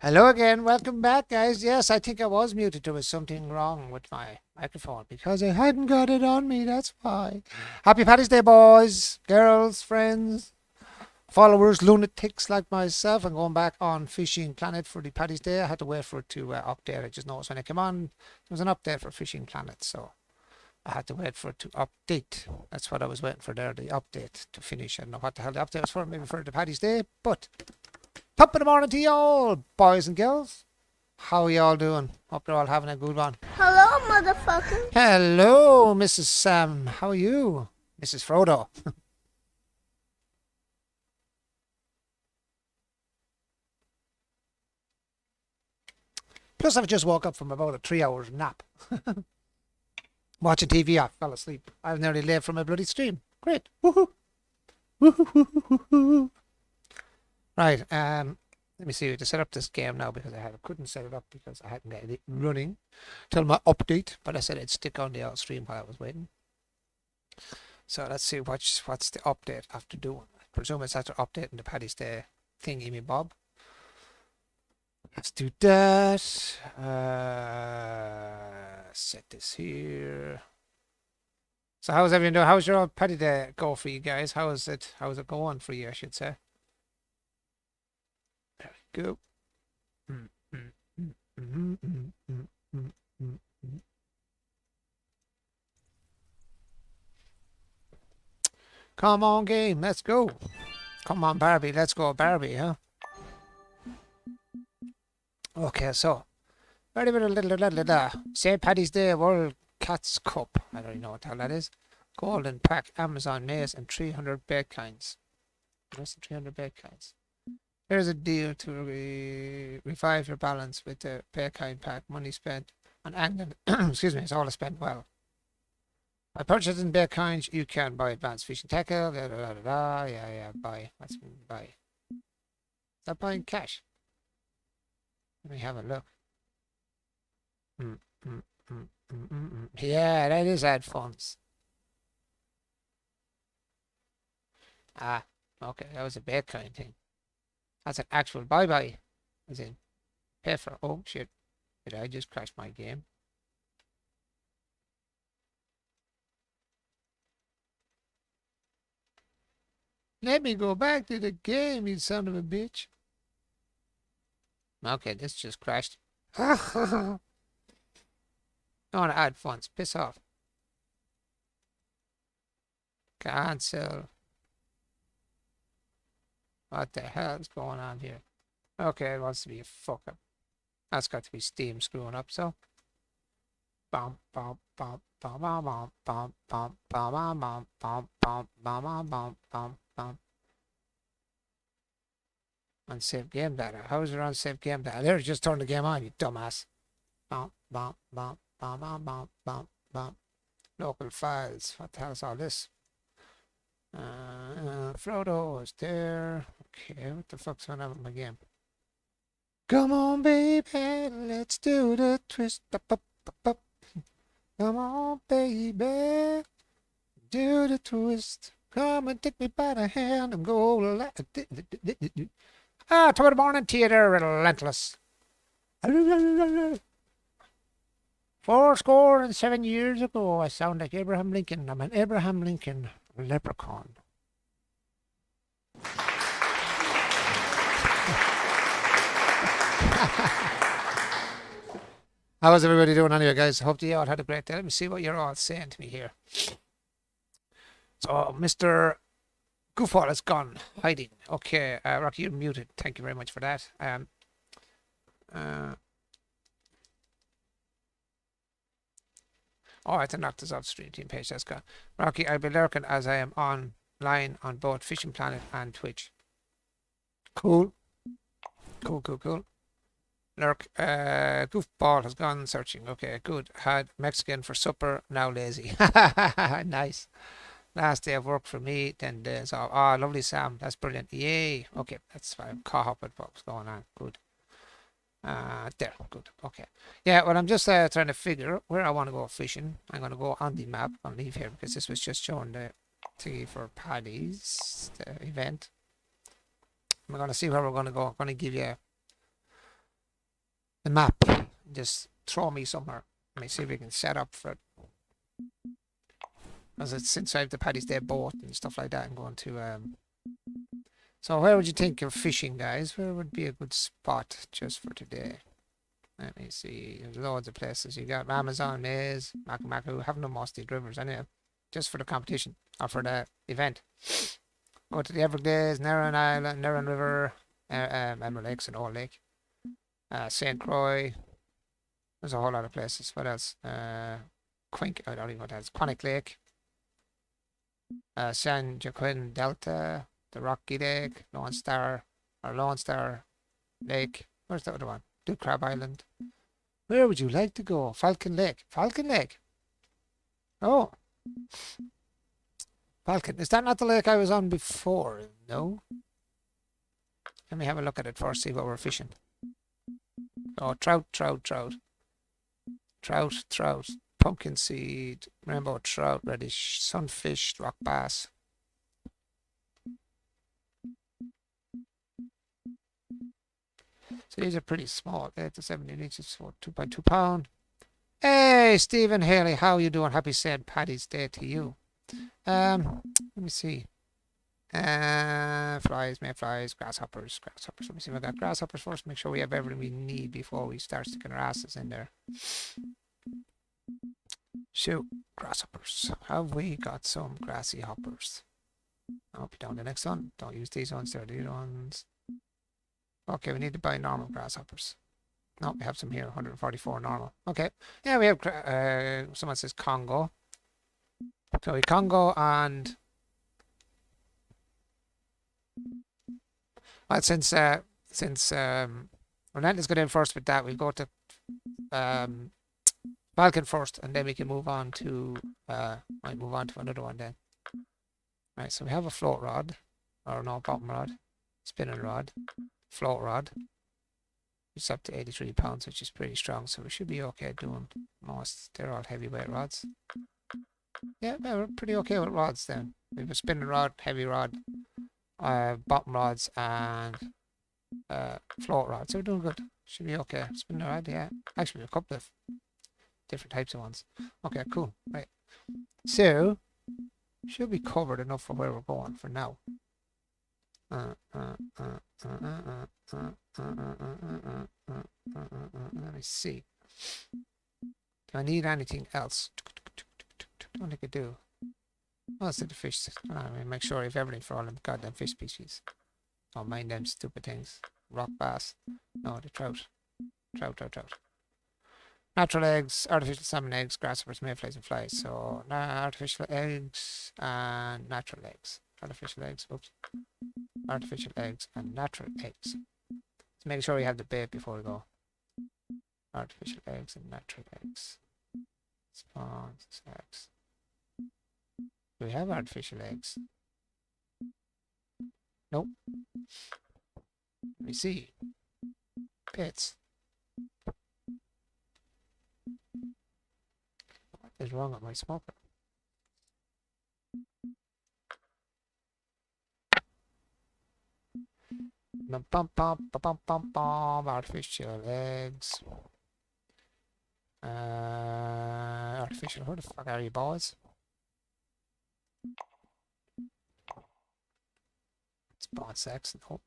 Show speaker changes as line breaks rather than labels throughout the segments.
Hello again, welcome back, guys. Yes, I think I was muted. There was something wrong with my microphone because I hadn't got it on me. That's why. Happy Paddy's Day, boys, girls, friends, followers, lunatics like myself. I'm going back on Fishing Planet for the Paddy's Day. I had to wait for it to update. I just noticed when I came on, there was an update for Fishing Planet, so I had to wait for it to update. That's what I was waiting for there, the update to finish. I don't know what the hell the update was for, maybe for the Paddy's Day, but top of the morning to you all, boys and girls. How are you all doing? Hope you're all having a good one.
Hello, motherfucker.
Hello, Mrs. Sam. How are you? Mrs. Frodo. Plus, I've just woke up from about a 3 hours nap. Watching TV, I fell asleep. I was nearly late for my bloody stream. Great. Woohoo. Woohoo. Right, let me see to set up this game now because I couldn't set it up because I hadn't got it running till my update, but I said I'd stick on the stream while I was waiting. So let's see what's the update after doing. I presume it's after updating the Paddy's Day thingy me bob. Let's do that. Set this here. So how's everyone doing? How's your Paddy Day go for you guys? How is it going for you, I should say? There we go. Come on, game, let's go. Come on, Barbie, let's go, Barbie, huh? Okay, so very little St. Paddy's Day World Cats Cup. I don't even know what the hell that is. Golden pack, Amazon maize, and 300 bed kinds. Less than 300 bed kinds. Here's a deal to revive your balance with the Bearkind pack. Money spent on angling. Excuse me, it's all spent well. By purchasing Bearkind, you can buy advanced fishing tackle. Yeah, buy. Let's buy. Is that buying cash? Let me have a look. Yeah, that is ad funds. Ah, okay, that was a Bearkind thing. That's an actual buy. As in, pay for. Oh, shit. Did I just crash my game? Let me go back to the game, you son of a bitch. Okay, this just crashed. I want to add funds. Piss off. Cancel. What the hell is going on here? Okay, it wants to be a fuck up. That's got to be Steam screwing up, so. Bum bum bum bum bum bum bum bum bum bum bum bum bum bum bum. Unsaved game data. How is it unsaved game data? There, just turn the game on, you dumbass. Bum bum bum bum bum bum bum bum. Local files. What the hell is all this? Frodo is there. Okay, what the fuck's going on with my game? Come on, baby, let's do the twist. Up, up, up, up. Come on, baby, do the twist. Come and take me by the hand and go. Top of the morning theater, relentless. 407 years ago, I sound like Abraham Lincoln. I'm an Abraham Lincoln leprechaun. How is everybody doing anyway, guys? Hope you all had a great day. Let me see what you're all saying to me here. So, Mr. Goofball is gone, hiding. Okay, Rocky, you're muted. Thank you very much for that. Oh, I have to knock this off stream team page. That's gone. Rocky, I'll be lurking as I am online on both Fishing Planet and Twitch. Cool. Cool. Lurk, Goofball has gone searching. Okay, good. Had Mexican for supper, now lazy. Nice. Last day of work for me, 10 days off. Oh, lovely, Sam. That's brilliant. Yay. Okay, that's fine. I'm caught up with what's going on. Good. There. Good. Okay. Yeah, well, I'm just trying to figure where I want to go fishing. I'm going to go on the map. I'll leave here because this was just showing the thingy for Paddy's, the event. I'm going to see where we're going to go. I'm going to give you the map. Just throw me somewhere. Let me see if we can set up for it. As it's since I have the Paddy's Day boat and stuff like that, I'm going to So where would you think of fishing, guys? Where would be a good spot just for today? Let me see. There's loads of places. You got Amazon, Maze, Maku, having them mostly rivers anyway. Just for the competition or for the event. Go to the Everglades, Narran Island, Narran River, Emerald Lakes and Old Lake. St. Croix. There's a whole lot of places. What else? Quink, I don't even know what that is. Quantic Lake. San Joaquin Delta. The Rocky Lake. Lone Star Lake. Where's the other one? Duke Crab Island. Where would you like to go? Falcon Lake. Falcon Lake. Oh. Falcon. Is that not the lake I was on before? No. Let me have a look at it first, see what we're fishing. Oh, trout. Pumpkin seed, rainbow trout, reddish, sunfish, rock bass. So these are pretty small, 8 to 17 inches for 2.2 pound. Hey, Stephen Haley, how are you doing? Happy St. Paddy's Day to you. Let me see. Flies, mayflies, grasshoppers. Let me see if I got grasshoppers first. Make sure we have everything we need before we start sticking our asses in there. Shoot, grasshoppers. Have we got some grassy hoppers? I hope you don't. The next one. Don't use these ones. They're these ones. Okay, we need to buy normal grasshoppers. No, we have some here. 144 normal. Okay. Yeah, we have. Someone says Congo. So we Congo and. Well, since Relentless got in first with that, we'll go to Falcon first, and then we can move on to might move on to another one then. Right, so we have a float rod, or no, bottom rod, spinning rod, float rod. It's up to 83 pounds, which is pretty strong, so we should be okay doing most. They're all heavyweight rods. Yeah, we're pretty okay with rods then. We have a spinning rod, heavy rod, bottom rods, and float rods. So we're doing good. Should be okay. Spinning rod, yeah. Actually, a couple of different types of ones. Okay, cool. Right. So should be covered enough for where we're going for now. Let me see. Do I need anything else? Don't think I do. Oh, it's the fish. I mean, make sure I have everything for all them goddamn fish species. Don't mind them stupid things. Rock bass. No, the trout. Trout. Natural eggs, artificial salmon eggs, grasshoppers, mayflies, and flies. So, artificial eggs and natural eggs. Artificial eggs, oops. Artificial eggs and natural eggs. So make sure you have the bait before we go. Artificial eggs and natural eggs. Spawns, eggs. Do we have artificial eggs? Nope. Let me see. Bits. What is wrong with my smoker? Artificial eggs. Artificial. Who the fuck are you, boys? Spawn sex. Nope.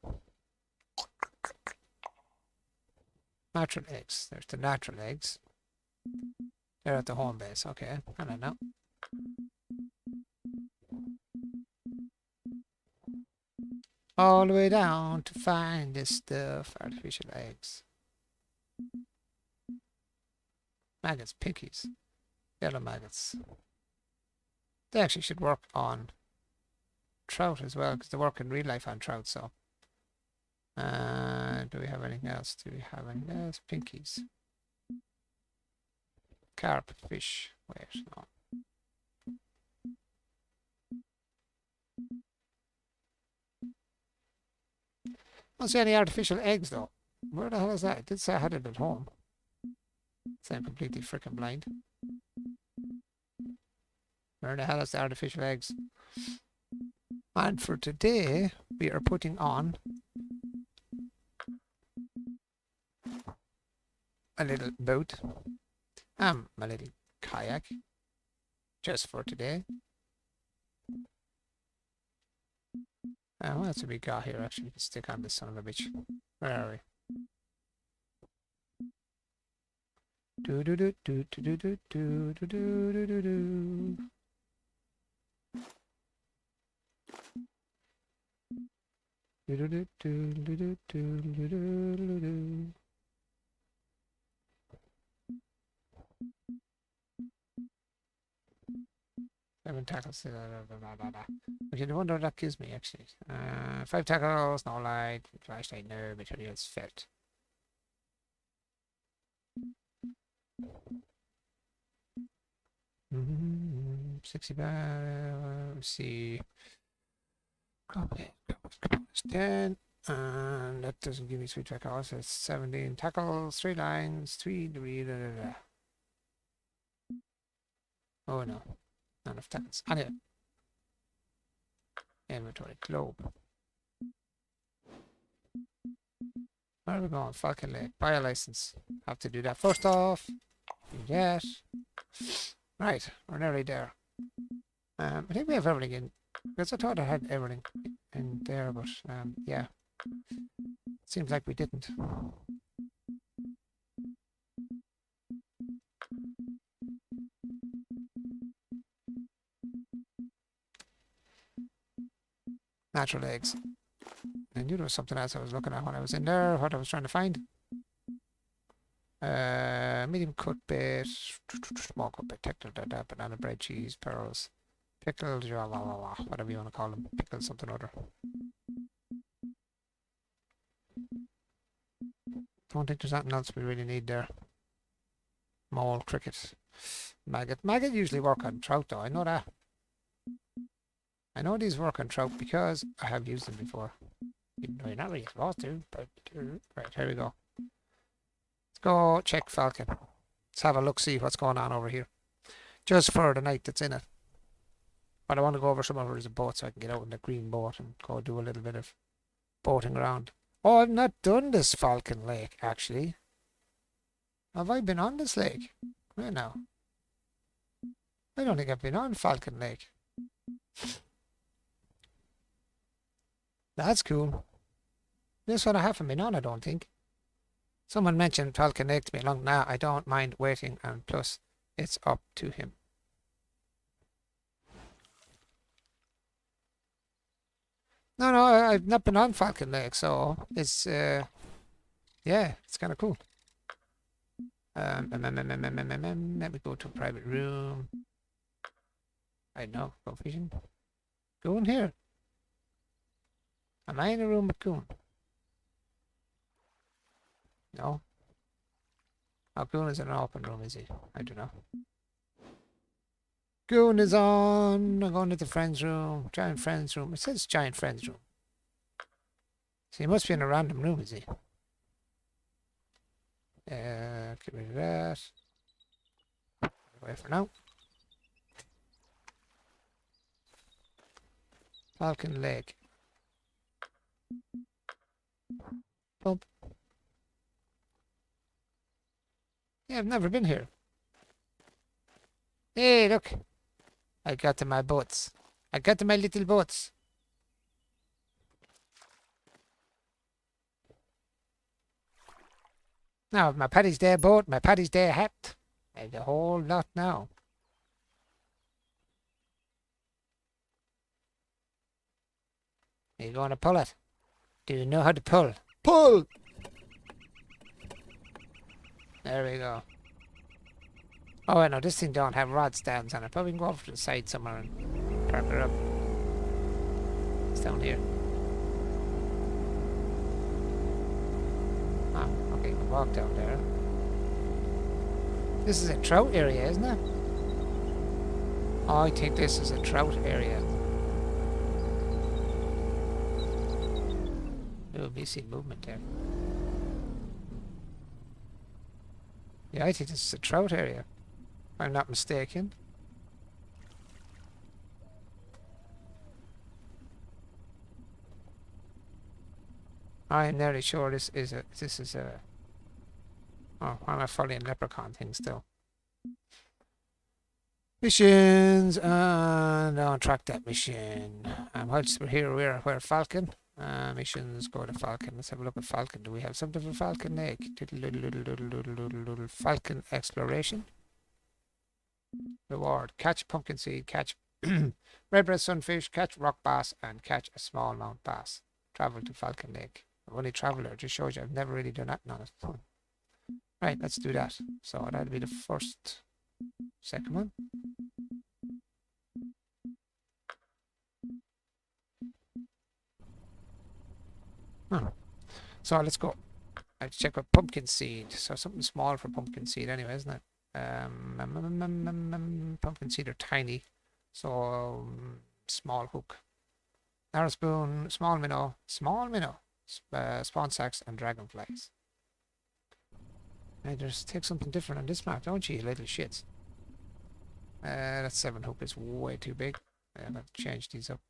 Natural eggs. There's the natural eggs. They're at the home base. Okay. I don't know. All the way down to find this stuff. Artificial eggs. Maggots, pinkies. Yellow maggots. They actually should work on trout as well, because they work in real life on trout, so. Do we have anything else? Pinkies. Carp, fish. Wait, no. I don't see any artificial eggs though. Where the hell is that? I did say I had it at home. So I'm completely freaking blind. Where the hell is the artificial eggs? And for today, we are putting on a little boat. My little kayak. Just for today. What else have we got here? Actually, we can stick on this son of a bitch. Where are we? Do do do do do do do do do do do do. Do do do do do do do do do do. Seven tackles. Okay, I wonder what that gives me actually. 5 tackles, no light, flashlight, no materials felt. Mm-hmm. 60 let's see. Copy. 10. And that doesn't give me 3 tackles. It's 17 tackles, 3 lines, 3 Oh no. Not enough tackles. Anyway. Inventory globe. Where are we going? Falcon Lake. Buy a license. Have to do that first off. Do that. Right, we're nearly there. I think we have everything in, because I thought I had everything in there, but yeah. Seems like we didn't. Natural eggs. I knew there was something else I was looking at when I was in there, what I was trying to find. Medium cut bait, small cut bait, technical banana bread, cheese, pearls, pickles, whatever you want to call them, pickles something or other. Don't think there's anything else we really need there. Mole, cricket, maggot. Maggot usually work on trout though, I know that. I know these work on trout because I have used them before. Even though you're not really supposed to, but right, here we go. Let's go check Falcon. Let's have a look, see what's going on over here. Just for the night that's in it. But I want to go over some of the boats so I can get out in the green boat and go do a little bit of boating around. Oh, I've not done this Falcon Lake, actually. Have I been on this lake? Where now? I don't think I've been on Falcon Lake. That's cool. This one I haven't been on, I don't think. Someone mentioned Falcon Lake to me long now. I don't mind waiting, and plus, it's up to him. No, I've not been on Falcon Lake, so it's yeah, it's kind of cool. Let me go to a private room. I know, go fishing. Go in here. Am I in a room with Goon? No. Oh, Goon is in an open room, is he? I don't know. Goon is on. I'm going to the friend's room. Giant friend's room. It says giant friend's room. So he must be in a random room, is he? Get rid of that. Away for now. Falcon Lake. Pump. Yeah, I've never been here. Hey, look. I got to my boats. I got to my little boats. Now, my Paddy's Day boat, my Paddy's Day hat, and a whole lot now. Are you going to pull it? Do you know how to pull? Pull! There we go. Oh, I know, this thing don't have rod stands on it. Probably can go over to the side somewhere and park it up. It's down here. Ah, okay, you can walk down there. This is a trout area, isn't it? Oh, I think this is a trout area. Oh, we see movement there. Yeah, I think this is a trout area. If I'm not mistaken. I'm nearly sure this is a Oh, why am I following leprechaun things still? Missions, and I'll track that mission. Whilst we're here, we're Falcon. Missions, go to Falcon. Let's have a look at Falcon. Do we have something for Falcon Lake? Falcon Exploration. Reward. Catch pumpkin seed, catch red sunfish, catch rock bass, and catch a smallmouth bass. Travel to Falcon Lake. I've only traveler, just shows you I've never really done that on it. Right, let's do that. So that'll be the second one. Oh. So let's go. I have to check out pumpkin seed. So something small for pumpkin seed anyway, isn't it? Pumpkin seed are tiny. So small hook. Arrow spoon, small minnow, spawn sacks and dragonflies. Right, just take something different on this map, don't you little shits? That 7 hook is way too big. I'll have to change these up.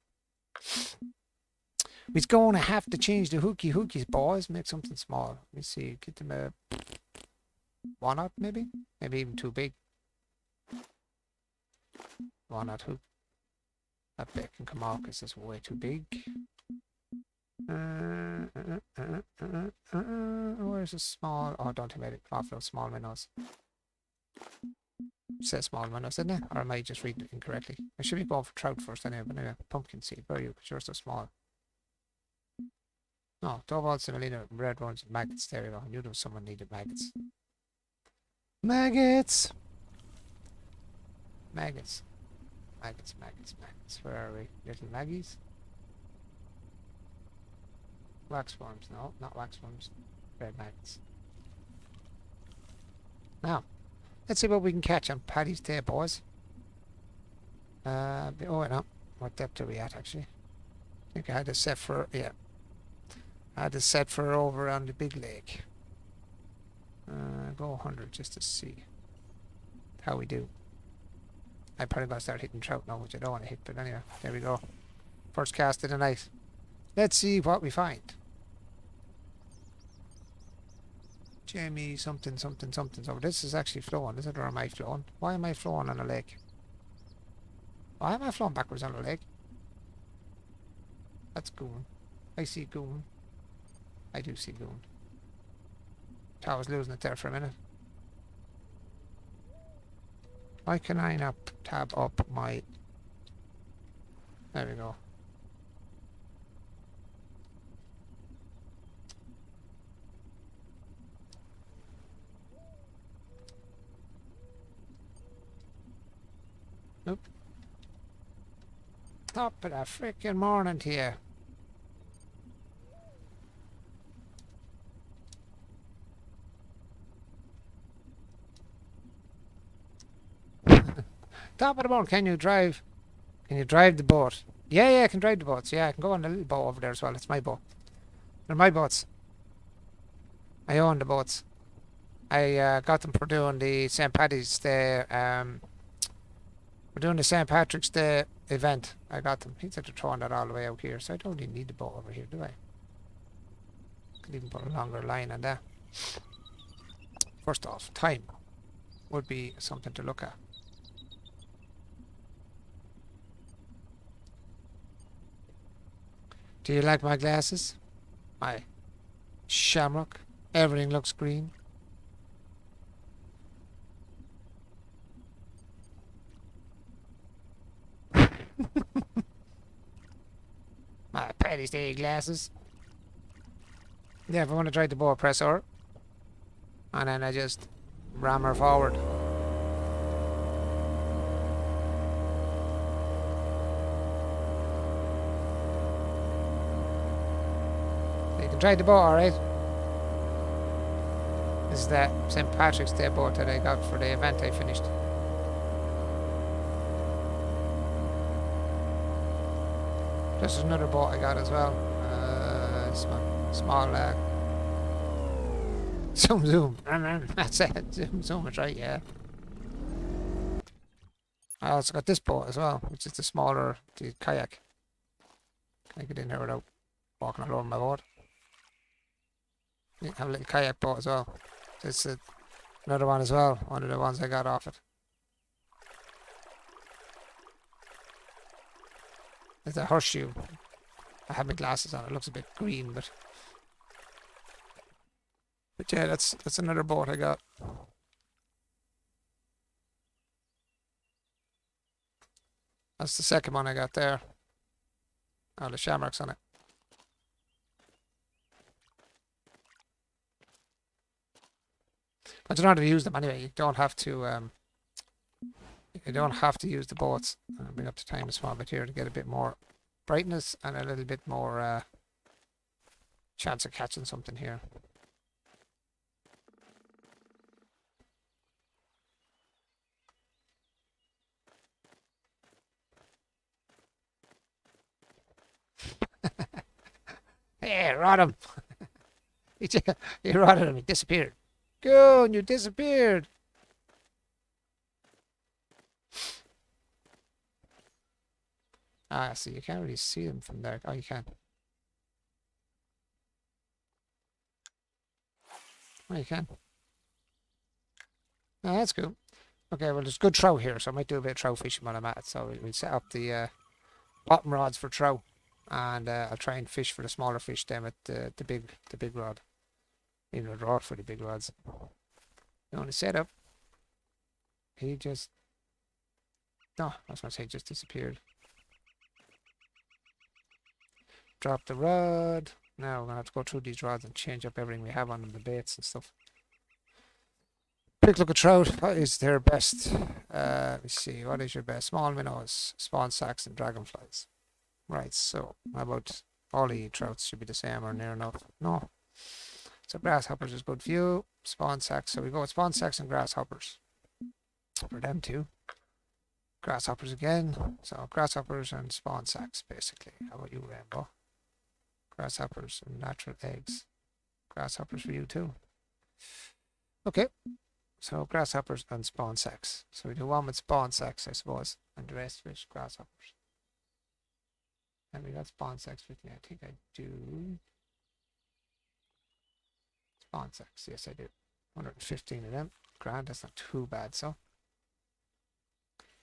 We're going to have to change the hookies, boys. Make something small. Let me see. Get them a 1/0 maybe? Maybe even too big. 1/0 hook. That bit can come off because it's way too big. Where's a small? Oh, don't make it offload small minnows. It says small minnows, didn't it? Or am I just reading it incorrectly? I should be going for trout first anyway, but anyway, pumpkin seed. Where are you? Because you're so small. No, Torvald, Semolina, red ones, maggots. There we go. I knew there was someone needed maggots. Maggots! Maggots. Maggots. Where are we? Little maggies? Waxworms. No, not waxworms. Red maggots. Now, let's see what we can catch on Paddy's Day, boys. Oh, no. What depth are we at, actually? I think I had this set for, yeah. I had this set for over on the big lake. Go 100 just to see how we do. I probably gotta start hitting trout now, which I don't want to hit, but anyway, there we go. First cast of the night. Let's see what we find. Jamie, something. So this is actually flowing, is it, or am I flowing? Why am I flowing on a lake? Why am I flowing backwards on a lake? That's goon. I see goon. I do see goon. I was losing it there for a minute. Why can I not tab up my... There we go. Nope. Top of the frickin' morning to you. Top of the morning. Can you drive? Can you drive the boat? Yeah, I can drive the boats. Yeah, I can go on the little boat over there as well. It's my boat. They're my boats. I own the boats. I got them for doing the St. Paddy's Day. We're doing the St. Patrick's Day event. I got them. He said they're throwing that all the way out here, so I don't even need the boat over here, do I? Could even put a longer line on that. First off, time would be something to look at. Do you like my glasses? My shamrock. Everything looks green. My Paddy's Day glasses. Yeah, if I want to try the bow, press R. And then I just ram her forward. You can try the bow, alright? This is that St. Patrick's Day boat that I got for the event I finished. This is another boat I got as well. Small zoom. That's it. Zoom, that's right, yeah. I also got this boat as well, which is the smaller, the kayak. Can I get in here without walking all over my boat? Yeah, have a little kayak boat as well. It's a Another one as well. One of the ones I got off it. It's a horseshoe. I have my glasses on. It looks a bit green, but yeah, that's another boat I got. That's the second one I got there. Oh, the shamrocks on it. But you don't have to use them anyway. You don't have to. You don't have to use the boats. I'll bring up the time a small bit here to get a bit more brightness and a little bit more chance of catching something here. Hey, rod him! He rotted him. He disappeared. Go, and you disappeared. Ah, so you can't really see them from there. Oh, you can. Oh, you can. Oh, that's cool. Okay, well, there's good trout here, so I might do a bit of trout fishing while I'm at it. So we'll set up the bottom rods for trout, and I'll try and fish for the smaller fish then with the big rod. Even a rod for the big rods. You want to set up? He just no, I was gonna say he just disappeared. Drop the rod. Now we're gonna have to go through these rods and change up everything we have on them, the baits and stuff. Quick look at trout. What is their best? Let me see. What is your best? Small minnows, spawn sacks, and dragonflies. Right. So how about all the trouts should be the same or near enough? No. So grasshoppers is good for you. Spawn sacks. So we go with spawn sacks and grasshoppers for them too. Grasshoppers again. So grasshoppers and spawn sacks basically. How about you, Rainbow? Grasshoppers and natural eggs. Grasshoppers for you too. Okay. So grasshoppers and spawn sacks. So we do one with spawn sacks, I suppose, and the rest with grasshoppers. And we got spawn sacks with me. I think I do. Spawn sacks, yes I do. 115 of them. Grand, that's not too bad, so.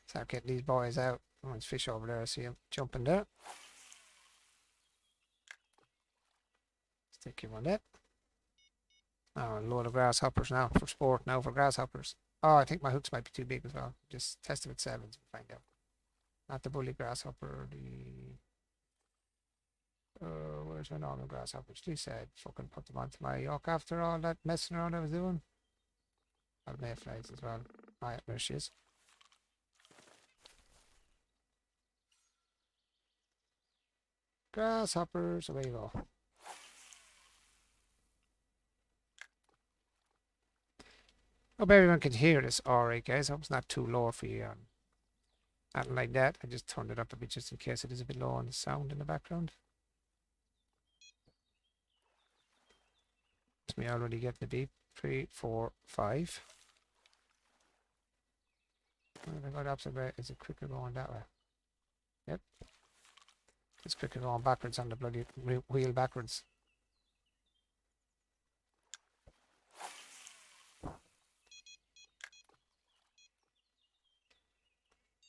Start getting these boys out. There's fish over there, I see him jumping there. Stick him on that. Oh, a load of grasshoppers now for sport, now for grasshoppers. Oh, I think my hooks might be too big as well. Just test them at 7s and find out. Not the bully grasshopper, the... where's my normal grasshoppers? They said fucking put them onto my yoke after all that messing around I was doing. I've mayflies as well. Oh, yeah, there she is. Grasshoppers, away you go. Hope everyone can hear this alright, guys. I hope it's not too low for you. Nothing like that. I just turned it up a bit just in case it is a bit low on the sound in the background. It's me already getting the beep. 3, 4, 5. I got opposite way. Is it quicker going that way? Yep. It's quicker going backwards on the bloody wheel backwards.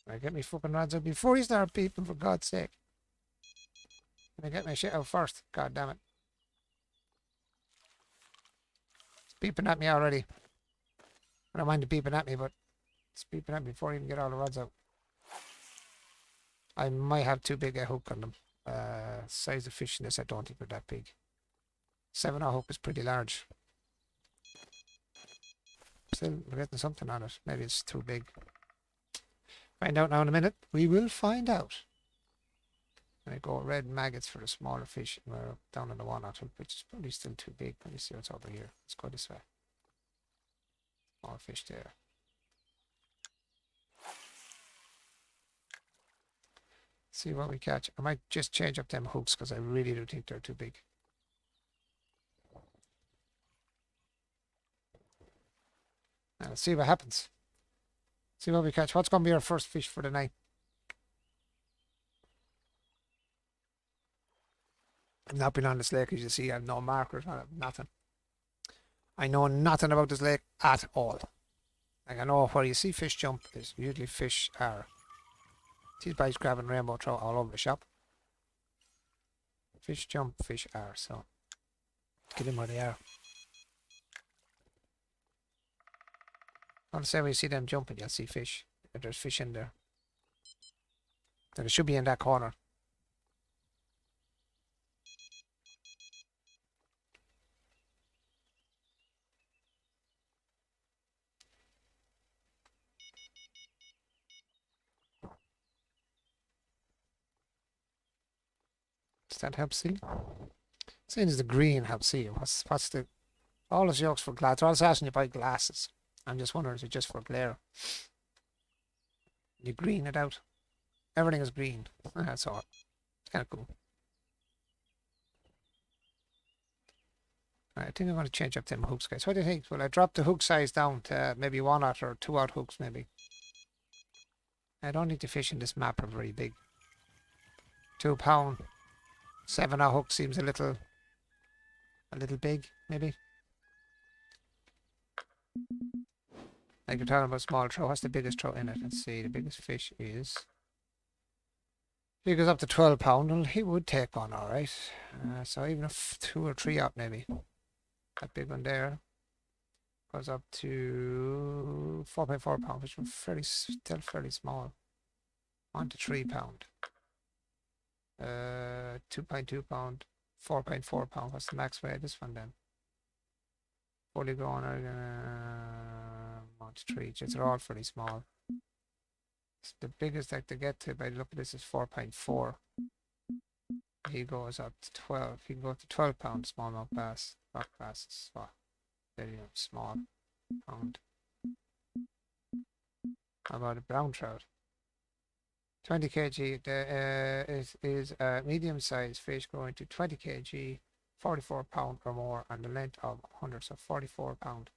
I get me fucking rods out before you start beeping, for God's sake. Can I get my shit out first? God damn it. It's beeping at me already. I don't mind it beeping at me, but it's beeping at me before I even get all the rods out. I might have too big a hook on them. Size of fish in this, I don't think they're that big. 7/0 hook is pretty large. Still, we're getting something on it. Maybe it's too big. Find out now in a minute. We will find out. I go red maggots for the smaller fish. We're down on the 1/0 hook, which is probably still too big. Let me see what's over here. Let's go this way. Small fish there. See what we catch. I might just change up them hooks because I really do think they're too big. Now let's see what happens. See what we catch. What's going to be our first fish for the night? I've not been on this lake, as you see. I have no markers on it, nothing. I know nothing about this lake at all. Like, I know where you see fish jump is usually fish are. These guys grabbing rainbow trout all over the shop. Fish jump, fish are. So get in where they are. I'll say when you see them jumping, you'll see fish. There's fish in there. There should be in that corner. Does that help see? Seeing as the green helps see. What's the all those yolks for glass? They're also asking you to buy glasses. I'm just wondering, is it just for glare? You green it out. Everything is green. That's all. It's kind of cool. Right, I think I'm going to change up them hooks, guys. What do you think? Will I drop the hook size down to maybe 1/0 or 2/0 hooks, maybe? I don't need to fish in this map are very big. £2. 7/0 hook seems a little big, maybe. Like you're talking about small trout. What's the biggest trout in it? Let's see. The biggest fish is. If he goes up to £12, well, he would take on all right. So even if 2 or 3 out, maybe. That big one there goes up to £4.4, which is still fairly small. £1 to £3. 2.2 pound, £4.4. What's the max weight? This one then. Fully grown, 1 to 3. They're all fairly small. The biggest I could get to by the look at this is 4.4. He goes up to 12. He can go up to £12 smallmouth bass. Rock bass is very small pound. How about a brown trout? 20 kg is a medium sized fish growing to 20 kg, 44 pound or more, and the length of 100, so 44 pound.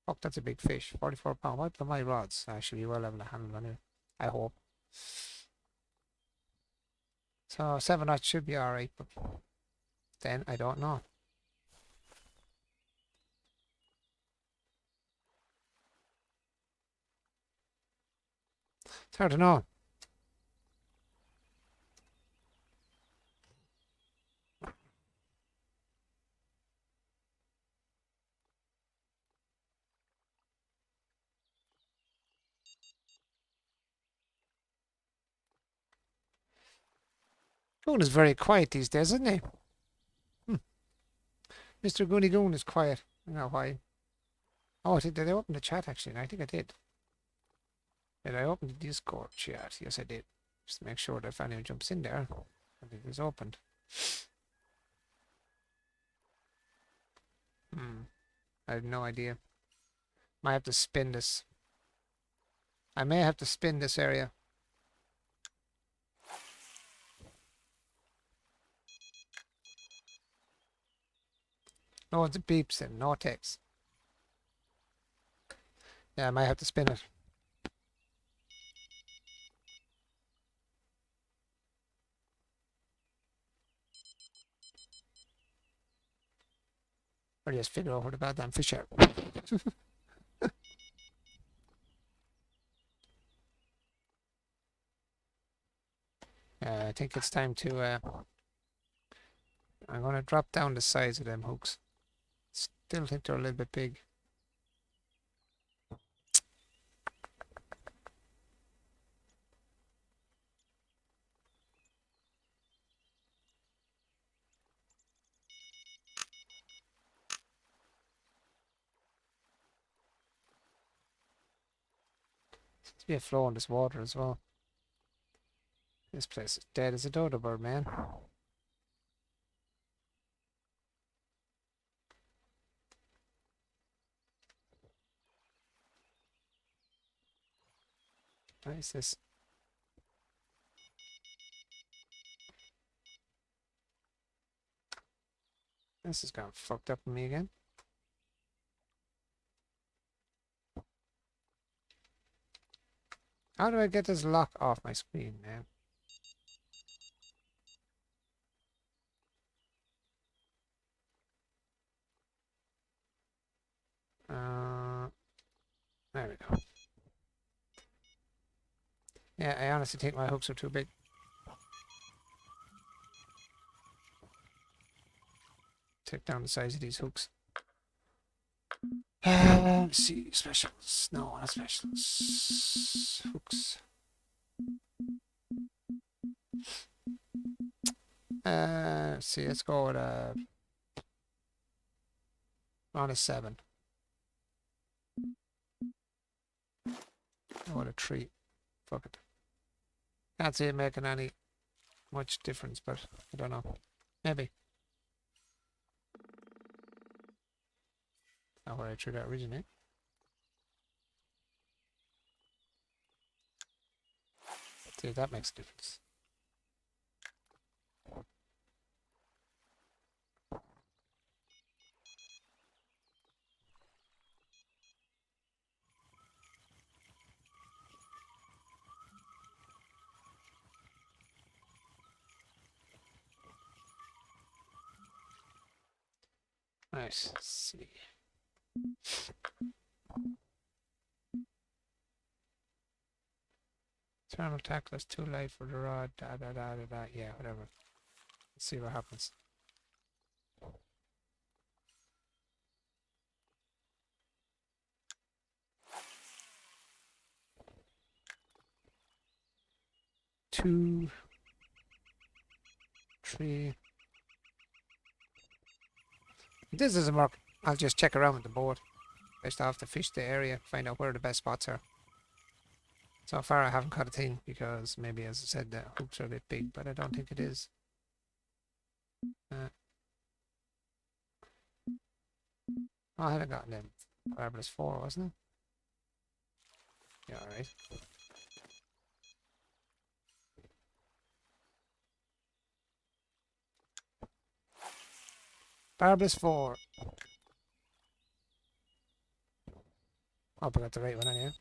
Fuck, that's a big fish. 44 pound. What are my rods? I should be well able to handle anyway. I hope. So 7 knots should be alright, but then I don't know. It's hard to know. Goon is very quiet these days, isn't he? Mr. Goony Goon is quiet. I don't know why. Oh, did I open the chat actually? I think I did. Did I open the Discord chat? Yes, I did. Just to make sure that if anyone jumps in there, that it is opened. I have no idea. Might have to spin this. I may have to spin this area. No, it's beeps and no text. Yeah, I might have to spin it. Or just figure out where the goddamn fish are. I think it's time to I'm gonna drop down the size of them hooks. Still think they're a little bit big. Seems to be a flow in this water as well. This place is dead as a dodo bird, man. What is this? This has gone fucked up on me again. How do I get this lock off my screen, man? There we go. Yeah, I honestly think my hooks are too big. Take down the size of these hooks. Let's see, specials. No, not specials. Hooks. Let's see, let's go with on a 7. Or a 3. Fuck it. Can't see it making any much difference, but I don't know. Maybe. Not where I threw that originally. See if that makes a difference. Nice. Let's see. Thermal tackle is too light for the rod. Da da da da da. Yeah, whatever. Let's see what happens. Two, 3. If this doesn't work, I'll just check around with the board. Just have to fish the area, find out where the best spots are. So far I haven't caught a thing because maybe, as I said, the hooks are a bit big, but I don't think it is. I hadn't gotten them. Barbarous 4, wasn't it? Yeah, alright. Barbarous 4. Hope I got the right one anyway.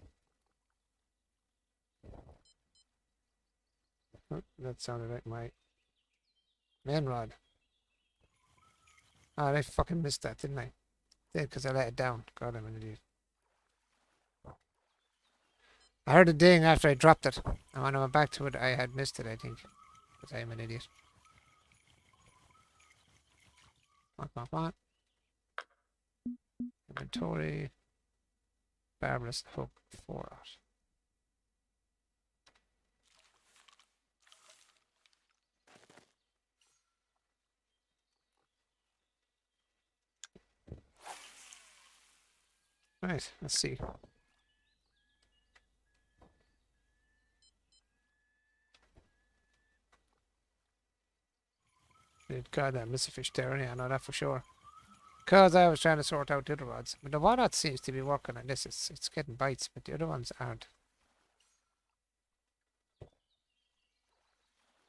Oh, that sounded like my main rod. Ah, I fucking missed that, didn't I? Did, because I let it down. God, I'm an idiot. I heard a ding after I dropped it. And when I went back to it, I had missed it, I think. Because I am an idiot. Come on, come on. Inventory. Barbarous hook 4 out. Right, let's see. God, I missed a fish there, yeah, I know that for sure. Because I was trying to sort out the other rods. But the one that seems to be working on this, it's getting bites, but the other ones aren't.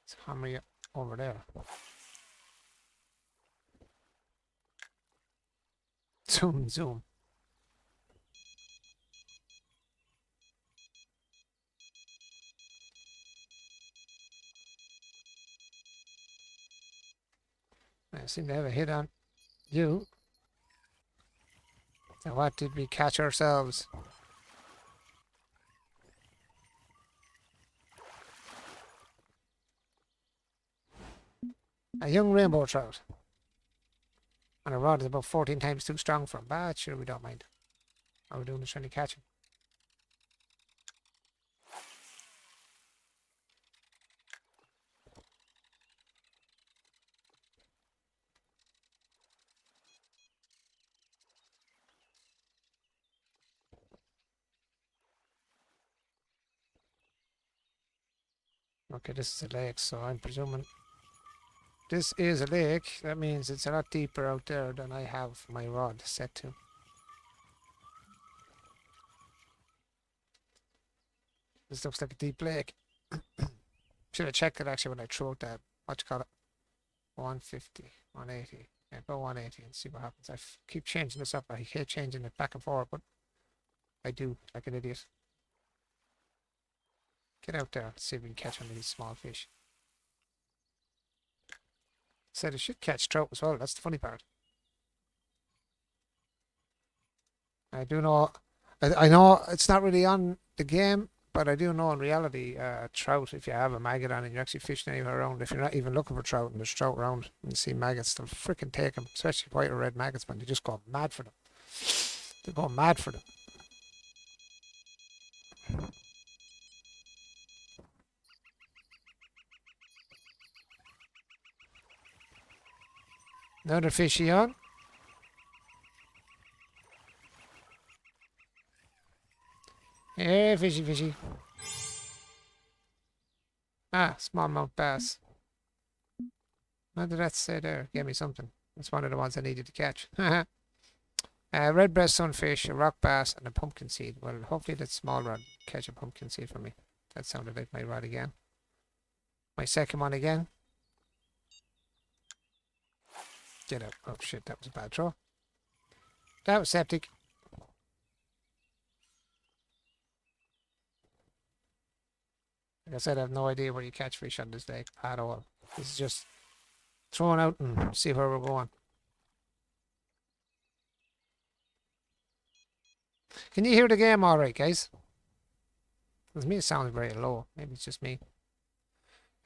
It's hammering over there. Zoom, zoom. I seem to have a hit on you. So what did we catch ourselves? A young rainbow trout. And a rod is about 14 times too strong for him, but sure we don't mind. All we're doing is trying to catch him. Okay, this is a lake, so I'm presuming this is a lake. That means it's a lot deeper out there than I have my rod set to. This looks like a deep lake. Should have checked it actually when I threw out that, what you call it, 150, 180. Yeah, go 180 and see what happens. Keep changing this up. I hate changing it back and forth, but I do, like an idiot. Get out there, let's see if we can catch one of these small fish. Said it should catch trout as well, that's the funny part. I do know I know it's not really on the game, but I do know in reality, trout, if you have a maggot on and you're actually fishing anywhere around, if you're not even looking for trout and there's trout around and you see maggots, they'll freaking take them, especially white or red maggots, man. They just go mad for them. They go mad for them. Another fishy on. Hey, fishy, fishy. Ah, smallmouth bass. What did that say there? Give me something. That's one of the ones I needed to catch. Red breast sunfish, a rock bass, and a pumpkin seed. Well, hopefully that small rod catch a pumpkin seed for me. That sounded like my rod again. My second one again. Get out. Oh shit, that was a bad throw. That was septic. Like I said, I have no idea where you catch fish on this lake at all. This is just throwing out and see where we're going. Can you hear the game all right, guys? Because me, it sounds very low. Maybe it's just me.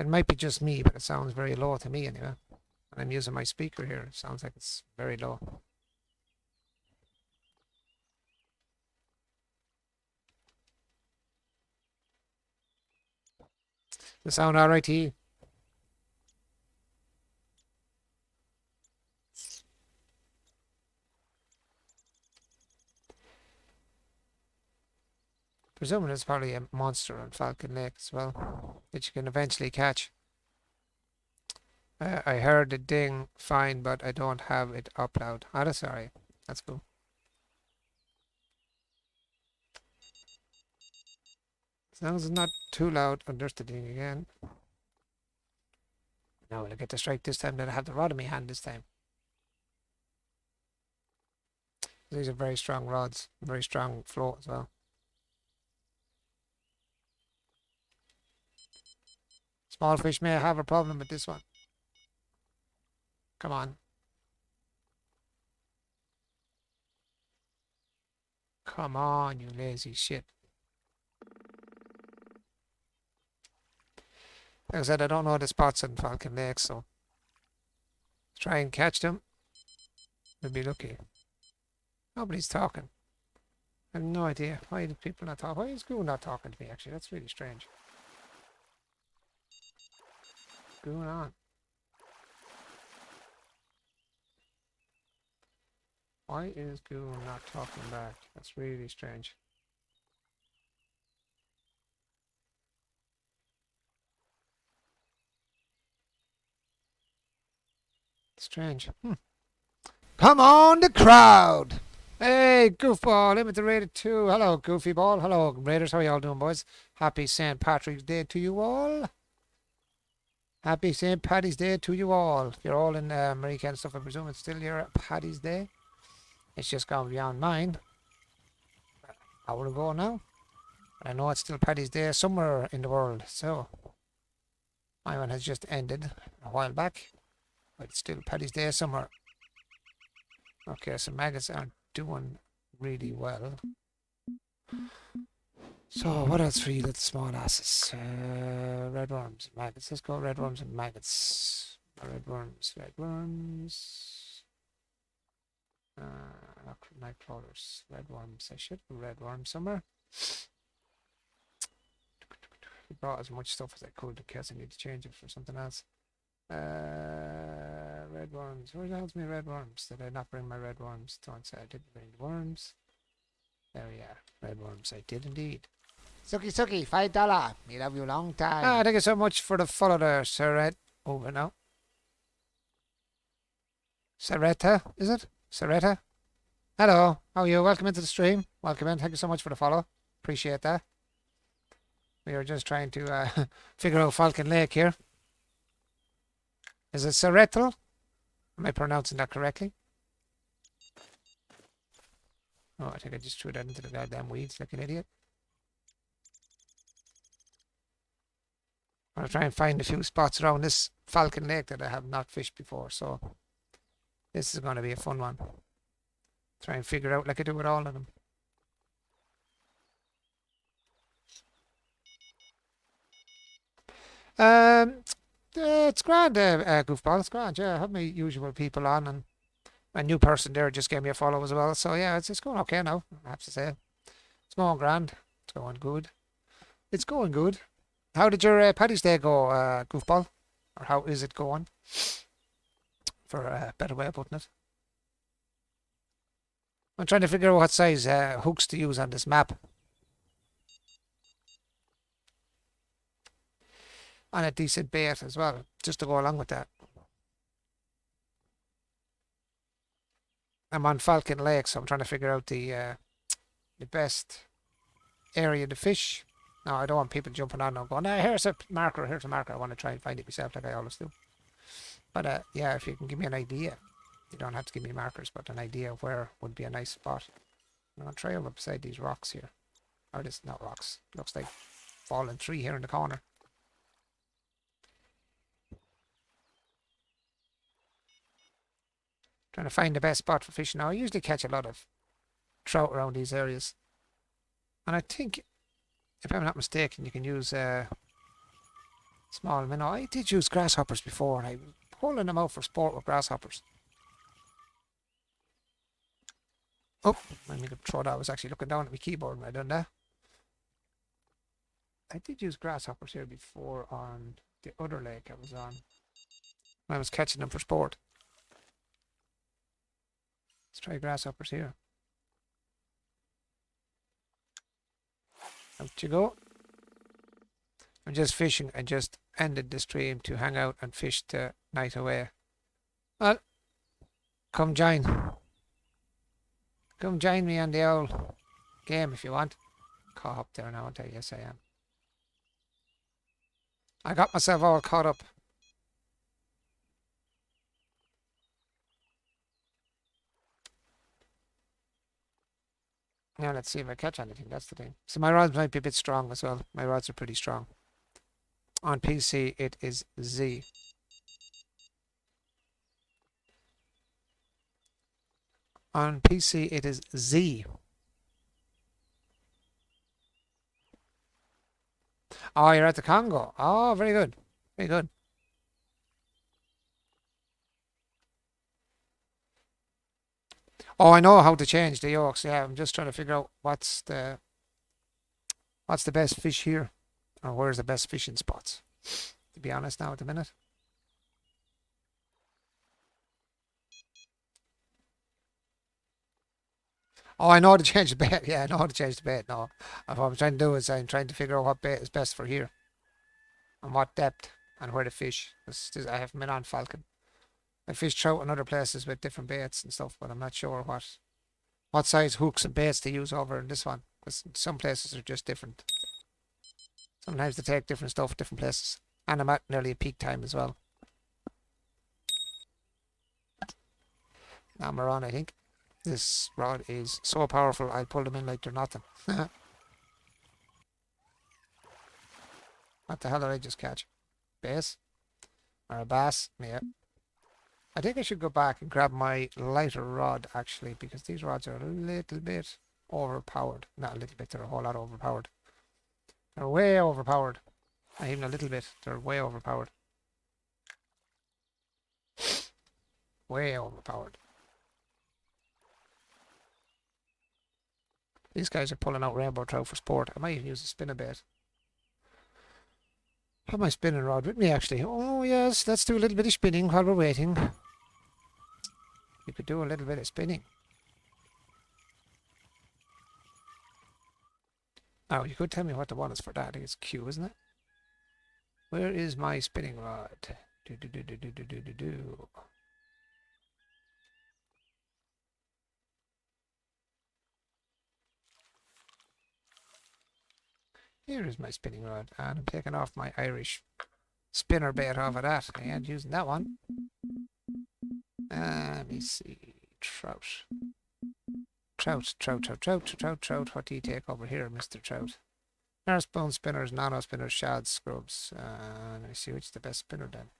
It might be just me, but it sounds very low to me anyway. And I'm using my speaker here. It sounds like it's very low. Does it sound all right to you? Presuming there's probably a monster on Falcon Lake as well that you can eventually catch. I heard the ding fine, but I don't have it up loud. Oh, that's alright. That's cool. As long as it's not too loud. Oh, there's the ding again. Now will I get the strike this time? That I have the rod in my hand this time. These are very strong rods. Very strong float as well. Small fish may have a problem with this one. Come on. Come on, you lazy shit. Like I said, I don't know the spots in Falcon Lake, so try and catch them. We'll be lucky. Nobody's talking. I have no idea. Why do people not talk? Why is Goo not talking to me, actually? That's really strange. What's going on? Why is Goo not talking back? That's really strange. Strange. Come on, the crowd! Hey, Goofball, limited rated 2. Hello, Goofy Ball. Hello, Raiders. How are y'all doing, boys? Happy St. Patrick's Day to you all. Happy St. Paddy's Day to you all. You're all in America and stuff. I presume it's still your Paddy's Day. It's just gone beyond mine. An hour ago now. I know it's still Paddy's Day somewhere in the world. So, my one has just ended a while back. But it's still Paddy's Day somewhere. Okay, so maggots aren't doing really well. So, what else for you little small asses? Red worms, maggots. Let's go red worms and maggots. Red worms, red worms. Night crawlers, red worms. I should have red worms somewhere. I brought as much stuff as I could in case I need to change it for something else. Red worms. Where the hell's my red worms? Did I not bring my red worms? Don't say I didn't bring the worms. There we are. Red worms. I did indeed. Suki Suki, $5. We love you long time. Ah, thank you so much for the follow there, Seret. Over now. Saretta, is it? Saretta? Hello, how are you? Welcome into the stream. Welcome in. Thank you so much for the follow. Appreciate that. We are just trying to figure out Falcon Lake here. Is it Sarettal? Am I pronouncing that correctly? Oh, I think I just threw that into the goddamn weeds like an idiot. I'm going to try and find a few spots around this Falcon Lake that I have not fished before, so this is going to be a fun one. Try and figure out like I do with all of them. It's grand, goofball. It's grand. Yeah, I have my usual people on, and a new person there just gave me a follow as well. So yeah, it's going okay now. I have to say, it's going grand. It's going good. It's going good. How did your Paddy's Day go, goofball? Or how is it going? For a better way of putting it. I'm trying to figure out what size hooks to use on this map. On a decent bait as well, just to go along with that. I'm on Falcon Lake, so I'm trying to figure out the best area to fish. No, I don't want people jumping on and going, "Hey, here's a marker, here's a marker." I want to try and find it myself like I always do. But yeah, if you can give me an idea, you don't have to give me markers, but an idea of where would be a nice spot. I'm going to try over beside these rocks here. Or this, not rocks, looks like fallen tree here in the corner. Trying to find the best spot for fishing. Now, I usually catch a lot of trout around these areas. And I think, if I'm not mistaken, you can use small minnow. I did use grasshoppers before, and I was pulling them out for sport with grasshoppers. Oh, I mean to throw that. I was actually looking down at my keyboard when I done that. I did use grasshoppers here before on the other lake I was on. When I was catching them for sport. Let's try grasshoppers here. Out you go. I'm just fishing. I just ended the stream to hang out and fish the night away. Well, come join. Come join me on the old game if you want. Caught up there now, aren't I? Yes, I am. I got myself all caught up. Now let's see if I catch anything. That's the thing. So my rods might be a bit strong as well. My rods are pretty strong. On PC, it is Z. On PC, it is Z. Oh, you're at the Congo. Oh, very good. Very good. Oh, I know how to change the yolks. Yeah, I'm just trying to figure out what's the best fish here, or where's the best fishing spots. To be honest, now at the minute. Oh, I know how to change the bait. Yeah, I know how to change the bait. No, what I'm trying to do is I'm trying to figure out what bait is best for here, and what depth, and where to fish. I haven't been on Falcon. I fished trout in other places with different baits and stuff, but I'm not sure what size hooks and baits to use over in this one. Because some places are just different. Sometimes they take different stuff at different places. And I'm at nearly a peak time as well. Now we're on, I think. This rod is so powerful, I'll pull them in like they're nothing. What the hell did I just catch? Bass? Or a bass? Yeah. I think I should go back and grab my lighter rod, actually, because these rods are a little bit overpowered. Not a little bit, they're a whole lot overpowered. They're way overpowered. Not even a little bit, they're way overpowered. Way overpowered. These guys are pulling out rainbow trout for sport. I might even use a spinnerbait. Have my spinning rod with me, actually. Oh, yes, let's do a little bit of spinning while we're waiting. You could do a little bit of spinning. Oh, you could tell me what the one is for that. I think it's Q, isn't it? Where is my spinning rod? Do. Here is my spinning rod, and I'm taking off my Irish spinner bait off of that. I ain't using that one. Let me see. Trout. Trout. What do you take over here, Mr. Trout? There's bone spinners, nano spinners, shads, scrubs. Let me see which is the best spinner then.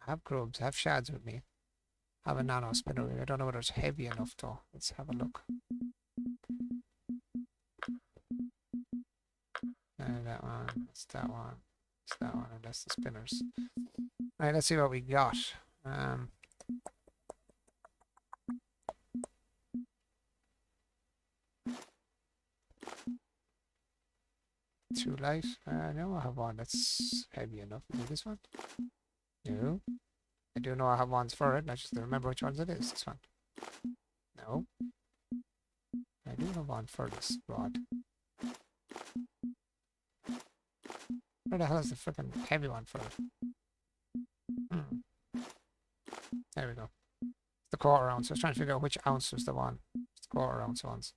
Have grubs, have shads with me. Have a nano spinner. I don't know whether it's heavy enough though. Let's have a look. That one. That's that one. That's that one. And that's the spinners. Alright, let's see what we got. Too light. No, I have one that's heavy enough. Is it this one? No. I do know I have ones for it. I just don't remember which ones it is. This one. No. I do have one for this rod. Where the hell is the freaking heavy one for it? There we go. It's the quarter ounce. I was trying to figure out which ounce was the one. It's the quarter ounce ones.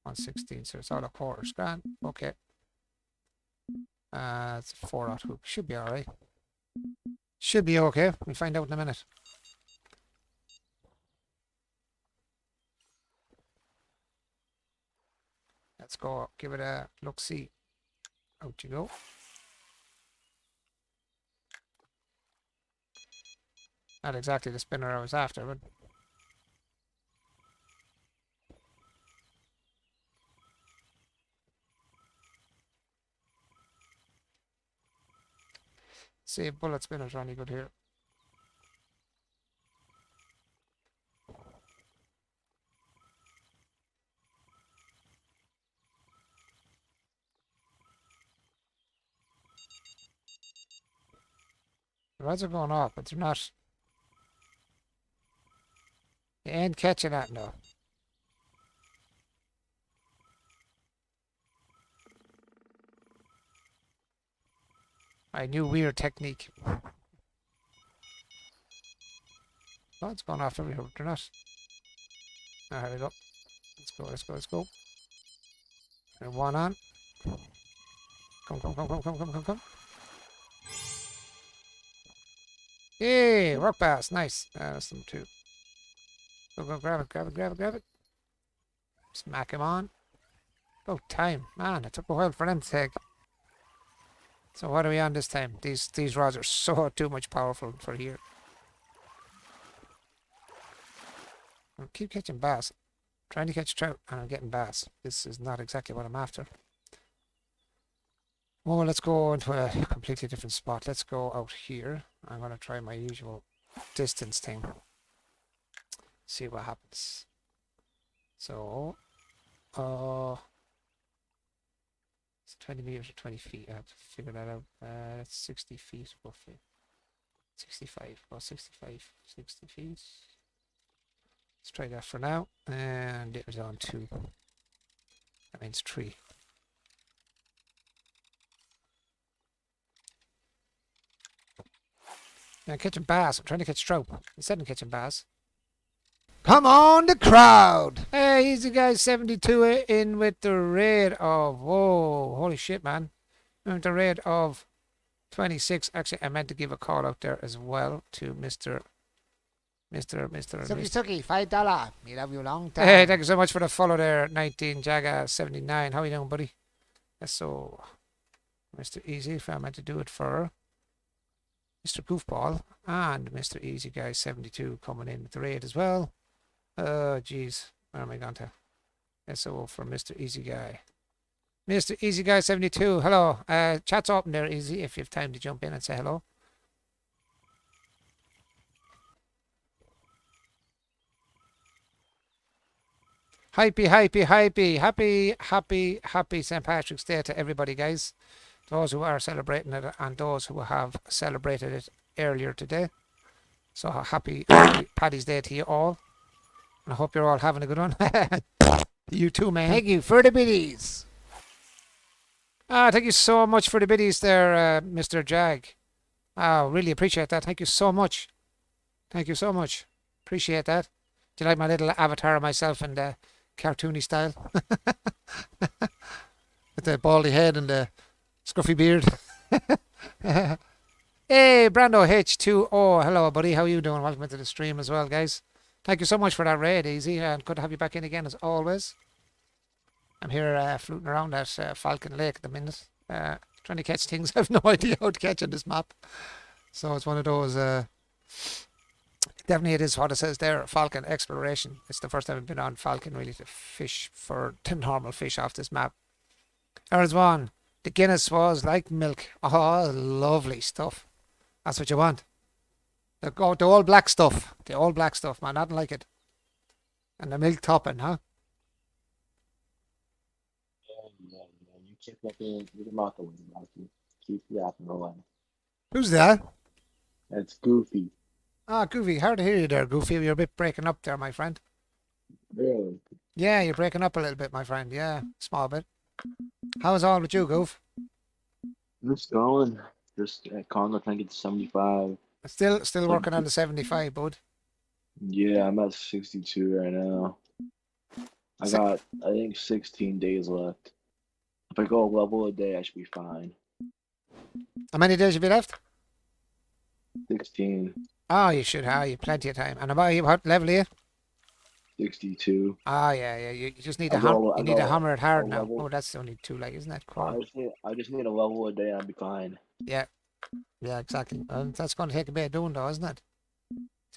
116, so it's all a quarter. Grand. Okay. It's a 4-aught hook. Should be alright. Should be okay. We'll find out in a minute. Let's go. Give it a look-see. Out you go. Not exactly the spinner I was after, but see if bullet spinners are any good here. The rods are going off, but they're not. They ain't catching that now. My new weird technique. Oh, it's going off every hook. They're not. Oh, here we go. Let's go, let's go, let's go. And one on. Come, come, come, come, come, come, come, come. Yay! Rock bass. Nice. That's number 2. Go, go, grab it, grab it, grab it, grab it. Smack him on. Oh, time. Man, it took a while for them to take. So what are we on this time? These rods are so too much powerful for here. I'll keep catching bass. I'm trying to catch trout and I'm getting bass. This is not exactly what I'm after. Oh, let's go into a completely different spot. Let's go out here. I'm going to try my usual distance thing. See what happens. So, it's 20 meters or 20 feet. I have to figure that out. That's 60 feet roughly. 65. Well, 65. 60 feet. Let's try that for now. And it was on 2. That means 3. I'm catching bass. I'm trying to catch trout. Instead of catching bass. Come on, the crowd! Hey, Easy Guy 72 in with the raid of... Whoa, holy shit, man. In with the raid of 26. Actually, I meant to give a call out there as well to Mr.
Suki, $5. We love you long time.
Hey, thank you so much for the follow there, 19 Jaga 79. How you doing, buddy? So, Mr. Easy, if I meant to do it for Mr. Goofball and Mr. Easy Guy 72 coming in with the raid as well. Jeez, where am I going to? SO for Mr. Easy Guy. Mr. Easy Guy 72, hello. Chat's open there, Easy, if you have time to jump in and say hello. Hypey, hypey, hypey. Happy St. Patrick's Day to everybody, guys. Those who are celebrating it and those who have celebrated it earlier today. So happy Paddy's Day to you all. And I hope you're all having a good one. You too, man.
Thank you for the biddies.
Thank you so much for the biddies there, Mr. Jag. Really appreciate that. Thank you so much. Thank you so much. Appreciate that. Do you like my little avatar of myself in the cartoony style? With the baldy head and the scruffy beard. Hey, Brando H2O. Hello, buddy. How you doing? Welcome to the stream as well, guys. Thank you so much for that raid, Easy. And good to have you back in again, as always. I'm here fluting around at Falcon Lake at the minute. Trying to catch things. I have no idea how to catch on this map. So it's one of those... definitely it is what it says there, Falcon Exploration. It's the first time I've been on Falcon, really, to fish for the normal fish off this map. There's one. The Guinness was like milk. Oh, lovely stuff. That's what you want. The all black stuff. The all black stuff, man. I don't like it. And the milk topping, huh?
Yeah. You keep looking your mouth away, Rocky. Keep yapping away.
Who's that?
That's goofy.
Ah, Goofy. Hard to hear you there, Goofy. You're a bit breaking up there, my friend.
Really?
Yeah, you're breaking up a little bit, my friend. Yeah, small bit. How's all with you, Goof?
Just going. Just Congo trying to get to 75.
Still
So,
working on the 75, bud.
yeah, I'm at 62 right now. I
Si-
got, I think, 16 days left. If I go a level a day, I should be fine.
How many days have you left?
16,
Oh, you should have. You plenty of time. And about you, what level are you?
62.
Ah, yeah. You just need
I
to ham.
go,
You
I
need to
go
hammer it
a
hard now. Oh,
level.
that's only too late, isn't it?
I
Quarter.
just need, I just need a level a day and I'll be fine.
Yeah, yeah, exactly. That's going to take a bit of doing, though, isn't it?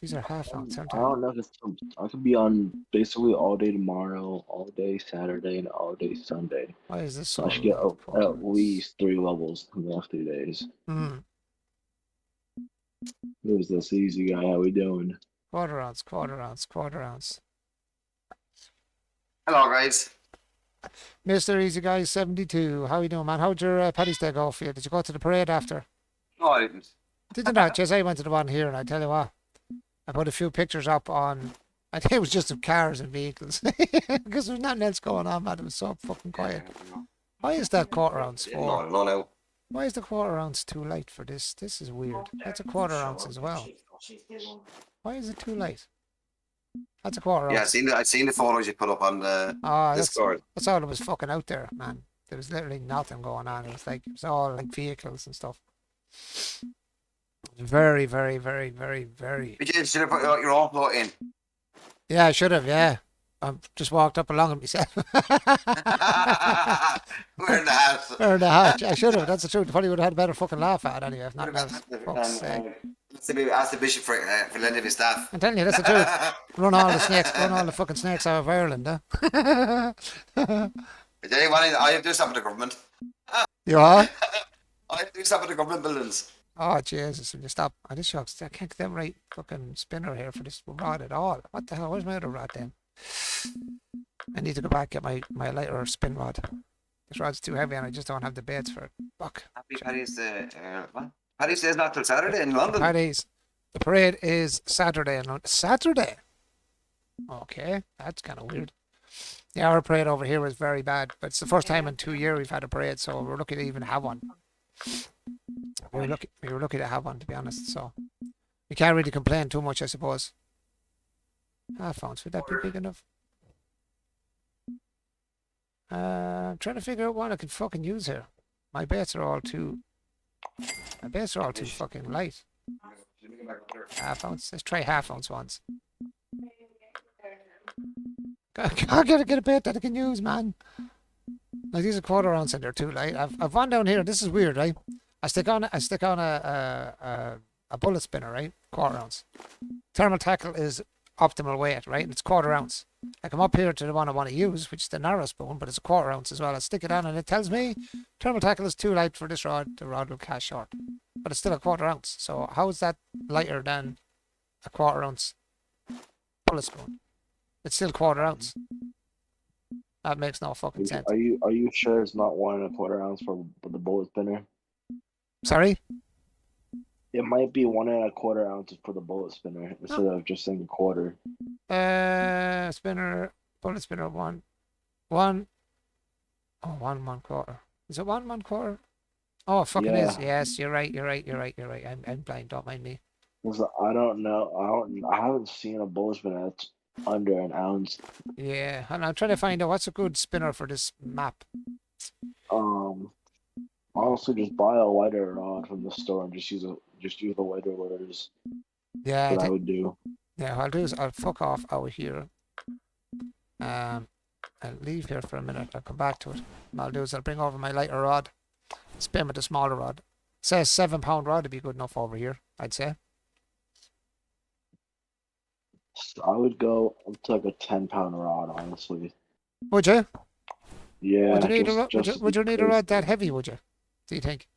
These are half ounce, aren't
I
they?
don't know if it's, I could be on basically all day tomorrow, all day Saturday, and all day Sunday.
Why is this
So
so
I should get
light? Quarter
at
ounce.
least 3 levels in the next 3 days.
Hmm.
Who's this easy guy? How we doing?
Quarter ounce, quarter ounce, quarter ounce.
Hello, guys.
Mr. Easy Guy 72. How you doing, man? How'd your Paddy's Day go for you? Did you go to the parade after?
No, I didn't.
Did you not? Yes, I went to the one here, and I tell you what, I put a few pictures up on. I think it was just of cars and vehicles because there's nothing else going on, man. It was so fucking quiet. Why is that quarter ounce for?
No, no.
Why is the quarter ounce too light for this? This is weird. That's a quarter ounce as well. Why is it too light? That's a quarter
Yeah,
ounce.
I've seen the photos you put up on the
Ah,
Discord.
that's all that was fucking out there, man. There was literally nothing going on. It was all like vehicles and stuff. Very, very, very, very, very.
But you should have put your own photo in.
Yeah, I should have. Yeah, I just walked up along it myself.
We're in the house.
Or the hatch. I should have. That's the truth. Probably would have had a better fucking laugh at it anyway. If nothing else. Fuck's sake.
Ask the bishop for lending his staff.
I'm telling you, that's the truth. Run all the fucking snakes out of Ireland, huh?
But anyway, I do something with the government.
You are?
I do something with the government buildings.
Oh, Jesus, will you stop? Oh, this shucks. I can't get them right fucking spinner here for this rod at all. What the hell? Where's my other rod then? I need to go back and get my lighter spin rod. This rod's too heavy and I just don't have the baits for it. Fuck.
Happy Paddy's Day. What? Paddy's Day is not till Saturday in London.
Paddy's. The parade is Saturday in London. Saturday? Okay, that's kind of weird. Yeah, our parade over here was very bad, but it's the first time in 2 years we've had a parade, so we're lucky to even have one. We were lucky to have one, to be honest, so we can't really complain too much, I suppose. Half ounce, would that be big enough? I'm trying to figure out what I can fucking use here. My baits are all too fucking light. Half ounce. Let's try half ounce ones. I gotta get a bait that I can use, man. Like these are quarter ounce and they're too light. I've one down here. This is weird, right? I stick on a bullet spinner, right? Quarter ounce. Thermal tackle is optimal weight, right? And it's quarter ounce. I come up here to the one I want to use, which is the narrow spoon, but it's a quarter ounce as well. I stick it on and it tells me thermal tackle is too light for this rod. The rod will cast short. But it's still a quarter ounce. So how is that lighter than a quarter ounce bullet spoon? It's still quarter ounce. That makes no fucking sense.
Are you sure it's not 1 1/4 ounce for the bullet spinner?
Sorry?
It might be 1 1/4 ounces for the bullet spinner instead of just saying a quarter.
Spinner, bullet spinner, one, oh, 1 1/4. Is it 1 1/4? Oh, it fucking is.
Yeah.
Yes, you're right. I'm blind. Don't mind me.
I don't know. I haven't seen a bullet spinner that's under an ounce.
Yeah, and I'm trying to find out what's a good spinner for this map.
Honestly, just buy a lighter rod from the store and just use the lighter lures.
Yeah,
That I would do.
yeah. What I'll do is I'll fuck off out here. I'll leave here for a minute. I'll come back to it. What I'll do is I'll bring over my lighter rod, spin with the smaller rod. It says 7 pound rod would be good enough over here, I'd say.
I would go to like a 10-pound rod, honestly.
Would you?
Yeah,
Would you need a
just
rod? Would you,
just
would
in
you need a
case.
rod that heavy? Would you? Do you think?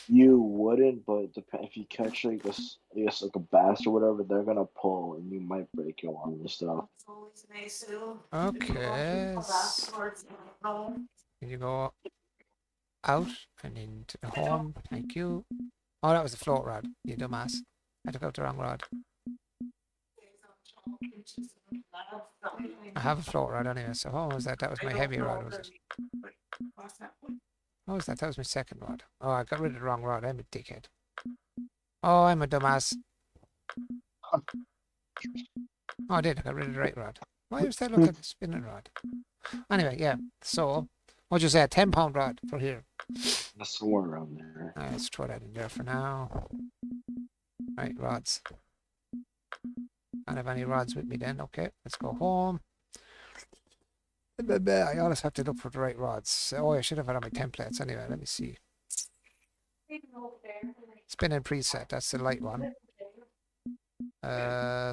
You wouldn't, but if you catch like this, I guess like a bass or whatever, they're gonna pull and you might break your arm and stuff.
Okay. Can you go out and into the home? Thank you. Oh, that was the float rod. You dumbass. I took out the wrong rod. I have a float rod anyway. So what was that? That was my heavy rod, was it? What was that? That was my second rod. Oh, I got rid of the wrong rod. I'm a dickhead. Oh, I'm a dumbass. Oh, I did. I got rid of the right rod. Why was that look at the spinning rod? Anyway, yeah. So, what'd you say? A 10-pound rod for here.
Just somewhere around there.
All right, let's throw that in there for now. Right, rods. I don't have any rods with me then. Okay, let's go home. I always have to look for the right rods. Oh, I should have had on my templates. Anyway, let me see. Spinning preset. That's the light one.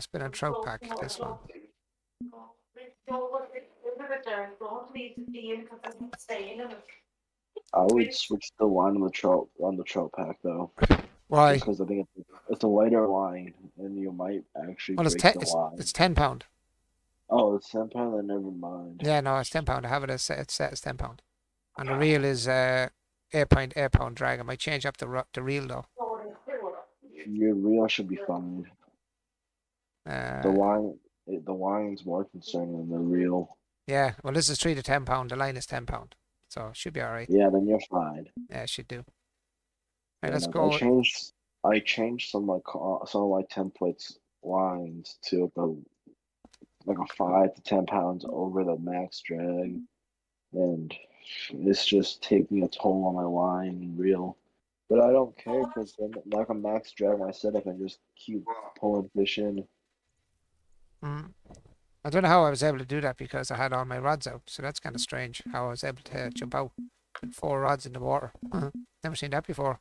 Spinning trout pack. This one.
I would switch the line on the trout pack though,
Why?
just because I think it's a lighter line and you might actually
Well, it's
break
ten.
the
It's
line.
it's 10-pound.
Oh, it's 10 pound. Then never mind.
Yeah, no, it's 10-pound. I have it as it's set as 10-pound, and the reel is 8.8-pound drag. I might change up the reel though.
Your reel should be fine. The
Uh,
line, the line's more concerning than the reel.
yeah. Well, this is 3 to 10-pound. The line is 10-pound, so it should be all right.
Yeah, then you're fine.
Yeah, it should do. Right,
Yeah,
let's
no,
go.
I changed some of my templates lines to like a 5 to 10 pounds over the max drag, and it's just taking a toll on my line and reel. But I don't care because then like a max drag my setup and just keep pulling fish in.
Mm, I don't know how I was able to do that because I had all my rods out. So that's kind of strange how I was able to jump out with 4 rods in the water. Never seen that before.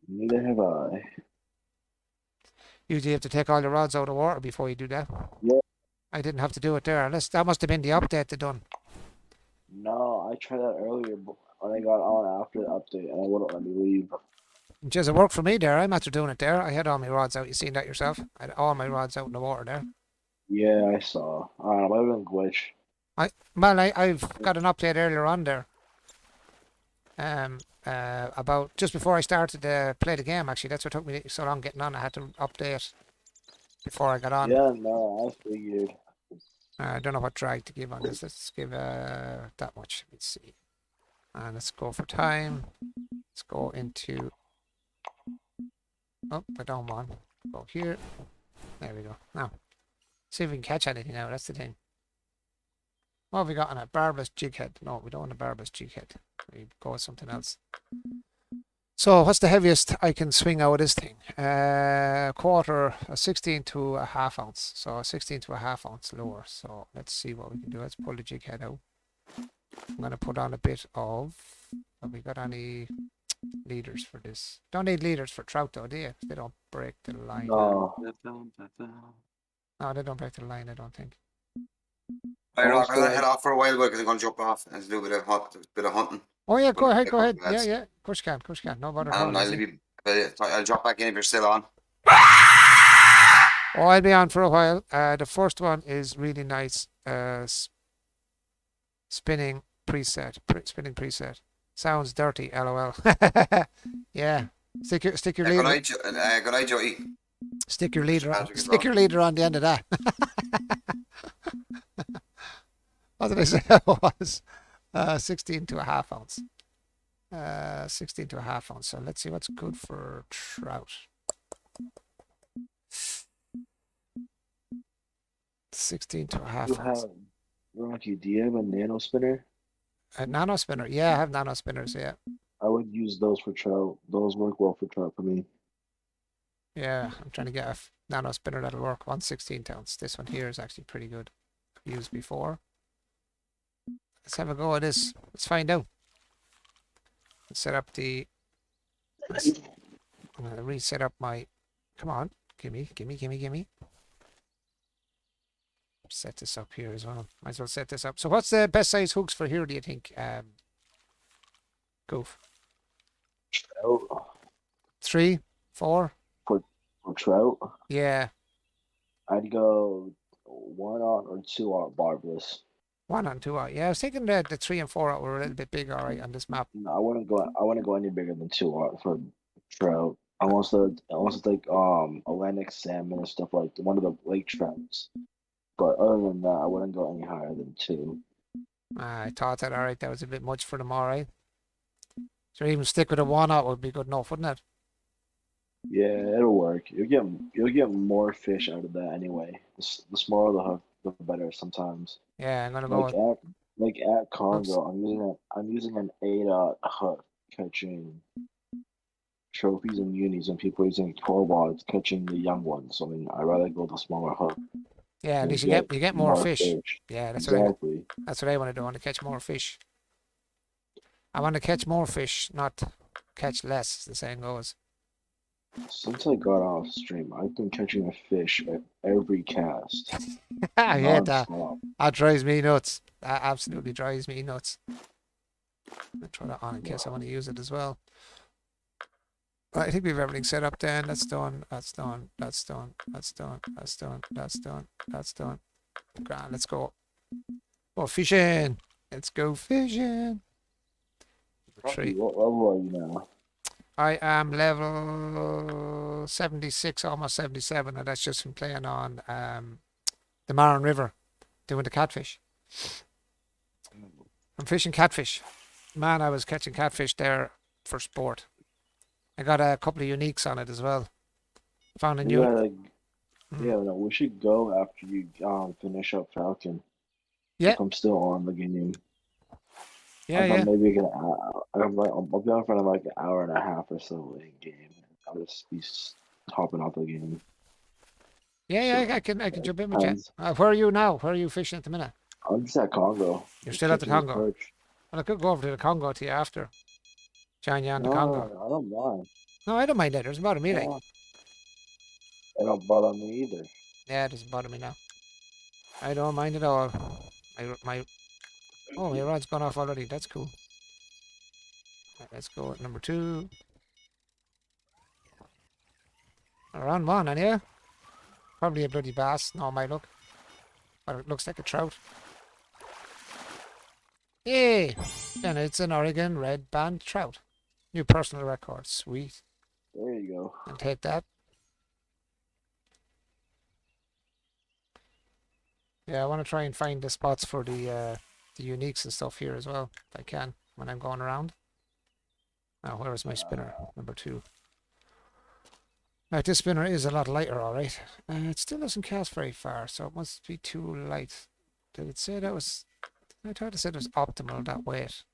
Neither have I.
Usually you have to take all the rods out of the water before you do that.
Yeah,
I didn't have to do it there. Unless that must have been the update they done.
no, I tried that earlier when I got on after the update, and I wouldn't let me leave.
Just it worked for me there. I'm after doing it there. I had all my rods out. You seen that yourself? I had all my rods out in the water there.
Yeah, I saw. I don't know, it might have been glitch.
I've got an update earlier on there. About just before I started to play the game. Actually, that's what took me so long getting on. I had to update before I got on.
Yeah, no, I figured.
I don't know what drag to give on this. Let's give that much. Let's see. And let's go for time. Let's go into. Oh, I don't want. Go here. There we go. Now, see if we can catch anything now. That's the thing. What have we got on a barbless jig head? No, we don't want a barbless jig head. We go with something else. So, what's the heaviest I can swing out of this thing? Quarter, a 16 to a half ounce. So, a 16 to a half ounce lower. So, let's see what we can do. Let's pull the jig head out. I'm going to put on a bit of. Have we got any leaders for this? Don't need leaders for trout though, do you? They don't break the line.
No.
No, they don't break the line, I don't think.
Right, Rock, I'm
Also,
gonna head off for a while because I'm gonna jump off and do a bit of hunting.
Oh yeah, go
Well,
ahead,
yeah,
go ahead. Yeah,
lads.
yeah. Of course you can, of course you can. No bother at all.
And I'll drop back in if you're still on.
Oh, I'll be on for a while. The first one is really nice. Spinning preset. Sounds dirty, lol. Yeah. Stick your
Good
leader.
night, good night, Joey.
Stick your leader.
Patrick is
Stick your
wrong.
leader on the end of that. What did I say it was? 16 to a half ounce. 16 to a half ounce. So let's see what's good for trout. 16 to a half
you
ounce.
have, Rocky, do you have a nano spinner?
A nano spinner. Yeah, I have nano spinners. Yeah.
I would use those for trout. Those work well for trout for me.
Yeah, I'm trying to get a nano spinner that'll work. 1/16 ounce. This one here is actually pretty good. I've used before. Let's have a go at this. Let's find out. Let's set up the. I'm gonna reset up my. Come on, gimme. set this up here as well. Might as well set this up. So what's the best size hooks for here, do you think? Goof.
Trout
3, 4?
for trout.
Yeah.
I'd go 1/0 or 2/0 barbless.
1 and 2 out. Yeah, I was thinking that the 3 and 4 out were a little bit big, all right, on this map.
No, I wouldn't go. I wouldn't go any bigger than 2/0 for trout. Unless it's like Atlantic salmon and stuff like one of the lake trouts. But other than that, I wouldn't go any higher than 2.
I thought that, all right, that was a bit much for them, all right. So even stick with a 1 out would be good enough, wouldn't it?
Yeah, it'll work. You'll get more fish out of that anyway. The smaller the hook, the better sometimes.
Yeah, I'm gonna go
Like
with,
at Congo, I'm using an 8/0 hook catching trophies and unis, and people are using 12/0 catching the young ones. I mean, I'd rather go with the smaller hook
yeah, at
and
least you get more fish. Yeah, that's what
Exactly.
that's what I want to do. I want to catch more fish. I want to catch more fish, not catch less, as the saying goes.
Since I got off stream, I've been catching a fish at every cast,
I hate that.
non-stop.
That drives me nuts. That absolutely drives me nuts. I'll throw that on in case I want to use it as well. Right, I think we've everything set up then. That's done. That's done. That's done. That's done. That's done. That's done. That's done. Grand, let's go. Go fishing. Let's go fishing.
Rocky,
Tree.
what level are you now?
I am level 76, almost 77, and that's just from playing on the Marron River, doing the catfish. I'm fishing catfish. Man, I was catching catfish there for sport. I got a couple of uniques on it as well. Found a
We
new.
gotta, yeah, no, we should go after you finish up Falcon.
Yeah.
If I'm still on the game.
Yeah,
I
yeah.
thought maybe we can. I'll be on for like an hour and a half or so in game. I'll just be hopping off the game.
Yeah, yeah, I can jump in with you.
Depends.
Where are you now? Where are you fishing at the minute?
I'm just at Congo.
You're
Just
still at the
catching
Congo.
perch.
Well, I could go over to the Congo to you after. Join you on the
No,
Congo.
I don't mind.
No, I don't mind that. It doesn't bother me, like.
No, it don't bother me either.
Yeah, it doesn't bother me now. I don't mind at all. My rod's gone off already. That's cool. Right, let's go with number 2. We're on 1, and yeah. Probably a bloody bass. No, my look. But it looks like a trout. Yay! And it's an Oregon red band trout. New personal record. Sweet.
There you go.
I'll take that. Yeah, I want to try and find the spots for the uniques and stuff here as well, if I can, when I'm going around. Now, where is my spinner? Number 2. Right, this spinner is a lot lighter, alright. It still doesn't cast very far, so it must be too light. Did it say that was... I thought it said it was optimal, that weight.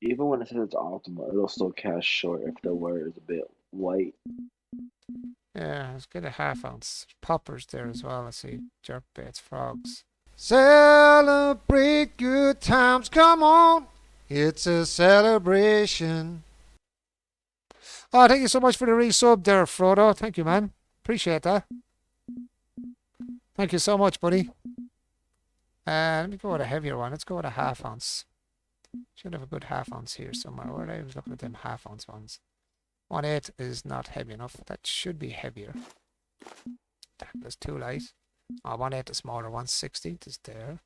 Even when it says it's optimal, it'll still cast short if the wire is a bit light.
Yeah, let's get a ½ ounce. Poppers there as well, let's see. Jerk baits, frogs. Celebrate good times, come on! It's a celebration. Oh, thank you so much for the resub there, Frodo. Thank you, man. Appreciate that. Thank you so much, buddy. Let me go with a heavier one. Let's go with a ½ ounce. Should have a good ½ ounce here somewhere. Where I was looking at them ½ ounce ones. 1/8 is not heavy enough. That should be heavier. That's too light. Oh, 1/8 is smaller. 1/16 is there.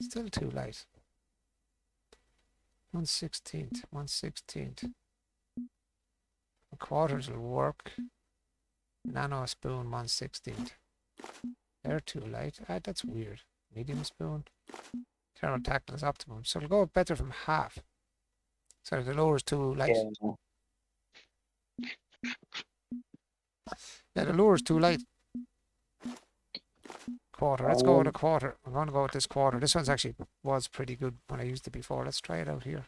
Still too light. 1/16. 1/16. A quarters will work. Nano spoon 1/16. They're too light. That's weird. Medium spoon. Thermal tactile is optimum. So it'll go better from half. So the lower is too light. Yeah, the lower is too light. Quarter. Let's go with a quarter. I'm going to go with this quarter. This one's actually was pretty good when I used it before. Let's try it out here.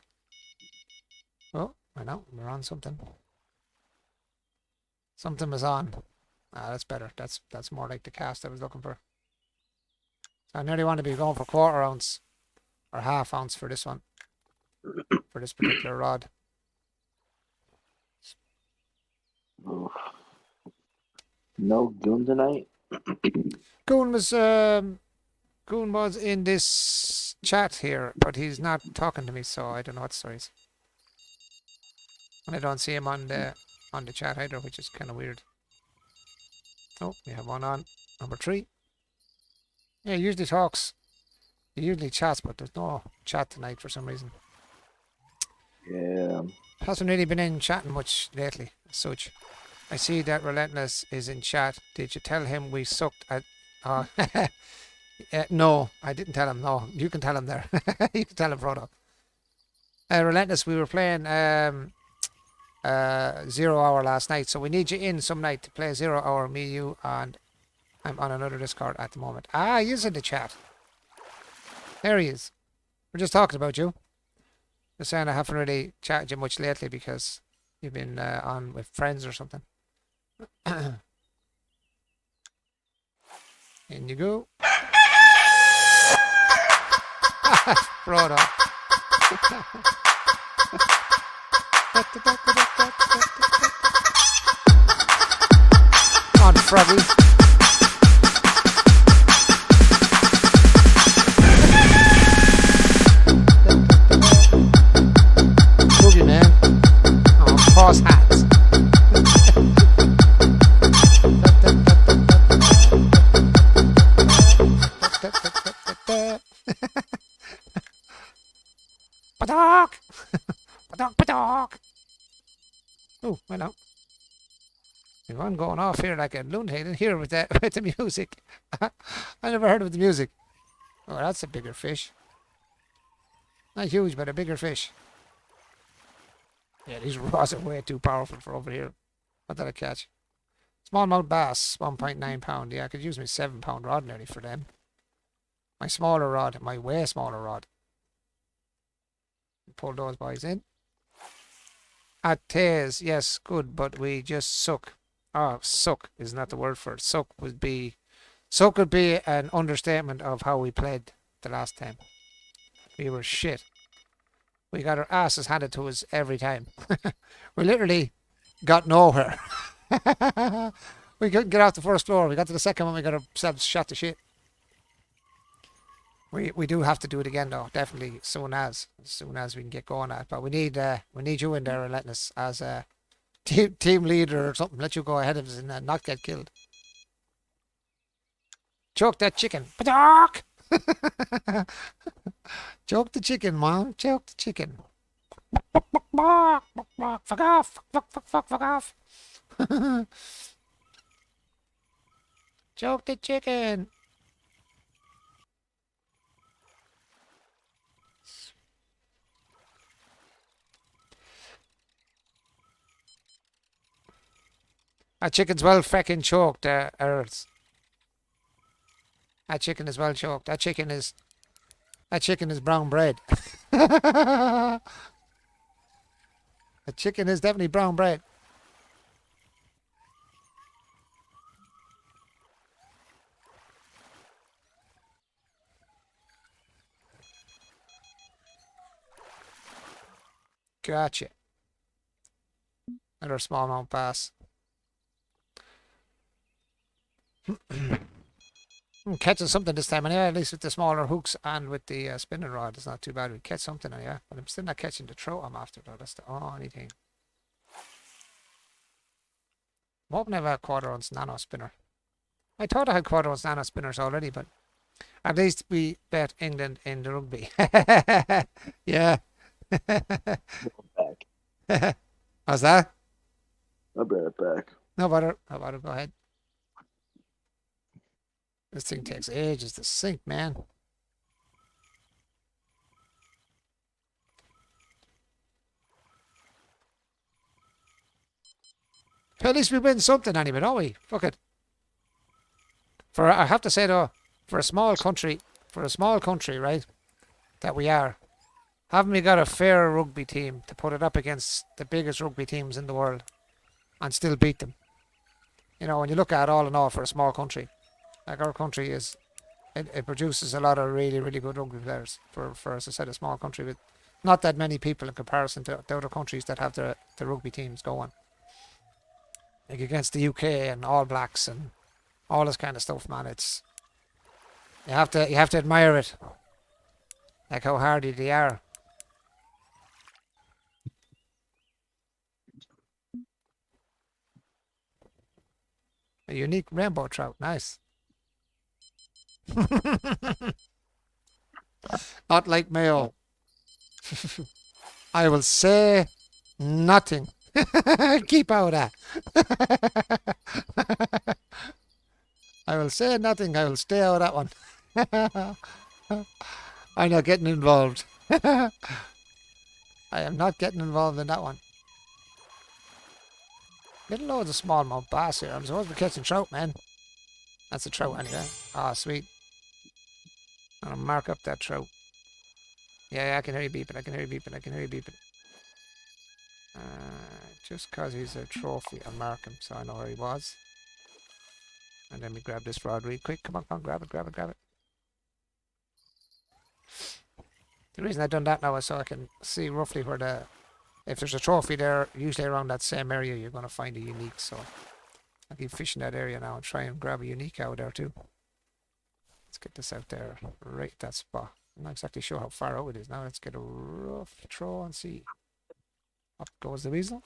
Oh, I know. We're on something. Something was on. Ah, that's better. That's more like the cast I was looking for. So I nearly want to be going for 1/4 ounce or ½ ounce for this one. For this particular rod.
Oof. No goon tonight?
Goon was in this chat here, but he's not talking to me, so I don't know what story is. And I don't see him on the chat either, which is kind of weird. Oh, we have one on number 3. Yeah, he usually talks. He usually chats, but there's no chat tonight for some reason.
Yeah.
Hasn't really been in chatting much lately, as such. I see that Relentless is in chat. Did you tell him we sucked at... no, I didn't tell him. No, you can tell him there. You can tell him, Frodo. Relentless, we were playing 0 Hour last night, so we need you in some night to play 0 Hour, me, you, and I'm on another Discord at the moment. Ah, he is in the chat. There he is. We're just talking about you. Just saying I haven't really chatted you much lately because you've been on with friends or something. In you go. Frodo. On Froggy. Boogie man. Oh, horse hats. Paddock! Paddock, paddock! Oh, well now. I'm going off here like a lunatic here with the music. I never heard of the music. Oh, that's a bigger fish. Not huge, but a bigger fish. Yeah, these rods are way too powerful for over here. What did I catch? Smallmouth bass, 1.9 pound. Yeah, I could use my 7 pound rod nearly for them. My smaller rod, my way smaller rod. Pull those boys in. At Taze, yes, good, but we just suck. Oh, suck is not the word for it. Suck would be an understatement of how we played the last time. We were shit. We got our asses handed to us every time. We literally got nowhere. We couldn't get off the first floor. We got to the second one, we got ourselves shot to shit. We do have to do it again though, definitely as soon as we can get going at it. But we need you in there, Relentless, as a team leader or something. Let you go ahead of us and not get killed. Choke that chicken. Paddock! Choke the chicken, Mom. Choke the chicken. Fuck off. Fuck off. Choke the chicken. That chicken's well fucking choked, Earls. That chicken is well choked. That chicken is brown bread. The chicken is definitely brown bread. Gotcha. Another smallmouth bass. I'm catching something this time, anyway, at least with the smaller hooks and with the spinning rod. It's not too bad. We catch something, yeah. But I'm still not catching the trout I'm after, though. That's the only thing. I'm hoping I have a quarter ounce nano spinner. I thought I had quarter ounce nano spinners already, but at least we bet England in the rugby. Yeah.
Back.
How's that?
I'll be right back.
No bother. No bother. Go ahead. This thing takes ages to sink, man. At least we win something anyway, don't we? Fuck it. I have to say though, for a small country, right, that we are, haven't we got a fair rugby team to put it up against the biggest rugby teams in the world and still beat them? You know, when you look at it all in all for a small country, like our country is, it produces a lot of really, really good rugby players for as I said, a small country with not that many people in comparison to the other countries that have the rugby teams going. Like against the UK and All Blacks and all this kind of stuff, man. It's you have to admire it, like how hardy they are. A unique rainbow trout, nice. Not like Mayo. I will say nothing. Keep out of that. I will say nothing. I will stay out of that one. I'm not getting involved. I am not getting involved in that one. Getting loads of smallmouth bass here. I'm supposed to be catching trout, man. That's a trout anyway. Ah, sweet. I'm gonna mark up that trout. Yeah, I can hear you beeping. I can hear you beeping. I can hear you beeping. Just because he's a trophy, I'll mark him so I know where he was. And then we grab this rod real quick. Come on, come on, grab it, grab it, grab it. The reason I've done that now is so I can see roughly where the... If there's a trophy there, usually around that same area, you're going to find a unique. So I'll keep fishing that area now and try and grab a unique out there too. Let's get this out there, right at that spot. I'm not exactly sure how far out it is now. Let's get a rough throw and see. Up goes the weasel.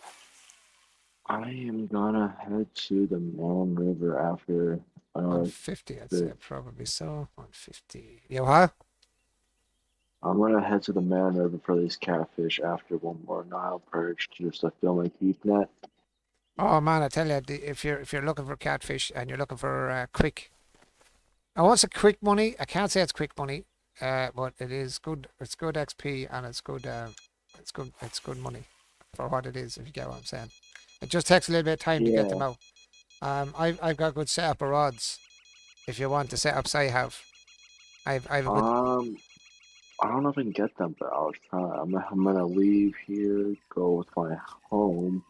I am gonna head to the Man River after
150, I'd say, probably so. 150. Yo, huh?
I'm gonna head to the Man River for these catfish after one more Nile perch just to fill my keep net.
Oh man, I tell you, if you're looking for catfish and you're looking for quick, I want say quick money. I can't say it's quick money, but it is good. It's good XP and it's good. It's good money for what it is. If you get what I'm saying, it just takes a little bit of time to get them out. I've got good setup of rods. If you want the setups I have, I've a good.
I don't know if I can get them, but I'm gonna leave here, go with my home,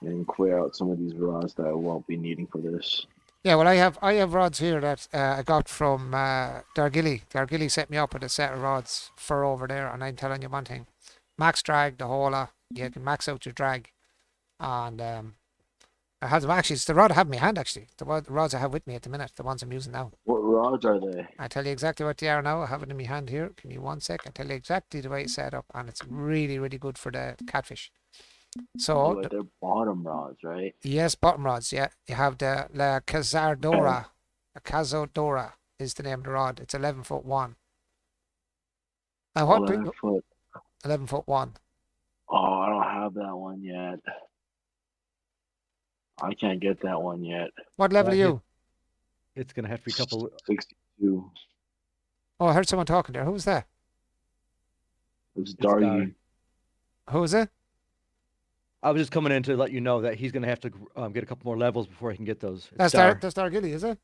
and clear out some of these rods that I won't be needing for this.
Yeah, well, I have rods here that I got from Dargilly. Dargilly set me up with a set of rods for over there, and I'm telling you one thing: max drag the whole lot. You can max out your drag, and I have them actually. It's the rod I have in my hand actually. The rods I have with me at the minute, the ones I'm using now.
What rods are they?
I tell you exactly what they are now. I have it in my hand here. Give me 1 sec. I tell you exactly the way it's set up, and it's really, really good for the catfish. So
They're bottom rods, right?
yes, bottom rods. Yeah, you have the La Cazadora. La Cazadora is the name of the rod. It's 11 foot 1. And what?
11 foot.
11 foot 1.
Oh, I don't have that one yet. I can't get that one yet.
What level are you?
It's gonna have to be a couple.
62.
Oh, I heard someone talking there. Who was that?
It's Dargy.
Who was it?
I was just coming in to let you know that he's gonna have to get a couple more levels before he can get those.
That's Dargilly, is it?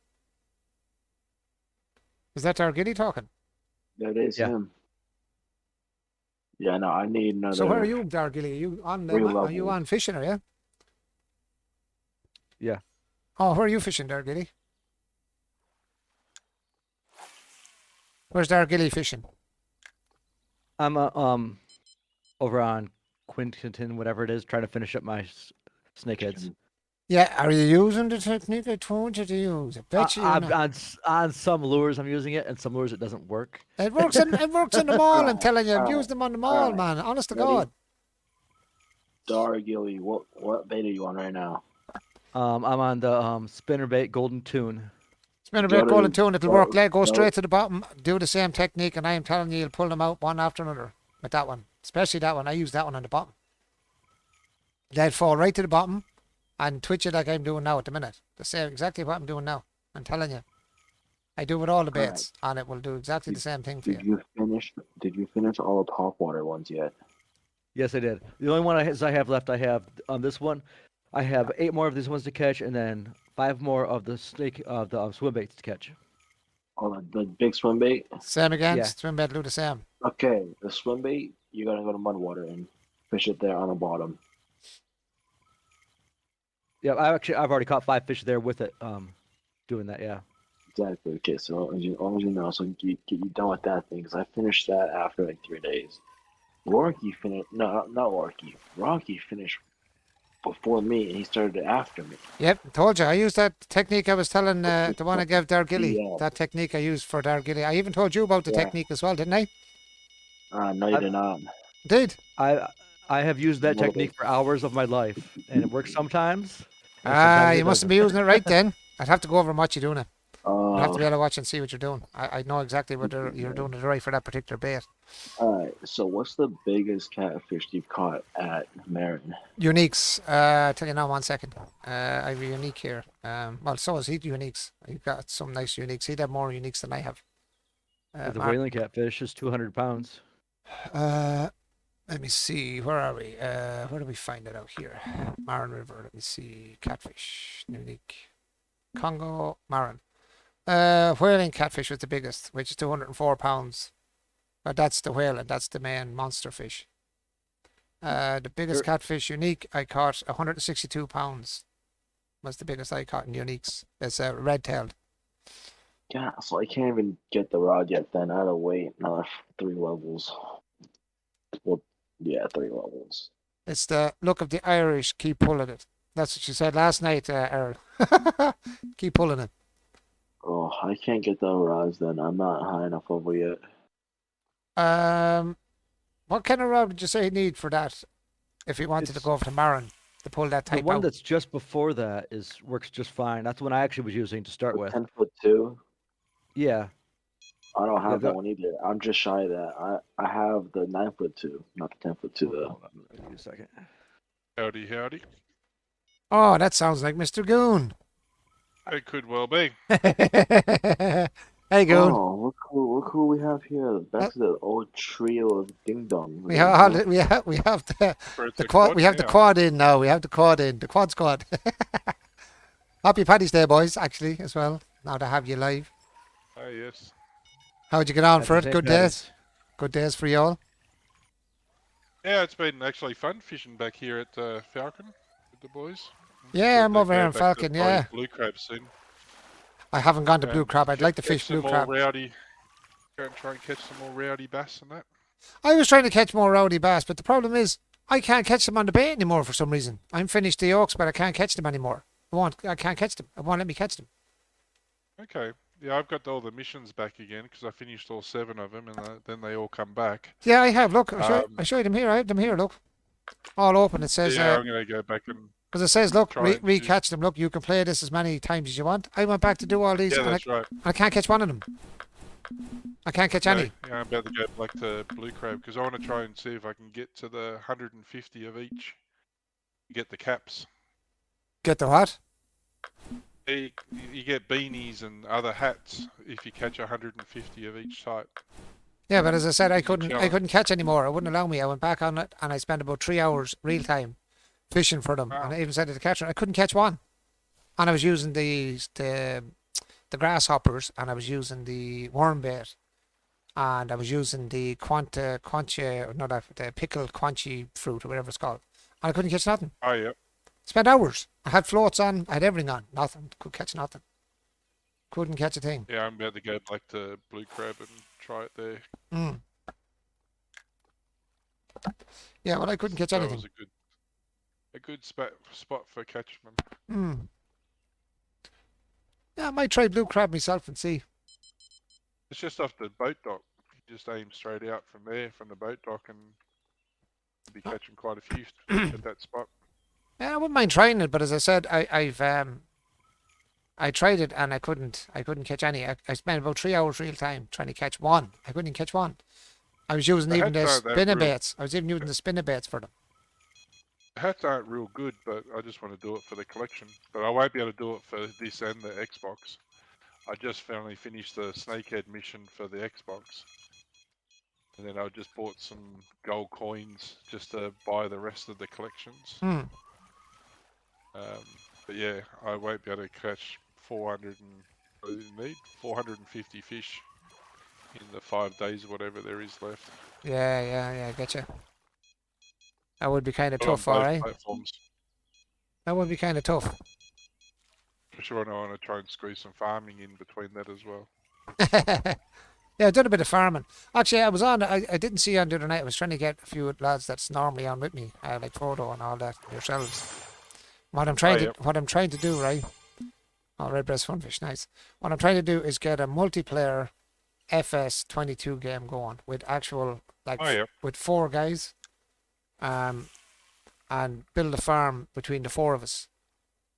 Is that Dargilly talking?
That is him. Yeah, no, I need another.
So where are you, Dargilly? Are you on? Are you on fishing? Are you?
Yeah.
Oh, where are you fishing, Dargilly? Where's Dargilly fishing?
I'm over on Quinton, whatever it is, trying to finish up my snakeheads.
Yeah, are you using the technique I told you to use? I bet you.
On some lures I'm using it, and some lures it doesn't work.
It works in them all. I'm telling you, I've
Alright,
used them on them all, man. Honest to God.
Dargilly, what bait are you on right now?
I'm on the spinnerbait golden tune.
Spinnerbait golden tune. It'll work. Go straight to the bottom. Do the same technique, and I am telling you, you'll pull them out one after another with that one. Especially that one. I use that one on the bottom. They'd fall right to the bottom and twitch it like I'm doing now at the minute. The same, exactly what I'm doing now. I'm telling you. I do with all the baits, and it will do exactly the same thing for you.
Did you finish all the topwater ones yet?
Yes, I did. The only one I have left, I have on this one. I have 8 more of these ones to catch, and then 5 more of the swim baits to catch.
Oh, the big swim bait?
Same again.
Yeah.
Swim bait do the same.
Okay, the swim bait, you gotta go to mud water and fish it there on the bottom.
Yeah, I've already caught 5 fish there with it. Doing that, yeah.
Exactly. Okay, so as long as you know, so get you done with that thing, because I finished that after like 3 days. Rocky finished. No, not Rocky. Rocky finished before me, and he started after me.
Yep, told you. I used that technique I was telling the one I gave Dargilly.
Yeah.
That technique I used for Dargilly. I even told you about the
Yeah.
technique as well, didn't I?
No, you
I-
did not.
Did.
I have used that
What
technique for hours of my life, and it works sometimes, and
Ah,
sometimes it
you mustn't
doesn't.
be using it right then. I'd have to go over and watch you doing it. I'd have to
Uh,
be able to watch and see what you're doing. I know exactly whether you're doing it right for that particular bait.
all right. So, what's the biggest catfish you've caught at Marin?
Uniques. Tell you now, 1 second. I have a unique here. Well, so is he uniques. You've got some nice uniques. He'd have more uniques than I have.
The
Mark,
whaling catfish is 200 pounds.
let me see. Where are we? Where do we find it out here? Marin River. Let me see. Catfish. Unique. Congo. Marin. Whaling catfish was the biggest, which is 204 pounds. But that's the whale, and that's the main monster fish. The biggest
Sure.
catfish unique I caught 162 pounds was the biggest I caught in uniques. It's a red-tailed.
Yeah, so I can't even get the rod yet. Then I had to wait another 3 levels. Well, yeah, 3 levels.
It's the look of the Irish. Keep pulling it. That's what you said last night, Earl. Keep pulling it.
Oh, I can't get the rods. Then I'm not high enough over yet.
What kind of rod would you say you need for that? If you wanted to
It's-
go over to Marin to pull that
The
type
one
out.
that's just before that works just fine. That's the one I actually was using to start
The
with.
10 foot 2.
Yeah,
I don't
yeah.
have that one either. I'm just shy of that. I have the 9 foot 2, not the 10 foot 2 though.
Hold on, give me a second.
Howdy, howdy.
Oh, that sounds like Mr. Goon.
It could well be.
Hey, Goon.
Oh, look who we have here. Back to the old trio of ding dongs.
We have the
For it's
the
a
quad. We have the
now.
quad in now. We have the quad in. The quad squad. Happy Paddy's Day, boys. Actually, as well. Now to have you live.
Oh, yes.
How'd you get on
Happy
for it?
St.
Good
Paddy's.
days. Good days for you all.
Yeah, it's been actually fun fishing back here at Falcon with the boys.
Yeah, I'm
Gonna
over
go
here in
back to
Falcon.
probably
Yeah,
Blue crab soon.
I haven't gone to
And
blue crab. I'd like to
catch
fish blue
some
crab.
more rowdy. Go and try and catch some more rowdy bass and that.
I was trying to catch more rowdy bass, but the problem is I can't catch them on the bait anymore for some reason. I'm finished the yolks, but I can't catch them anymore. I can't catch them. It won't let me catch them.
Okay. Yeah, I've got all the missions back again because I finished all 7 of them, and then they all come back.
Yeah, I have. Look, I
Um,
showed them here. I have them here. Look, all open. It says,
yeah, I'm gonna go back and
because it says, look,
try and
recatch them. Look, you can play this as many times as you want. I went back to do all these,
yeah,
and
that's right.
I can't catch one of them. I can't catch any.
Yeah, I'm about to go back to blue crab because I want to try and see if I can get to the 150 of each. Get the caps.
Get the what?
You get beanies and other hats if you catch 150 of each type.
Yeah, but as I said, I
It's a
couldn't
challenge.
catch anymore. It wouldn't allow me. I went back on it, and I spent about 3 hours real time fishing for them.
Wow.
And I even said to the catcher, I couldn't catch one. And I was using the grasshoppers, and I was using the worm bait, and I was using the the pickled quanchi fruit or whatever it's called. And I couldn't catch nothing.
Oh yeah.
Spent hours. I had floats on. I had everything on. Nothing. Could catch nothing. Couldn't catch a thing.
Yeah, I'm about to go back to blue crab and try it there.
Mm. Yeah, well, I couldn't catch
That
anything.
was a good spot for catching them.
Mm. Yeah, I might try blue crab myself and see.
It's just off the boat dock. You just aim straight out from there, from the boat dock, and you'll be catching quite a few at that spot.
Yeah, I wouldn't mind trying it, but as I said, I tried it and I couldn't catch any. I spent about 3 hours real time trying to catch one. I couldn't catch one. I was using
The
even the
hats aren't that
spinner
real.
baits. I was even using the spinner baits for them.
The hats aren't real good, but I just want to do it for the collection. But I won't be able to do it for this and the Xbox. I just finally finished the Snakehead mission for the Xbox. And then I just bought some gold coins just to buy the rest of the collections.
Hmm.
But yeah, I won't be able to catch 450 fish in the 5 days or whatever there is left.
Yeah, I get you. That would be kind of
But on
tough,
both
alright?
platforms.
That would be kind of tough.
For sure, and I want to try and squeeze some farming in between that as well.
Yeah, I did a bit of farming. Actually, I was on. I didn't see you on the other night. I was trying to get a few lads that's normally on with me, like Photo and all that, yourselves. What I'm trying
yep.
to do, right? Oh, red breast funfish, nice. What I'm trying to do is get a multiplayer FS22 game going with actual
Yep.
with 4 guys, and build a farm between the 4 of us.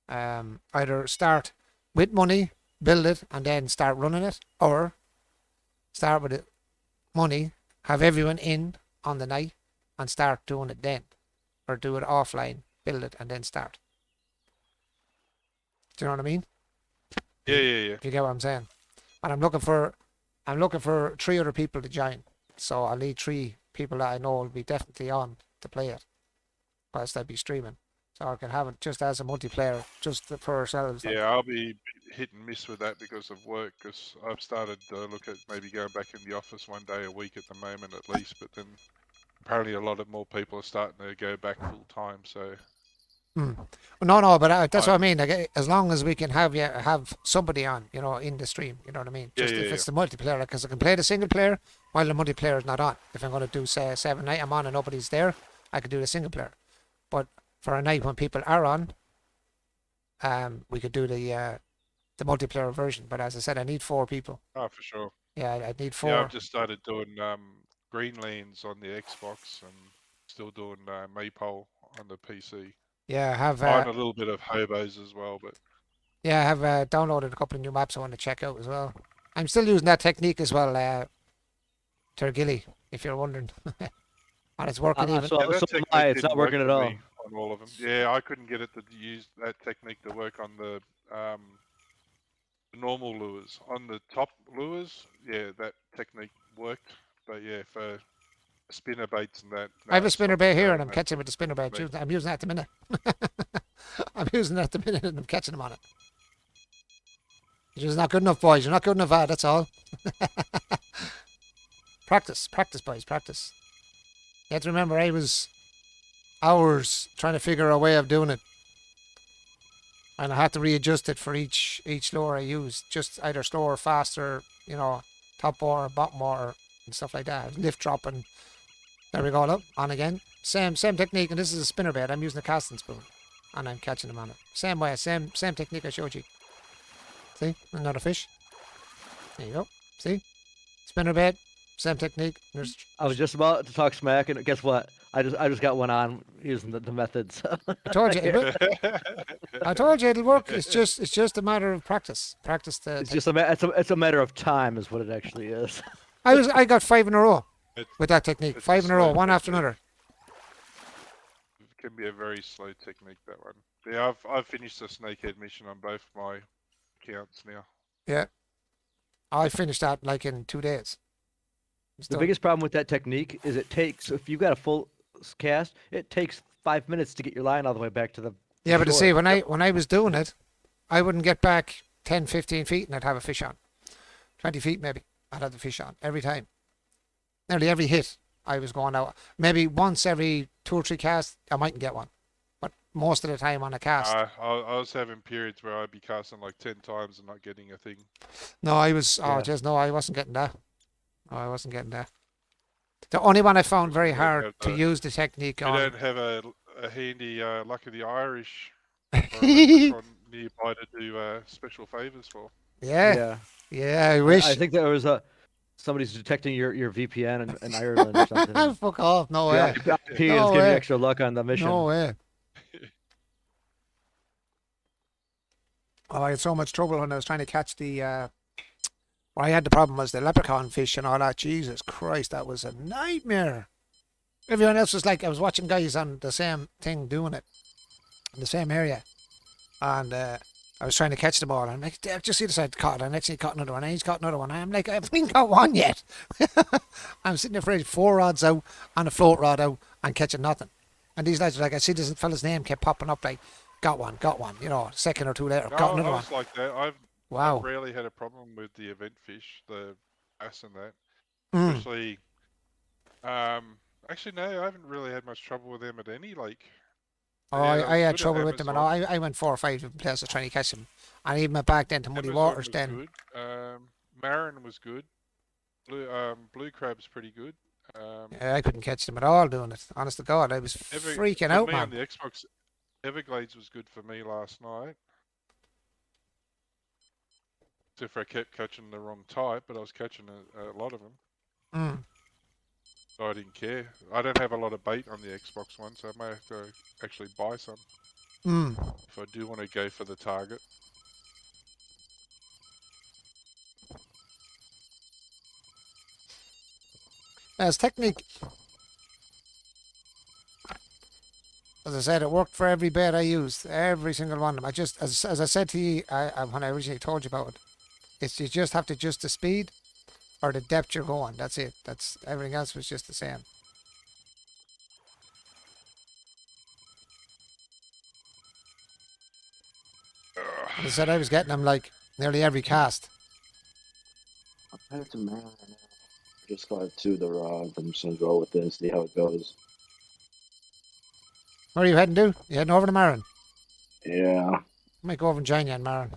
Either start with money, build it, and then start running it, or start with it money, have everyone in on the night, and start doing it then, or do it offline, build it, and then start. Do you know what I mean?
Yeah.
If you get what I'm saying. And I'm looking for 3 other people to join. So I'll need 3 people that I know will be definitely on to play it, whilst I'll be streaming. So I can have it just as a multiplayer, just for ourselves.
Yeah, I'll be hit and miss with that because of work. Because I've started to look at maybe going back in the office one day a week at the moment at least. But then apparently a lot of more people are starting to go back full time. So
No, but that's what I mean. Like, as long as we can have somebody on, in the stream, you know what I mean. Just if it's the multiplayer, because I can play the single player while the multiplayer is not on. If I'm going to do say 7 night, I'm on and nobody's there, I could do the single player. But for a night when people are on, we could do the multiplayer version. But as I said, I need 4 people.
for sure.
Yeah, I need 4.
Yeah, I've just started doing Greenlands on the Xbox and still doing Maypole on the PC.
Yeah, I have.
I'm a little bit of hobos as well, but
Yeah, I have downloaded a couple of new maps I want to check out as well. I'm still using that technique as well, Tergilly, if you're wondering. And it's working even.
So,
that
so am
technique
I. It's
didn't
not working
work
at
for
all.
me on all of them. Yeah, I couldn't get it to use that technique to work on the normal lures. On the top lures, yeah, that technique worked. But yeah, for spinner baits and that.
I have a
it's
spinner
not
bait here,
going
and I'm
that
catching with the spinner bait.
technique.
I'm using that at the minute. I'm using that at the minute, and I'm catching them on it. You're just not good enough, boys. You're not good enough, that's all. Practice, boys, practice. You have to remember, I was hours trying to figure a way of doing it, and I had to readjust it for each lure I used. Just either slower, faster, top water, bottom water, and stuff like that. Lift drop, and there we go. Look, on again. Same technique, and this is a spinner bait. I'm using a casting spoon, and I'm catching them on it. Same way, same technique I showed you. See, another fish. There you go. See, spinner bait, same technique.
I was just about to talk smack, and guess what? I just got one on using the methods.
I told you. I told you it'll work. It's just a matter of practice. Practice the.
It's just it's a matter of time, is what it actually is.
I got 5 in a row with that technique.
It's
5 in a row,
slow
one after
technique.
another.
It can be a very slow technique, that one. Yeah, I've finished the snakehead mission on both my accounts now.
Yeah, I finished that like in 2 days.
The biggest problem with that technique is it takes, if you've got a full cast, it takes 5 minutes to get your line all the way back to the
Yeah, but you
shore.
see, when I was doing it, I wouldn't get back 10, 15 feet and I'd have a fish on. 20 feet maybe, I'd have the fish on every time. Nearly every hit I was going out. Maybe once every 2 or 3 casts, I mightn't get one. But most of the time on a cast.
I was having periods where I'd be casting like 10 times and not getting a thing.
No, I was, no, I wasn't getting that. No, I wasn't getting that. The only one I found very hard to use the technique
You
on.
don't have a handy Luck of the Irish or a leprechaun nearby to do special favours for.
Yeah, I wish.
I think there was somebody's detecting your VPN in Ireland or something.
Fuck off, no way.
Yeah, he is
No
giving you
way.
extra luck on the mission.
No way. Oh, I had so much trouble when I was trying to catch the. What I had the problem was the leprechaun fish and all that. Jesus Christ, that was a nightmare. Everyone else was like, I was watching guys on the same thing doing it in the same area, and I was trying to catch them all. I'm like, Dave, just see the side caught, and next thing he caught another one, and he's caught another one. I'm like, I haven't got one yet. I'm sitting there for 4 rods out and a float rod out and catching nothing. And these lads were like, I see this fella's name kept popping up, like, got one, second or 2 later,
No,
got another
I
one.
was like that. I've
Wow.
rarely had a problem with the event fish, the bass and that.
Mm.
Especially, actually no, I haven't really had much trouble with them at any lake.
Oh,
Yeah,
I had
good at
trouble with them and all.
Amazon.
I went 4 or 5 different places trying to catch them. And even went back then to Muddy
Amazon
Waters
was
then.
good. Marin was good. Blue crab's pretty good.
Yeah, I couldn't catch them at all doing it. Honest to God, I was freaking
for
out,
me
man.
on the Xbox, Everglades was good for me last night. Except for I kept catching the wrong type, but I was catching a lot of them.
Mm.
So I didn't care. I don't have a lot of bait on the Xbox One, so I may have to actually buy some
Mm.
if I do want to go for the target.
As technique, as I said, it worked for every bait I used, every single one of them. I just, as I said to you, when I originally told you about it, it's you just have to adjust the speed or the depth you're going. That's it. That's everything else was just the same. And I said I was getting them like nearly every cast.
I'm headed to Maryland now. I just got to the rods. I'm just gonna go with this, see how it goes.
Where are you heading to? You heading over to Marin?
Yeah.
I might go over and join you in Marin.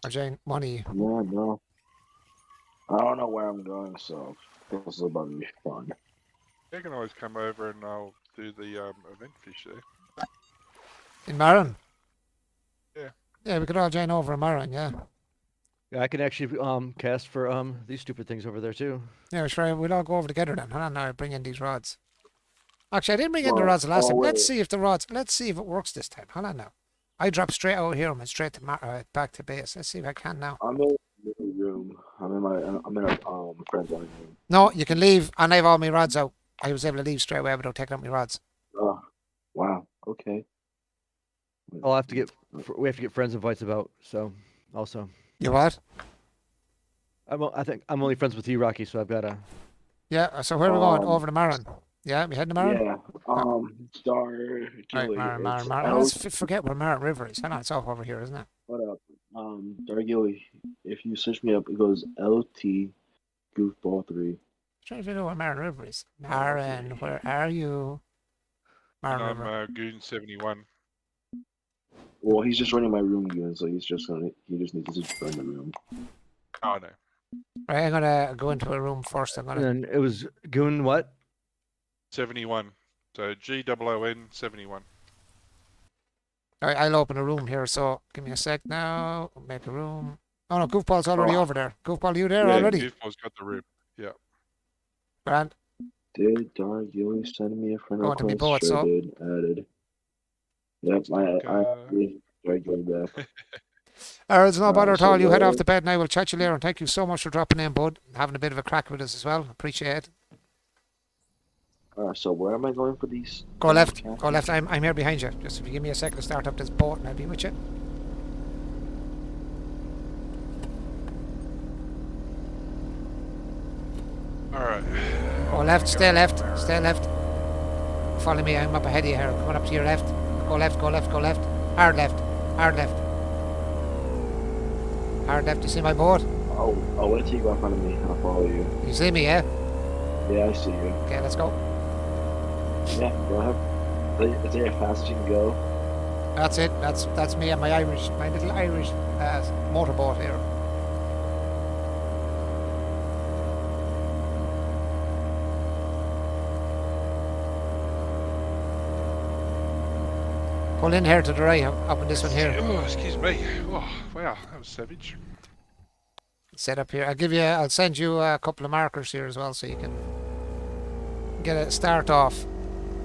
Or join one of you.
Yeah, no. I don't know where I'm going, so this is about to be fun.
You can always come over and I'll do the event fish there.
In Marin?
Yeah.
Yeah, we could all join over in Marin, yeah.
Yeah, I can actually cast for these stupid things over there too.
Yeah, sure, we'll all go over together then. Hold on now, I'll bring in these rods. Actually, I didn't bring in the
Well,
rods the last time.
wait.
Let's see if it works this time. Hold on now. I dropped straight out here and went straight to back to base. Let's see if I can now.
I'm in the room. I'm in a friend's living room.
No, you can leave, and I have all my rods out. I was able to leave straight away without taking out my rods.
Oh, wow. Okay.
I'll have to get. We have to get friends invites about. So, also,
You what?
I think I'm only friends with you, Rocky. So I've got to.
Yeah, so where are we going?
Um,
Over to Marin. Yeah, we heading to Marin?
Yeah. Star
Right,
Gilly.
Marin.
It's
Let's forget where Marin River is. Hang on, it's off over here, isn't it?
What up? Star Gilly. If you search me up, it goes LT Goofball 3.
Trying to figure out where Marin River is. Marin, where are you?
And
Marin
I'm
River.
Goon 71.
Well, he's just running my room again, so he just needs to join the room.
Oh no.
Right, I'm gonna go into a room first. I'm gonna.
And it was Goon what?
71. So GOON 71.
Right, I'll open a room here. So give me a sec now. Make a room. Oh no, Goofball's already over there. Goofball, you there
Yeah,
already?
Goofball's got the room. Yeah.
Grand.
Did Star Gilly send me a friend
Going to be
request?
both,
Sure
so.
did. Added. Yep, I Star Gilly back.
Alright, it's no bother at
so
all. You head off
the-
to bed and I will chat you later. And thank you so much for dropping in, bud. And having a bit of a crack with us as well. Appreciate it.
So where am I going for these?
Go left. Go left. I'm here behind you. Just if you give me a second to start up this boat and I'll be with you.
Alright.
Go left. Stay left. Stay left. Follow me. I'm up ahead of you here. Coming up to your left. Go left. Go left. Go left. Hard left. Hard left. Hard left. You see my boat?
I'll wait till you go in front of me. I'll follow you.
You see me, yeah?
Yeah, I see you.
Okay, let's go.
Yeah, go ahead. Is there as fast as you can go?
That's it. That's me and my little Irish motorboat here. Pull in here to the right, up in this one here.
Oh, excuse me. Oh, wow, that was savage.
Set up here. I'll send you a couple of markers here as well, so you can get a start off.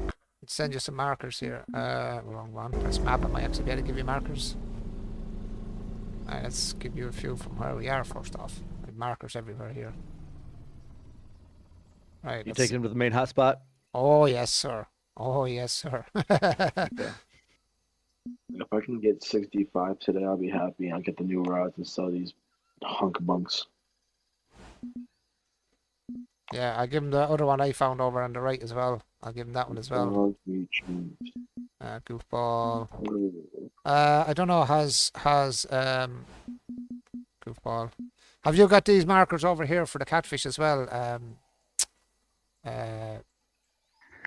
I'll send you some markers here. Wrong one. Press map. I might actually be able to give you markers. Alright, let's give you a few from where we are first off. With markers everywhere here. Right.
You
let's-
taking him to the main hotspot?
Oh yes, sir. Oh yes, sir.
If I can get 65 today, I'll be happy. I'll get the new rods and sell these hunk bunks.
Yeah, I'll give him the other one I found over on the right as well. I'll give him that one as well. Goofball. I don't know. Has Goofball? Have you got these markers over here for the catfish as well?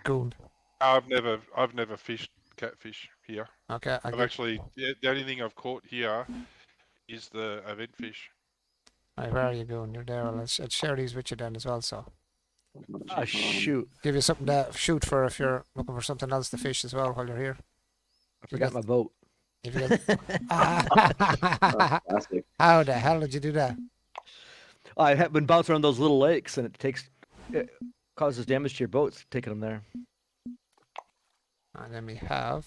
Goon.
I've never fished catfish here.
Okay.
I've actually the only thing I've caught here is the event fish.
Right, where are you going? You're there. I'll share these with you then as well. So
Shoot.
give you something to shoot for if you're looking for something else to fish as well while you're here.
I forgot my boat.
If you get...
Classic.
How the hell did you do that?
I have been bouncing around those little lakes, and it causes damage to your boats taking them there.
And then we have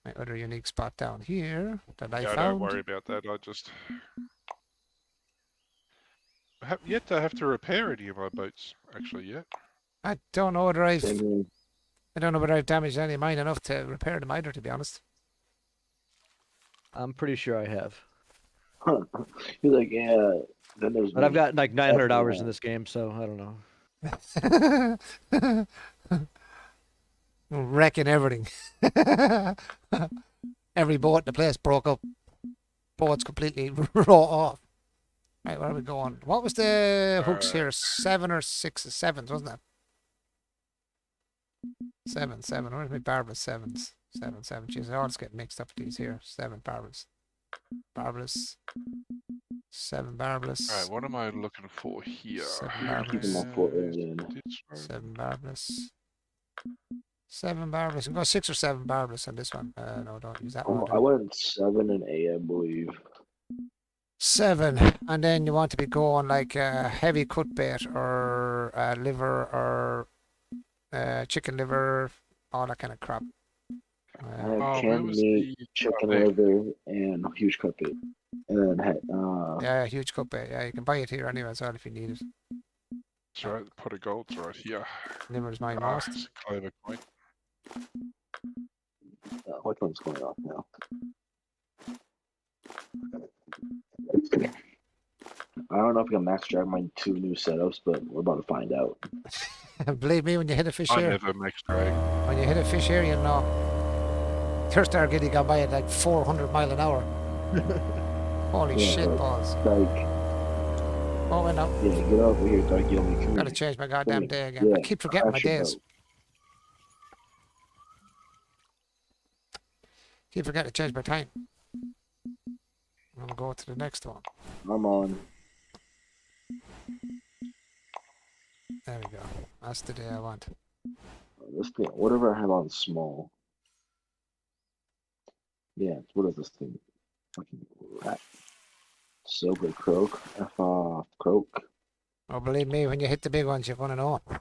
my other unique spot down here that I
Yeah,
found.
don't worry about that. I have yet to have to repair any of my boats, actually, yet.
I don't know whether I've
And
I don't know whether I've damaged any of mine enough to repair them either, to be honest.
I'm pretty sure I have.
then, he's like, yeah. Then there's
But I've
me.
got like 900
Definitely
hours in
have.
this game, so I don't know.
Wrecking everything. Every boat in the place broke up. Boats completely raw off. Right, where are we going? What was the hooks here? 7 or 6? 7s, wasn't it? 7. Where's my barbarous 7s? 7. Jeez, I always get mixed up with these here. 7 barbarous. 7 barbarous.
Alright, what am I looking for here?
7
I'm keeping
barbarous.
my foot in.
This one.
7 barbarous. 7 barbarous. Go 6 or 7 barbarous on this one. No, don't use that one.
I went 7 and 8, I believe.
7, and then you want to be going like heavy cut bait or liver or chicken liver, all that kind of crap.
I
Uh,
have
where
canned
was
meat,
the
chicken
there?
liver, and huge carpet. And then
yeah, huge cut bait. Yeah, you can buy it here anyway as well if you need it.
That's right, the pot of gold's right here.
Liver is my
Ah,
most.
it's a clover coin.
which one's going off now? I don't know if I can max drag my 2 new setups, but we're about to find out.
Believe me, when you hit a fish
I
here,
never max drag.
when you hit a fish here, you know. Your star giddy got by at like 400 mile an hour. Holy
Yeah,
shit
but-
balls.
Like,
Oh, went up.
yeah, get over here, Dark Yomi. Come
Gotta
here.
change my goddamn
here.
day again. I
Yeah,
keep forgetting my
crash your
days.
boat.
Keep forgetting to change my time. I'm gonna go to the next one.
I'm on.
There we go. That's the day I want.
This thing, whatever I have on small. Yeah, what is this thing? Fucking rat. Silver croak. F off, croak.
Oh, believe me, when you hit the big ones, you're gonna know.
Oh,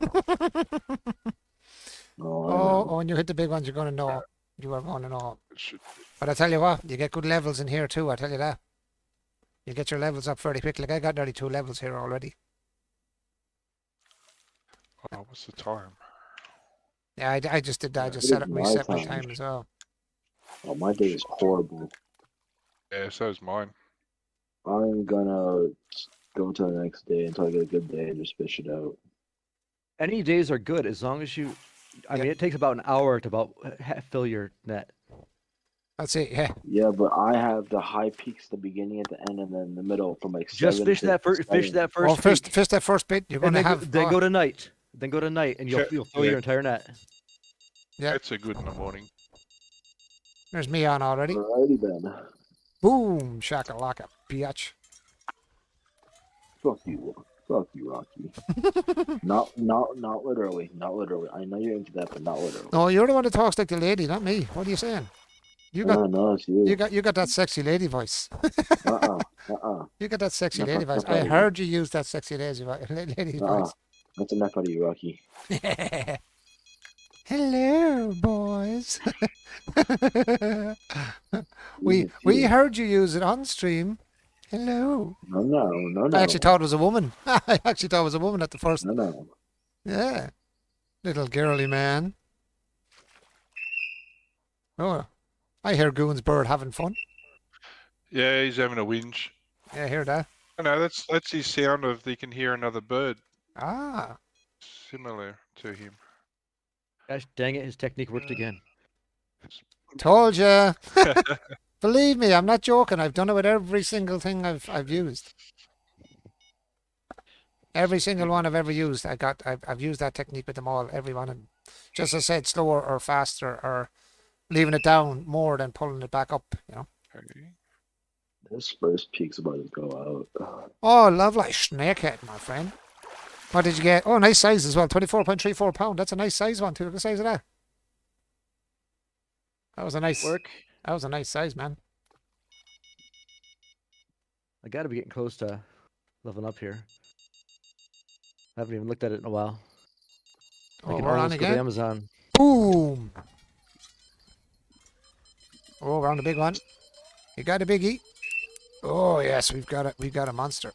I
Oh,
know.
when you hit the big ones, you're gonna know. You are gonna know.
It should be.
But I tell you what, you get good levels in here too. I tell you that. You get your levels up fairly quickly. Like I got nearly 2 levels here already.
Oh, what's the time?
Yeah, I just did that. I just
It
set
is
up,
my
reset my
time.
time as well.
Oh, my day is horrible.
Yeah, so's mine.
I'm gonna go to the next day until I get a good day and just fish it out.
Any days are good as long as you. I mean, it takes about an hour to about fill your net.
That's it. Yeah.
Yeah, but I have the high peaks at the beginning, at the end, and then the middle from like
Just
7
fish
to
that first. Fish
7.
that
Oh,
first.
fish that first bit. You're
and
gonna
then
have.
then
oh,
go to night. Then go to night, and
Check-
you'll fill
yeah.
your entire net.
Yeah.
It's a good in the morning.
There's me on already.
Alrighty then.
Boom, shakalaka, biatch.
Fuck you, Rocky. not literally, not literally. I know you're into that, but not literally.
No, you're the one that talks like the lady, not me. What are you saying? You got
No, it's you.
you got that sexy lady voice. You got that sexy lady voice. I heard you use that sexy lady voice.
That's enough out of you, Rocky.
Hello, boys. we
Even you.
heard you use it on stream. Hello.
No.
I actually thought it was a woman. I actually thought it was a woman at the first.
No.
Yeah. Little girly man. Oh, I hear Goon's bird having fun.
Yeah, he's having a whinge.
Yeah, I hear that.
I know that's his sound of he can hear another bird
Ah.
similar to him.
Gosh dang it, his technique worked again.
Told ya. Believe me, I'm not joking. I've done it with every single thing I've used. Every single one I've ever used, I've used that technique with them all, every one. And just as I said, slower or faster or leaving it down more than pulling it back up, you know.
Okay.
This first peak's about to go out.
Oh, lovely snakehead, my friend. What did you get? Oh, nice size as well. 24.34 pound. That's a nice size one too. Look at the size of that. That was a nice.
Work.
That was a nice size, man.
I gotta be getting close to leveling up here. I haven't even looked at it in a while. I
Oh,
can
we're on
almost go to
again.
Amazon.
Boom. Oh, we're on the big one. You got a biggie. Oh yes, we've got it. We've got a monster.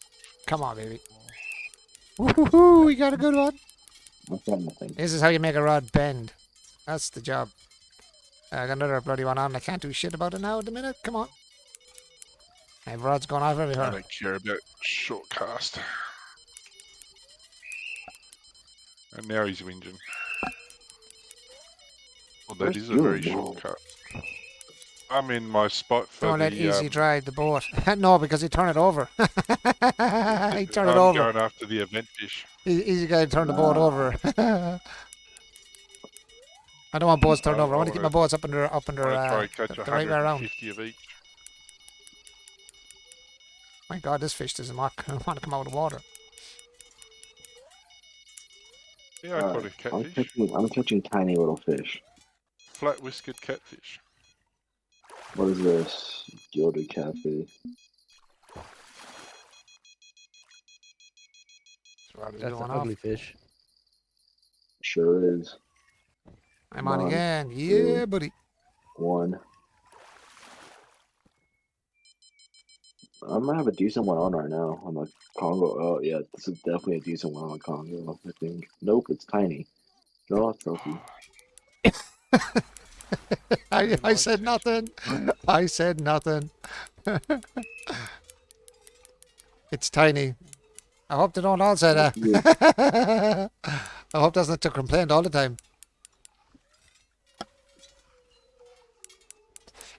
Come on, baby. Woohoo! We got a good one.
I've got nothing.
This is how you make a rod bend. That's the job. I got another bloody one on. I can't do shit about it now at the minute. Come on. I have rods going off
I
everywhere.
don't care about short cast. And now he's whinging. Well, that
Where's
is a
you?
very short cut. I'm in my spot for
Don't
the.
let Easy drive the boat. No, because he turn it over. He turn it
I'm
over.
going after the event fish.
Easy guy turn the boat over. I don't want boats turned over. I want to keep my boats up under
I'm gonna try and catch
the right way around.
150 of each.
My God, this fish doesn't want to come out of the water.
Yeah, I caught a catfish.
I'm catching tiny little fish.
Flat whiskered catfish.
What is this? Gilded catfish.
Rod is
That's
going
an
off.
ugly fish.
Sure is.
I'm on
One,
again. Yeah, buddy.
One. I might have a decent one on right now on the Congo. Oh yeah, this is definitely a decent one on Congo. I think. Nope, it's tiny. No, it's healthy.
I said nothing. I said nothing. It's tiny. I hope they don't all say that. I hope that's not to complain all the time.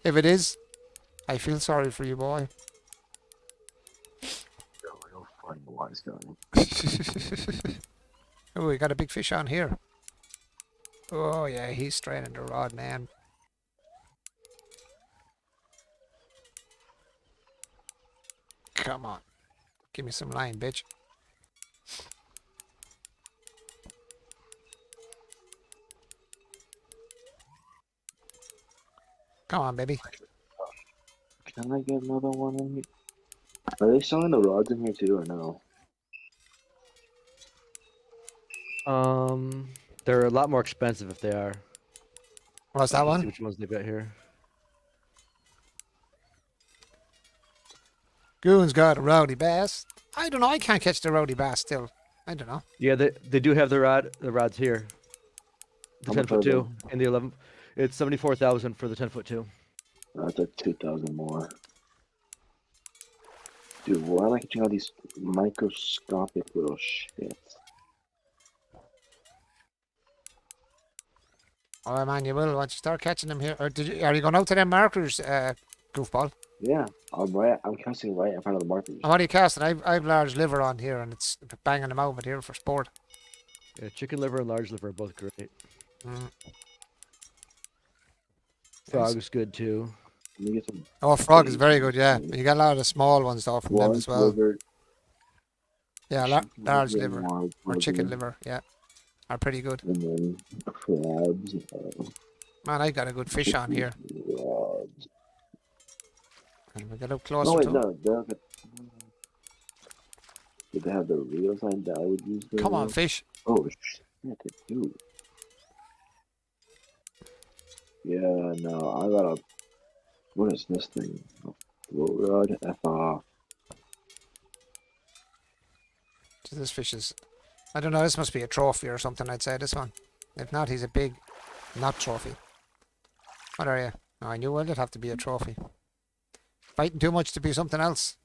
If it is, I feel sorry for you, boy.
You'll find the wise guy.
Oh, we got a big fish on here. Oh yeah, he's straining the rod, man. Come on. Give me some line, bitch. Come on, baby.
Can I get another one in here? Are they selling the rods in here too, or no?
They're a lot more expensive if they are.
What's that
Let's see
one?
which ones they got here.
Goon's got a rowdy bass. I don't know. I can't catch the rowdy bass still. I don't know.
Yeah, they do have the rods here. The
How
10
much
foot
are
two and the 11. It's 74,000 for the 10 foot two.
That's like 2,000 more. Dude, why am I catching all these microscopic little shits?
Oh man, you will once you start catching them here. Or are you going out to them markers, goofball?
Yeah, I'm casting right in front of the markers.
And what are you casting? I've large liver on here, and it's banging them out with here for sport.
Yeah, chicken liver and large liver are both great.
Mm.
Frog is good too.
Let me get some
Oh, frog is very good. Yeah, you got a lot of the small ones though from them as well.
liver,
Yeah,
chicken
large
liver,
liver
large
or chicken
liver,
liver. Yeah, are pretty good.
and then crabs.
Man, I got a good fish on here.
Rods.
And we get up
Oh
closer
wait,
to 'em.
no, they're okay. Did they have the reels on that I would use?
Come on, fish.
Oh shit, they do. Yeah, no, I got a. What is this thing? A float rod? F off.
This fish is. I don't know. This must be a trophy or something. I'd say this one. If not, he's a big, not trophy. What are you? Oh, I knew well it'd have to be a trophy. Fighting too much to be something else.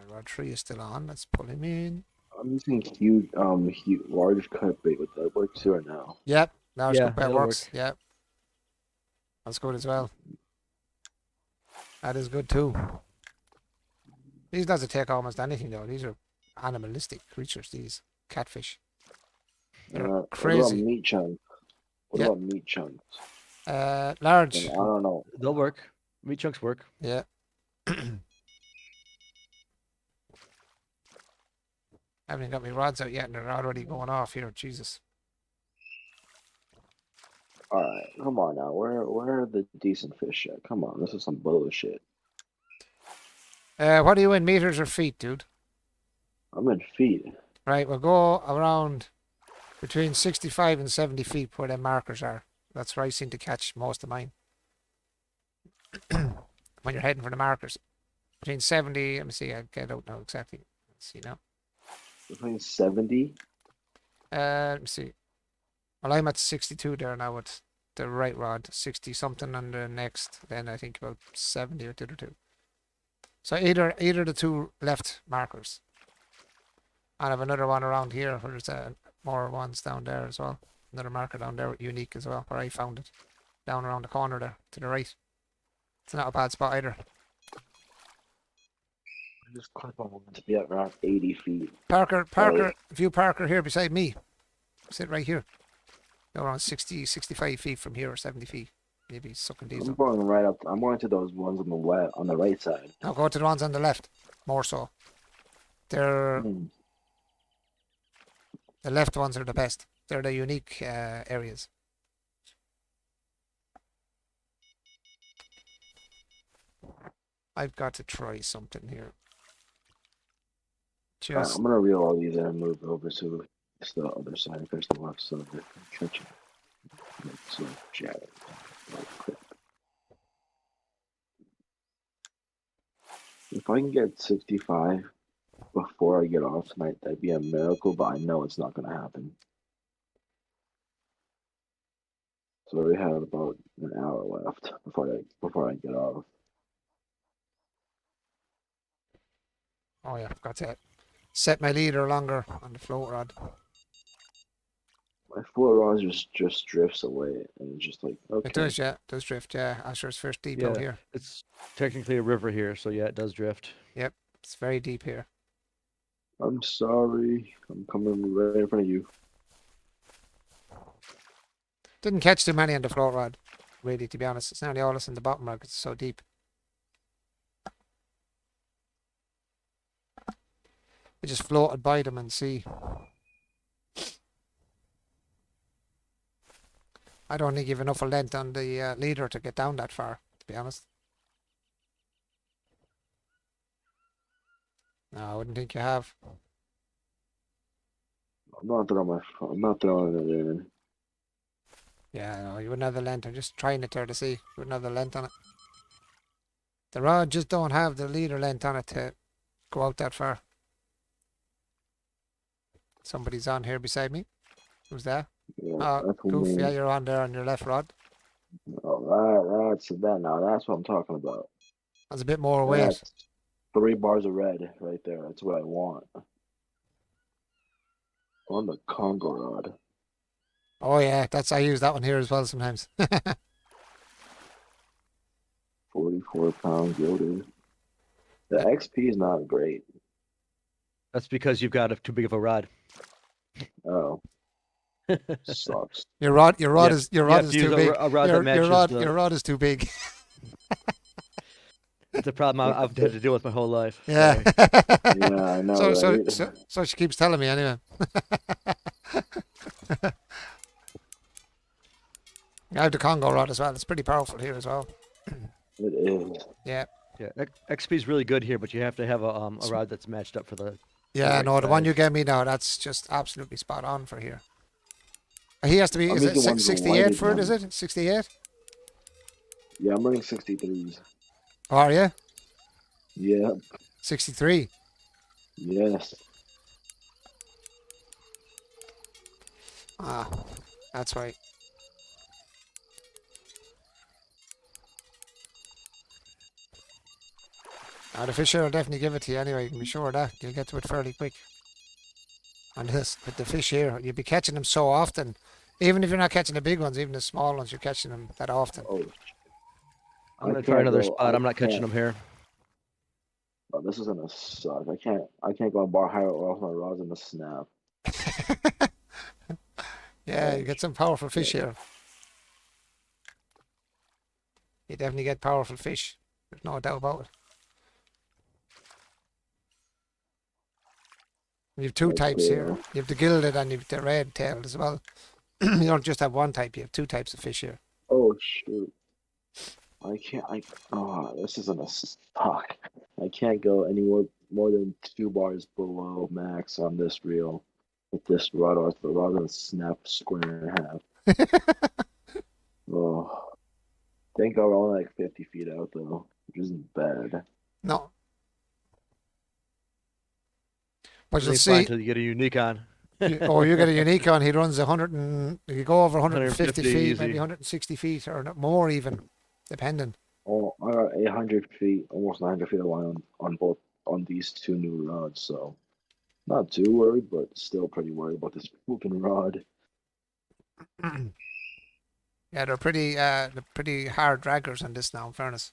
Rod 3 is still on. Let's pull him in.
I'm using huge, large cut bait. Would that work too or no?
Yep, large
Yeah,
good bet
that'll
works. Yep, that's good as well. That is good too. These doesn't take almost anything though. These are animalistic creatures. These catfish. They're
What about
crazy.
meat chunks? What
Yeah.
about meat chunks?
Large.
I don't know.
They'll work. Meat chunks work.
Yeah. I haven't got my rods out yet, and they're already going off here. Jesus.
All right, come on now. Where are the decent fish at? Come on, this is some bullshit.
What are you in, meters or feet, dude?
I'm in feet.
Right, we'll go around between 65 and 70 feet where the markers are. That's where I seem to catch most of mine. When you're heading for the markers. Between 70, let me see, I don't know exactly. Let's see now.
Between 70.
Let me see. Well, I'm at 62 there now with the right rod, 60 something on the next, then I think about 70 or the other two. So either the two left markers. And I have another one around here where there's more ones down there as well. Another marker down there, unique as well, where I found it. Down around the corner there, to the right. It's not a bad spot either.
I just click on one to be at around 80 feet.
Parker, if you Parker here beside me, sit right here. Go around 60, 65 feet from here or 70 feet. Maybe sucking these
I'm
up.
going right up. I'm going to those ones on the right side.
Now go to the ones on the left, more so. They're
Hmm.
the left ones are the best. They're the unique areas. I've got to try something here.
All right,
Just
I'm gonna reel all these in and move over to the other side. If there's the left side, catch it. So jack. If I can get 65 before I get off tonight, that'd be a miracle. But I know it's not gonna happen. So we have about an hour left before I get off.
oh yeah, got to set my leader longer on the float rod.
My floor rod just drifts away, and it's just like okay.
It does, yeah, it does drift, yeah. Asher's first deep out
Yeah.
here.
It's technically a river here, so yeah, it does drift.
It's very deep here.
I'm sorry. I'm coming right in front of you.
Didn't catch too many on the float rod, really, to be honest. It's nearly all us in the bottom rod 'cause it's so deep. I just floated by them and see. I don't think you've enough of length on the leader to get down that far, to be honest. No, I wouldn't think you have.
I'm not throwing it in.
Yeah, no, you wouldn't have the length. I'm just trying it there to see. You wouldn't have the length on it. The rod just don't have the leader length on it to go out that far. Somebody's on here beside me. Who's that?
Yeah,
Oh,
that's
Goof,
me.
yeah, you're on there on your left rod.
Oh, that's that now. That's what I'm talking about.
That's a bit more weight.
That's 3 bars of red right there. That's what I want. On the Congo rod.
Oh yeah, I use that one here as well sometimes.
44 pound gilded. The XP is not great.
That's because you've got too big of a rod.
Oh, sucks.
Your rod
You
is
have
too
to use
big.
a rod that matches
Your rod is too big.
It's a problem I've had to deal with my whole life.
Yeah.
Yeah, I know,
So she keeps telling me anyway. I have the Congo rod as well. It's pretty powerful here as well.
It is.
Yeah.
Yeah, XP is really good here, but you have to have a rod that's matched up for the.
Yeah,
right
no, the one
size.
you gave me now, that's just absolutely spot on for here. He has to be,
I'm
is it
making one
68 for it,
one.
is it? 68?
Yeah, I'm running 63s.
Are you?
Yeah.
63.
Yes.
Ah, that's right. The fisher will definitely give it to you anyway. You can be sure of that. You'll get to it fairly quick. And this, with the fish here, you'll be catching them so often. Even if you're not catching the big ones, even the small ones, you're catching them that often.
Oh,
I'm gonna
I
try
can't
another
go-
spot.
I
I'm not catching
can't.
them here.
Oh, this is gonna suck. I can't go bar higher or else my rod's gonna snap.
Yeah, you get some powerful fish here. You definitely get powerful fish. There's no doubt about it. You have two
That's
types here.
cool.
You have the gilded and you have the red tailed as well. You don't just have one type, you have two types of fish here.
Oh shoot. I can't. This isn't a stock. I can't go any more than 2 bars below max on this reel with this rod, or the rod gonna snap square in half. Oh, think I'm only like 50 feet out though, which isn't bad.
No. But
It
you'll
ain't fine
see,
until you get a unique on.
you get a unique on, he runs 100 and, you go over 150
150
feet,
easy.
maybe 160 feet, or more even, depending.
Oh, I got 800 feet, almost 900 feet of line on these two new rods, so not too worried, but still pretty worried about this whooping rod.
Yeah, they're pretty hard draggers on this now, in fairness.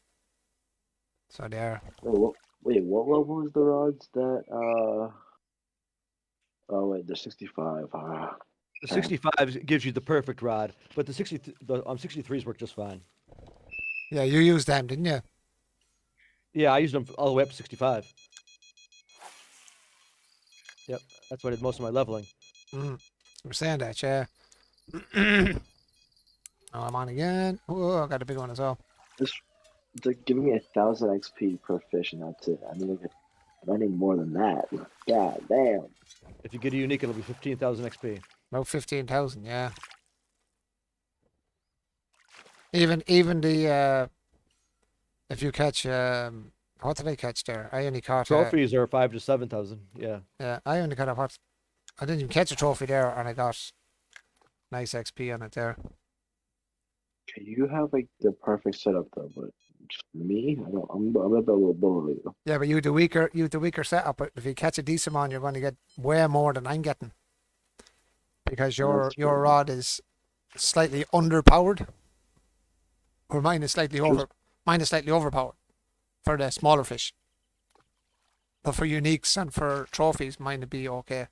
So they are.
Wait, what level was the rods that Oh wait, they're 65.
The
Damn.
65 gives you the perfect rod, but the 63s work just fine.
Yeah, you used them, didn't you?
Yeah, I used them all the way up to 65. Yep, that's what I did most of my leveling.
We're saying that, yeah. Oh, I'm on again. Oh, I got a big one as well.
They're giving me 1,000 XP per fish, and that's it. I need more than that. God damn.
If you get a unique, it'll be 15,000 XP.
About 15,000, yeah. Even the if you catch what did I catch there? I only caught
Trophies are 5 to 7,000. Yeah.
yeah, I only caught a what? I didn't even catch a trophy there, and I got nice XP on it there.
Okay, you have like the perfect setup though, but just me, I don't. I'm a little below you.
Yeah, but you have the weaker setup. But if you catch a decent one, you're going to get way more than I'm getting because your
That's true.
rod is slightly underpowered, or mine is slightly overpowered for the smaller fish. But for uniques and for trophies, mine would be okay.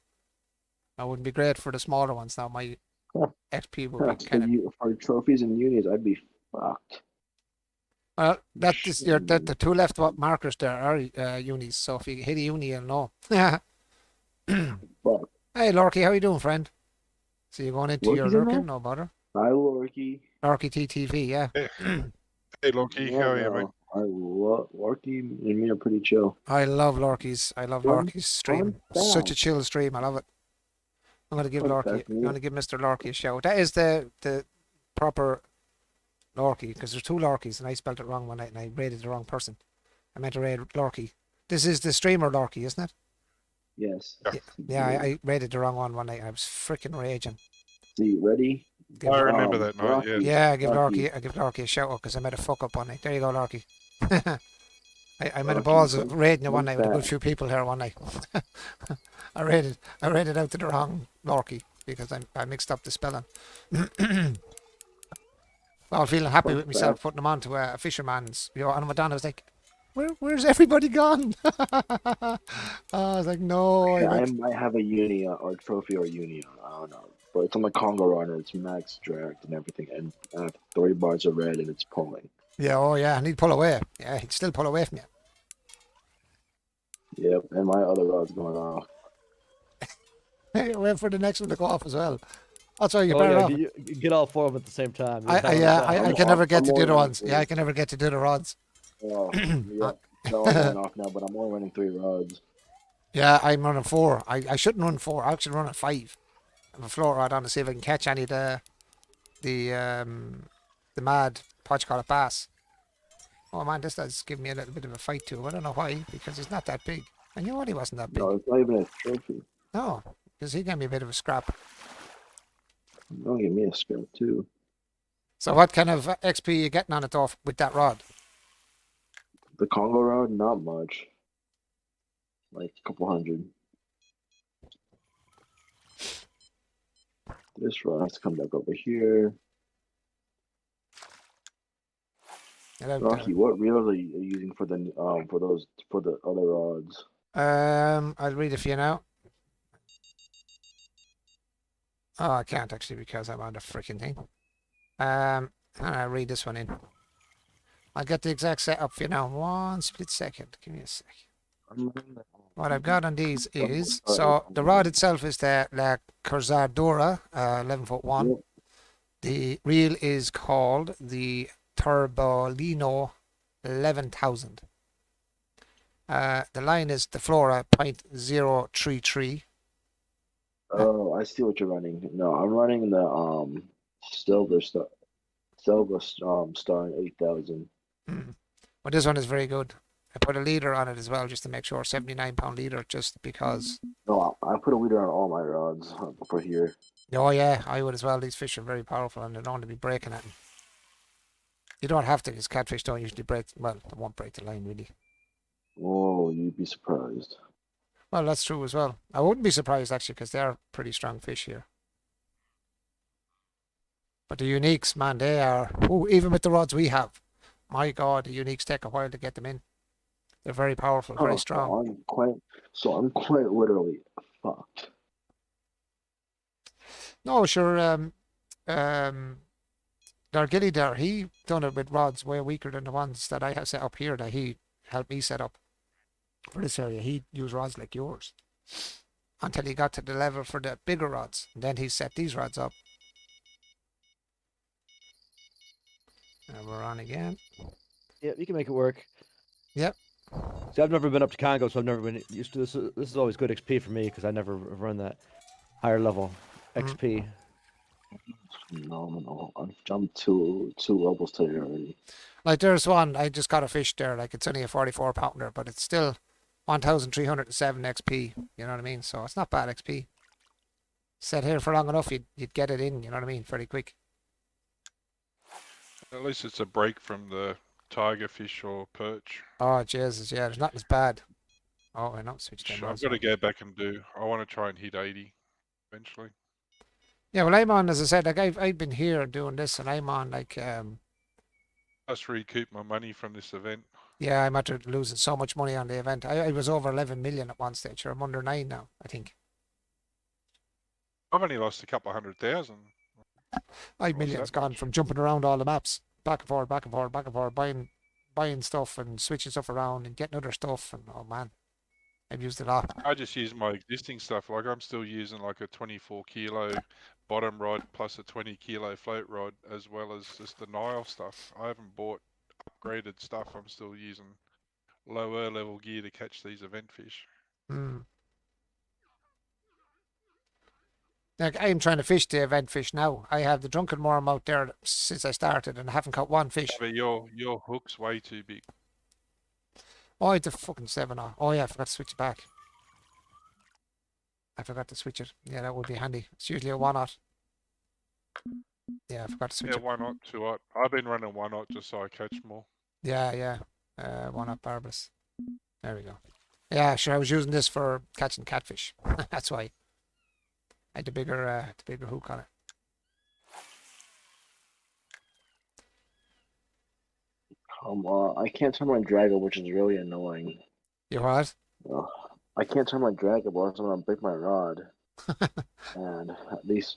That wouldn't be great for the smaller ones. Now my
Huh.
XP would be
For
kind of.
you for trophies and unis, I'd be fucked.
Well, that is the two left markers there are unis. So if you hit a uni, you'll know.
But
Hey, Lorky, how you doing, friend? So you're going into your
Lorky's in
lurking?
there?
No bother.
hi, Lorky.
Lorky TTV, yeah.
Hey, Loki,
Yeah,
how are you, mate?
no, I love Lorky and me are pretty chill.
I love Lorky's. I love
Fun-
Lorky's stream.
fun
Such a
fact.
chill stream. I love it. I'm gonna give
Fun
Lorky.
fact,
I'm gonna give Mr. Lorky a shout. That is the proper Lorky, because there's two Lorkies, and I spelled it wrong one night, and I rated the wrong person. I meant to rate Lorky. This is the streamer Lorky, isn't it?
Yes.
Yeah, I rated the wrong one night. I was freaking raging.
See, ready?
Give
I
Lor-
remember that night,
Rocky.
yes.
Yeah, I give
Lorky.
Lorky a shout out because I made a fuck up one night. There you go, Lorky. I made a
Lorky,
balls of
fun-
rating it one
fun
night with a good
fact.
few people here one night. I rated out to the wrong Lorky because I mixed up the spelling. Well, feeling happy
Fun
with myself
fact.
putting them on to a fisherman's, and Madonna was like, where's everybody gone? I was like, no.
Yeah, I might have a uni or trophy or uni. I don't know, but it's on the Congo runner. It's max dragged and everything, and 3 bars of red, and it's pulling.
Yeah, oh yeah, and he'd pull away. Yeah, he'd still pull away from you.
Yep, and my other rod's going off.
Wait for the next one to go off as well. That's why you
Oh,
better
yeah,
off.
you get all 4 of them at the same time. You'll
I
balance out.
I can never get
I'm
to do
only
the
running
ones.
3.
Yeah, I can never get to do the rods.
Oh, yeah. No, I'm going off now, but I'm only running 3 rods.
Yeah, I'm running 4. I shouldn't run 4. I should run at 5. I have a float rod on to see if I can catch any of the mad podge-collar bass. Oh man, this does give me a little bit of a fight too. I don't know why, because he's not that big. I knew what he wasn't that big.
No, it's not even a trophy.
No, because he gave me a bit of a scrap.
Don't give me a scrap too.
So what kind of XP are you getting on it off with that rod?
The Congo rod, not much. Like a couple hundred. This rod has to come back over here. Rocky, what reels are you using for the other rods?
I'll read it for you now. Oh, I can't actually because I'm on the freaking thing. I'll read this one in. I'll get the exact setup for you now. One split second. Give me a sec.
I'm running the,
What I've got on these
Double
is,
star
so the rod
8,000.
itself is the La Corzadora, 11 foot 1.
Yep.
The reel is called the Turbolino 11,000. The line is the Flora .033.
Oh, I see what you're running. No, I'm running the silver star, star 8,000.
Mm. But this one is very good. I put a leader on it as well, just to make sure, 79-pound leader, just because.
No, I put a leader on all my rods for here.
Oh yeah, I would as well. These fish are very powerful, and they don't want to be breaking it. You don't have to, because catfish don't usually break. Well, they won't break the line really.
Oh, you'd be surprised.
Well, that's true as well. I wouldn't be surprised actually, because they are pretty strong fish here. But the uniques, man, they are. Ooh, even with the rods we have, my God, the uniques take a while to get them in. They're very powerful, very
Oh,
strong.
I'm quite literally fucked.
No, sure. Our Gilly there, he done it with rods way weaker than the ones that I have set up here that he helped me set up for this area. He used rods like yours until he got to the level for the bigger rods. And then he set these rods up. And we're on again.
Yeah, you can make it work.
Yep.
See, I've never been up to Congo, so I've never been used to this. This is always good XP for me because I never run that higher level XP.
Phenomenal. I've jumped two levels today already.
Like there's one, I just got a fish there, like it's only a 44 pounder, but it's still 1,307 XP, you know what I mean? So it's not bad XP. Set here for long enough, you'd get it in, you know what I mean, pretty quick.
At least it's a break from the tiger fish or perch.
Oh, Jesus, yeah, there's nothing as bad. Oh, I know, switch them
I've
rods
got to
on.
go back and do. I want to try and hit 80 eventually.
Yeah, well, I'm on, as I said, like I've been here doing this, and I'm on like,
Just recoup my money from this event.
yeah, I'm after losing so much money on the event. I was over 11 million at one stage, or I'm under 9 now, I think.
I've only lost a couple of 100,000.
5
Lost
million's
that
gone
much.
from jumping around all the maps, back and forth, back and forth, back and forth, buying stuff and switching stuff around and getting other stuff, and oh man, I've used it all.
I just use my existing stuff. Like I'm still using like a 24 kilo bottom rod plus a 20 kilo float rod, as well as just the Nile stuff. I haven't bought upgraded stuff. I'm still using lower level gear to catch these event fish.
Mm. Like I'm trying to fish the event fish now. I have the drunken worm out there since I started, and I haven't caught one fish.
But your hook's way too big.
Oh, it's a fucking 7 oh. Oh yeah, I forgot to switch it back. I forgot to switch it. Yeah, that would be handy. It's usually a 1/0. Yeah, I forgot to switch
Yeah,
it.
1/0, 2/0. I've been running 1/0 just so I catch more.
Yeah, yeah. 1/0 barbless. There we go. Yeah, sure. I was using this for catching catfish. That's why. I had the bigger hook on it.
Come on, I can't turn my draggle, which is really annoying.
You what?
Ugh. I can't turn my draggle, or else I'm gonna break my rod. And these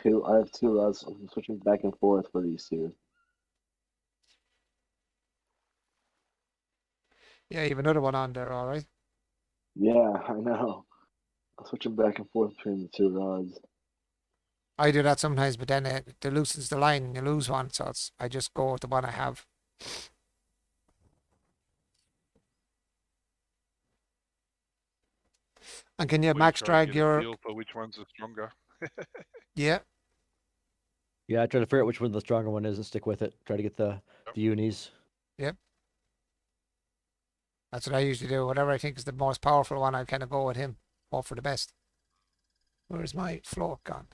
I have two rods. I'm switching back and forth for these two.
Yeah, you have another one on there, all right.
Yeah, I know. I'm switching back and forth between the two rods.
I do that sometimes, but then it loosens the line and you lose one, so I just go with the one I have. And can you
Well,
max
try to
drag
get a
your?
feel for which ones are stronger.
Yeah,
Yeah, I try to figure out which one the stronger one is and stick with it. Try to get the unis.
that's what I usually do. Whatever I think is the most powerful one, I kind of go with him. Hope for the best. Where's my float gone?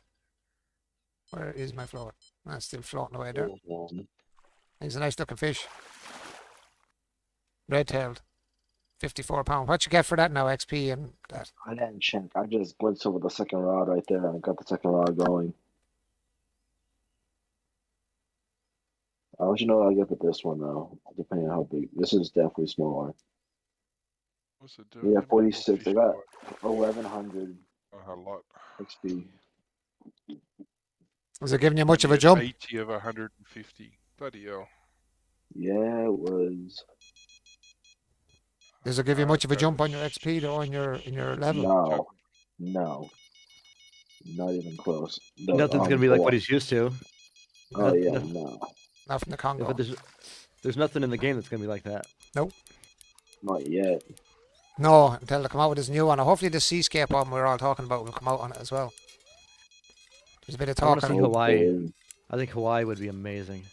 Where is my float? That's still floating away there. He's a nice looking fish. Red-tailed. 54 pound. What you get for that now, XP and that?
I didn't check. I just blitzed over the second rod right there and got the second rod going. I'll let you know what I get with this one though, depending on how big. This is definitely smaller.
What's it doing?
Yeah,
How many more
46.
fish
I got
do
1100
I- A lot.
XP.
Was it giving you much of
You
a
get
jump?
80 of 150. Bloody hell.
Yeah, it was.
Does it give you much of a
go
jump
to
on your XP though in your level?
No, no, not even close. The
Nothing's gonna be like what
boss.
he's used to.
Oh
Not-
yeah,
no-
no,
Not from the
if
Congo.
there's nothing in the game that's gonna be like that.
not yet.
No, until they come out with this new one. Hopefully the seascape one we're all talking about will come out on it as well. There's a bit of
I want
talk
to
on
see
it.
Hawaii.
Hopefully.
I think Hawaii would be amazing.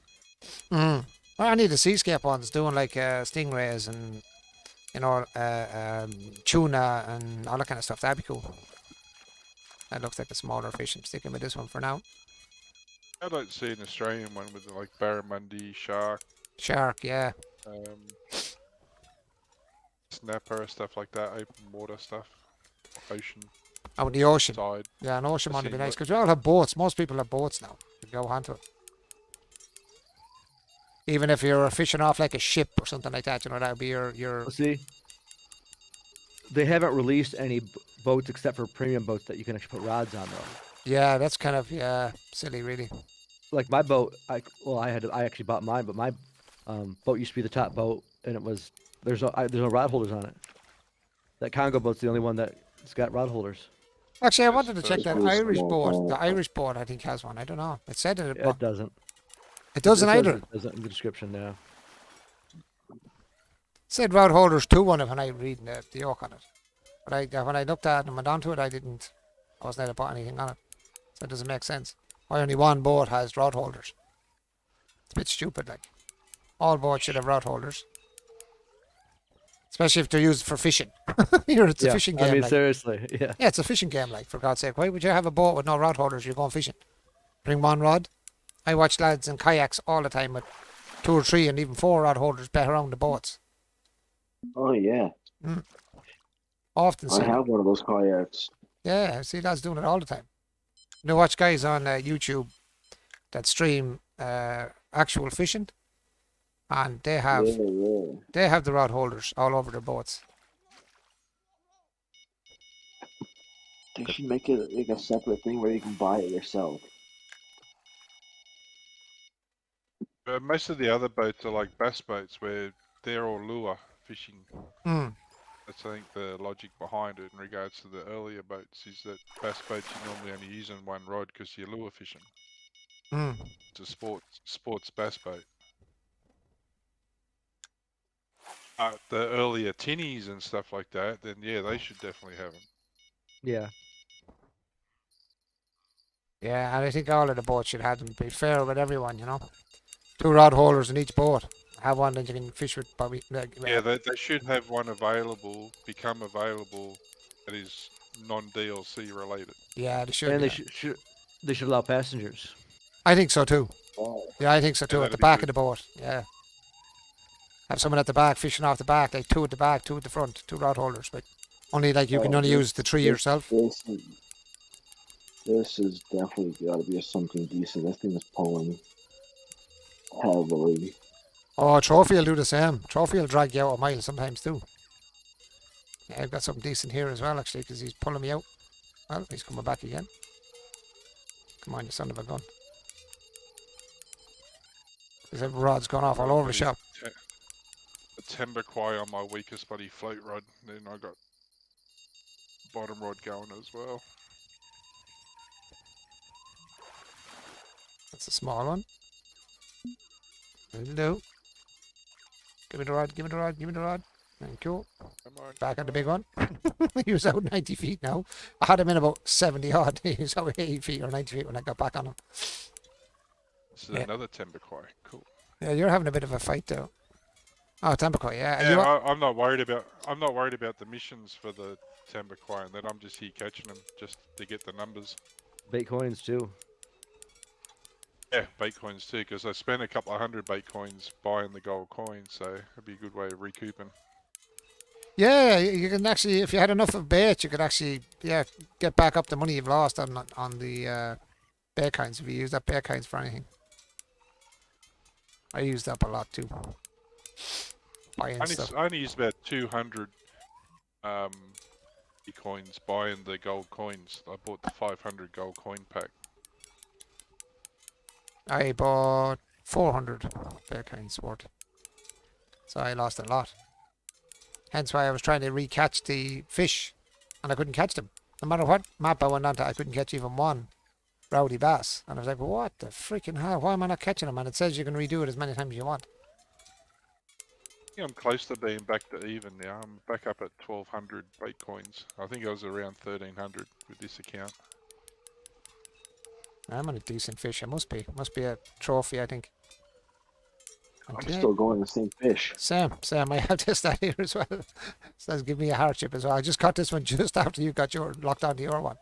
Mm. Well, I need the seascape ones doing like stingrays and tuna and all that kind of stuff. That'd be cool. That looks like a smaller fish. I'm sticking with this one for now.
I'd like to see an Australian one with like barramundi, shark,
Shark, yeah.
um, snapper, stuff like that. Open water stuff, ocean
Out in the ocean.
side.
Yeah, an ocean
I
one would be
see
nice
what-
because we all have boats. Most people have boats now. You go onto it. Even if you're fishing off like a ship or something like that, that would be your.
See, they haven't released any boats except for premium boats that you can actually put rods on though.
Yeah, that's kind of silly, really.
Like my boat, I actually bought mine, but my boat used to be the top boat, and it was there's no rod holders on it. That Congo boat's the only one that's got rod holders.
Actually, I
Yes,
wanted to
so
check
it's
that
really
Irish
small
boat.
boat.
The Irish boat, I think, has one. I don't know. It said it.
It doesn't.
It doesn't
It says
either.
It doesn't in the description now.
It said rod holders 2 on it when I read the yoke on it. But when I looked at it and went onto it, I wasn't able to put anything on it. So it doesn't make sense. Why only one boat has rod holders? It's a bit stupid, like. All boats should have rod holders. Especially if they're used for fishing. It's a fishing game.
I mean,
like.
seriously, yeah.
Yeah, it's a fishing game, like, for God's sake. Why would you have a boat with no rod holders? You're going fishing. Bring one rod. I watch lads in kayaks all the time with 2 or 3 and even 4 rod holders bet around the boats.
Oh yeah,
Often
I
see.
have one of those kayaks.
Yeah, I see lads doing it all the time. You watch guys on YouTube that stream actual fishing, and they have
Yeah.
the rod holders all over their boats.
They should make it like a separate thing where you can buy it yourself.
But most of the other boats are like bass boats where they're all lure fishing.
Hmm.
That's, I think, the logic behind it in regards to the earlier boats is that bass boats you normally only using one rod because you're lure fishing.
Hmm.
It's a sports bass boat. The earlier tinnies and stuff like that, then yeah, they should definitely have them.
Yeah.
Yeah, and I think all of the boats should have them. Be fair with everyone, 2 rod holders in each boat. Have one that you can fish with, probably.
Yeah, they should have one become available that is non-DLC related.
Yeah, they should.
And
Yeah.
they should allow passengers.
I think so too.
Oh,
Yeah, I think so too. At
that'd
the
be
back
good.
of the boat. Yeah. Have someone at the back fishing off the back, like 2 at the back, 2 at the front, 2 rod holders. But only like you can
oh,
only
this-
use the 3
this-
yourself.
This is definitely got to be something decent. This thing is pulling heavily.
Oh, Trophy will do the same. Trophy will drag you out a mile sometimes too. Yeah, I've got something decent here as well, actually, because he's pulling me out. Well, he's coming back again. Come on, you son of a gun. There's a rod's gone off all over the shop.
A timber quay on my weakest bloody float rod. Then I got bottom rod going as well.
That's a small one. That'll do. Give me the rod, give me the rod, give me the rod. Thank you.
Come on.
Back on the big one. He was out 90 feet now. I had him in about 70 odd. He was out 80 feet or 90 feet when I got back on him.
This is
Yeah.
another timber quay. Cool.
Yeah, you're having a bit of a fight though. Oh, Tambacoy, yeah.
Yeah,
You,
I'm not worried about. I'm not worried about the missions for the timber quay, and then I'm just here catching them just to get the numbers.
Bait coins too.
Yeah, bait coins too, because I spent a couple of hundred bait coins buying the gold coins, so it'd be a good way of recouping.
yeah, you can actually, if you had enough of bait, you could actually, get back up the money you've lost on the bait coins if you use that bait coins for anything. I used up a lot too. Buying stuff.
I only used about 200 coins buying the gold coins. I bought the 500 gold coin pack.
I bought 400 bait coins worth. So I lost a lot. Hence why I was trying to recatch the fish, and I couldn't catch them. No matter what map I went onto, I couldn't catch even one rowdy bass. And I was like, what the freaking hell? Why am I not catching them? And it says you can redo it as many times as you want.
I think I'm close to being back to even now. I'm back up at 1,200 bait coins. I think I was around 1,300 with this account.
I'm on a decent fish. I must be. Must be a trophy, I think.
I'm
Okay.
still going the same fish.
Sam, I have this that here as well. So that's giving me a hardship as well. I just caught this one just after you got your locked onto your one.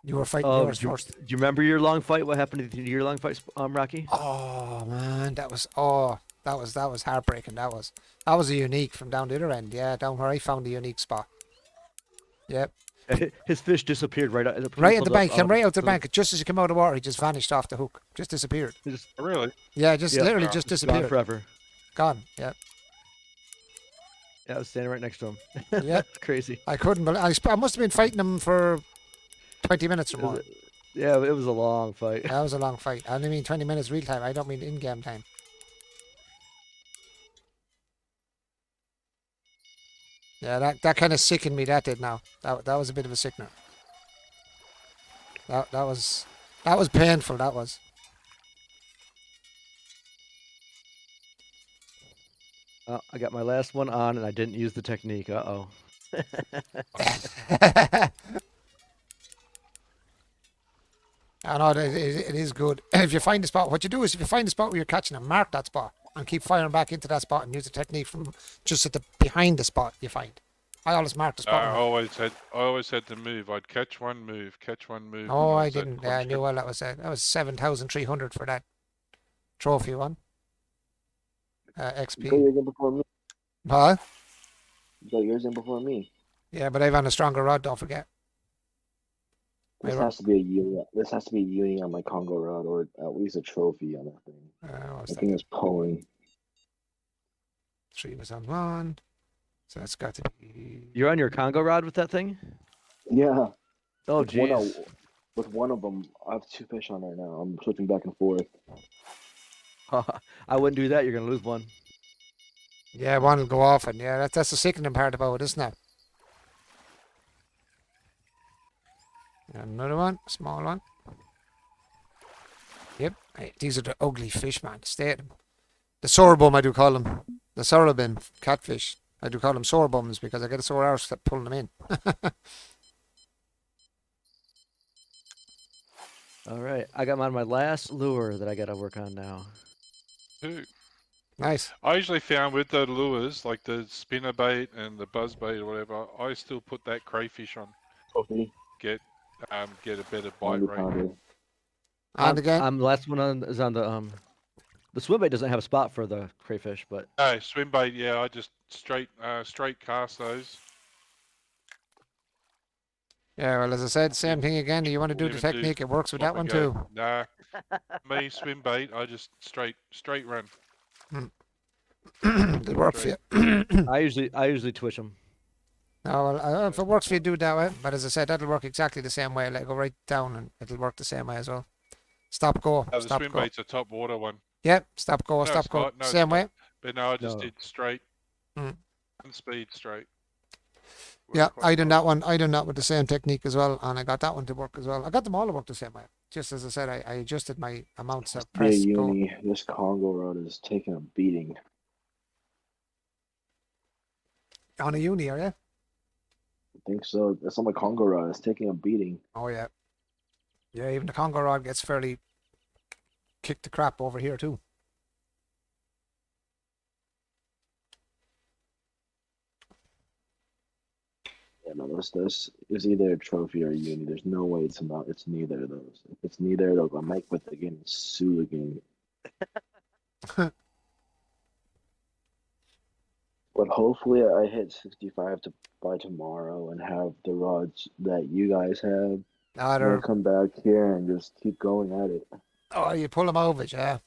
You were fighting yours
do,
first.
do you remember your long fight? What happened to your long fight, Rocky?
Oh man, that was heartbreaking. That was a unique from down the other end. Yeah, down where I found the unique spot. Yep.
His fish disappeared right at
Right at the bank. He came right out the bank. Just as he came out of the water, he just vanished off the hook. Just disappeared.
Really?
Yeah, just literally
gone.
just
Gone
disappeared.
forever.
Gone. Yeah.
Yeah, I was standing right next to him.
Yeah.
It's crazy.
I couldn't believe. I must have been fighting him for 20 minutes or more.
Yeah, it was a long fight.
That was a long fight. I only mean 20 minutes real time. I don't mean in-game time. Yeah, that kind of sickened me. That did now. That was a bit of a sickener. That was painful. That was.
I got my last one on, and I didn't use the technique. Uh-oh.
I know it is good. If you find the spot, what you do is if you find the spot where you're catching them, mark that spot and keep firing back into that spot and use the technique from just at the behind the spot you find. I always mark the spot.
I always had to move. I'd catch one, move, catch one, move.
Oh,
and
I
was at
didn't. I knew well that was 7,300 for that trophy one.
You got
XP.
yours in before me.
Huh?
You got yours in before me.
Yeah, but I've on a stronger rod. Don't forget.
This has to be a uni. This has to be a uni on my Congo rod, or at least a trophy on that thing.
What's
I
that?
think it's pulling.
3 was on 1. So that's got to be.
You're on your Congo rod with that thing?
Yeah.
Oh,
With one
jeez.
with one of them, I have 2 fish on there now. I'm switching back and forth.
I wouldn't do that. You're gonna lose one.
Yeah, one will go off, and yeah, that's the sickening part about it, isn't it? And another one, small one. Yep, hey, these are the ugly fish, man. Stay at them. The sorghum, I do call them. The sorghum catfish. I do call them sorbums because I get a sore arse pulling them in.
All right, I got my last lure that I got to work on now.
Two.
Nice.
I usually found with the lures, like the spinner bait and the buzz bait or whatever, I still put that crayfish on.
Trophy.
Get a better bite
90
rate.
pounder.
And again.
I'm the last one is on the swim bait doesn't have a spot for the crayfish, but
No, swim bait, yeah, I just straight cast those.
Yeah, well, as I said, same thing again. Do you want to do the
Even
technique? It works with that one
go.
too.
Nah, me swim bait, I just straight run.
It'll work for you.
I usually twitch them.
No, well, if it works for you, do it that way. But as I said, that'll work exactly the same way. Let it go right down, and it'll work the same way as well. Stop, go,
The
stop,
swim
go.
bait's a top water one.
Yep, stop, go,
No,
stop,
it's
go.
not. No, it's
Same way.
not. But no, I just
No.
did straight.
Mm.
One speed straight. Worked
Yeah,
quite
I done
well.
that one. I done that with the same technique as well, and I got that one to work as well. I got them all to work the same way. Just as I said, I adjusted my amounts of
Be a
press. Go.
uni. This Congo rod is taking a beating.
On a uni, are you?
I think so. That's on my Congo rod. It's taking a beating.
Oh yeah. Yeah, even the Congo rod gets fairly kicked to crap over here too.
Yeah, no, this is either a trophy or a uni. There's no way it's not. It's neither of those. If it's neither, they'll go Mike with the game, sue the game. But hopefully, I hit 65 by tomorrow and have the rods that you guys have.
Now
And I'll come back here and just keep going at it.
oh, you pull them over, yeah.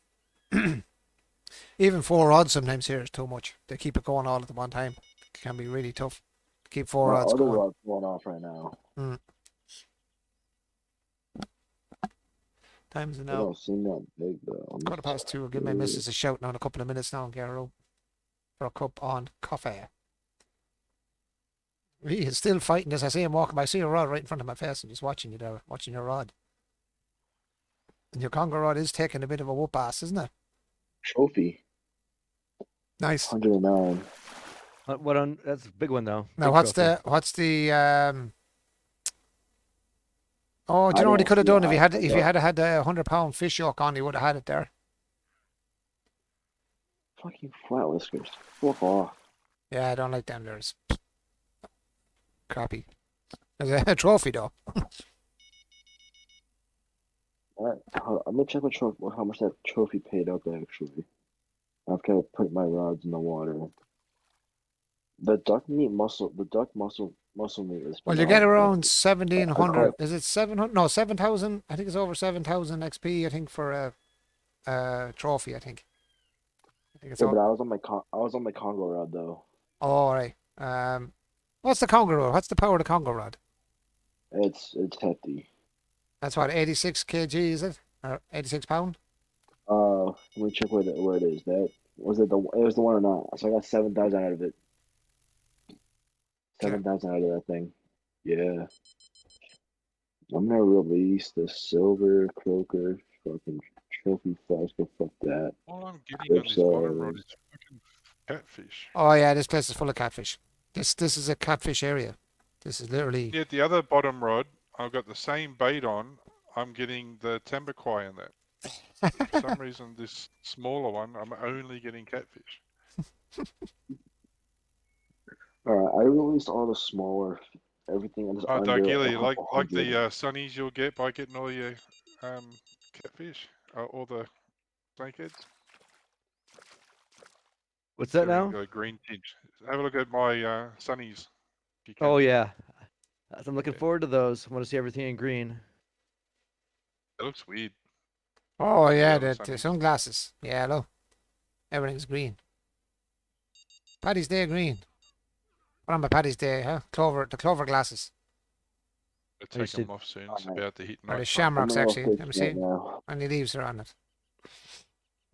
Even 4 rods sometimes here is too much. They keep it going all at the one time. It can be really tough to keep 4
My
rods
other
going.
rod's going off right now.
Times
They
now.
don't seem that big though.
2:15. I'll give my missus a shout now in a couple of minutes now and get her out. for a cup on coffee. He is still fighting as I see him walking by. I see a rod right in front of my face and just watching you there, watching your rod. And your Congo rod is taking a bit of a whoop ass, isn't it?
Trophy,
Nice.
109.
What on? That's a big one though.
Now
Big
what's
trophy.
the oh, do
I
you know what he
didn't
could have
see
done
it.
if he had had a 100-pound fish yoke on, he would have had it there.
Fucking flat whiskers. Fuck off.
Yeah, I don't like them. There's crappy. There's a trophy though.
Alright, I'm gonna check how much that trophy paid up actually. I've got to put my rods in the water. The duck muscle meat is
Well, you get
phenomenal.
around
I
1,700.
caught
Is it 700? No, 7,000. I think it's over 7,000 XP. I think for a trophy. I think it's
yeah,
all.
but I was on my Congo rod though.
Oh, all right. What's the Congo rod? What's the power of the Congo rod?
It's hefty.
That's what 86 kg is it? Or 86 pound?
Let me check where it is. That was it was the one or not. So I got 7,000 out of it.
Okay.
7,000 out of that thing. Yeah. I'm gonna release the silver croaker fucking trophy flask. Go fuck that.
All I'm getting on this bottom rod
Ripsaws.
is fucking catfish.
Oh yeah, this place is full of catfish. This is a catfish area. This is literally.
Yeah, the other bottom rod, I've got the same bait on. I'm getting the tambakwai in that. For some reason, this smaller one, I'm only getting catfish.
Alright, I released all the smaller everything that's
Oh,
under a
Dargilly, like
couple
like the
hundred.
sunnies you'll get by getting all your catfish, all the snakeheads.
What's that
They're in
now?
a green tinge. Have a look at my sunnies. If you can.
Oh yeah. I'm looking
Yeah.
forward to those. I want to see everything in green.
It looks weird.
Oh
The
yeah,
other
the
sunnies.
sunglasses. Yeah, look, everything's green. Paddy's Day green. What on my Paddy's Day, huh? The clover glasses.
I'll
I
take
used to-
them off soon. It's
Alright,
about to hit
Or the
night time.
shamrocks
I'm gonna
actually.
fish
Let me
right
see.
now.
And the leaves are on it.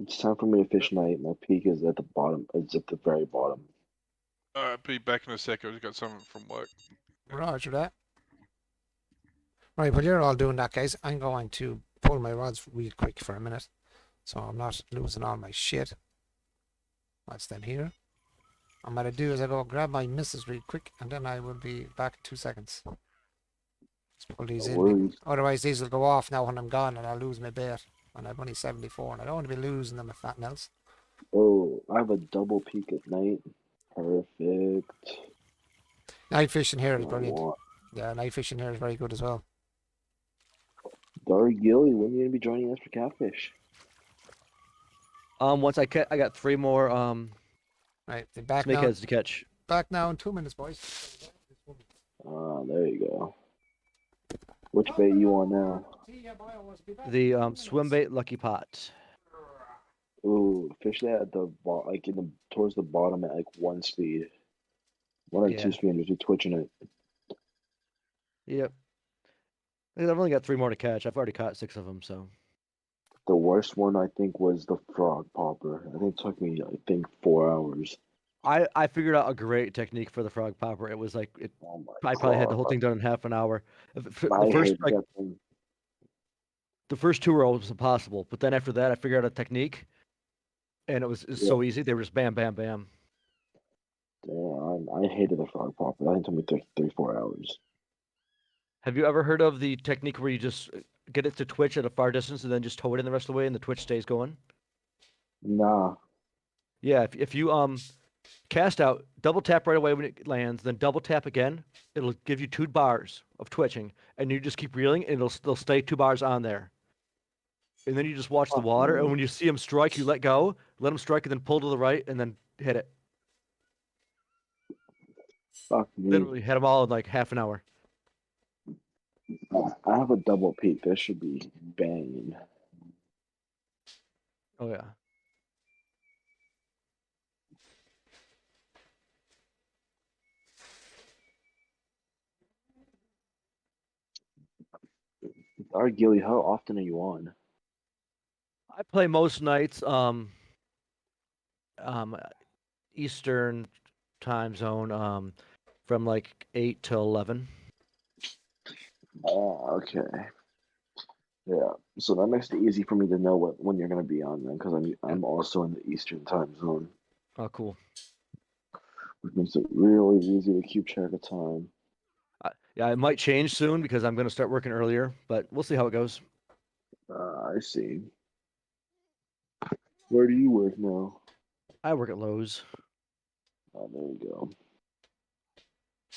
It's time for me to fish night. My peak is at the bottom. It's at the very bottom.
I'll be back in a sec. I just got something from work.
Roger that. Right, while you're all doing that, guys, I'm going to pull my rods real quick for a minute, so I'm not losing all my shit. That's them here. I'm gonna do is I go grab my missus real quick, and then I will be back in 2 seconds. Let's pull these
No
in.
worries.
Otherwise, these will go off now when I'm gone, and I'll lose my bait. And I've only 74, and I don't want to be losing them if nothing else.
Oh, I have a double peak at night. Perfect.
Night fishing here is
I
brilliant.
want
Yeah, night fishing here is very good as well.
Dargilly. When are you gonna be joining us for catfish?
Once I got 3 more
Right, they're back now.
snakeheads to catch.
Back now in 2 minutes, boys.
There you go. Which bait you on now?
The swim bait lucky pot.
Ooh, fish that at the like towards the bottom at like 1 speed. 1 or
Yeah.
2 speed and just be twitching it.
Yep. I've only got 3 more to catch. I've already caught 6 of them, so.
The worst one I think was the frog popper. I think it took me 4 hours.
I figured out a great technique for the frog popper. It was like
Oh my
I probably had the whole
God.
thing done in half an hour.
I
The first
hated that thing.
the first 2 rows was impossible, but then after that I figured out a technique, and it's
Yeah.
so easy. They were just bam, bam, bam.
Damn, I hated the frog popper. I think it took me 3-4 hours.
Have you ever heard of the technique where you just get it to twitch at a far distance and then just tow it in the rest of the way and the twitch stays going?
Nah.
Yeah, if you cast out, double tap right away when it lands, then double tap again, it'll give you 2 bars of twitching, and you just keep reeling, and they'll stay 2 bars on there. And then you just watch the
Fuck
water, and
me.
when you see them strike, you let go, let them strike, and then pull to the right, and then hit it.
Fuck me.
Literally hit them all in like half an hour.
I have a double peak. That should be banging.
Oh yeah.
Gilly, how often are you on?
I play most nights. Um, Eastern time zone, from like 8 till 11.
Oh, okay. Yeah. So that makes it easy for me to know when you're gonna be on then, because I'm also in the Eastern time zone,
Oh, cool.
which makes it really easy to keep track of time.
Yeah, it might change soon because I'm going to start working earlier, but we'll see how it goes.
I see. Where do you work now?
I work at Lowe's.
Oh, there you go.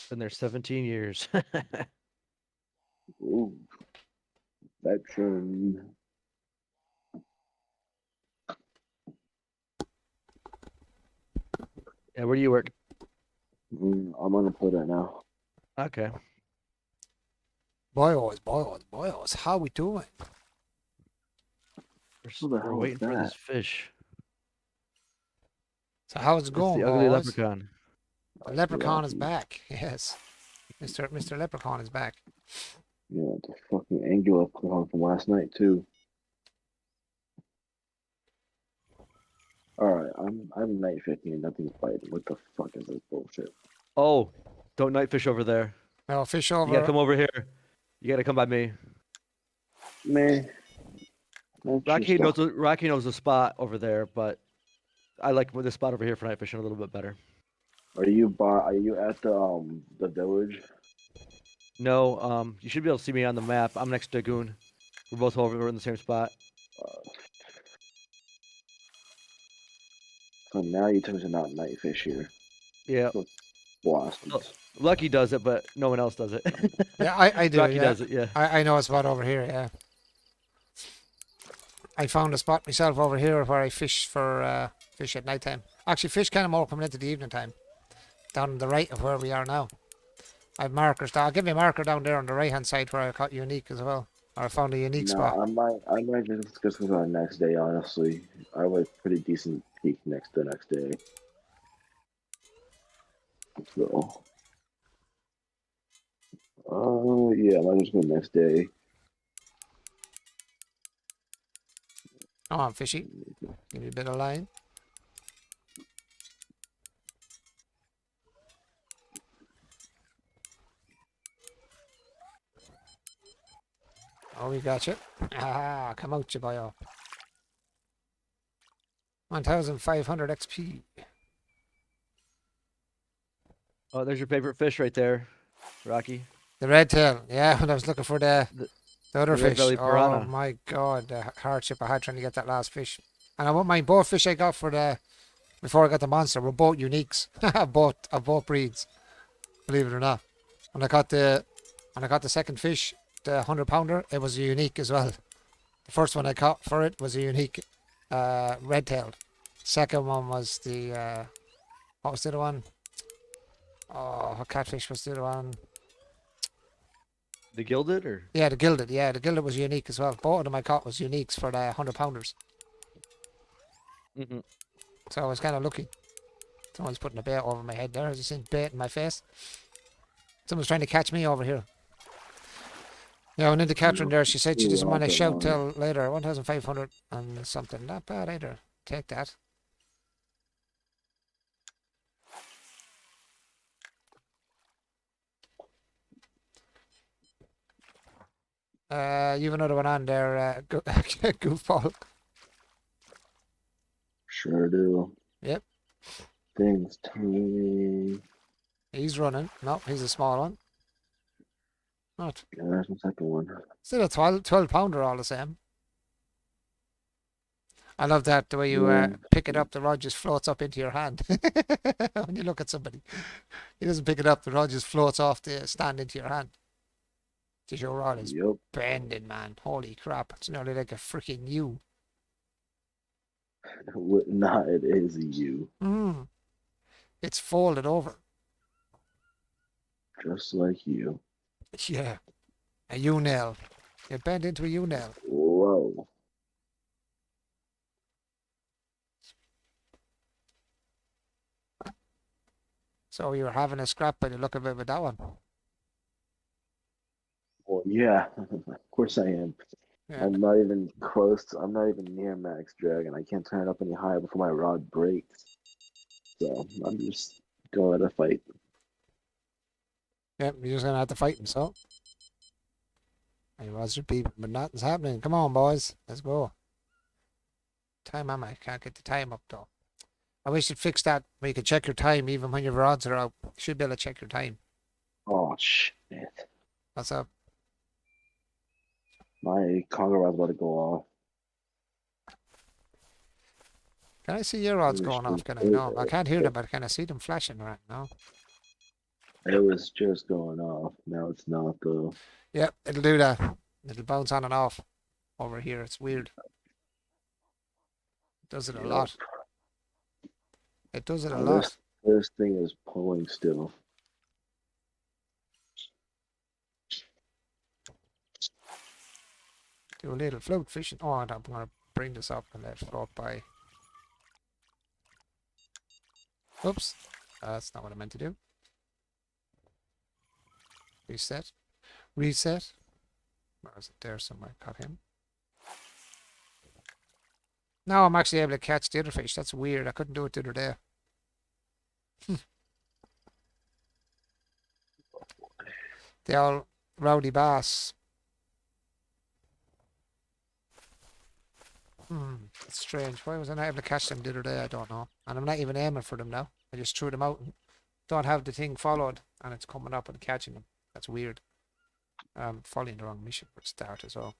Been there 17 years.
Ooh, veteran.
Yeah, where do you work?
I'm gonna put it now.
Okay.
Boys, how we doing?
Who the
We're
hell is
waiting for
that?
this fish.
So how's it
It's
going,
the ugly
boys?
leprechaun.
The leprechaun is
Rocky.
back. Yes, Mr. Leprechaun is back.
Yeah, the fucking angular clown from last night too. All right, I'm night fishing and nothing's biting. What the fuck is this bullshit?
Oh, don't night fish over there.
No fish
You gotta
over.
come over here. You gotta come by me.
Man, that's just
Rocky knows the spot over there, but I like the spot over here for night fishing a little bit better.
Are you at the village?
No, you should be able to see me on the map. I'm next to Goon. We're in the same spot.
Uh, so now you told me to not night fish here.
Yeah.
Bastards.
Lucky does it, but no one else does it.
Yeah, I do.
Rocky
Yeah,
does it, yeah.
I know a spot over here. Yeah, I found a spot myself over here where I fish for fish at night time. Actually, fish kind of more coming into the evening time. Down on the right of where we are now. I have markers. I'll give you a marker down there on the right hand side where I caught unique as well. Or I found a unique
No,
spot.
I might just go the next day. Honestly, I have a pretty decent peak the next day. So, yeah, I might just go next day.
Come on, fishy. Give me a bit of line. Oh, we got you. Ah, come out, you boyo. 1,500 XP.
Oh, there's your favorite fish right there, Rocky.
The red tail. Yeah, when I was looking for the
The,
other
the red
fish.
belly
Oh
piranha.
my god, the hardship I had trying to get that last fish. And I want my both fish I got for the before I got the monster were both uniques. both breeds. Believe it or not. When I got the second fish, the 100 pounder, it was a unique as well. The first one I caught for it was a unique red tailed. Second one was the what was the other one? Oh, what catfish was the other one?
The gilded or
Yeah, the gilded. Yeah, the gilded was unique as well. Both of them I caught was uniques for the 100 pounders.
mm-mm.
So I was kind of lucky. Someone's putting a bait over my head there. Has you seen bait in my face? Someone's trying to catch me over here. Yeah, I went into Catherine there. She said she doesn't want to shout till later. 1,500 and something. Not bad either. Take that. You've another one on there, goofball.
Sure do.
Yep.
Things tiny.
He's running. No, he's a small one. Not.
Yeah, there's the second one.
Still a 12 pounder all the same. I love that the way you
Yeah.
pick it up, the rod just floats up into your hand when you look at somebody. He doesn't pick it up, the rod just floats off the stand into your hand. Just your rod is
Yep.
bending, man. Holy crap. It's nearly like a freaking U.
Nah, it is you.
It's folded over.
Just like you.
Yeah. A U nail. You bend into a U nail.
Whoa.
So you're having a scrap by the look of it with that one.
Well, yeah. Of course I am.
Yeah.
I'm not even close. I'm not even near max drag, and I can't turn it up any higher before my rod breaks. So I'm just going to fight.
Yep, you're just gonna have to fight him, so. I was repeating, but nothing's happening. Come on, boys. Let's go. Time on, I can't get the time up though. I wish you'd fix that where you can check your time even when your rods are out. You should be able to check your time.
Oh shit!
What's up?
My conga rod's about to go off.
Can I see your rods going off? Can I? No, I can't hear them, but can I see them flashing right now?
It was just going off. Now it's not though.
Yep, it'll do that. It'll bounce on and off over here. It's weird. It does it a
Yep.
lot. It does it a
Oh,
lot.
this thing is pulling still.
Do a little float fishing. Oh, and I'm gonna bring this up and let it float by. Oops, that's not what I meant to do. Reset. Reset. Where is it? There somewhere. Caught him. Now I'm actually able to catch the other fish. That's weird. I couldn't do it the other day. The old rowdy bass. That's strange. Why was I not able to catch them the other day? I don't know. And I'm not even aiming for them now. I just threw them out and don't have the thing followed and it's coming up and catching them. That's weird. I'm following the wrong mission for a start as well.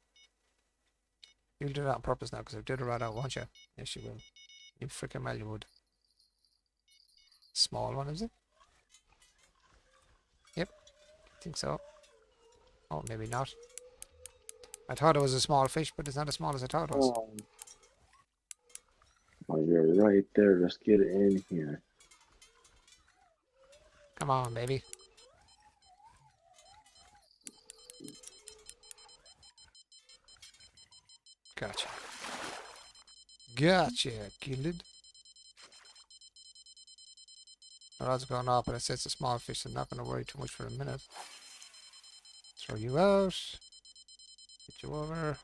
You'll do that on purpose now because I've did it right out, won't you? Yes, you will. You freaking well you would. Small one, is it? Yep. I think so. Oh, maybe not. I thought it was a small fish, but it's not as small as I thought it was.
Oh, you're right there. Just get it in here.
Come on, baby. Gotcha. Gotcha, killed. The rod's going up, but it says it's a small fish, so I'm not going to worry too much for a minute. Throw you out. Switch you over.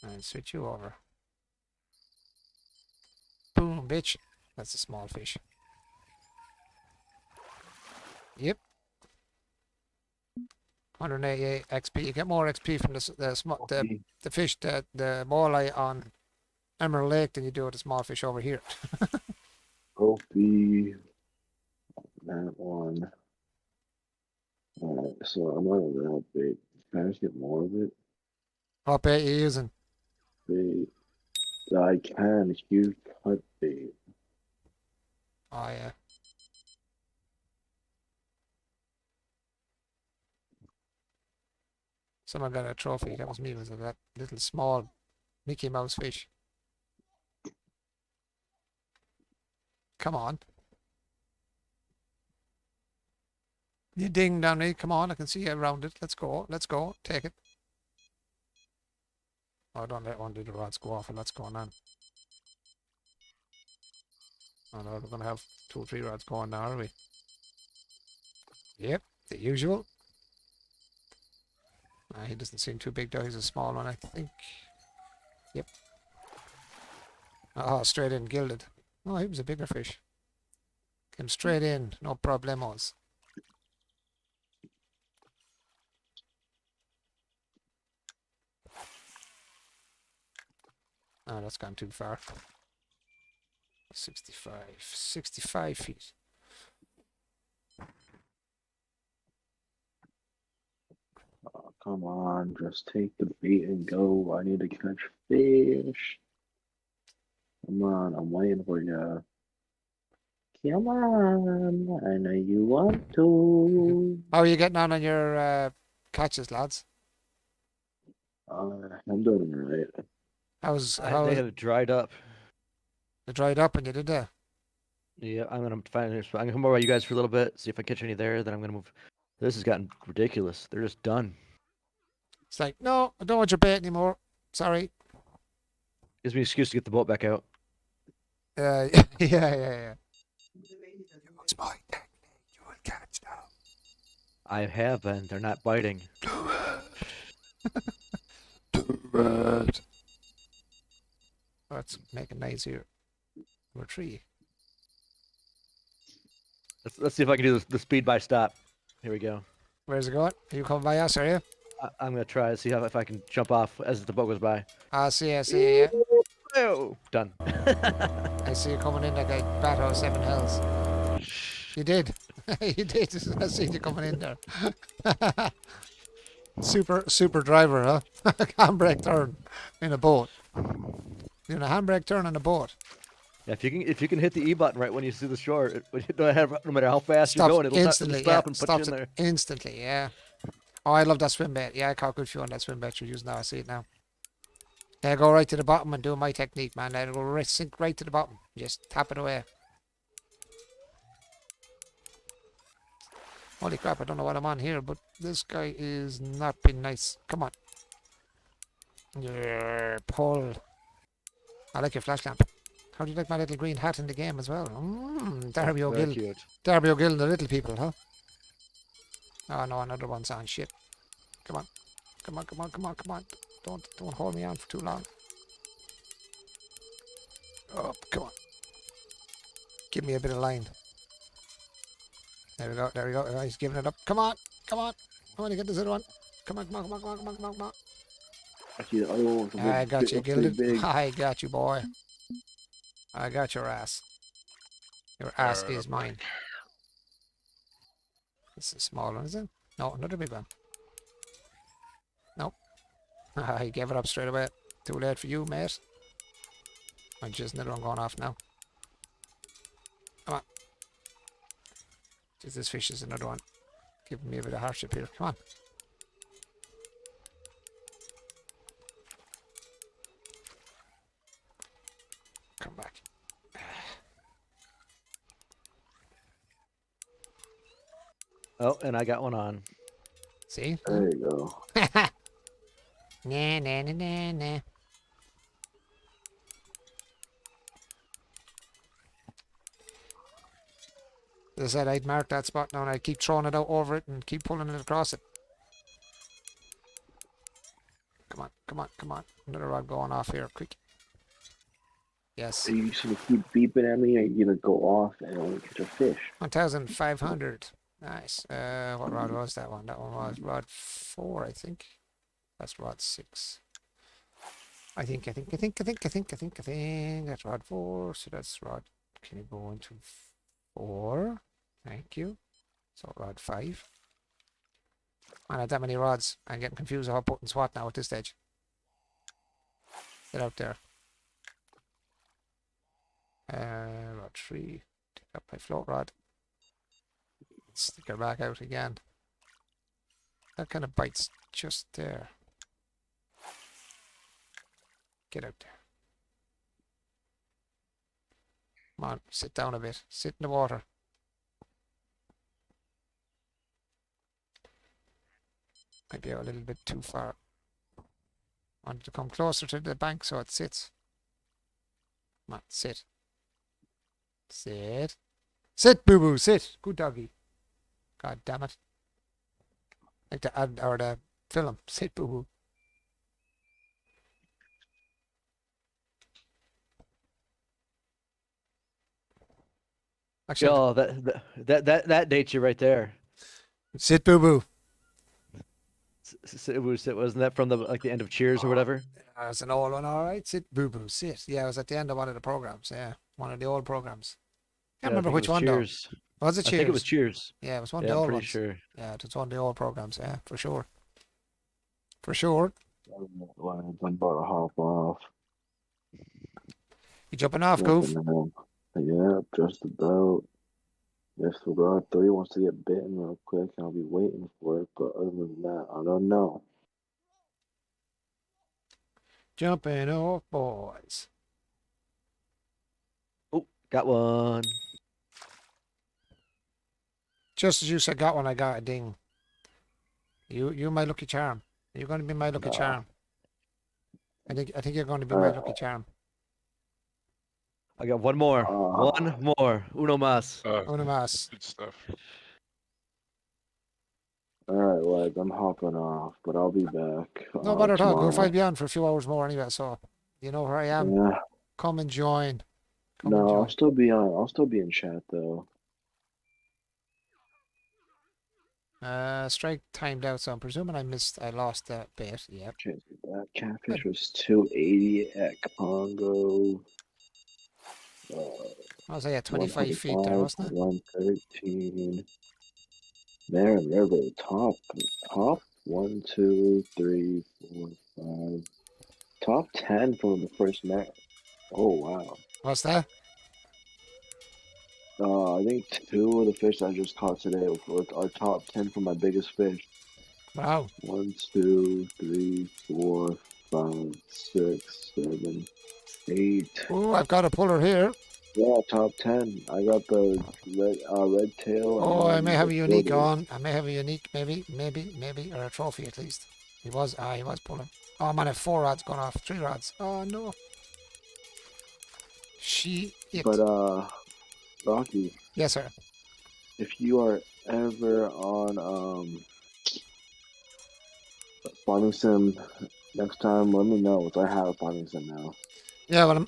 And switch you over. Boom, bitch. That's a small fish. Yep. 188 XP. You get more XP from the fish, the walleye on Emerald Lake than you do with the small fish over here.
Kofi. That one. Alright, so I'm out of that bait. Can I just get more of it?
What bait you using?
Bait. I can. Huge cut bait.
Oh, yeah. Someone got a trophy. That was me. Was that little small Mickey Mouse fish? Come on. You ding down there. Come on. I can see you around it. Let's go. Let's go. Take it. Oh, don't let one of the rods go off and that's going on. Oh no, we're going to have 2 or 3 rods going now, are we? Yep, the usual. He doesn't seem too big though. He's a small one, I think. Yep. Oh, straight in, gilded. Oh, he was a bigger fish. Came straight in, no problemos. Oh, that's gone too far. 65 feet.
Oh, come on, just take the bait and go. I need to catch fish. Come on, I'm waiting for you. Come on, I know you want to.
How are you getting on your catches, lads?
I'm doing right.
How
They have dried up.
they dried up and you did that?
Yeah, I'm gonna find this. I'm gonna come over by you guys for a little bit, see if I catch any there. Then I'm gonna move. This has gotten ridiculous. They're just done.
It's like, no, I don't want your bait anymore. Sorry.
Gives me an excuse to get the boat back out.
Yeah. It's my technique. You will catch them.
I have been. They're not biting.
Let's make a nice here. Number 3.
Let's see if I can do the speed by stop. Here we go.
Where's it going? Are you coming by us, are you?
I'm gonna try to see if I can jump off as the boat goes by.
I see, yeah.
Oh, done.
I see you coming in like a bat out of seven hills. You did. You did. I see you coming in there. Super driver, huh? Handbrake turn in a boat. Doing a handbrake turn in a boat.
Yeah, if you can hit the E button right when you see the shore, no matter how fast you're
Stops
going, it'll
instantly.
stop
Yeah,
and put you
stops
in
it
there.
instantly. Yeah. Oh, I love that swim bait. Yeah, I caught good few on that swim bait you're using now. I see it now. Yeah, go right to the bottom and do my technique, man. Then go right, sink right to the bottom. Just tap it away. Holy crap, I don't know what I'm on here, but this guy is not being nice. Come on. Yeah, pull. I like your flash lamp. How do you like my little green hat in the game as well? Darby
Very
O'Gill.
cute.
Darby O'Gill and the little people, huh? Oh no, another one's on. Shit. Come on. Come on, come on, come on, come on. Don't hold me on for too long. Oh, come on. Give me a bit of line. There we go, there we go. Oh, he's giving it up. Come on, come on. I want to get this other one. Come on, come on, come on, come on, come on, come on, come on.
Actually, the other one was a bit,
I got you,
pretty
Gilded.
big.
I got you, boy. I got your ass. Your ass is mine. This is a small one, is it? No, another big one. Nope. I gave it up straight away. Too late for you, mate. I'm just another one going off now. Come on. Just this fish is another one. Giving me a bit of hardship here. Come on. Come back.
Oh, and I got one on.
See?
There you go.
Nah, nah, nah, nah, nah. As I said, I'd mark that spot now and I'd keep throwing it out over it and keep pulling it across it. Come on, come on, come on. Another rod going off here, quick. Yes.
Are you just gonna keep beeping at me, or are you gonna go off and only catch a fish?
1,500. Nice. What rod was that one? That one was rod 4, I think. That's rod 6. I think that's rod 4. So that's rod. Can you go into 4? Thank you. So rod 5. I had that many rods. I'm getting confused about putting SWAT now at this stage. Get out there. Rod 3. Take up my float rod. Stick her back out again. That kind of bites just there. Get out there. Come on, sit down a bit. Sit in the water. Might be a little bit too far. Want to come closer to the bank so it sits. Come on, sit. Sit. Sit, boo boo, sit. Good doggy. God damn it. Like the ad or the film. Sit, boo boo. Actually,
Oh, that dates you right there.
sit, boo boo.
Wasn't that from the end of Cheers or whatever?
That's an old one, all right. Sit, boo boo, sit. Yeah, it was at the end of one of the programs. Yeah, one of the old programs.
Yeah, I
Can't remember
think it
which
was
one
Cheers.
though. Was it
I
Cheers?
think it was Cheers.
Yeah, it was one of
Yeah,
the
I'm
old
pretty
ones.
sure.
Yeah, it was one of the old programs. Yeah, for sure. For sure.
I'm about to hop off.
You jumping off, Goof?
Yeah, just about. If the rod 3 wants to get bitten real quick, I'll be waiting for it. But other than that, I don't know.
Jumping off, boys.
Oh, got one.
Just as you said, got one. I got a ding. You my lucky charm. You're going to be my lucky charm. I think you're going to be my lucky charm.
I got one more. One more. Uno mas.
Una mas.
Good stuff.
Alright, lads, I'm hopping off, but I'll be back.
No matter at all, Goof.
Tomorrow.
I'll be on for a few hours more anyway, so you know where I am.
Yeah.
Come and join. Come
No,
and
I'll
join.
still be on. I'll still be in chat though.
Strike timed out, so I'm presuming I lost that bit. Yep.
Okay, that catfish was 280 at Congo.
I was at 25 feet there,
125,
wasn't it?
113. Marin River, top 1, 2, 3, 4, 5. Top 10 from the first match. Oh wow.
What's that?
I think 2 of the fish I just caught today are top 10 for my biggest fish.
Wow.
1, 2, 3, 4, 5, 6, 7, 8.
Oh, I've got a puller here.
Yeah, top 10. I got the red tail
Oh, I
and
may have
the
a unique
filter.
on. I may have a unique, maybe, or a trophy at least. He was pulling. Oh, I'm on a 4 rods going off. 3 rods. Oh no.
But
Shit.
Rocky,
Yes, sir.
if you are ever on Farming Sim next time, let me know. 'Cause I have a Farming Sim now.
Yeah, well,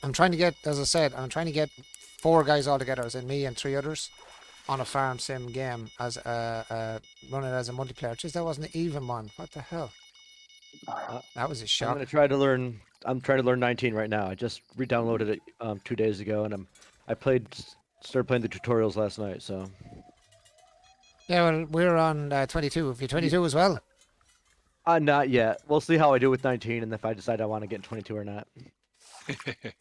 I'm trying to get, as I said, I'm trying to get 4 guys all together, as in me and 3 others, on a farm sim game as run it as a multiplayer. Just that wasn't an even one. What the hell? That was a
I'm
shock.
gonna try to learn. I'm trying to learn 19 right now. I just re-downloaded it 2 days ago, and started playing the tutorials last night. So
Yeah, well, we're on 22. If you're 22 as well.
not yet. We'll see how I do with 19, and if I decide I want to get in 22 or not.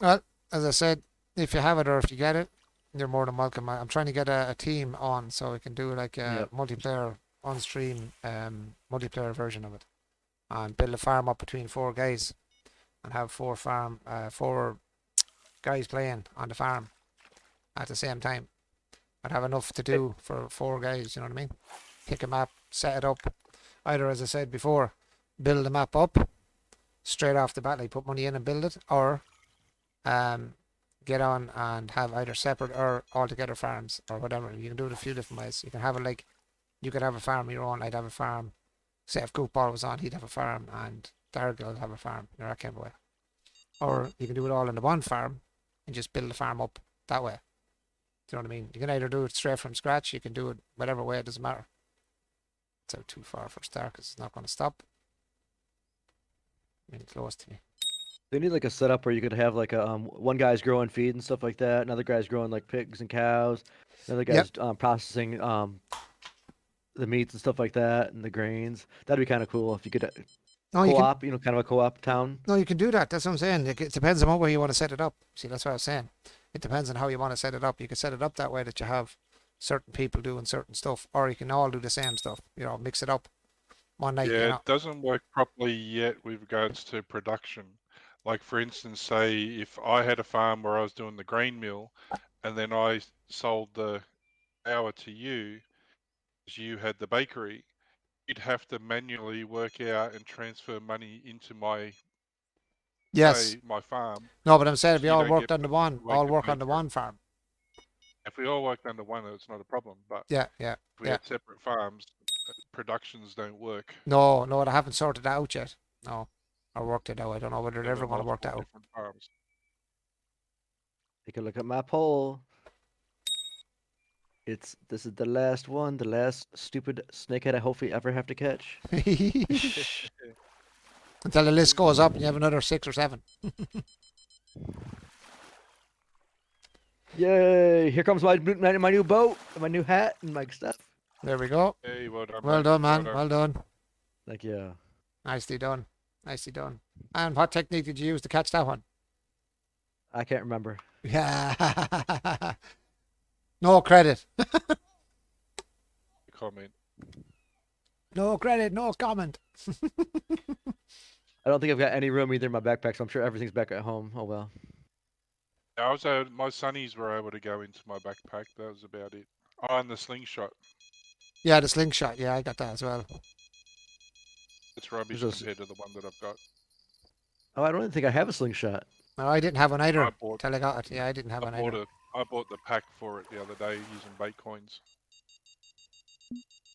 Well, as I said, if you have it or if you get it, you're more than welcome. I'm trying to get a team on so we can do like a
Yep.
multiplayer on stream multiplayer version of it and build a farm up between 4 guys and have 4 guys playing on the farm at the same time. I'd have enough to do for 4 guys, you know what I mean? Pick a map, set it up. Either, as I said before, build the map up straight off the bat, like put money in and build it, or get on and have either separate or altogether farms or whatever. You can do it a few different ways. You can have it like you could have a farm of your own. I'd have a farm. Say if Goopball was on, he'd have a farm, and Dargill would have a farm. You know, that kind of way. Or you can do it all in the one farm and just build the farm up that way. Do you know what I mean? You can either do it straight from scratch. You can do it whatever way. It doesn't matter. It's out too far for a start because it's not going to stop. Really close to me.
They need like a setup where you could have like a one guy's growing feed and stuff like that. Another guy's growing like pigs and cows. Another
Yep.
guy's processing the meats and stuff like that and the grains. That'd be kind of cool if you could
No, you can.
co-op. Kind of a co-op town.
No, you can do that. That's what I'm saying. It depends on what way you want to set it up. See, that's what I was saying. It depends on how you want to set it up. You can set it up that way that you have certain people doing certain stuff, or you can all do the same stuff. You know, mix it up one night.
Yeah,
You know,
it doesn't work properly yet with regards to production. Like for instance, say if I had a farm where I was doing the grain mill, and then I sold the flour to you, as you had the bakery, you'd have to manually work out and transfer money into my
yes.
my farm.
No, but I'm saying if
So
you
you
all
don't
worked
get
on the one,
you won't
all
get
work
paid
on the
for it.
one farm.
If we all worked under one, it's not a problem. But
Yeah.
if we had separate farms, productions don't work.
No, I haven't sorted it out yet. No, or worked it out. I don't know whether they're
There
ever
are
going to work
multiple
that out.
different farms.
Take a look at my poll. This is the last one, the last stupid snakehead I hopefully ever have to catch.
Until the list goes up and you have another 6 or 7.
Yay! Here comes my new boat, and my new hat, and my stuff.
There we go.
Hey, well done,
Well
mate.
done, man. Well done.
Like yeah.
Nicely done. Nicely done. And what technique did you use to catch that one?
I can't remember.
Yeah. No credit.
Comment.
No credit. No comment.
I don't think I've got any room either in my backpack, so I'm sure everything's back at home. Oh well.
I was my sunnies were able to go into my backpack. That was about it. Oh, and the slingshot.
Yeah, the slingshot. Yeah, I got that as well.
It's rubbish
There's a s-
compared to the one that I've got.
Oh, I don't even think I have a slingshot.
No, I didn't have one either
I bought
till I got it. Yeah, I didn't have one either.
I bought the pack for it the other day using bait coins.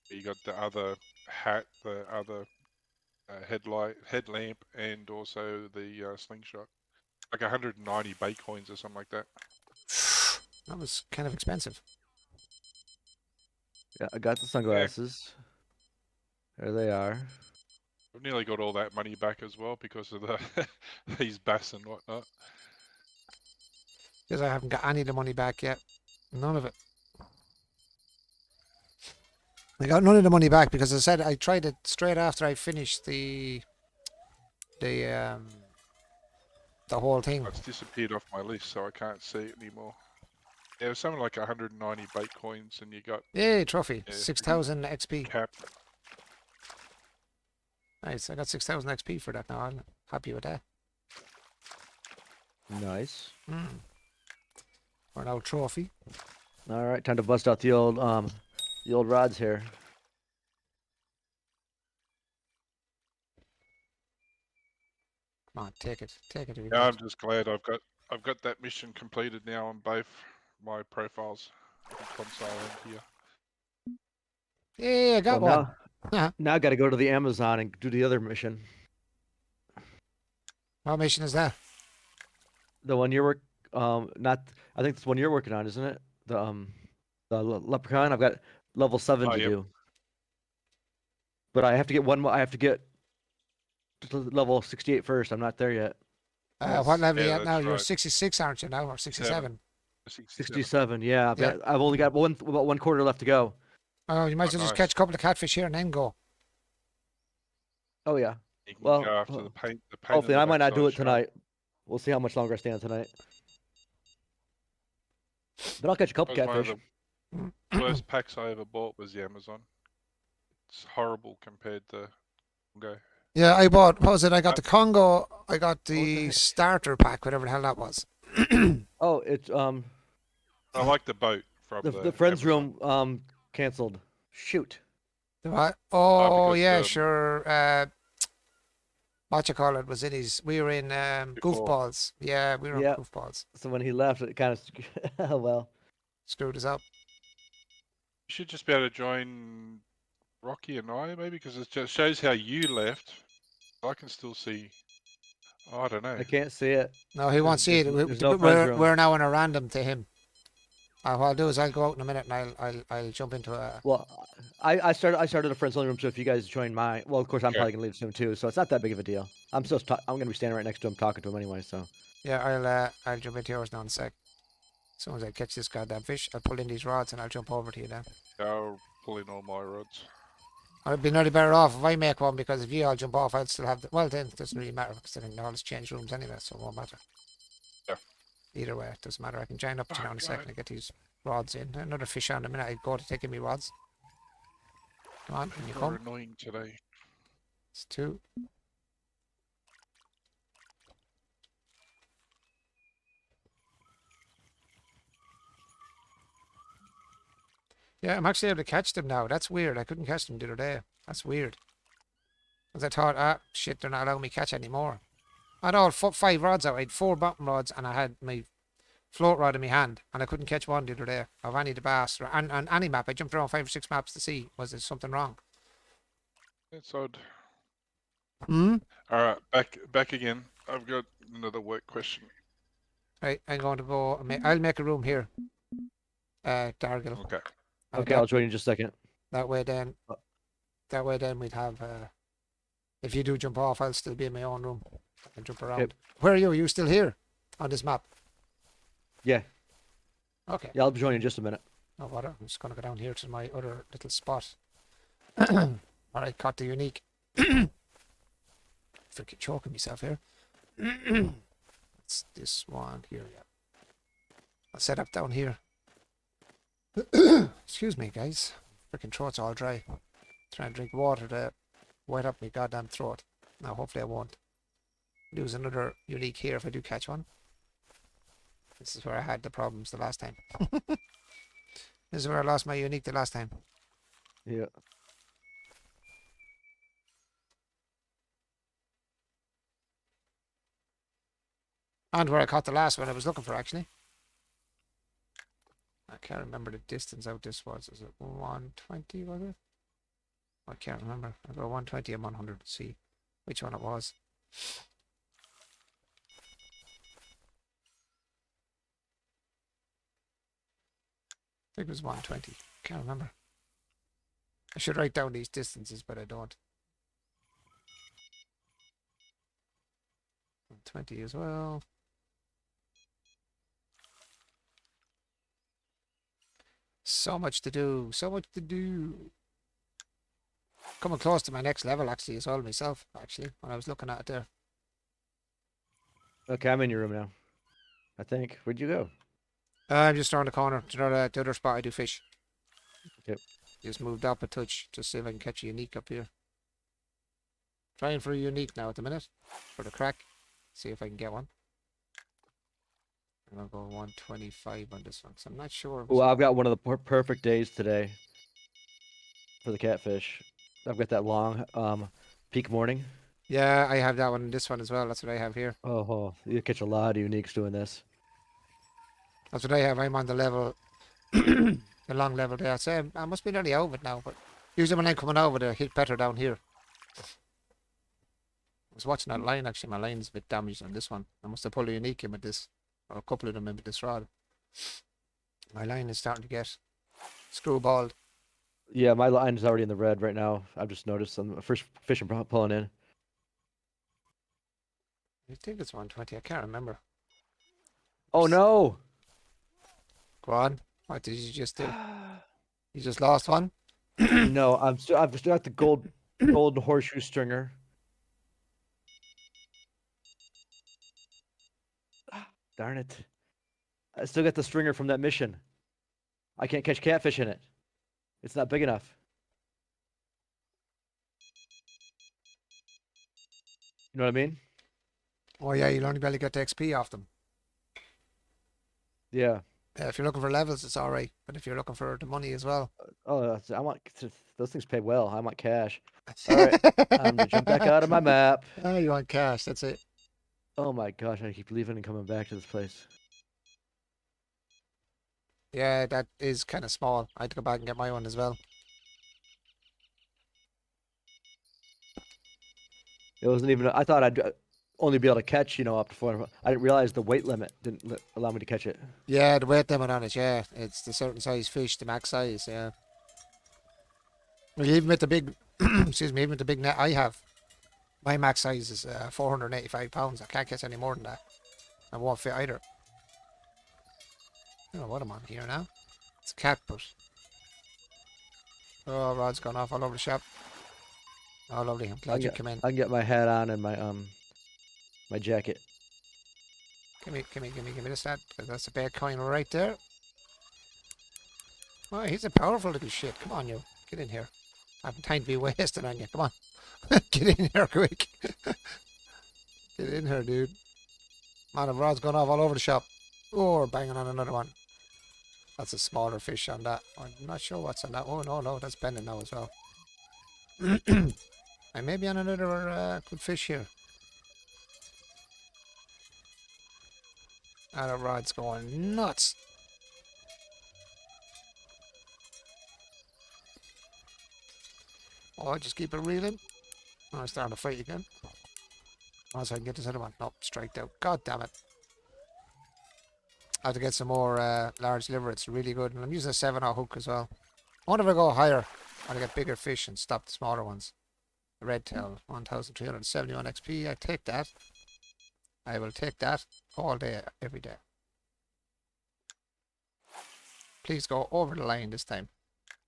You got the other hat, the other headlamp, and also the slingshot. Like 190 bait coins or something like that.
That was kind of expensive.
Yeah, I got the sunglasses. There they are.
I've nearly got all that money back as well because of the these bass and whatnot.
Because I haven't got any of the money back yet. None of it. I got none of the money back because I said I tried it straight after I finished the um the whole thing.
It's disappeared off my list, so I can't see it anymore. Yeah, it was something like 190 bait coins, and you got
Yay, trophy.
yeah,
6,000 XP.
cap.
Nice. I got 6,000 XP for that now. I'm happy with that.
Nice.
For an old trophy.
All right, time to bust out the old rods here.
Come on, take it. Take it if you
Yeah,
got
I'm
it.
just glad I've got that mission completed now on both my profiles, on console and here.
Yeah, I got
Well,
one. Uh-huh.
now I got to go to the Amazon and do the other mission.
What mission is that?
The one you're not. I think it's one you're working on, isn't it? The leprechaun. I've got level 7
Oh,
to
yep.
do, but I have to get one more. I have to get to level 68 first. I'm not there yet.
What level are you
Yeah,
at now?
that's
You're
right.
66, aren't you now? Or 67?
67. Yeah,
Yeah.
I've only got about one quarter left to go.
Oh, you might as
Oh,
well just
nice.
catch a couple of catfish here and then go.
Oh yeah.
You can
Well,
go after the paint. The paint
hopefully
in the
I might not do
backside
it
shark.
tonight. We'll see how much longer I stay on tonight. But I'll catch a couple
That was one of
catfish.
the worst packs I ever bought was the Amazon. It's horrible compared to Congo.
Yeah, I bought, what was it? I got the Congo, I got
What the
the
heck?
starter pack, whatever the hell that was.
Oh, it's
I like the boat from
the
the
friends
Amazon.
room canceled. Shoot.
What? Oh,
Because
yeah,
the
sure. What you call it was in his, we were in
before
Goofballs. Yeah, we were on
Yeah.
Goofballs.
So when he left, it kind of well.
Screwed us up.
you should just be able to join Rocky and I maybe because it just shows how you left. I can still see. Oh, I don't know.
I can't see it.
No, he won't see it.
There's no friends room.
We're now in a random to him. What I'll do is I'll go out in a minute and I'll jump into a.
Well, I started a friends only room. So if you guys join mine, well, of course I'm
Okay.
probably gonna leave soon too. So it's not that big of a deal. I'm gonna be standing right next to him talking to him anyway. So
Yeah, I'll jump into yours now in a sec. As soon as I catch this goddamn fish, I'll pull in these rods and I'll jump over to you then.
I'll pull in all my rods.
I'd be nearly better off if I make one because if you all jump off, I'd still have the. Well, then it doesn't really matter because I can always change rooms anyway, so it won't matter.
Yeah.
Either way, it doesn't matter. I can join up to you now in a
God.
second and get these rods in. Another fish on in a minute. I go to take in me rods. Come on, when you
You're
come.
annoying today.
It's two. Yeah, I'm actually able to catch them now. That's weird. I couldn't catch them the other day. That's weird. Because I thought, shit, they're not allowing me catch anymore. I had all 5 rods out. I had 4 bottom rods and I had my float rod in my hand. And I couldn't catch one the other day of any of the bass. And any map. I jumped around 5 or 6 maps to see. Was there something wrong?
That's odd.
Hmm?
All right, back again. I've got another work question.
Right, I'm going to go. I'll make a room here. Dargil.
Okay.
okay, I'll join you in just a second.
That way then we'd have. If you do jump off, I'll still be in my own room. I can jump around.
Okay.
Where are you? Are you still here on this map?
Yeah,
Okay.
yeah, I'll be joining you in just a minute.
No bother. I'm just going to go down here to my other little spot. All right, caught the unique. Freaking choking myself here. It's this one here. Yeah. I'll set up down here. Excuse me, guys. Freaking throat's all dry. Trying to drink water to wet up my goddamn throat. Now, hopefully I won't lose another unique here if I do catch one. This is where I had the problems the last time. This is where I lost my unique the last time.
Yeah.
And where I caught the last one I was looking for, actually. I can't remember the distance out this was. Is it 120, was it? I can't remember. I'll go 120 and 100 to see which one it was. I think it was 120. Can't remember. I should write down these distances, but I don't. 20 as well. So much to do. So much to do. Coming close to my next level, actually, as well myself, actually, when I was looking at it there.
Okay, I'm in your room now. I think. Where'd you go?
I'm just around the corner. Do you know the other spot I do fish?
Yep.
Just moved up a touch. Just see if I can catch a unique up here. Trying for a unique now at the minute. For the crack. See if I can get one. I'm going to go 125 on this one. So I'm not sure.
Oh, I've got one of the perfect days today for the catfish. I've got that long peak morning.
Yeah, I have that one. This one as well. That's what I have here.
Oh, you catch a lot of uniques doing this.
That's what I have. I'm on the level, the long level there. So I must be nearly over it now. But usually when I'm coming over, they hit better down here. I was watching that line actually. My line's a bit damaged on this one. I must have pulled a unique in with this, or a couple of them in with this rod. My line is starting to get screwballed.
Yeah, my line is already in the red right now. I've just noticed on the first fish I'm pulling in.
I think it's 120. I can't remember.
Oh no!
Go on. What did you just do? You just lost one?
No, I've still got the golden horseshoe stringer. Darn it! I still got the stringer from that mission. I can't catch catfish in it. It's not big enough. You know what I mean?
Oh yeah, you'll only be able to get the XP off them.
Yeah.
If you're looking for levels, it's all right. But if you're looking for the money as well,
Oh, I want those things pay well. I want cash. All right, I'm gonna jump back out of my map.
Oh, you want cash? That's it.
Oh my gosh, I keep leaving and coming back to this place.
Yeah, that is kind of small. I had to go back and get my one as well.
It wasn't even. I thought I'd only be able to catch, up to 400. I didn't realize the weight limit didn't allow me to catch it.
Yeah, the weight limit on it. Yeah, it's the certain size fish, the max size. Yeah. Well, even with the big, excuse me, even with the big net I have, my max size is 485 pounds. I can't catch any more than that. I won't fit either. I don't know what I'm on here now. It's a cat, but oh, rod's gone off all over the shop. Oh, lovely. I'm glad you came in.
I can get my hat on and my jacket.
Give me this, that. That's a bad coin right there. Oh, he's a powerful little shit. Come on, you. Get in here. I haven't time to be wasting on you. Come on. Get in here quick. Get in here, dude. Man, the rod's gone off all over the shop. Oh, we're banging on another one. That's a smaller fish on that. I'm not sure what's on that. Oh, no, that's bending now as well. I may be on another good fish here. And the rod's going nuts. Oh, just keep it reeling. Oh, I'm starting to fight again. Oh, so I can get this other one. Nope, striked out. God damn it. I have to get some more large liver. It's really good. And I'm using a 7/0 hook as well. I wonder if I go higher, I'll get bigger fish and stop the smaller ones. The red tail, 1,371 XP. I take that. I will take that all day, every day. Please go over the line this time.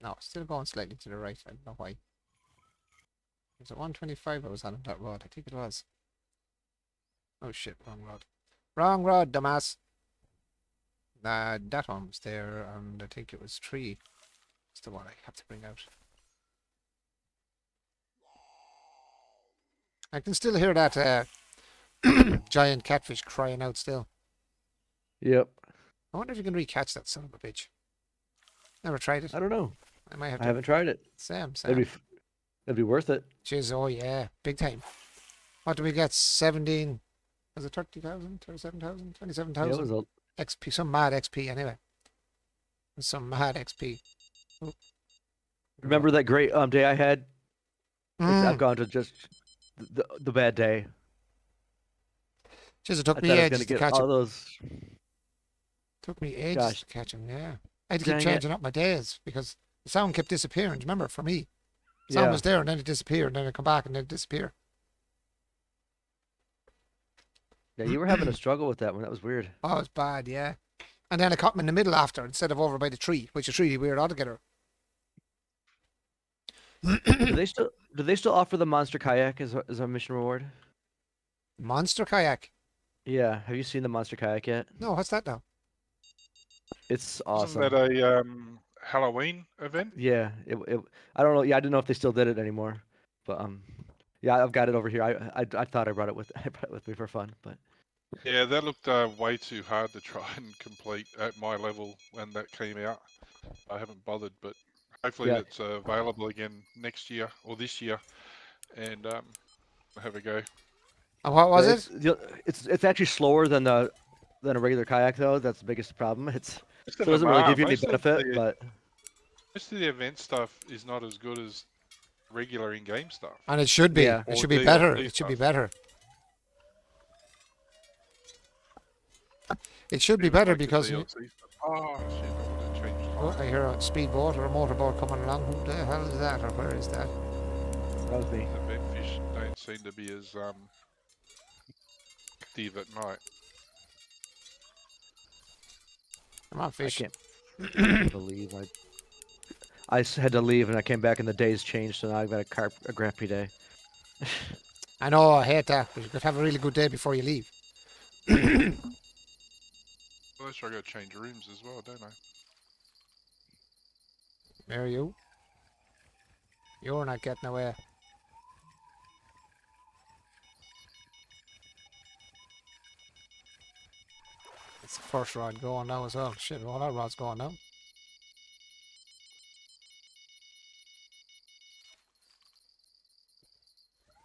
No, still going slightly to the right. I don't know why. Was it 125 I was on that rod? I think it was. Oh shit, wrong rod. Wrong rod, dumbass. That one was there, and I think it was 3. That's the one I have to bring out. I can still hear that giant catfish crying out still.
Yep.
I wonder if you can recatch that son of a bitch. Never tried it.
I don't know.
I might have
I
to.
haven't tried it.
Sam.
It'd be worth it.
Jeez, oh yeah, big time. What do we get? 17. Was it 30,000, 37,000,
Yeah, it
27,000?
was a
XP, some mad XP anyway. Some mad XP. Oh.
Remember that great day I had? I've
Mm.
gone to just the bad day.
Jeez, it took
I
me
thought I was
ages
gonna
to
get
catch
all
him.
those.
Took me ages
Gosh.
to catch him, yeah. I had to keep
Dang it.
changing up my days because The sound kept disappearing. Do you remember? For me, sound
Yeah.
was there and then it disappeared, and then it come back and then it disappear.
Yeah, you were having a struggle with that one. That was weird.
Oh, it's bad, yeah. And then I caught him in the middle after instead of over by the tree, which is really weird altogether.
Do they still offer the monster kayak as a mission reward?
Monster kayak.
Yeah. Have you seen the monster kayak yet?
No, what's that now?
It's
Wasn't
awesome.
that a Halloween event?
Yeah. I don't know. Yeah, I didn't know if they still did it anymore. But yeah, I've got it over here. I thought I brought it with I brought it with me for fun, but
Yeah, that looked way too hard to try and complete at my level when that came out. I haven't bothered, but hopefully
yeah,
that's available again next year or this year, and have a go.
And what was it?
it's actually slower than a regular kayak though. That's the biggest problem.
Most
So
of
it doesn't
them
really
are.
give you any benefit, but
Most of the event stuff is not as good as regular in-game stuff.
And it should be.
Yeah.
It
Or
should be
DLC
better. It should be
stuff.
better. It should be
Even
better
like the
because
DLC stuff. Oh shit! I would have changed.
oh, I hear a speedboat or a motorboat coming along. Who the hell is that, or where is that?
that was me.
The event fish don't seem to be as active at night.
Come on,
I
fish.
can't believe had to leave and I came back and the days changed, so now I've got a crappy day.
I know, I hate that, but you could have a really good day before you leave.
Well, I got to change rooms as well, don't I?
Where are you? You're not getting away. It's the first rod going now as well. Shit, all that rod's going now.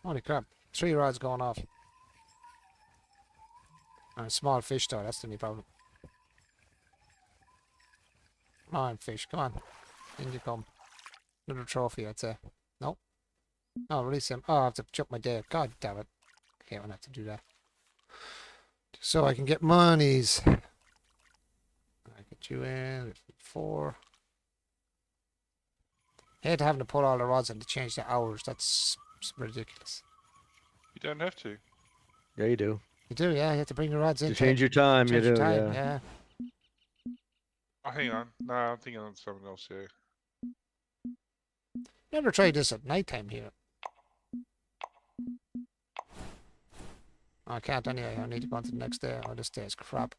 Holy crap. 3 rods going off. And a small fish though, that's the only problem. Come on, fish, come on. In you come. Another trophy, I'd say. Nope. Oh, release him. Oh, I have to jump my day. God damn it. Okay, I'm gonna have to do that. So I can get monies. I get you in. 4. Hate having to put all the rods in to change the hours. That's ridiculous.
You don't have to.
Yeah, you do.
You do, yeah. You have to bring the rods in.
To change your time,
change
you
your
do.
time,
Yeah.
Oh, hang on. No, I'm thinking on something else here.
Never tried this at night time here. I can't anyway. I need to go on to the next day. Oh, this day is crap.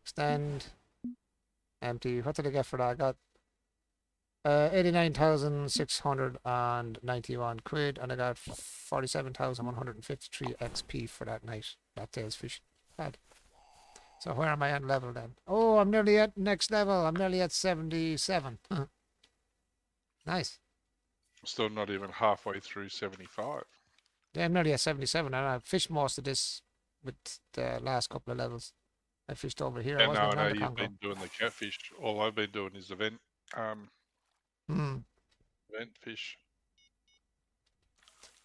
Extend. Empty. What did I get for that? I got 89,691 quid, and I got 47,153 XP for that night. That day's fishing. Bad. So where am I at level then? Oh, I'm nearly at next level. I'm nearly at 77. Nice.
I'm still not even halfway through 75.
Yeah, I'm nearly at 77, and I've fished most of this with the last couple of levels. I fished over here. I
Yeah, no,
wasn't
I know
around the
you've
Congo.
been doing the catfish. All I've been doing is event fish.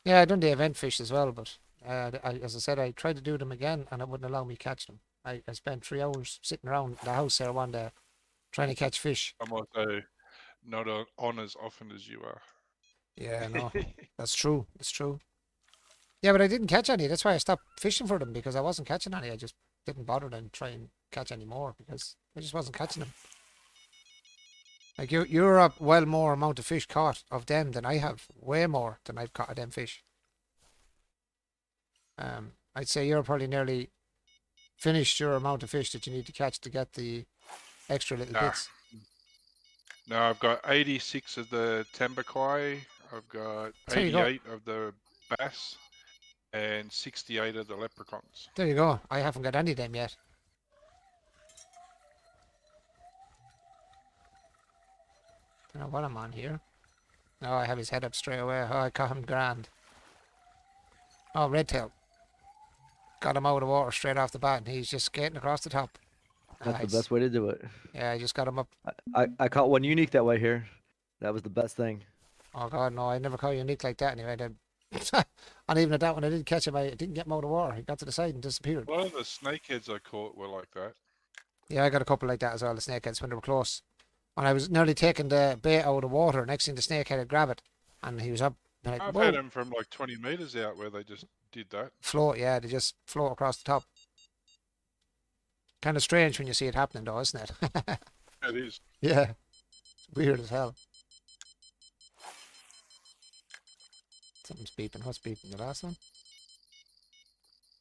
Yeah, I done the event fish as well, but as I said, I tried to do them again, and it wouldn't allow me catch them. I spent 3 hours sitting around the house there one day trying to catch fish.
I'm also not on as often as you are.
Yeah, no, that's true. It's true. Yeah, but I didn't catch any. That's why I stopped fishing for them, because I wasn't catching any. I just didn't bother and try and catch any more because I just wasn't catching them. Like you're up well more amount of fish caught of them than I have. Way more than I've caught of them fish. I'd say you're probably nearly finished your amount of fish that you need to catch to get the extra little
Nah.
bits.
No, I've got 86 of the tambakwai. I've got
There you go.
88 of the bass and 68 of the leprechauns.
There you go. I haven't got any of them yet. Don't know what I'm on here. Oh, I have his head up straight away. Oh, I caught him grand. Oh, redtail. Got him out of the water straight off the bat, and he's just skating across the top.
That's
Nice.
the best way to do it.
Yeah, I just got him up.
I caught one unique that way here. That was the best thing.
Oh God, no! I never caught a unique like that. Anyway, and even at that one, I didn't catch him. I didn't get him out of the water. He got to the side and disappeared.
A lot of the snakeheads I caught were like that.
Yeah, I got a couple like that as well. The snakeheads when they were close. And I was nearly taking the bait out of the water. Next thing the snake had to grab it. And he was up like,
I've
whoa,
had them from like 20 meters out where they just did that.
float. Yeah, they just float across the top. Kind of strange when you see it happening though, isn't it?
It is.
Yeah. It's weird as hell. Something's beeping. What's beeping? The last one?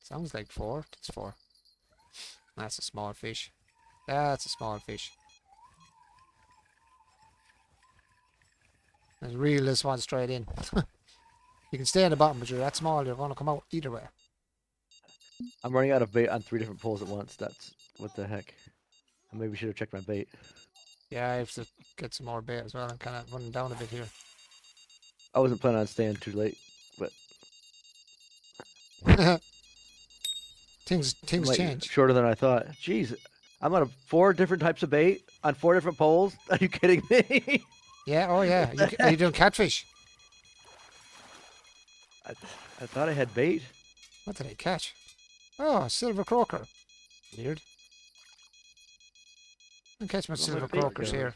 Sounds like 4. It's 4. That's a small fish. That's a small fish. Let's reel this one straight in. You can stay in the bottom, but you're that small, you're going to come out either way.
I'm running out of bait on 3 different poles at once. That's what the heck. I maybe should have checked my bait.
Yeah, I have to get some more bait as well. I'm kind of running down a bit here.
I wasn't planning on staying too late, but
things
might-
change.
shorter than I thought. Jeez, I'm out of 4 different types of bait on 4 different poles. Are you kidding me?
Yeah, oh yeah. Are you doing catfish?
I thought I had bait.
What did I catch? Oh, silver croaker. Weird. I'll catch my
Where'd my
silver
bait
croakers
go?
here.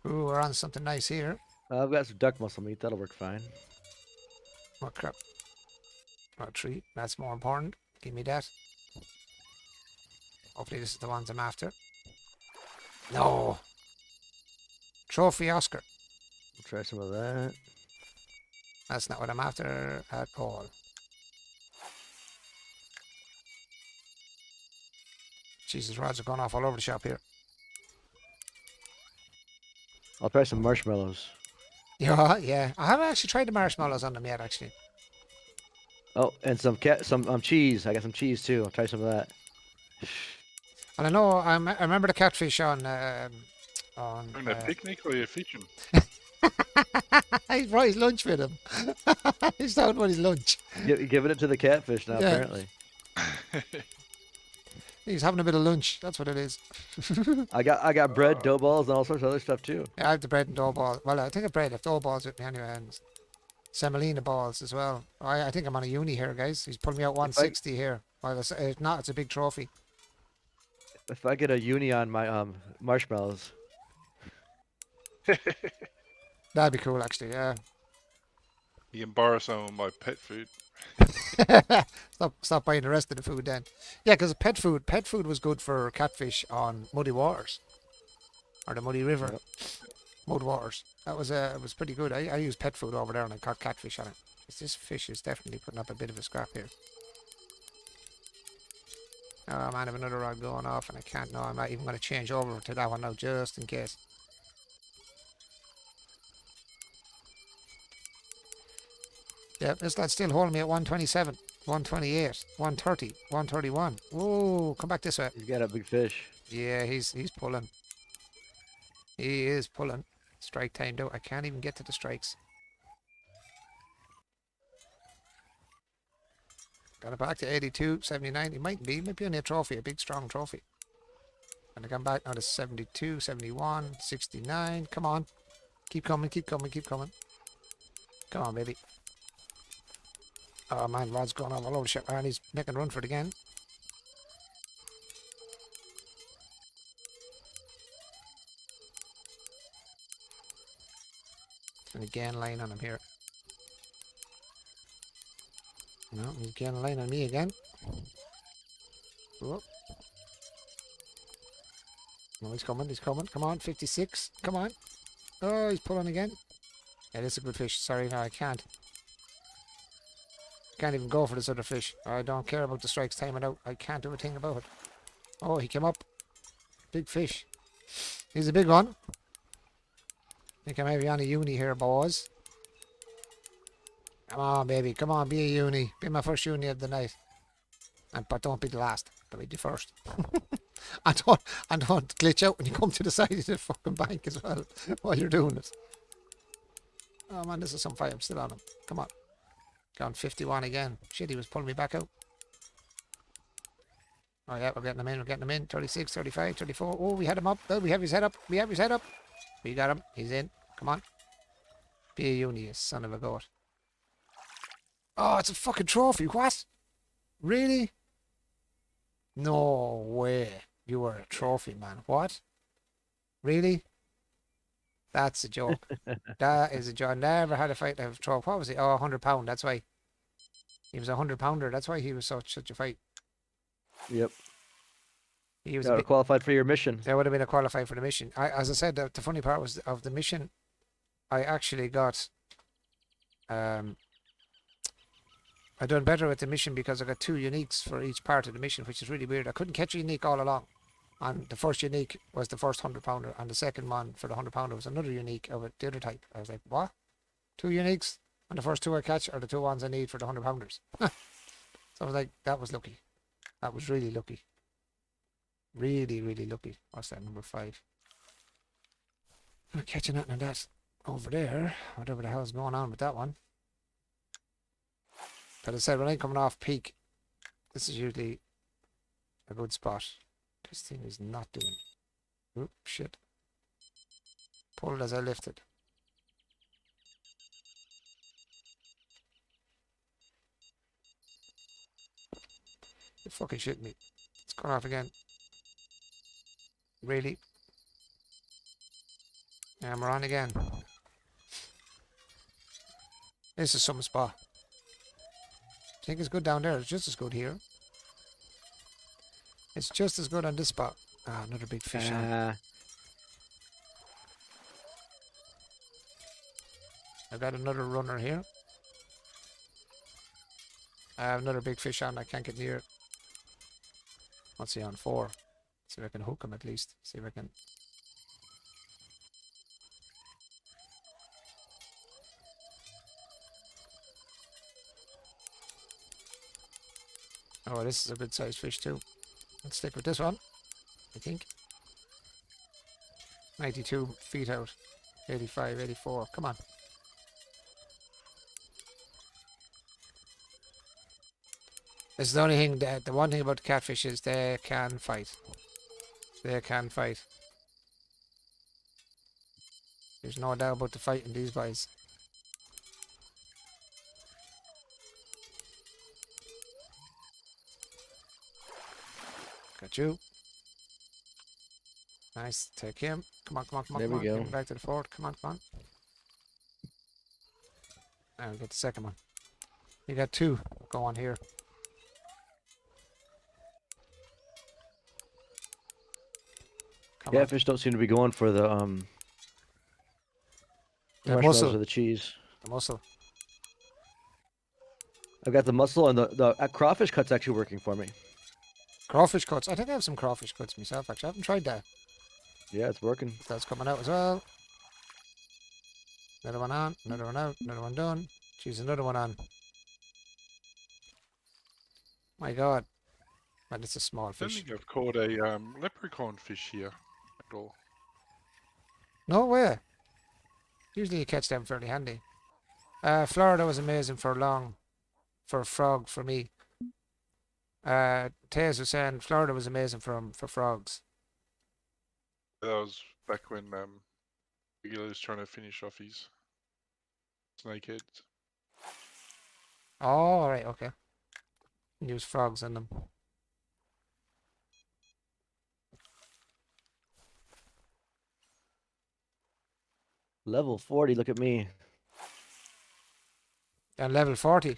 Ooh, we're on something nice here.
I've got some duck muscle meat. That'll work fine.
Oh crap. Oh, treat. That's more important. Give me that. Hopefully this is the ones I'm after. No. Trophy Oscar.
We'll try some of that.
That's not what I'm after at all. Jesus, rods are going off all over the shop here.
I'll try some marshmallows.
Yeah, yeah. I haven't actually tried the marshmallows on them yet, actually.
Oh, and some cheese. I got some cheese too. I'll try some of that.
And I know I remember the catfish on
Doing a picnic or you're fishing?
He brought his lunch with him. He's talking about his lunch.
Giving it to the catfish now.
Yeah.
Apparently,
He's having a bit of lunch. That's what it is.
I got bread, dough balls, and all sorts of other stuff too.
Yeah, I have the bread and dough balls. Well, I think I bread. I have dough balls with me anyway, and semolina balls as well. I think I'm on a uni here, guys. He's pulling me out 160 here. Well, it's not. It's a big trophy.
If I get a uni on my marshmallows,
That'd be cool, actually. Yeah.
You can borrow some of my pet food.
Stop buying the rest of the food then. Yeah, because pet food was good for catfish on muddy waters, or the muddy river, mud waters. That was it was pretty good. I used pet food over there and I caught catfish on it. This fish is definitely putting up a bit of a scrap here. Oh man, I have another rod going off and I can't. No, I'm not even going to change over to that one now just in case. Yeah, this lad's still holding me at 127, 128, 130, 131. Whoa, come back this way.
he's got a big fish.
Yeah, he's pulling. He is pulling. Strike time though. I can't even get to the strikes. Got it back to 82, 79. It might be only a trophy, a big strong trophy. And I come back now to 72, 71, 69. Come on. Keep coming, keep coming, keep coming. Come on, baby. Oh man, rod's going on all over the shop, and he's making a run for it again. And again, line on him here. No, he's getting a line on me again. Oh. No, he's coming, he's coming. Come on, 56. Come on. Oh, he's pulling again. Yeah, this is a good fish. Sorry, no, I can't. Can't even go for this other fish. I don't care about the strikes timing out. I can't do a thing about it. Oh, he came up. Big fish. He's a big one. I think I may be on a uni here, boys. Come on, baby. Come on, be a uni. Be my first uni of the night. But don't be the last. But be the first. and don't glitch out when you come to the side of the fucking bank as well while you're doing it. Oh man, this is some fight. I'm still on him. Come on. Gone 51 again. Shit, he was pulling me back out. Oh yeah, we're getting him in, we're getting him in. 36, 35, 34. Oh, we had him up. Oh, we have his head up. We have his head up. We got him. He's in. Come on. Be a uni, you son of a goat. Oh, it's a fucking trophy. What? Really? No way. You were a trophy man. What? Really? That's a joke. That is a joke. I never had a fight of trophy. What was he? Oh, £100. That's why. He was a 100-pounder. That's why he was such a fight.
Yep.
He was a
Got
bit.
qualified for your mission.
There would have been a qualifier for the mission. As I said, the funny part was of the mission. I actually got. I done better with the mission because I got 2 uniques for each part of the mission, which is really weird. I couldn't catch a unique all along. And the first unique was the first 100-pounder, and the second one for the 100-pounder was another unique of the other type. I was like, what? 2 uniques? And the first 2 I catch are the 2 ones I need for the 100-pounders. So I was like, that was lucky. That was really lucky. Really, really lucky. What's that, number 5? I'm not catching nothing of that over there. Whatever the hell's going on with that one. But I said, when I'm coming off peak, this is usually a good spot. This thing is not doing. Oop, shit. Pulled as I lifted. You're fucking shitting me. It's gone off again. Really? And we're on again. This is some spot. I think it's good down there. It's just as good here. It's just as good on this spot. Ah, another big fish on. I've got another runner here. I have another big fish on. I can't get near it. What's he on? 4. See if I can hook him at least. See if I can. Oh, this is a good sized fish too. Let's stick with this one, I think. 92 feet out. 85, 84. Come on. This is the only thing, the one thing about the catfish is they can fight. They can fight. There's no doubt about the fight in these guys. Got you. Nice. Take him. Come on, come on, come on,
There
come
we
on.
go.
Get him back to the fort. Come on, come on. Now we'll get the second one. You got 2. Go on here. Come on.
Catfish don't seem to be going for the
The
marshmallows
mussel.
or the cheese.
The mussel.
I've got the mussel and the crawfish cut's actually working for me.
Crawfish cuts. I think I have some crawfish cuts myself, actually. I haven't tried that.
Yeah, it's working.
That's coming out as well. Another one on. Another one out. Another one done. Jeez, another one on. My God. Man, it's a small
I don't
fish.
think I've caught a leprechaun fish here at all.
No way. Usually you catch them fairly handy. Florida was amazing for frog for me. Taze was saying Florida was amazing for frogs.
That was back when Biggie was trying to finish off his snakeheads.
Oh, alright, okay. Use frogs in them.
Level 40, look at me.
And level 40.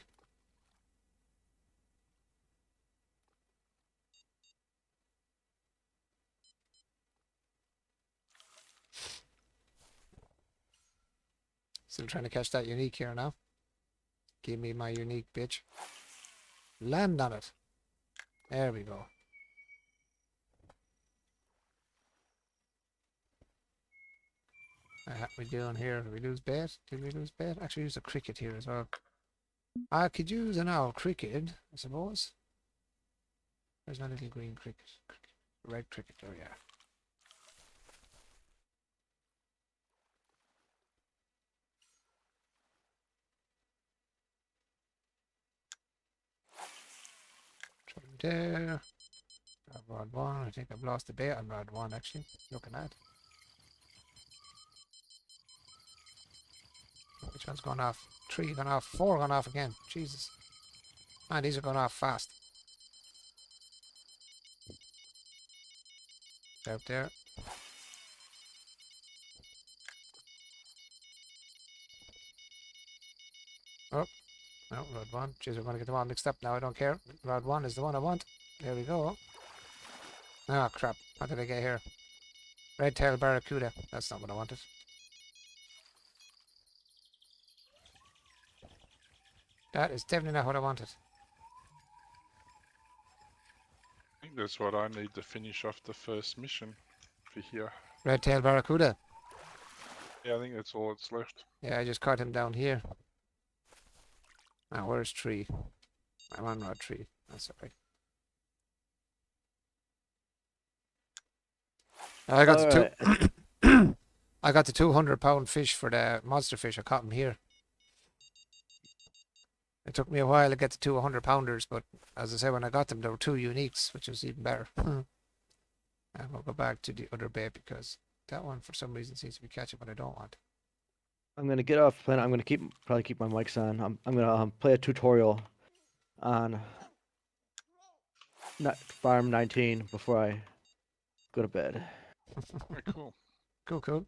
Still trying to catch that unique here now. Give me my unique, bitch. Land on it. There we go. What we doing here? Did we lose bait? Did we lose bait? Actually, use a cricket here as well. I could use an owl cricket, I suppose. Where's my little green cricket? Red cricket, oh yeah. Try there. Grab rod 1. I think I've lost the bait on rod 1 actually. Looking at. Which one's gone off? 3 gone off. 4 gone off again. Jesus. Man, these are going off fast. Just out there. Oh, no, rod 1. Jeez, we're going to get them all mixed up now. I don't care. Rod 1 is the one I want. There we go. Oh, crap. What did I get here? Red-tailed barracuda. That's not what I wanted. That is definitely not what I wanted.
I think that's what I need to finish off the first mission for here.
Red-tailed barracuda.
Yeah, I think that's all that's left.
Yeah, I just caught him down here. Now, where's tree? I'm on rod 3. That's alright. I got the two. I got the 200-pound fish for the monster fish. I caught him here. It took me a while to get the 200-pounders, but as I said, when I got them, there were 2 uniques, which was even better. And we'll go back to the other bait because that one, for some reason, seems to be catching what I don't want.
I'm gonna get off planet. I'm gonna probably keep my mics on. I'm gonna play a tutorial on Farm 19 before I go to bed.
Oh, cool.
Cool.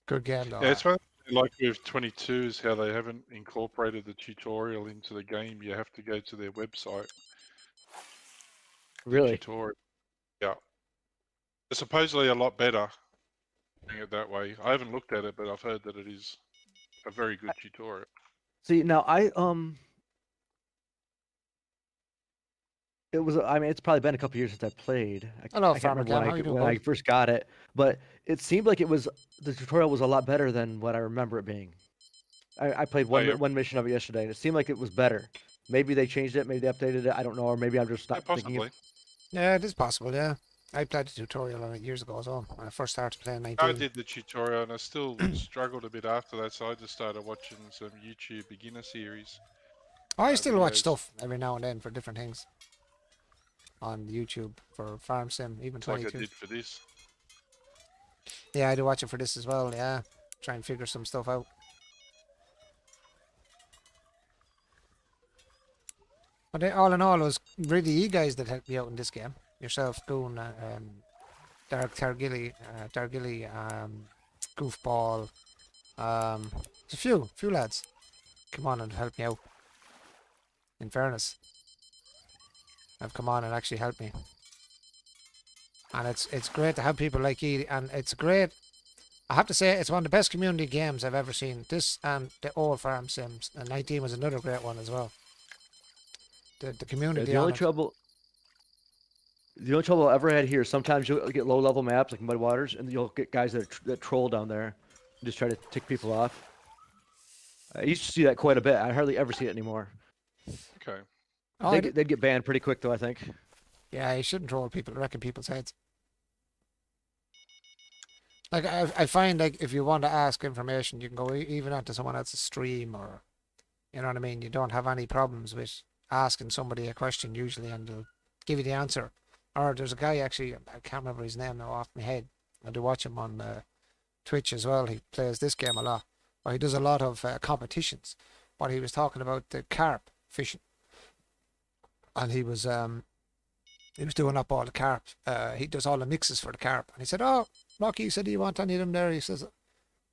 Good game, though.
Yeah, it's one like with 22 is how they haven't incorporated the tutorial into the game. You have to go to their website.
Really?
Tutorial. Yeah. It's supposedly a lot better doing it that way. I haven't looked at it, but I've heard that it is a very good tutorial.
See, now it was. I mean, it's probably been a couple years since I played.
Hello,
I can't
Farmer
remember
Cam. How you doing,
when I
bud?
first got it, but it seemed like the tutorial was a lot better than what I remember it being. I played
Oh, yeah.
one mission of it yesterday, and it seemed like it was better. Maybe they changed it, maybe they updated it. I don't know, or maybe I'm just
Yeah,
not thinking.
possibly.
Yeah, it is possible, yeah. I played the tutorial on it years ago as well, when I first started playing 19.
I did the tutorial and I still struggled a bit after that, so I just started watching some YouTube beginner series.
I still watch
videos.
stuff every now and then for different things on YouTube for Farm Sim, even
It's like I
22.
did for this.
Yeah, I do watch it for this as well, yeah. Try and figure some stuff out. But all in all, it was really you guys that helped me out in this game. Yourself, Goon, Dargilly, Goofball, a few lads come on and help me out. In fairness, have come on and actually helped me. And it's great to have people like you, and it's great. I have to say, it's one of the best community games I've ever seen. This and the old Farm Sims, and 19 was another great one as well. The
Yeah,
community
the
on
only
it.
trouble I ever had here, sometimes you'll get low level maps like Mud Waters, and you'll get guys that troll down there and just try to tick people off. I used to see that quite a bit. I hardly ever see it anymore.
Okay.
Oh, I
They'd get banned pretty quick, though, I think.
Yeah, you shouldn't troll people, wrecking people's heads. Like, I find, like, if you want to ask information, you can go even onto someone else's stream, or, you know what I mean? You don't have any problems with asking somebody a question, usually, and they'll give you the answer. Or there's a guy, actually, I can't remember his name now off my head. I do watch him on Twitch as well. He plays this game a lot. Or he does a lot of competitions. But he was talking about the carp fishing. And he was doing up all the carp. He does all the mixes for the carp. And he said, "Oh, Rocky," he said, "do you want any of them there?" He says,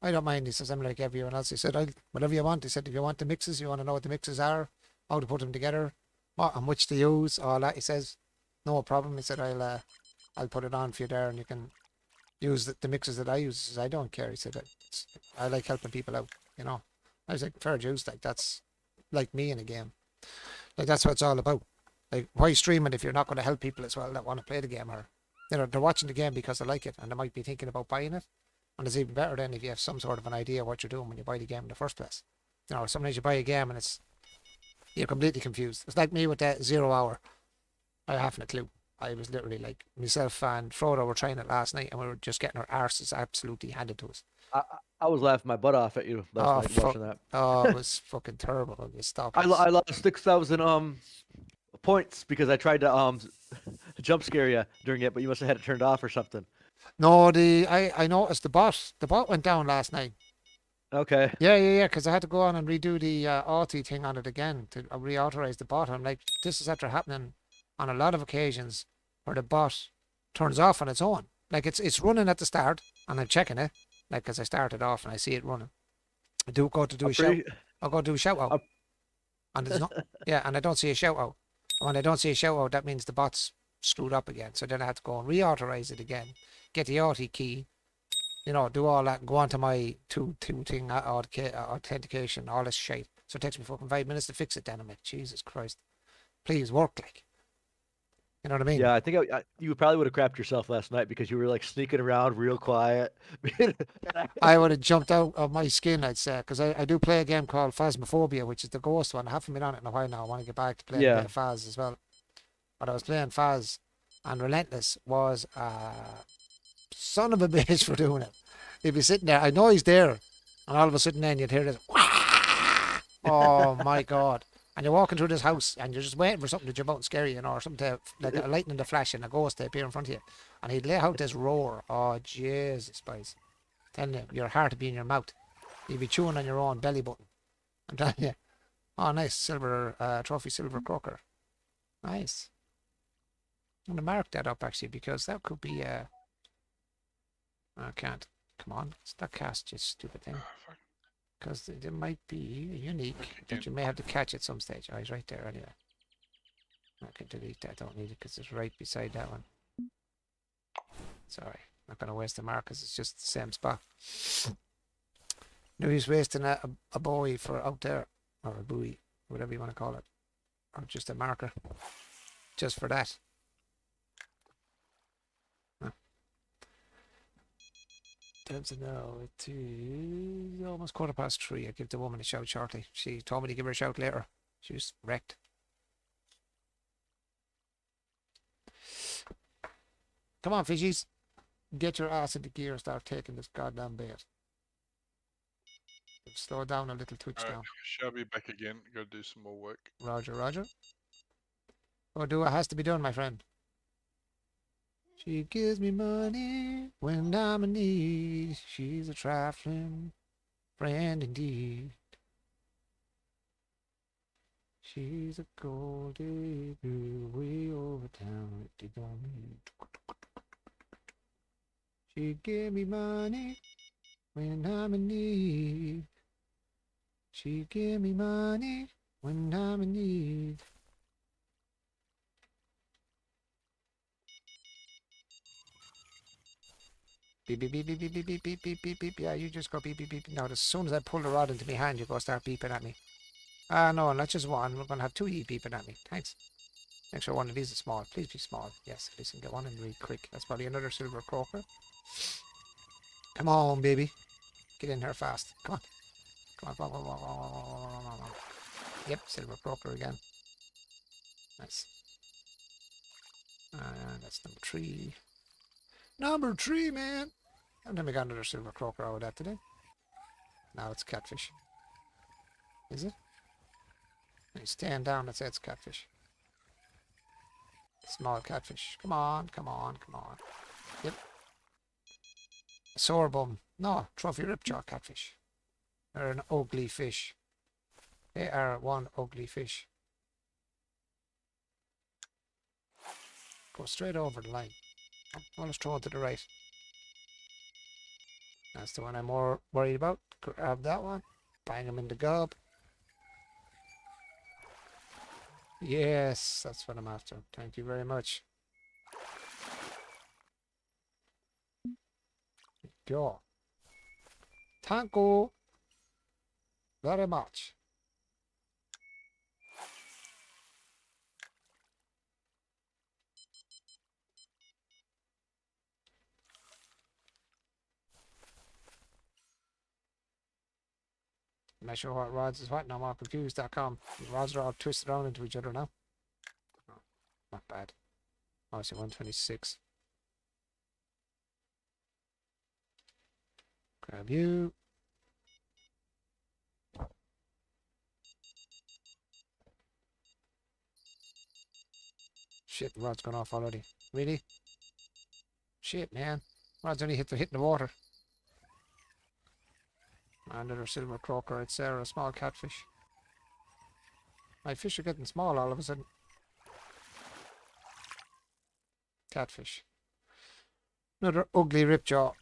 "I don't mind." He says, "I'm like everyone else." He said, "Whatever you want." He said, "If you want the mixes, you want to know what the mixes are, how to put them together, what and which to use, all that." He says, "No problem." He said, I'll put it on for you there, and you can use the mixes that I use." He says, "I don't care." He said, "I like helping people out, you know." I was like, fair dues, like that's like me in a game. Like that's what it's all about. Like, why stream it if you're not going to help people as well that want to play the game, or they're watching the game because they like it and they might be thinking about buying it. And it's even better then if you have some sort of an idea what you're doing when you buy the game in the first place. You know, sometimes you buy a game and you're completely confused. It's like me with that 0 hour. I haven't a clue. I was literally like, myself and Frodo were trying it last night and we were just getting our arses absolutely handed to us.
I was laughing my butt off at you last night watching that.
Oh, it was fucking terrible when you stopped.
I lost 6,000 points because I tried to jump scare you during it, but you must have had it turned off or something.
No, I noticed the bot went down last night.
Okay.
Yeah, because I had to go on and redo the auto thing on it again to reauthorize the bot. I'm like, this is after happening on a lot of occasions where the bot turns off on its own. Like it's running at the start, and I'm checking it. Like as I started off and I see it running. I do go to do
I'm
a shout.
pretty,
I'll go do a shout out,
I'm-
and there's not. Yeah, and I don't see a shout out. And when I don't see a shout out, that means the bot's screwed up again. So then I have to go and reauthorize it again, get the auto key, do all that, and go on to my two thing authentication, all this shit. So it takes me fucking 5 minutes to fix it. Then I'm like, Jesus Christ, please work, like, you know what I mean?
yeah, I think you probably would have crapped yourself last night because you were like sneaking around real quiet.
I would have jumped out of my skin, I'd say, because I do play a game called Phasmophobia, which is the ghost one. I haven't been on it in a while now. I want to get back to playing a bit
Yeah.
of Phas as well. But I was playing Phas, and Relentless was son of a bitch for doing it. He'd be sitting there, I know he's there, and all of a sudden then you'd hear this, oh my God. And you're walking through this house, and you're just waiting for something to jump out and scare you, or something to, like a lightning to flash and a ghost to appear in front of you. And he'd lay out this roar. Oh, Jesus, boys. Telling you, your heart would be in your mouth. You'd be chewing on your own belly button. I'm telling you. Oh, nice. Silver, trophy silver croaker. Nice. I'm going to mark that up, actually, because that could be, I can't. Come on. It's that cast, you stupid thing.
Fuck.
Because there might be unique
Okay,
that you may have to catch at some stage. Oh, he's right there anyway. I can delete that. Don't need it because it's right beside that one. Sorry. Not going to waste the mark because it's just the same spot. No use wasting a buoy for out there. Or a buoy. Whatever you want to call it. Or just a marker. Just for that. Time to know it is almost 3:15. I'll give the woman a shout shortly. She told me to give her a shout later. She was wrecked. Come on, fishies. Get your ass into gear and start taking this goddamn bait. Slow down a little twitch
Alright,
now.
shall be back again. Gotta do some more work.
Roger, Roger. Oh, do what has to be done, my friend. She gives me money when I'm in need. She's a trifling friend indeed. She's a gold digger way over town. Dig on me. She give me money when I'm in need. She give me money when I'm in need. Beep, beep, beep, beep, beep, beep, beep, beep, beep, beep, beep. Yeah, you just go beep, beep, beep. Now, as soon as I pull the rod into my hand, you go start beeping at me. No, not just one. We're going to have two of you beeping at me. Thanks. Make sure one of these is small. Please be small. Yes, at least I can get one in really quick. That's probably another silver croaker. Come on, baby. Get in here fast. Come on. Come on, come on, come on, come on, come on, come on. Yep, silver croaker again. Nice. That's number 3. Number 3, man. And then we got another silver croaker out of that today. Now it's catfish. Is it? He's staying down, let's say it's catfish. Small catfish. Come on, come on, come on. Yep. A sore bum. No, trophy ripjaw catfish. They're an ugly fish. They are one ugly fish. Go straight over the line. Well, let's throw it to the right. That's the one I'm more worried about. Grab that one. Bang him in the gob. Yes, that's what I'm after. Thank you very much. Go. Thank you very much. I'm not sure what rods is what. Now I'm confused.com. The rods are all twisted around into each other now. Oh, not bad. Oh, I see 126. Grab you. Shit, the rod's gone off already. Really? Shit, man. Rod's only hitting the water. Another silver croaker, I'd say, or a small catfish. My fish are getting small all of a sudden. Catfish. Another ugly ripjaw.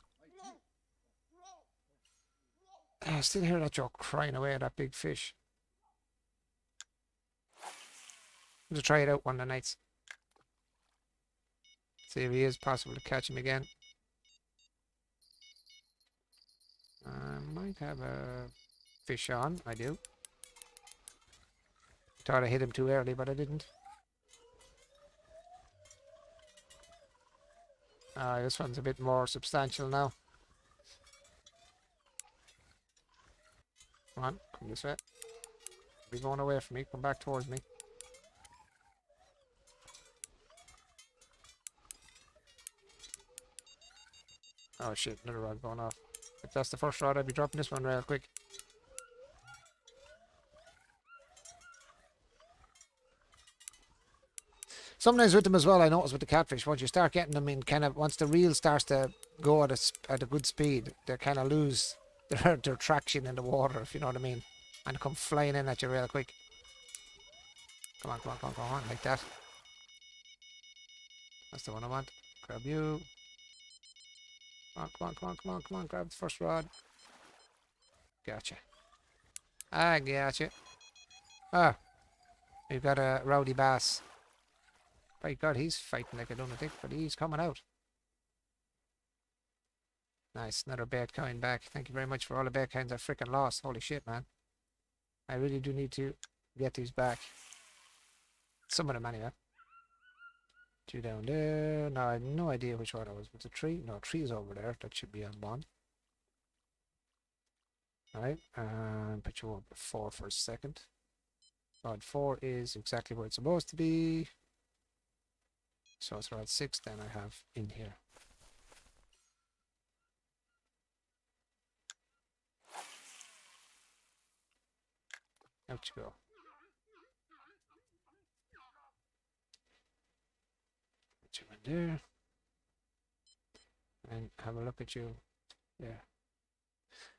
I still hear that jaw crying away at that big fish. I'm going to try it out one of the nights. See if he is possible to catch him again. I might have a fish on. I do. Thought I hit him too early, but I didn't. This one's a bit more substantial now. Come on, come this way. Be going away from me. Come back towards me. Oh shit, another rod going off. If that's the first rod, I'd be dropping this one real quick. Sometimes with them as well, I notice with the catfish, once you start getting them in kind of, once the reel starts to go at a good speed, they kind of lose their traction in the water, if you know what I mean. And come flying in at you real quick. Come on, come on, come on, come on, like that. That's the one I want. Grab you. Come on, come on, come on, come on, come on, grab the first rod. Gotcha. I gotcha. Ah, we've got a rowdy bass. By God, he's fighting like a lunatic, but he's coming out. Nice, another bait coming back. Thank you very much for all the bait kinds I freaking lost. Holy shit, man. I really do need to get these back. Some of them anyway. Two down there. Now I have no idea which one it was. Was it a tree? No, tree's over there. That should be on one. Alright, and put you up at 4 for a second. Rod 4 is exactly where it's supposed to be. So it's rod 6 then I have in here. Out you go. Put you in there. And have a look at you. Yeah.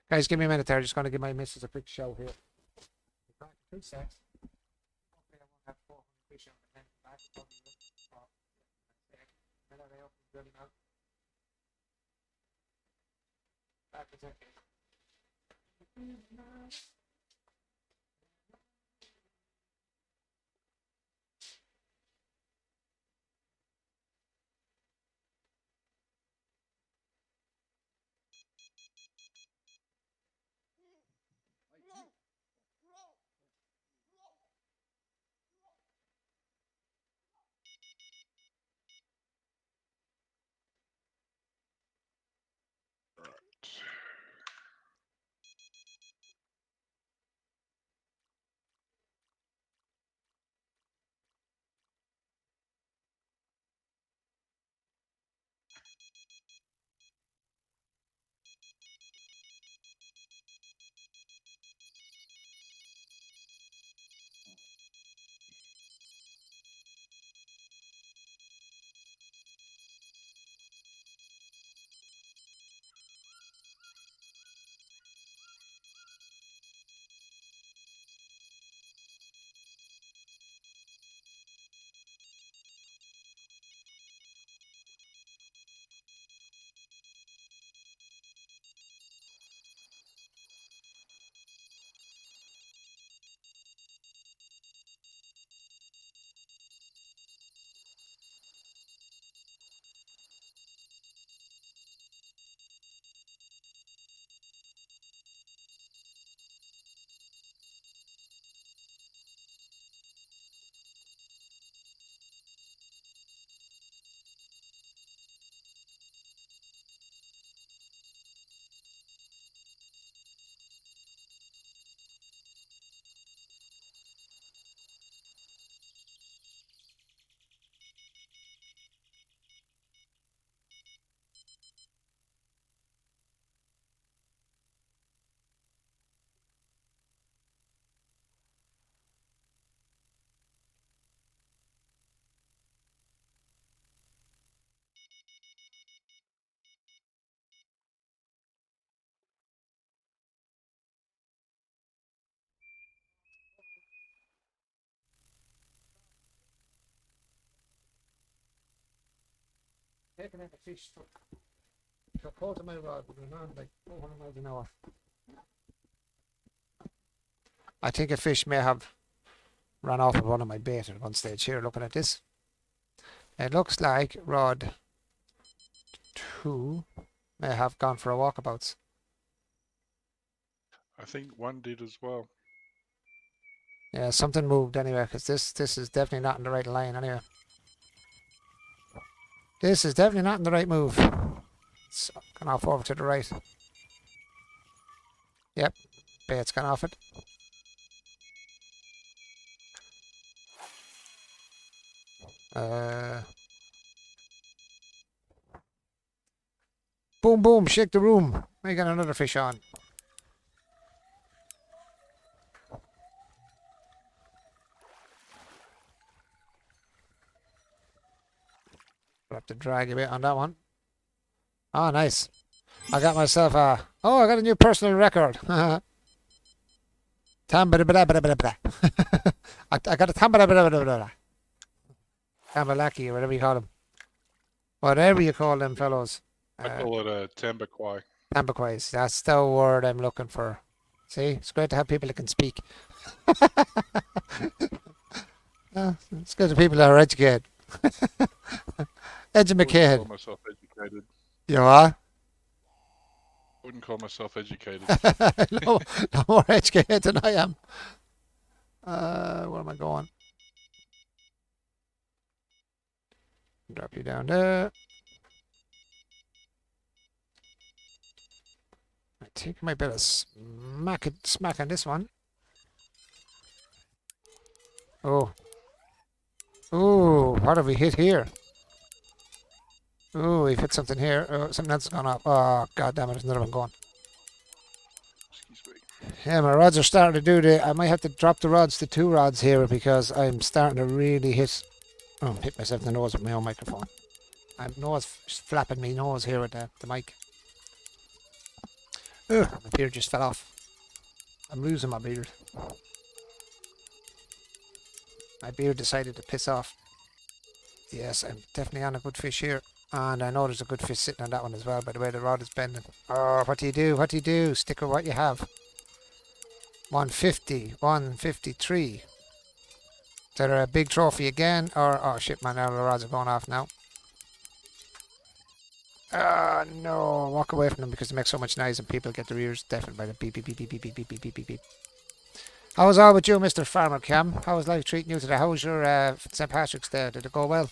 Guys, give me a minute there. Just going to give my missus a quick show here. Be back in 2 secs. Hopefully I won't have 400 fish on the back. Probably will. Oh, yeah. Minute I open the building out. Back in a second. Taking out the fish. Got caught to my rod, but we're on like 400 miles an hour. I think a fish may have ran off with one of my bait at one stage here, looking at this. It looks like rod 2 may have gone for a walkabouts.
I think one did as well.
Yeah, something moved anyway, because this is definitely not in the right line anyway. This is definitely not in the right move. It's gone off over to the right. Yep, bait's gone off it. Boom, boom, shake the room. We got another fish on. We'll have to drag a bit on that one. Oh, nice. I got myself a... Oh, I got a new personal record. I got a Tambalaki, or whatever you call them. Whatever you call them, fellows.
I call it a tambaquai.
Tambaquays. That's the word I'm looking for. See, it's great to have people that can speak. It's good to people that are educated. Educated.
Call myself educated.
You are?
Wouldn't call myself educated.
no more educated than I am. Where am I going? Drop you down there. I think I might better smack on this one. Oh. Ooh, what have we hit here? Ooh, we've hit something here. Oh, something else has gone off. Oh, god damn it, there's another one going.
Excuse me.
Yeah, my rods are starting to do the... I might have to drop the rods to 2 rods here because I'm starting to really hit... Oh, hit myself in the nose with my own microphone. I'm flapping my nose here with the mic. Ugh, my beard just fell off. I'm losing my beard. My beard decided to piss off. Yes, I'm definitely on a good fish here. And I know there's a good fish sitting on that one as well, by the way the rod is bending. Oh, what do you do? What do you do? Stick with what you have. 150, 153. Is there a big trophy again? Or, oh shit man, now the rods are going off now. Ah, no, walk away from them because they make so much noise and people get their ears deafened by the beep, beep, beep, beep, beep, beep, beep, beep, beep, beep. How was all with you, Mr. Farmer Cam? How was life treating you today? How was your St. Patrick's Day? Did it go well?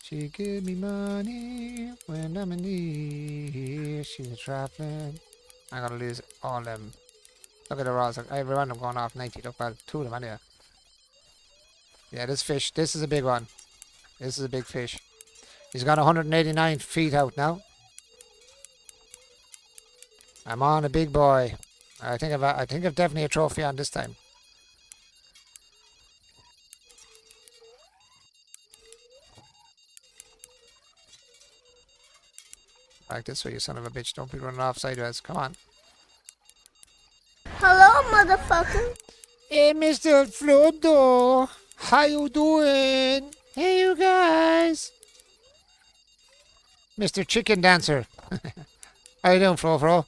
She give me money when I'm in need. She's traveling. I'm gonna lose all them. Look at the rods. Every one of them going off 90. Look, well, 2 of them anyway. Yeah, this fish. This is a big one. This is a big fish. He's got 189 feet out now. I'm on a big boy. I think I've definitely a trophy on this time. Like this way, you son of a bitch. Don't be running off sideways. Come on.
Hello, motherfucker.
Hey, Mr. Frodo. How you doing? Hey, you guys. Mr. Chicken Dancer. How you doing, Fro?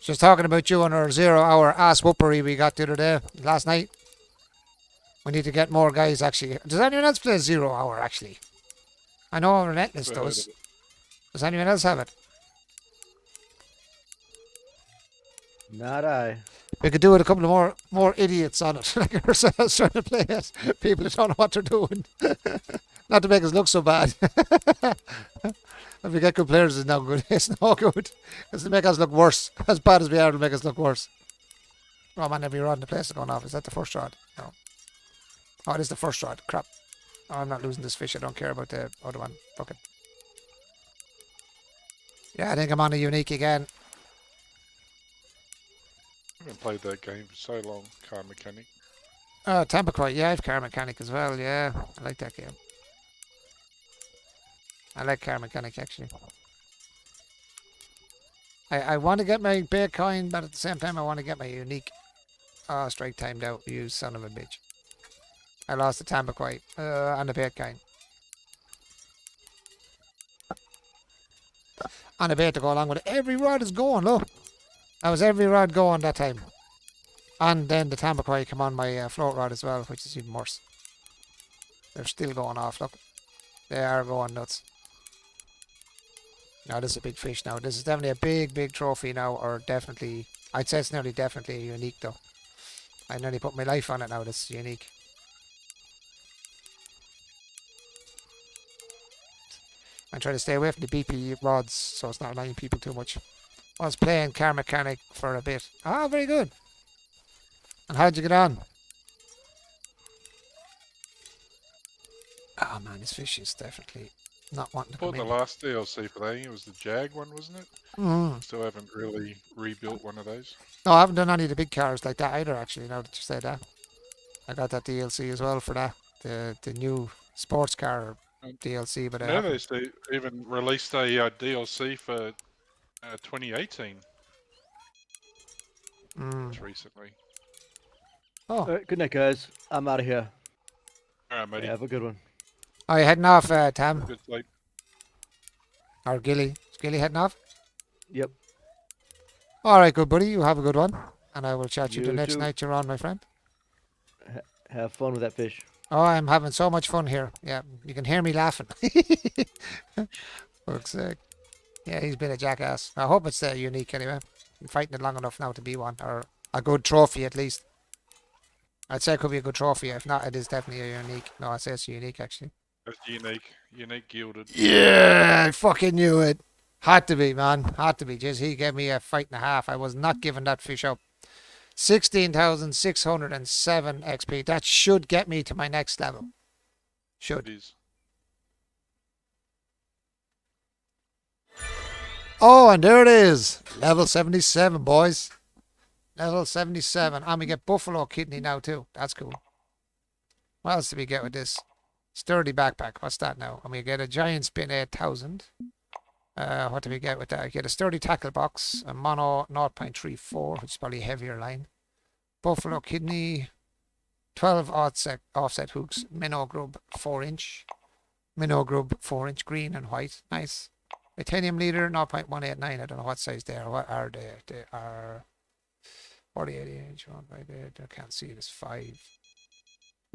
Just talking about you on our 0-hour ass whoopery we got the other day, last night. We need to get more guys, actually. Does anyone else play 0-hour, actually? I know Relentless does. Does anyone else have it?
Not I.
We could do it a couple of more idiots on it, like ourselves trying to play it. People who don't know what they're doing. Not to make us look so bad. If we get good players, it's no good. It's no good. It's to make us look worse. As bad as we are, it'll make us look worse. Oh man, every rod in the place is going off. Is that the first rod? No. Oh, it is the first rod. Crap. Oh, I'm not losing this fish. I don't care about the other one. Fuck it. Yeah, I think I'm on a unique again.
I haven't played that game for so long, Car Mechanic.
Oh, Tampa Croy. Yeah, I have Car Mechanic as well. Yeah, I like that game. I like Car Mechanic, actually. I want to get my Bitcoin, but at the same time, I want to get my unique. Oh, strike timed out. You son of a bitch. I lost the Tambaqui and the bait kind. And the bait to go along with it. Every rod is going, look. That was every rod going that time. And then the Tambaqui come on my float rod as well, which is even worse. They're still going off, look. They are going nuts. Now this is a big fish now. This is definitely a big, big trophy now, or definitely, I'd say it's nearly definitely a unique though. I nearly put my life on it now, this is unique. I try to stay away from the BP rods so it's not annoying people too much. I was playing car mechanic for a bit. Ah, very good. And how'd you get on? Oh man, this fish is definitely not wanting to come
Bought the
in.
last DLC for that. It was the Jag one, wasn't it?
Mm.
Still haven't really rebuilt one of those.
No, I haven't done any of the big cars like that either actually, now that you say that. I got that DLC as well for that. The new sports car
Um,
DLC, but I
No,
haven't.
they even released a DLC for 2018
Mm.
just recently.
Oh,
All right, good night, guys. I'm out of here.
All right, matey.
Have a good one.
are you heading off, Tam?
Good sleep.
Or Gilly? Is Gilly heading off?
Yep.
Alright, good buddy. You have a good one. And I will chat to you the
You
next
too.
night you're on, my friend.
Have fun with that fish.
Oh, I'm having so much fun here. Yeah, you can hear me laughing. Fuck's sake. Yeah, he's been a jackass. I hope it's unique anyway. I'm fighting it long enough now to be one, or a good trophy at least. I'd say it could be a good trophy. If not, it is definitely a unique. No, I'd say it's unique actually.
That's unique. Unique gilded.
Yeah, I fucking knew it. Had to be, man. Had to be. Just he gave me a fight and a half. I was not giving that fish up. 16,607 XP. That should get me to my next level.
It
Should.
is.
Oh, and there it is. Level 77, boys. Level 77. And we get buffalo kidney now too. That's cool. What else do we get with this? Sturdy backpack. What's that now? And we get a giant spin 8,000. What do we get with that? I get a sturdy tackle box, a mono 0.34, which is probably a heavier line. Buffalo kidney, 12 offset hooks, minnow grub 4-inch. Minnow grub 4-inch green and white. Nice. Titanium leader 0.189. I don't know what size they are. What are they? They are 48 inch. One by there. I can't see it. It's 5.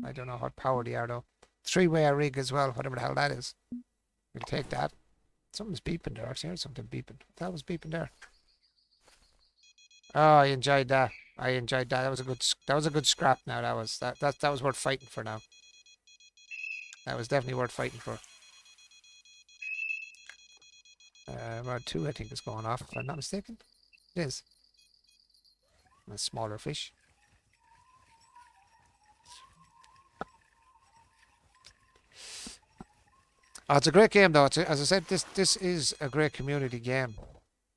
I don't know what power they are though. 3-way rig as well, whatever the hell that is. We'll take that. Something's beeping there. Actually, I heard something beeping. What the hell was beeping there? Oh, I enjoyed that. I enjoyed that. That was a good. That was a good scrap. Now that was that was worth fighting for. Now that was definitely worth fighting for. Rod 2, I think, is going off. If I'm not mistaken, it is. A smaller fish. Oh, it's a great game though. As I said, this is a great community game.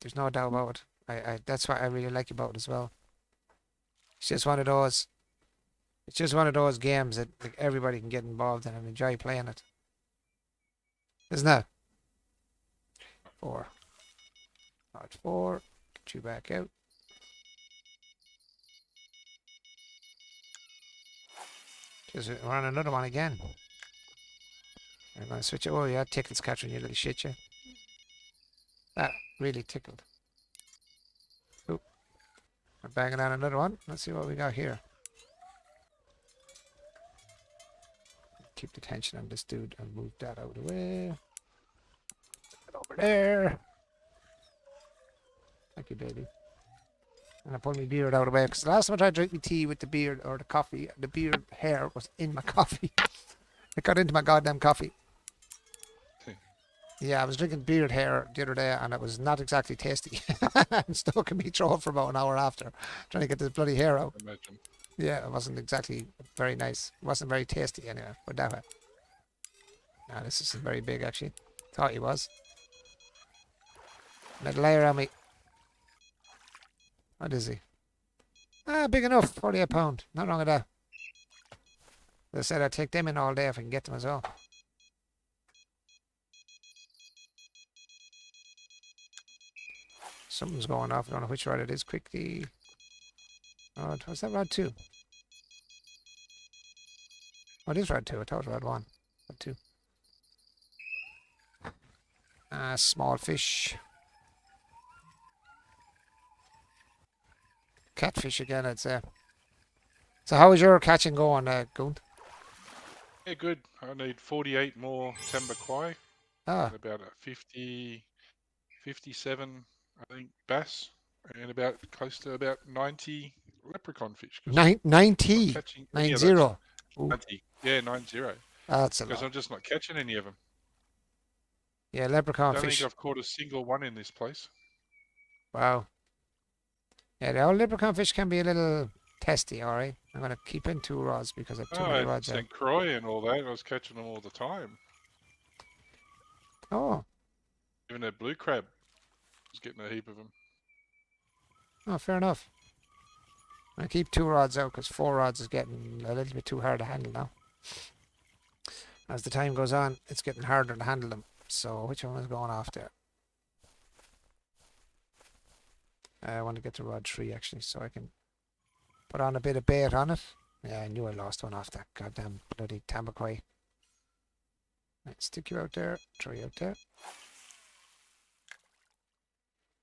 There's no doubt about it. That's what I really like about it as well. It's just one of those. It's just one of those games that like, everybody can get involved in and enjoy playing it. Isn't it? 4. Not 4. Get you back out. Just we're on another one again. I'm gonna switch it. Oh yeah, tickles catching you little shit, yeah. That really tickled. Oop. We're banging on another one. Let's see what we got here. Keep the tension on this dude and move that out of the way. Get over there. Thank you, baby. And I pull my beard out of the way because the last time I tried to drink my tea with the beard or the coffee, the beard hair was in my coffee. It got into my goddamn coffee. Yeah, I was drinking beard hair the other day and it was not exactly tasty. And stuck in me throat for about an hour after trying to get this bloody hair out.
Imagine.
Yeah, it wasn't exactly very nice. It wasn't very tasty anyway, but that way. Now this isn't very big actually. Thought he was. Let layer on me. What is he? Ah, big enough. 48 pound. Not wrong with that. As I said, I'd take them in all day if I can get them as well. Something's going off. I don't know which rod it is. Quickly. Rod. What's that rod 2? Oh, it is rod 2. I thought it was rod 1. Rod 2. Small fish. Catfish again, I'd say. So how is your catching going, Goon?
Yeah, good. I need 48 more timber quay
Ah,
and about a 50, 57, I think, bass, and about close to about 90 leprechaun fish. Because I'm not
90.
catching any of
90.
those.
Ooh,
90. Yeah, 90.
that's a
Because
lot.
I'm just not catching any of them.
Yeah, leprechaun
Don't think
fish.
I've caught a single one in this place.
Wow. Yeah, the old leprechaun fish can be a little testy, alright? I'm going to keep in 2 rods because I have too
Oh,
many
at
rods out.
St. Croix and all that, I was catching them all the time.
Oh,
Even that blue crab was getting a heap of them.
oh, fair enough. I keep 2 rods out because 4 rods is getting a little bit too hard to handle now. As the time goes on, it's getting harder to handle them. So which one is going off there? I want to get to rod 3 actually, so I can put on a bit of bait on it. Yeah, I knew I lost one off that goddamn bloody tambaquay. Right, stick you out there, throw you out there.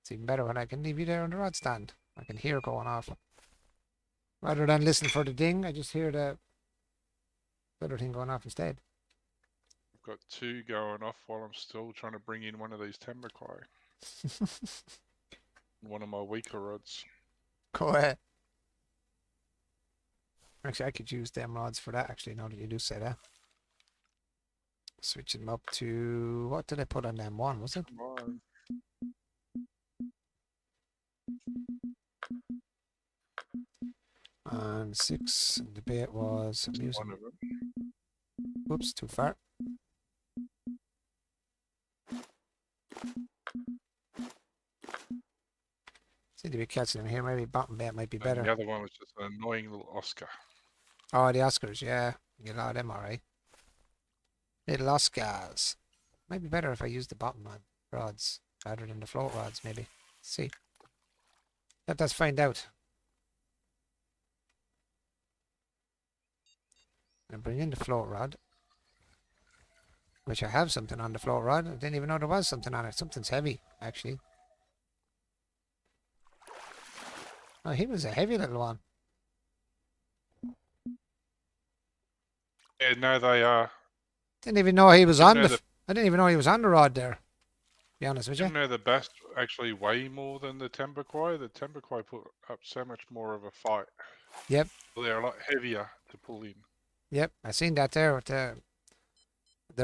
It's even better when I can leave you there on the rod stand. I can hear going off. Rather than listen for the ding, I just hear the other thing going off instead.
I've got 2 going off while I'm still trying to bring in one of these timber quay. One of my weaker rods.
Go ahead. Actually, I could use them rods for that, actually, now that you do say that. Switch them up to... What did I put on them? 1, was it?
Come on.
And 6. And the bait was... I'm using...
One of them.
Whoops, too far. Seem to be catching them here. Maybe bottom bait might be
And
better.
the other one was just an annoying little Oscar.
Oh, the Oscars, yeah. You get a lot of them, alright. Little Oscars. Might be better if I use the bottom rods rather than the float rods, maybe. Let's see. Let us find out. I bring in the float rod. Which I have something on the float rod. I didn't even know there was something on it. Something's heavy, actually. Oh, he was a heavy little one.
Yeah, no, they are.
Didn't even know he was
Didn't
on
know
the... I didn't even know he was on the rod there. To be honest with you.
Didn't know the bass actually weigh more than the timber quay. The timber quay put up so much more of a fight.
Yep.
They're a lot heavier to pull in.
Yep, I seen that there. With the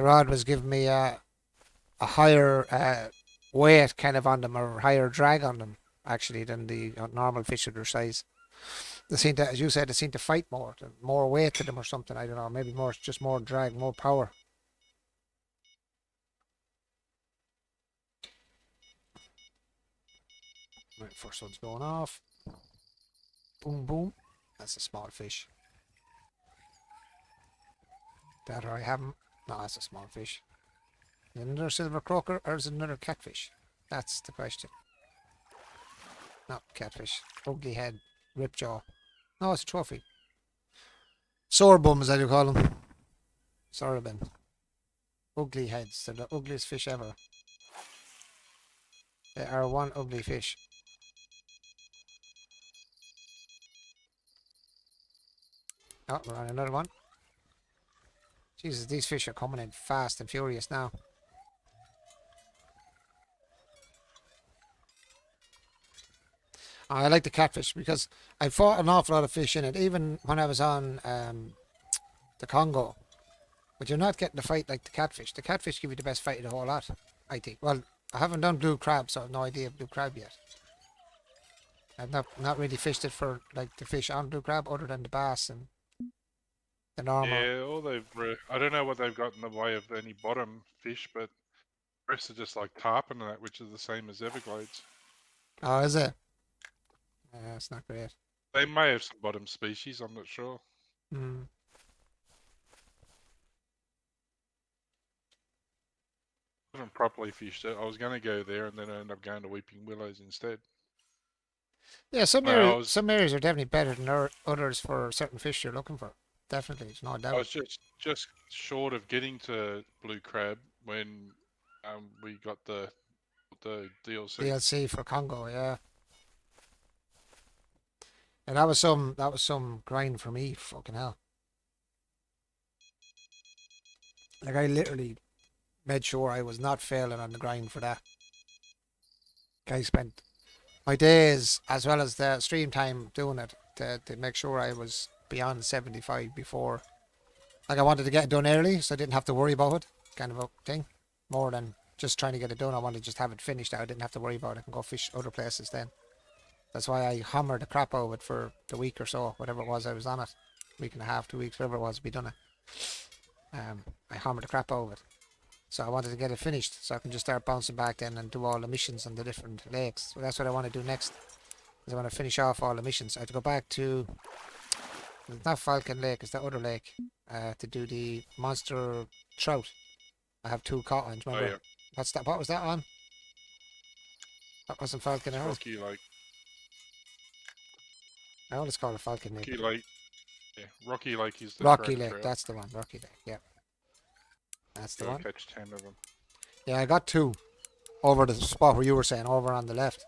rod was giving me a higher weight kind of on them, or higher drag on them, actually, than the normal fish of their size. They seem to, as you said, they seem to fight more. More weight to them or something, I don't know. Maybe more, just more drag, more power. Right, first one's going off. Boom, boom. That's a small fish. That or I haven't. No, that's a small fish. Is it another silver croaker or is it another catfish? That's the question. No, catfish. Ugly head. Rip jaw. No, it's a trophy. Sore bums, as you call them. Sorabin. Ugly heads. They're the ugliest fish ever. They are one ugly fish. Oh, we're on another one. Jesus, these fish are coming in fast and furious now. I like the catfish because I fought an awful lot of fish in it, even when I was on the Congo. But you're not getting the fight like the catfish. The catfish give you the best fight of the whole lot, I think. Well, I haven't done blue crab, so I have no idea of blue crab yet. I've not really fished it for like the fish on blue crab, other than the bass and the normal.
Yeah, all I don't know what they've got in the way of any bottom fish, but the rest are just like tarpon and that, which is the same as Everglades.
Oh, is it? It's not great.
They may have some bottom species, I'm not sure.
Hmm.
I haven't properly fished it. I was going to go there and then I ended up going to Weeping Willows instead.
Yeah, some
No, I
areas,
was-
some areas are definitely better than others for certain fish you're looking for. definitely. It's no
I
doubt.
was just short of getting to blue crab when we got the DLC.
DLC for Congo, yeah. And that was some grind for me, fucking hell. Like I literally made sure I was not failing on the grind for that. I spent my days as well as the stream time doing it to make sure I was beyond 75 before. Like I wanted to get it done early so I didn't have to worry about it, kind of a thing. More than just trying to get it done. I wanted to just have it finished out. I didn't have to worry about it and go fish other places then. That's why I hammered the crap out of it for the week or so, whatever it was I was on it. Week and a half, 2 weeks, whatever it was, be done it. I hammered the crap out of it. So I wanted to get it finished so I can just start bouncing back then and do all the missions on the different lakes. So that's what I want to do next. Is I want to finish off all the missions. I have to go back to, it's not Falcon Lake, it's that other lake, to do the monster trout. I have 2 caught ones,
Oh
remember?
yeah,
What's that? What was that on? That wasn't Falcon.
it's
I always,
Rocky Lake.
I always call it Falcon Lake.
Rocky Lake. Yeah, Rocky Lake is the
Rocky
cracker
Lake,
trout.
that's the one. Rocky Lake, yeah. That's the
Gotta
one.
catch 10 of them.
Yeah, I got 2 over the spot where you were saying, over on the left.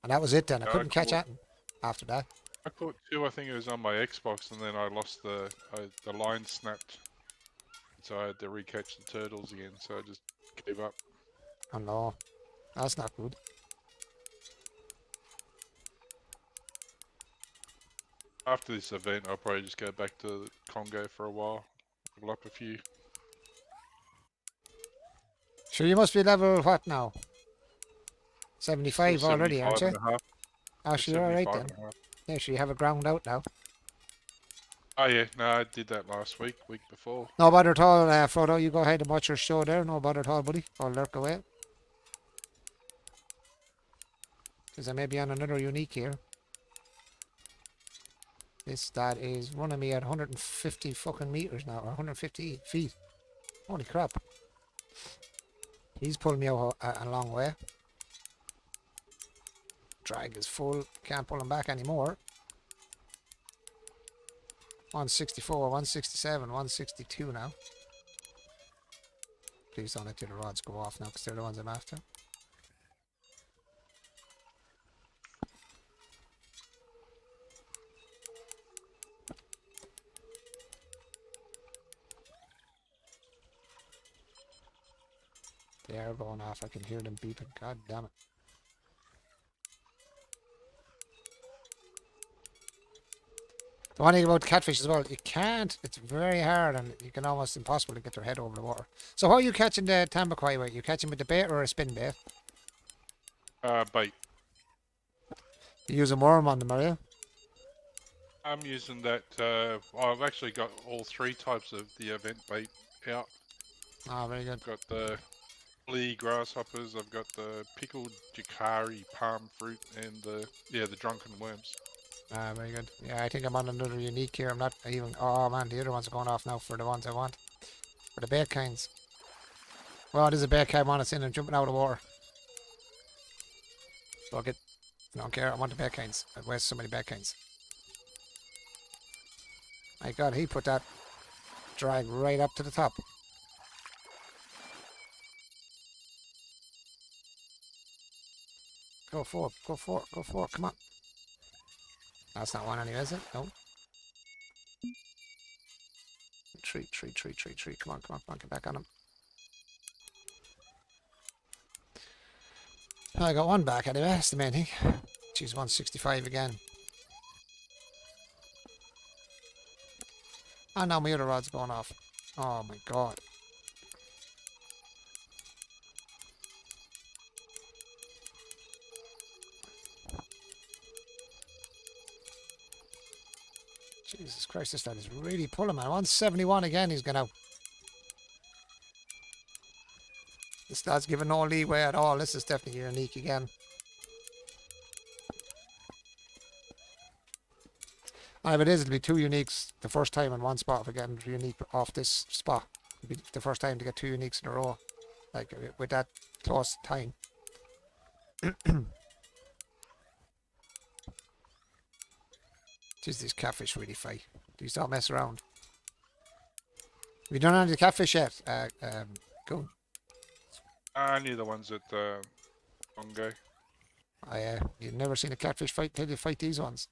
And that was it then. I
Yeah, I
couldn't catch
caught-
anything after that.
I caught 2. I think it was on my Xbox, and then I lost the line snapped, so I had to recatch the turtles again. So I just gave up.
Oh no, that's not good.
After this event, I'll probably just go back to Congo for a while, level up a few.
Sure, you must be level what now?
Still
75 already, aren't
75
you?
and a half.
Oh, sure, you're alright
75
then.
and a half.
Yeah, sure, you have it ground out now.
Oh yeah, no, I did that last week before.
No bother at all, Frodo. You go ahead and watch your show there. No bother at all, buddy. I'll lurk away. Because I may be on another unique here. That is running me at 150 fucking meters now, or 150 feet. Holy crap. He's pulling me out a long way. Drag is full. Can't pull him back anymore. 164, 167, 162 now. Please don't let the other rods go off now, because they're the ones I'm after. They are going off. I can hear them beeping. God damn it. The one thing about catfish as well, you can't, it's very hard and you can almost impossible to get their head over the water. So how are you catching the tambakwai with? You catching with the bait or a spin bait?
Bait.
You use a worm on them, are you?
I'm using that. I've actually got all 3 types of the event bait out.
Oh, very good.
I've got the flea grasshoppers. I've got the pickled jacari palm fruit, and the drunken worms.
Ah, very good. Yeah, I think I'm on another unique here. I'm not even, oh man, the other ones are going off now for the ones I want. For the bait kinds. Well, there's a bait kind on it's in and jumping out of the water. Fuck it. I don't care, I want the bait kinds. I've wasted so many bait kinds. My god, he put that drag right up to the top. Go for it, go for it, go for it, come on. That's not one anyway, is it? No. Tree, come on, get back on him. I got one back anyway, that's the main thing. She's 165 again. And now my other rod's going off. Oh my god. Jesus Christ, this lad is really pulling, man. 171 again, he's gonna. This lad's giving no leeway at all. This is definitely unique again. And if it is, it'll be 2 uniques the first time in one spot. If I get a unique off this spot, it'll be the first time to get 2 uniques in a row. Like, with that close time. Jeez, these catfish really fight. These don't mess around. you done any of the catfish yet? Cool.
Only the ones at Congo.
You've never seen a catfish fight till you fight these ones.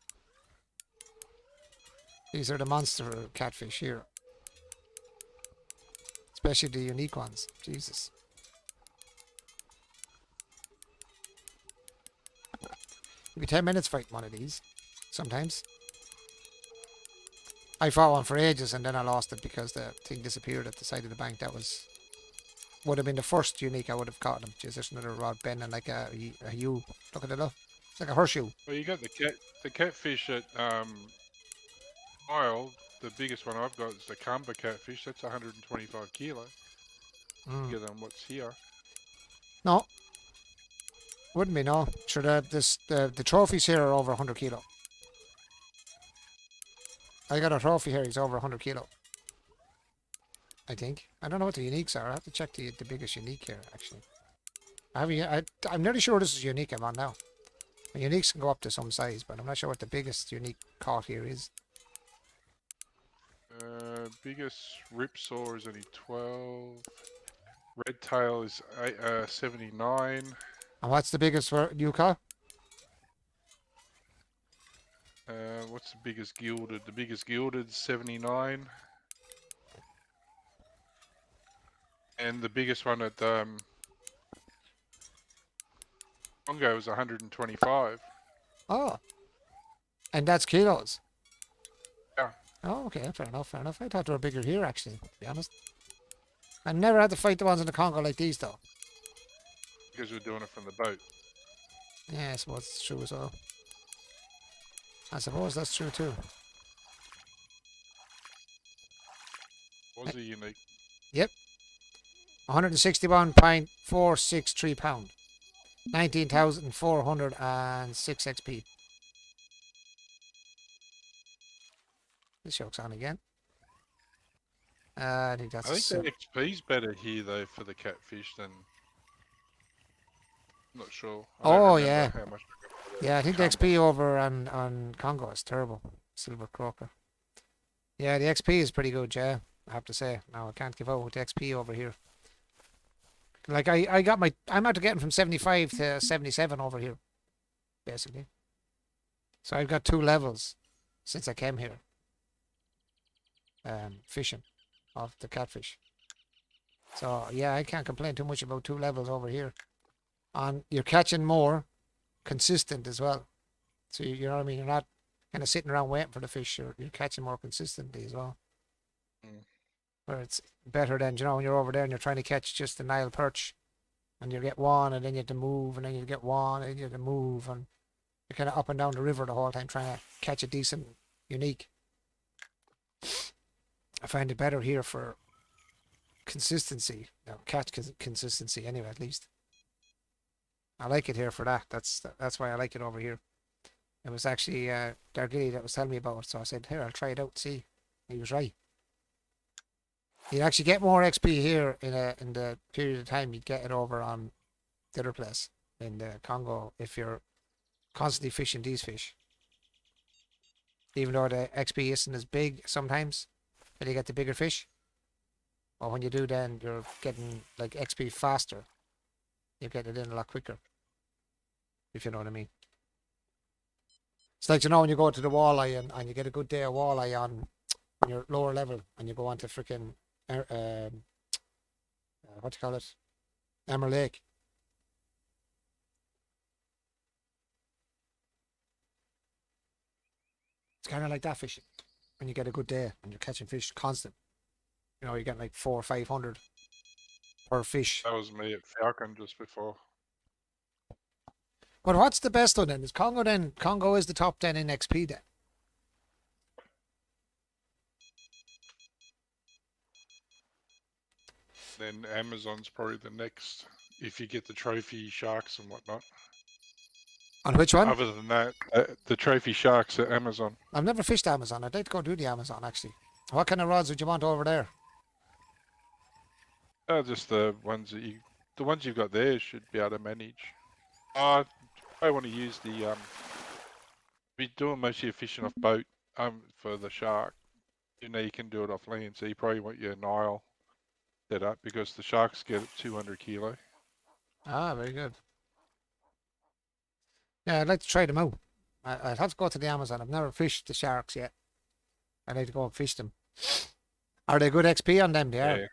These are the monster catfish here. Especially the unique ones. Jesus. It'll be 10 minutes fighting one of these. Sometimes. I fought one for ages and then I lost it because the thing disappeared at the side of the bank. That would have been the first unique I would have caught him. Jeez, there's another rod bending like a U. Look at it up. It's like a horseshoe.
Well, you got the catfish at Isle. The biggest one I've got is the Kamba catfish. That's 125 kilo. Bigger than what's here.
No. Wouldn't be, no. Sure, the trophies here are over 100 kilo. I got a trophy here, he's over 100 kilo. I think. I don't know what the uniques are. I have to check the biggest unique here, actually. I'm nearly sure this is unique I'm on now. The uniques can go up to some size, but I'm not sure what the biggest unique caught here is.
Biggest ripsaw is only 12. Red tail is 79.
And what's the biggest you caught?
What's the biggest gilded? The biggest gilded 79. And the biggest one at Congo was 125.
Oh. And that's kilos.
Yeah.
Oh, okay, fair enough, fair enough. I thought they were bigger here, actually, to be honest. I never had to fight the ones in the Congo like these, though.
Because we're doing it from the boat.
Yeah, I suppose it's true as well. I suppose that's true too.
Was a unique.
Yep. 161.463 pound. 19,406 XP. This yoke's on again. I think that's.
I think the XP's better here though for the catfish than. I'm not sure. I don't
Oh,
remember
yeah.
How much I got for the
Yeah, I think the
Kamba.
XP over on Congo is terrible. Silver croaker. Yeah, the XP is pretty good, yeah. I have to say. Now I can't give out with the XP over here. Like I'm out to getting from 75 to 77 over here, basically. So I've got 2 levels since I came here. Fishing of the catfish. So yeah, I can't complain too much about 2 levels over here. You're catching more consistent as well. So you know what I mean? You're not kind of sitting around waiting for the fish. You're catching more consistently as well. Where it's better than, you know, when you're over there and you're trying to catch just the Nile perch and you get one and then you have to move and then you get one and you have to move and you're kind of up and down the river the whole time trying to catch a decent unique. I find it better here for consistency. No, catch consistency anyway, at least. I like it here for that. That's why I like it over here. It was actually Dargilly that was telling me about it, so I said, here, I'll try it out, see. He was right. You'd actually get more XP here in the period of time you'd get it over on the other place in the Congo if you're constantly fishing these fish. Even though the XP isn't as big sometimes, but you get the bigger fish. But when you do, then you're getting like XP faster. You get it in a lot quicker. If you know what I mean. It's like, you know, when you go to the walleye and you get a good day of walleye on your lower level and you go on to freaking what do you call it? Emerald Lake. It's kind of like that fishing. When you get a good day and you're catching fish constant. You know, you get like 400 or 500 per fish.
That was me at Falcon just before.
But what's the best one then? Is Congo then? Congo is the top 10 in XP then?
Then Amazon's probably the next, if you get the trophy sharks and whatnot.
On which one?
Other than that, the trophy sharks at Amazon.
I've never fished Amazon. I'd like to go do the Amazon actually. What kind of rods would you want over there?
Just the ones that you've got there should be able to manage. I want to use the be doing most of your fishing off boat for the shark. You know you can do it off land, so you probably want your Nile set up because the sharks get 200 kilo.
Ah, very good. Yeah, I'd like to try them out. I'd have to go to the Amazon. I've never fished the sharks yet. I'd like to go and fish them. Are they good XP on them? They are.
Yeah.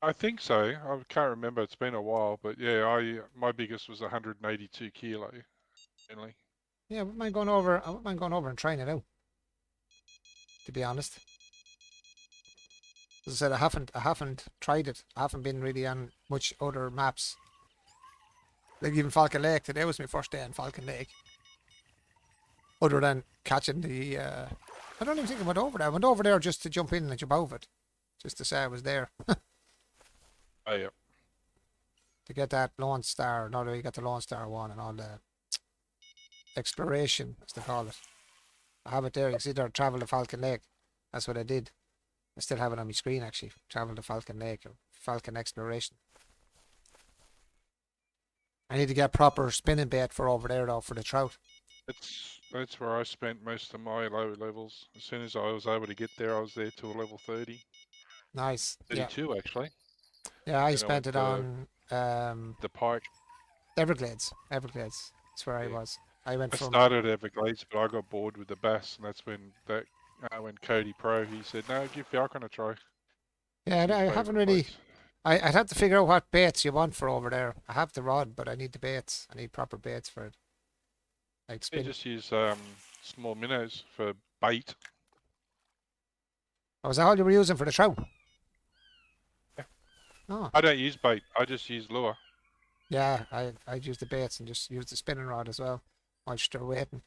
I think so. I can't remember. It's been a while, but yeah, my biggest was 182 kilo. Only.
Yeah, I wouldn't mind going over. I wouldn't mind going over and trying it out. To be honest, as I said, I haven't tried it. I haven't been really on much other maps. Like even Falcon Lake. Today was my first day on Falcon Lake. Other than catching the, I don't even think I went over there. I went over there just to jump in and jump over it, just to say I was there.
Oh yeah.
To get that Lone Star. No, you got the Lone Star one and all the exploration, as they call it. I have it there. You can see there, travel to Falcon Lake. That's what I did. I still have it on my screen actually. Travel to Falcon Lake or Falcon Exploration. I need to get proper spinning bait for over there though for the trout.
That's where I spent most of my low levels. As soon as I was able to get there, I was there till level 30.
Nice. Yeah.
32 actually.
Yeah, I
Then I
spent it
went
on
The pike.
Everglades. Everglades. That's where I
Yeah.
was. I went
I
from
started at Everglades, but I got bored with the bass, and that's when when Cody Pro he said, "No, give Falcon a try."
yeah,
It's his
I haven't
favourite
really.
place.
I'd have to figure out what baits you want for over there. I have the rod, but I need the baits. I need proper baits for it. Like
You
spin.
just use small minnows for bait.
Oh, was that all you were using for the trout?
Yeah.
Oh,
I don't use bait. I just use lure.
yeah. I'd use the baits and just use the spinning rod as well. Whilst they're waiting.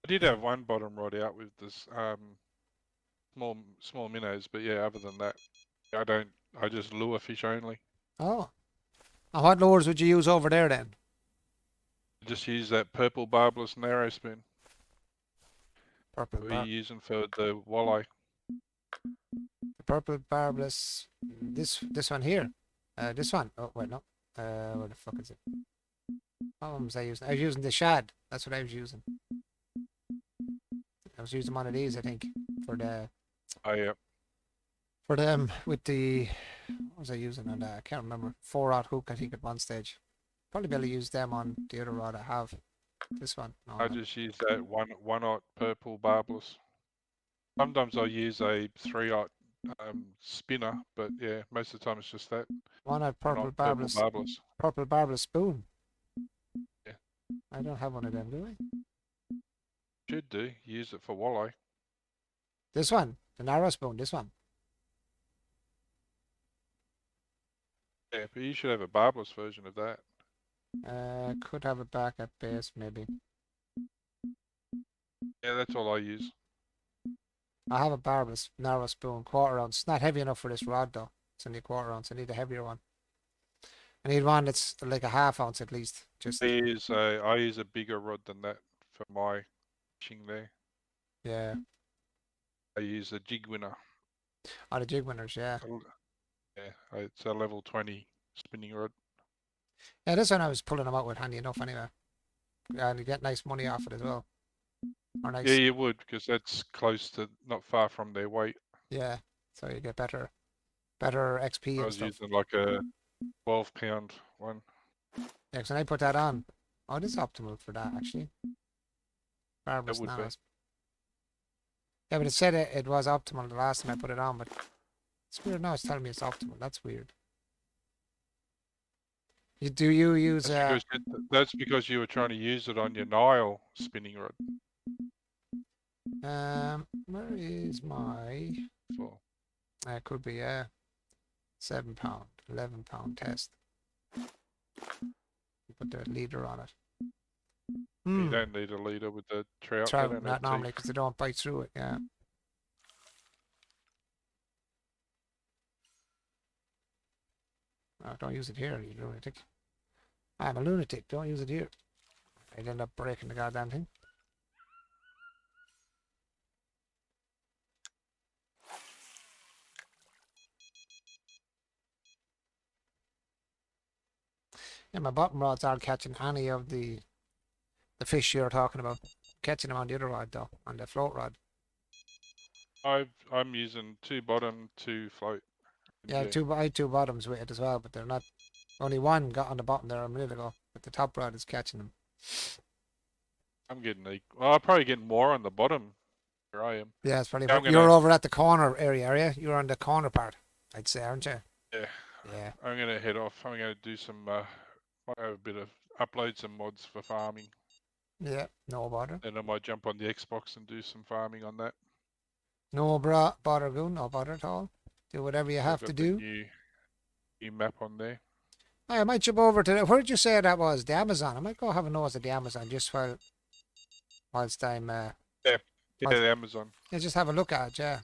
I did have one bottom rod out with this small minnows, but yeah, other than that, I don't. I just lure fish only.
Oh. And what lures would you use over there then?
I just use that purple barbless narrow spoon
Purple
we're
bar,
using for the walleye.
the purple barbless. This one here. This one. Oh wait, no. What the fuck is it? What one was I using? I was using the shad. That's what I was using. I was using one of these, I think, for the
Oh yeah,
for them with the. What was I using on that? I can't remember. 4-rod hook, I think, at one stage. Probably be able to use them on the other rod I have. This one. No,
I
no.
just use that one-aught purple barbless. Sometimes I use a 3-aught spinner, but yeah, most of the time it's just that
One at
one-aught purple barbless.
purple barbless spoon.
Yeah.
I don't have one of them, do I?
Should do. Use it for walleye.
This one, the narrow spoon. This one.
Yeah, but you should have a barbless version of that.
Could have it back at base maybe.
Yeah, that's all I use.
I have a barbless narrow spoon, 1/4 ounce. It's not heavy enough for this rod though. It's only 1/4 ounce. I need a heavier one. I need one that's like a 1/2 ounce at least. Just
I use a bigger rod than that for my fishing there.
yeah.
I use a jig winner.
Oh, the jig winners, yeah.
Yeah, it's a level 20 spinning rod.
Yeah, this one I was pulling them out with handy enough anyway. And you get nice money off it as well. Or nice.
Yeah, you would, because that's close to, not far from their weight.
Yeah. So you get better XP
I
and
was
stuff.
using like a 12-pound one.
Yeah, 'cause when I put that on, oh, this is optimal for that actually. Barbless
would be.
narrows. Yeah, but it said it was optimal the last time I put it on, but it's weird now. It's telling me it's optimal. That's weird. Do you use
That's because you were trying to use it on your Nile spinning rod.
where is my?
For
It could be 7-pound, 11-pound test. Put the leader on it.
You don't need a leader with the trout. They
Trout,
don't
not
have
normally
teeth.
because they don't bite through it. Yeah. Oh, don't use it here, you lunatic. I'm a lunatic. Don't use it here. I'd end up breaking the goddamn thing. Yeah, my bottom rods aren't catching any of the fish you're talking about. Catching them on the other rod though, on the float rod.
I'm using 2 bottom, 2 float. and
Yeah, I had two bottoms with it as well, but they're not. Only one got on the bottom there a minute ago, but the top rod is catching them.
I'm getting well, I'm probably getting more on the bottom where I am.
Yeah, it's probably.
Yeah, I'm
You're
gonna
over at the corner area, are you? You're on the corner part, I'd say, aren't you?
yeah,
Yeah.
I'm gonna head off. I'm gonna do some might have a bit of upload some mods for farming.
Yeah, no bother.
Then I might jump on the Xbox and do some farming on that.
No bother, Goon, no bother at all. Do whatever you
I've
have
got
to
the
do.
new map on there.
I might jump over to where did you say that was? The Amazon. I might go have a nose at the Amazon just whilst I'm
Yeah,
Well-
the Amazon.
yeah, just have a look at it, yeah.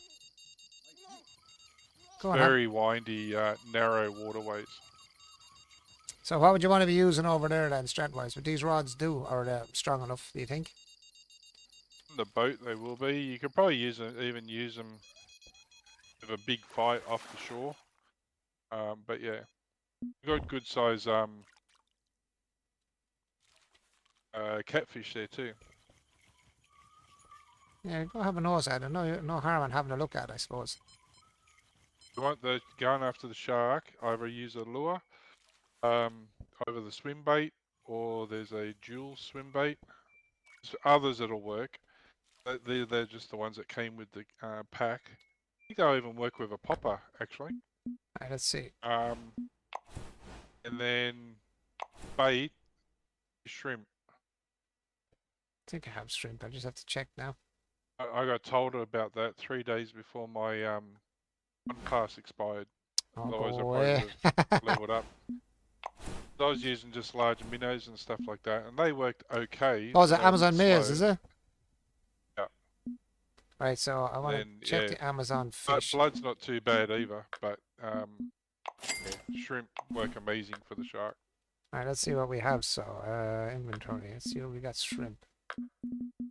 Go on.
Very windy, narrow waterways.
So what would you want to be using over there then, strength-wise? Would these rods do, or are they strong enough, do you think?
On the boat they will be. You could probably even use them with a big fight off the shore. But yeah, got good size catfish there too.
Yeah, go have a nose at it. No harm in having a look at it, I suppose.
You want the going after the shark? Either use a lure, over the swim bait, or there's a dual swim bait. There's others that'll work. They're just the ones that came with the pack. I think they'll even work with a popper actually.
Right, let's see.
And then bait shrimp.
I think I have shrimp. I just have to check now.
I got told about that 3 days before my one class expired.
Oh,
Otherwise, I
go
probably
away.
would have leveled up. I was using just large minnows and stuff like that, and they worked okay.
Oh, is
but
it
they were a bit
Amazon Maze,
slow.
is it?
Yeah.
Right, so I want
Then,
to check
yeah,
the Amazon
But
fish.
blood's not too bad either, but yeah, shrimp work amazing for the shark.
Alright, let's see what we have. So, inventory. Let's see what we got. Shrimp.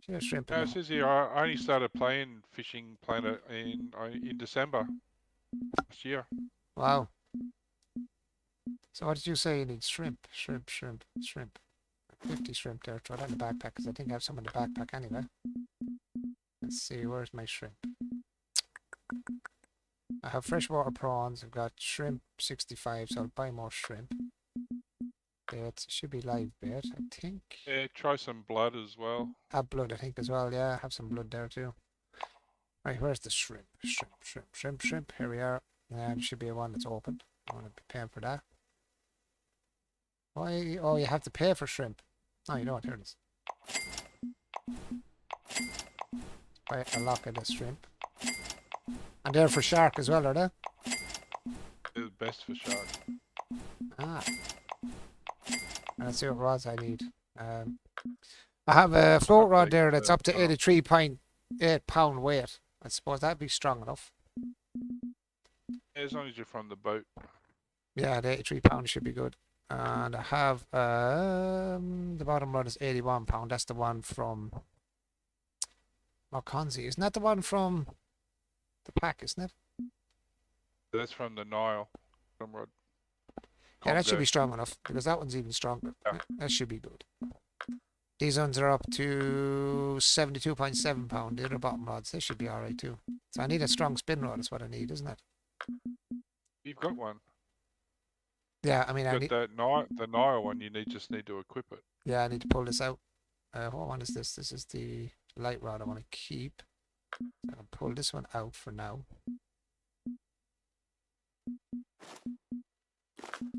Yeah, shrimp.
Now, it says here I only started playing Fishing Planet in December last year.
Wow. So what did you say you need? Shrimp. 50 shrimp there. Throw that in the backpack because I think I have some in the backpack anyway. Let's see, where's my shrimp? I have freshwater prawns. I've got shrimp 65, so I'll buy more shrimp. It should be live bait, I think.
Yeah, try some blood as well.
Blood, I think, as well. Yeah, I have some blood there too. Right, where's the shrimp? Shrimp. Here we are. There should be one that's open. I want to be paying for that. Why? Oh, you have to pay for shrimp. Oh, you know what? Here it is. Buy a lock of the shrimp. And they're for shark as well, are they?
They're the best for shark.
Ah. Let's see what rods I need. I have a float rod there that's up to 83.8 pound weight. I suppose that'd be strong enough.
Yeah, as long as you're from the boat.
Yeah, the 83 pound should be good. And I have the bottom rod is 81 pound. That's the one from Marconzi. Isn't that the one from the pack, isn't it?
That's from the Nile. From Rod.
Yeah, that should
Congo.
be strong enough because that one's even stronger.
Yeah.
That should be good. These ones are up to 72.7 pound. The other bottom rods, they should be alright too. So I need a strong spin rod is what I need, isn't it?
You've got one.
Yeah, I mean, I
You've
need,
got the Nile one. You just need to equip it.
yeah, I need to pull this out. What one is this? This is the light rod I want to keep. So I'll pull this one out for now.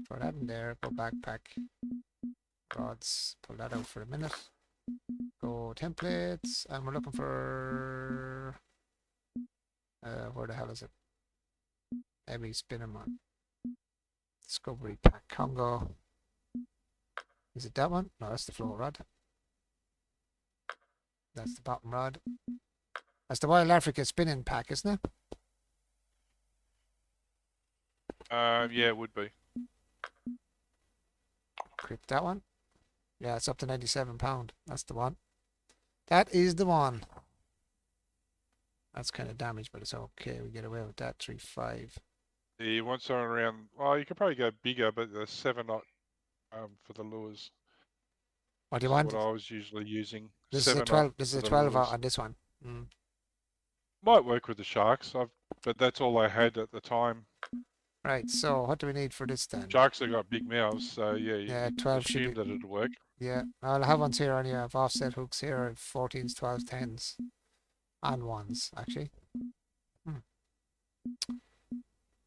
Throw that in there, go backpack. Rods, pull that out for a minute. Go templates, and we're looking for where the hell is it? Heavy spinner man. Discovery pack Congo. Is it that one? No, that's the float rod. That's the bottom rod. That's the Wild Africa spinning pack, isn't it?
Yeah, it would be.
Equip that one. Yeah, it's up to 97 pound. That's the one. That is the one. That's kind of damaged, but it's okay. We get away with that. 3.5.
You want something around? Well, you could probably go bigger, but the 7/0 for the lures.
What do you
This is
want?
what I was usually using.
This is a
7/0
12. This is
for
a
the
12
lures.
on this one. Mm.
Might work with the sharks. But that's all I had at the time.
Right, so what do we need for this then?
Sharks have got big mouths, so yeah,
Yeah,
you
12 should
assume
be.
that it'll work.
Yeah, I'll have ones here on you. I have offset hooks here, 14s, 12s, 10s, and 1s, actually.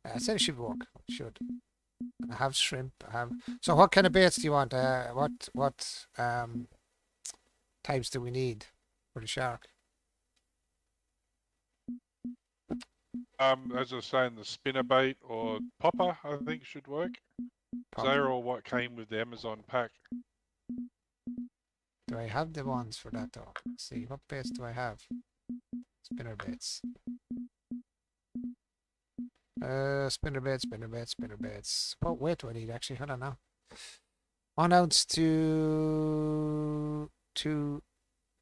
I said it should work. It should. I have shrimp. I have. So what kind of baits do you want? What types do we need for the shark?
As I was saying, the spinnerbait or popper, I think should work. 'Cause they're all what came with the Amazon pack.
Do I have the ones for that though? Let's see, what baits do I have? Spinner baits. Spinner baits, spinner baits, spinner baits. What weight do I need actually? Hold on now. 1 ounce to 2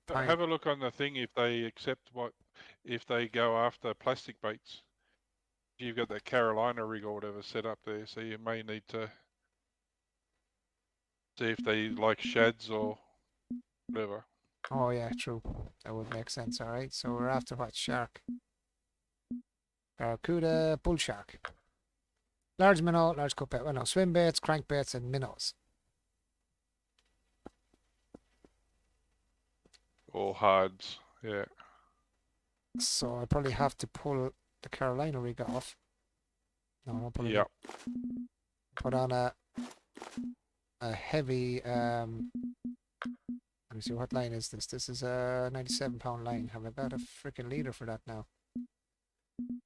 pint.
Have a look on the thing if they accept if they go after plastic baits. You've got that Carolina rig or whatever set up there, so you may need to see if they like shads or whatever.
Oh yeah, true. That would make sense. All right, so we're after what shark? Barracuda, bull shark. Large minnow, large cuphead. Well, no, swim baits, crankbaits, and minnows.
Or hards, yeah.
So I probably have to pull the Carolina rig off. No, I'll pull it.
Yep.
Put on a heavy. Let me see, what line is this? This is a 97-pound line. Have I got a freaking leader for that now?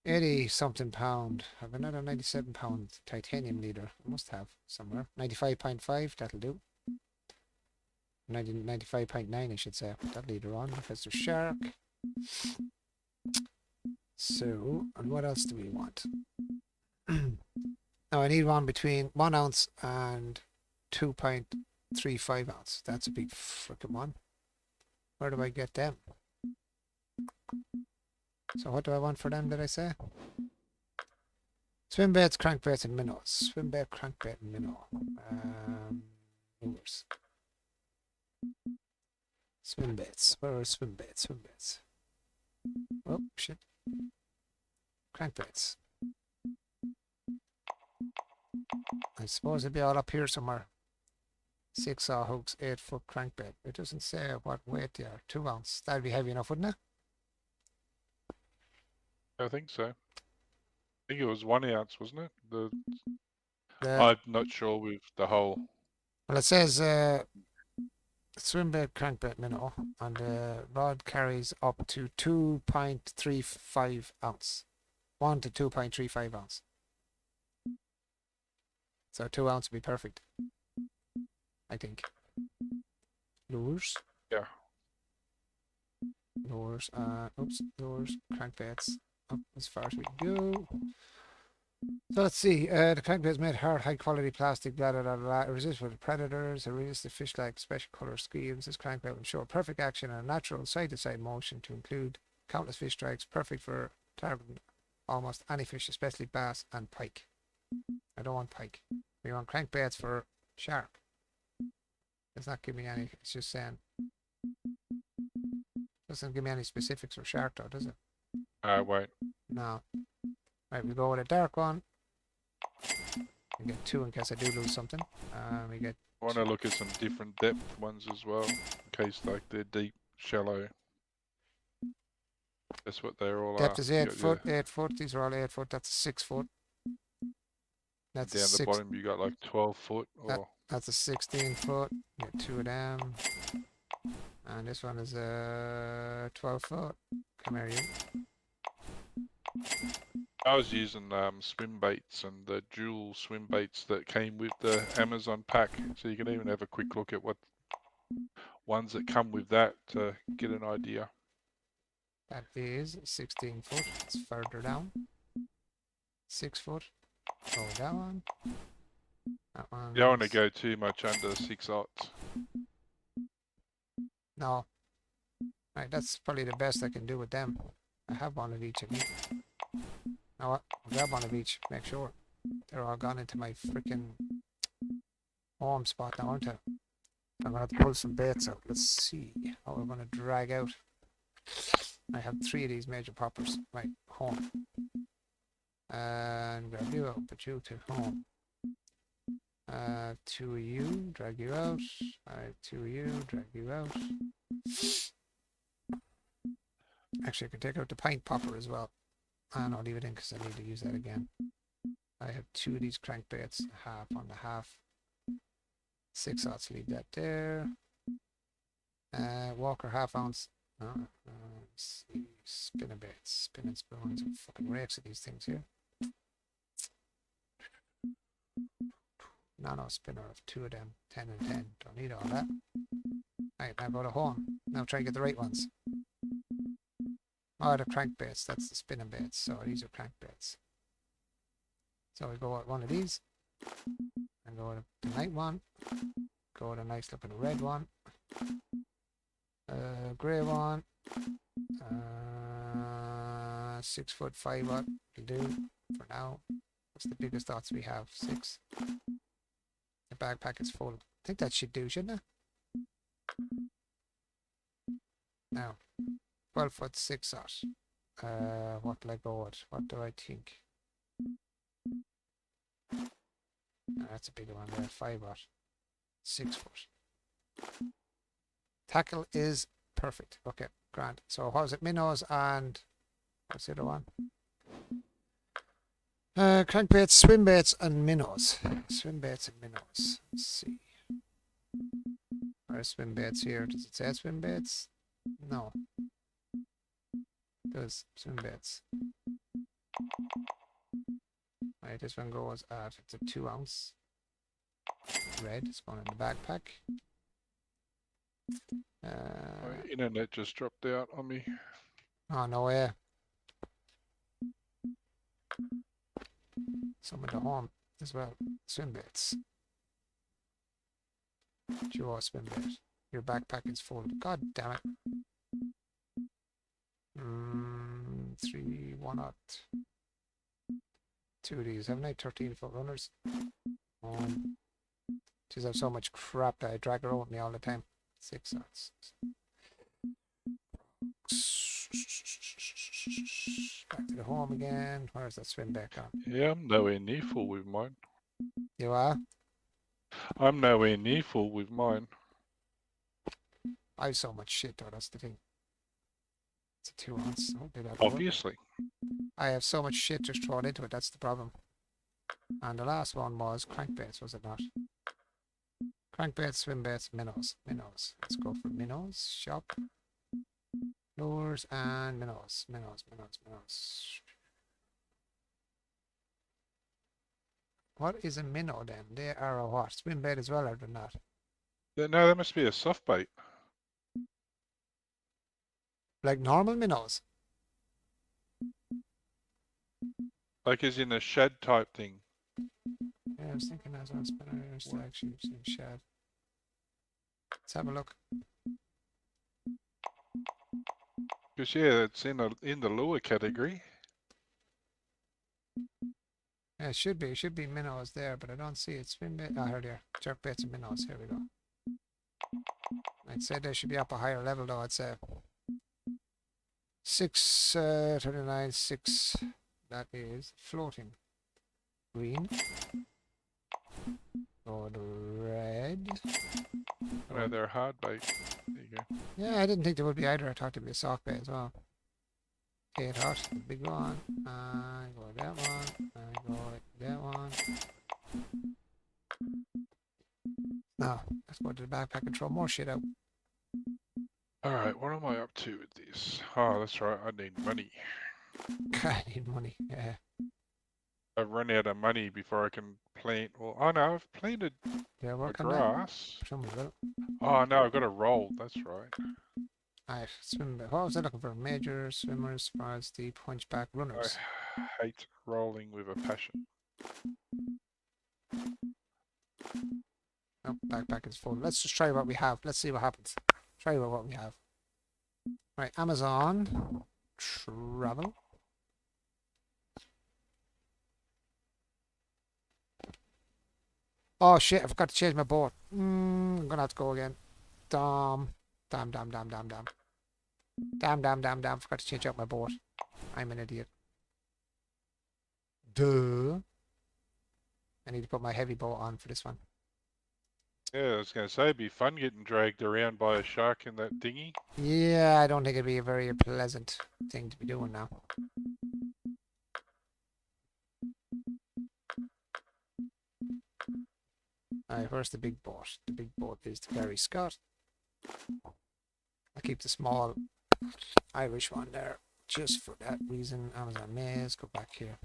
80 something pound. Have another 97-pound titanium leader. I must have somewhere. 95.5, that'll do. 95.9, I should say. Put that leader on because there's shark. So, and what else do we want? Now I need one between 1 ounce and 2.35 ounce. That's a big freaking one. Where do I get them? So what do I want for them, did I say? Swim baits, crankbaits, and minnows. Swim bait, crankbait, and minnow. Lures. Swim baits. Where are swim baits? Swim baits. Oh, shit. Crankbaits. I suppose it'd be all up here somewhere. 6 saw hooks, 8-foot crankbait. It doesn't say what weight they are. 2 ounce. That'd be heavy enough, wouldn't it?
I think so. I think it was 1 ounce, wasn't it?
The,
I'm not sure with the whole.
well, it says swim bait, crankbait, minnow, and the rod carries up to 2.35 ounce. 1 to 2.35 ounce. So 2 ounce would be perfect, I think. Lures.
Yeah.
Lures. Lures. Crankbaits. Up as far as we can go. So let's see. The crankbait is made hard, high quality plastic, blah blah blah blah. Resistant to predators, resistant to fish like special color schemes. This crankbait will ensure perfect action and a natural side to side motion to include countless fish strikes, perfect for targeting almost any fish, especially bass and pike. I don't want pike. We want crankbaits for shark. Does not give me any. It's just saying. Doesn't give me any specifics for shark though, does it?
Wait.
No. Right, we go with a dark one. We get 2 in case I do lose something. We get.
I want to look at some different depth ones as well, in case like they're deep, shallow. That's what they're all
Depth
are.
is
You
8
got
foot. 8 foot. These are all 8 foot. That's a 6 foot. That's
down
a
the
6.
bottom, you got like 12 foot or.
That's a 16 foot. You get 2 of them. And this one is a 12 foot. Come here, you.
I was using swim baits and the dual swim baits that came with the Amazon pack, so you can even have a quick look at what ones that come with that to get an idea.
That is 16 foot. It's further down. 6 foot. Go that one. That one.
You don't want to go too much under 6 aughts.
No. Right, that's probably the best I can do with them. I have one of each of these. Now what? I'll grab one of each. Make sure they're all gone into my freaking home spot now, aren't they? I'm gonna have to pull some baits out. Let's see how we're gonna drag out. I have 3 of these major poppers. Right, home. And grab you out, put you to home. 2 of you, drag you out. 2 of you, drag you out. Actually, I can take out the pint popper as well. And I'll leave it in because I need to use that again. I have 2 of these crankbaits, half on the half. 6 oughts, leave that there. Walker half ounce. Let's see. Spinner baits, spinning spoons, and fucking rakes of these things here. Nano spinner of 2 of them, 10 and 10. Don't need all that. Right, now go to home. Now try and get the right ones. Oh, the crankbaits, that's the spinning baits. So these are crankbaits. So we go with one of these. And go with the night one. Go with a nice looking red one. Grey one. 6 foot 5 watt will do for now. What's the biggest dots we have? 6. The backpack is full. I think that should do, shouldn't it? Now, 12 foot 6 ot. What will I go with? What do I think? That's a bigger one there. 5 ot. 6 foot. Tackle is perfect. Okay, grand. So what was it? Minnows and what's the other one? Crankbaits, swim baits, and minnows. Swim baits and minnows. Let's see. Are swim baits here? Does it say swim baits? No. It does swim baits. Right, this one goes at it's a 2 ounce. Red. It's going in the backpack.
My internet just dropped out on me.
Oh no way. Some of the home as well. Swim baits. Duo swim bait. Your backpack is full. God damn it. 3, 1 ot. 2 of these. Haven't I 13 foot runners? Just have so much crap that I drag around with me all the time. 6 ots. Back to the home again. Where's that swim back on?
Yeah, I'm nowhere near full with mine.
You are?
I'm nowhere near full with mine.
I have so much shit though, that's the thing. It's a 2 ounce. Hopefully that'll work.
Obviously.
I have so much shit just thrown into it, that's the problem. And the last one was crankbaits, was it not? Crankbaits, swim baits, minnows. Minnows. Let's go for minnows. Shop. Lures and minnows. Minnows. What is a minnow then? They are a what? Swim bait as well, or they're not?
No, that must be a soft bait.
Like normal minnows?
Like as in a shad type thing.
Yeah, I was thinking as well, but I was actually seeing shad. Let's have a look.
Because yeah, it's in the lure category.
Yeah, it should be. It should be minnows there, but I don't see it. Swim bait. Ah, here they are. Jerk baits and minnows. Here we go. I'd say they should be up a higher level though, I'd say. 639, 6. That is floating. Green. Go to red.
No, they're a hard bait. There you go.
Yeah, I didn't think there would be either. I thought there'd be a soft bait as well. 8 hot, the big one. I go with that one. I go with that one. Now, let's go to the backpack and throw more shit out.
Alright, what am I up to with this? Oh, that's right, I need money.
I need money. Yeah.
I've run out of money before I can plant. Well, oh no, I've planted
Yeah,
the
work on that.
grass.
Somebody will.
Oh no, I've got a roll, that's right.
Alright, swim bait. What was I looking for? Major, swimmers, spars, deep, hunchback, runners.
I hate rolling with a passion.
Oh, backpack is full. Let's just try what we have. Let's see what happens. Try what we have. Right, Amazon. Travel. Oh shit, I forgot to change my boat. I'm gonna have to go again. Damn. Damn. Forgot to change out my boat. I'm an idiot. Duh. I need to put my heavy boat on for this one.
Yeah, I was going to say, it'd be fun getting dragged around by a shark in that dinghy.
Yeah, I don't think it'd be a very pleasant thing to be doing now. Alright, where's the big boat? The big boat is the Gary Scott. I keep the small Irish one there just for that reason. Amazon Maze, go back here.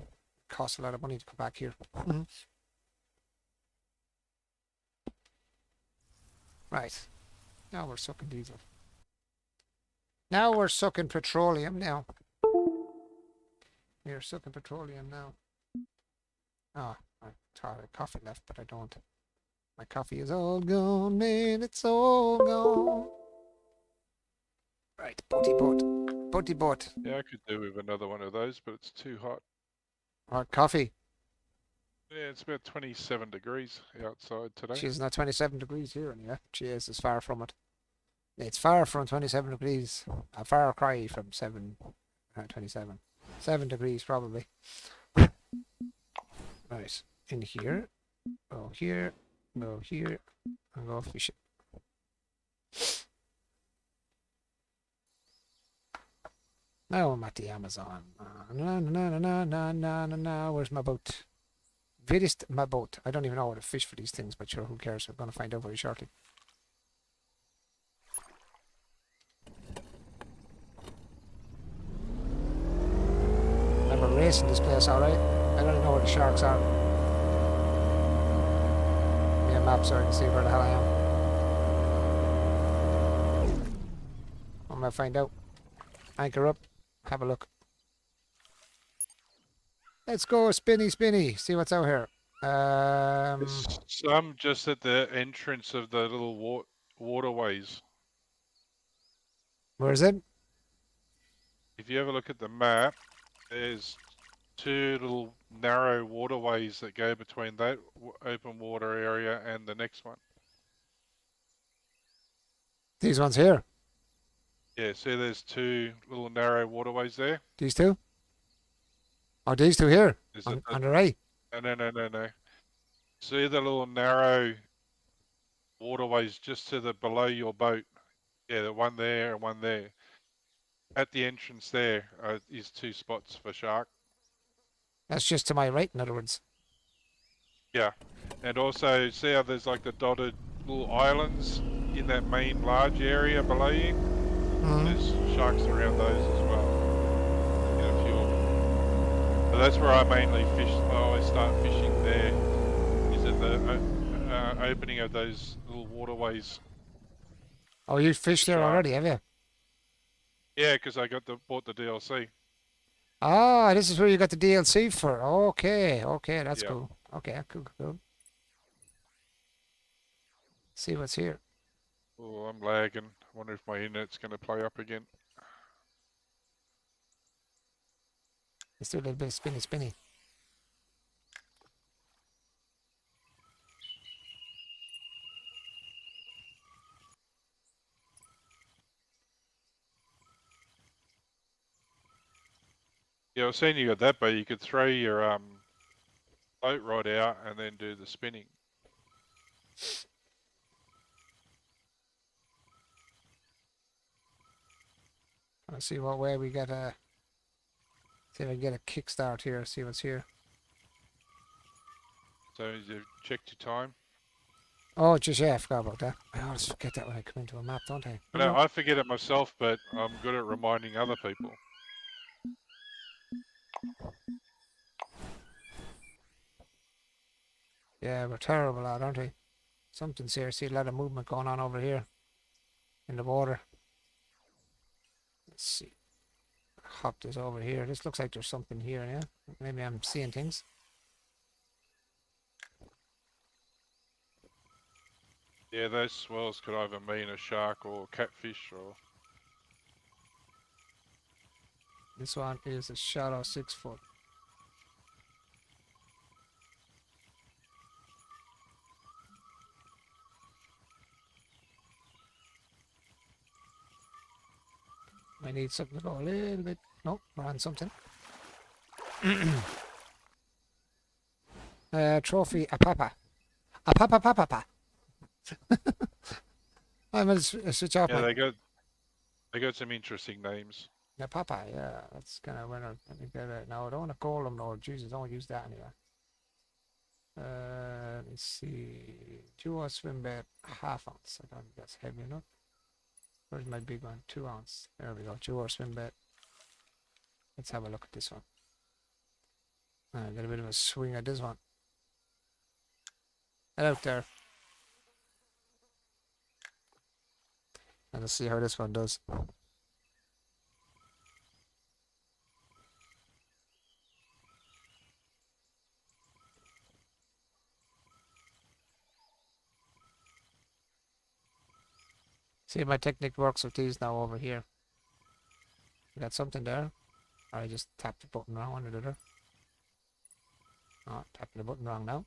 Costs a lot of money to go back here. Right. Now we're sucking diesel. Now we're sucking petroleum now. We're sucking petroleum now. Ah, I thought I had coffee left, but I don't. My coffee is all gone, man. It's all gone. Right, boaty boat. Boaty boat.
Yeah, I could do with another one of those, but it's too hot.
Hot coffee.
Yeah, it's about 27 degrees outside today.
She's not 27 degrees here anyway. She is far from it. It's far from 27 degrees. A far cry from 27. 7 degrees probably. Right, in here. Go here. Go here. And go fishing. Now I'm at the Amazon. No. Where's my boat? Where is my boat? I don't even know how to fish for these things, but sure, who cares? We're going to find out very shortly. Remember racing this place, alright? I don't even know where the sharks are. Give me a map so I can see where the hell I am. I'm going to find out. Anchor up. Have a look. Let's go spinny. See what's out here.
There's some just at the entrance of the little waterways.
Where is it?
If you have a look at the map, there's two little narrow waterways that go between that open water area and the next one.
These ones here.
Yeah, see there's two little narrow waterways there?
These two? Oh, these two here.
There's
On the right.
No. See the little narrow waterways just to the below your boat? Yeah, the one there and one there. At the entrance there is two spots for shark.
That's just to my right, in other words.
Yeah, and also see how there's like the dotted little islands in that main large area below you? There's sharks around those as well. You get a few of them. But that's where I mainly fish. I always start fishing there. Is at the opening of those little waterways.
Oh, you fished there
Shark.
already, have you?
Yeah, because I bought the DLC.
Ah, this is where you got the DLC for. Okay, that's
Yeah.
cool. Okay, cool. See what's here.
Oh, I'm lagging. Wonder if my internet's going to play up again.
Let's do a little bit of spinny.
Yeah, I was saying you got that, but you could throw your boat rod out and then do the spinning.
Let's see what way we get a. See if I can get a kickstart here. See what's here.
So you've checked your time.
Oh, just yeah, I forgot about that. I always forget that when I come into a map, don't I?
I know I forget it myself, but I'm good at reminding other people.
Yeah, we're terrible at, aren't we? Something's here. See a lot of movement going on over here in the water. Let's see. Hop this over here. This looks like there's something here, yeah? Maybe I'm seeing things.
Yeah, those swells could either mean a shark or catfish or...
This one is a shallow 6 foot. I need something to go a little bit. No, we're on something. Trophy a papa. A papa papa papa. I'm gonna switch off
Yeah,
my
they got some interesting names.
papa. Yeah, that's kind of when let me get it. Now I don't want to call them. Lord Jesus, don't use that anyway. Let's see. Duo swim bait, half ounce. I don't think that's heavy enough. Where's my big one? 2 ounce. There we go. Duo swim bait. Let's have a look at this one. Get a bit of a swing at this one. Get out there. And let's see how this one does. See if my technique works with these now over here. You got something there? Or I just tapped the button wrong on the other. Oh, tapping the button wrong now.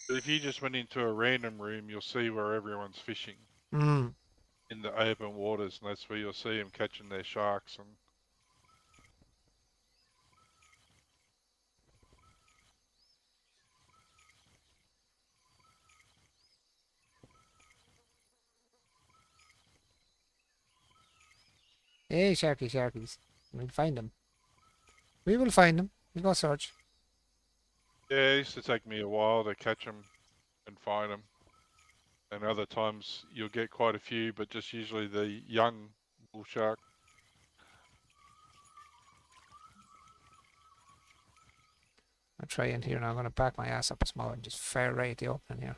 But if you just went into a random room, you'll see where everyone's fishing
Hmm.
in the open waters, and that's where you'll see them catching their sharks. And
Hey, sharkies. We'll find them. We will find them. We'll go search.
yeah, it used to take me a while to catch them and find them. And other times you'll get quite a few, but just usually the young bull shark.
I'll try in here now. I'm going to back my ass up a small and just fire right at the opening here.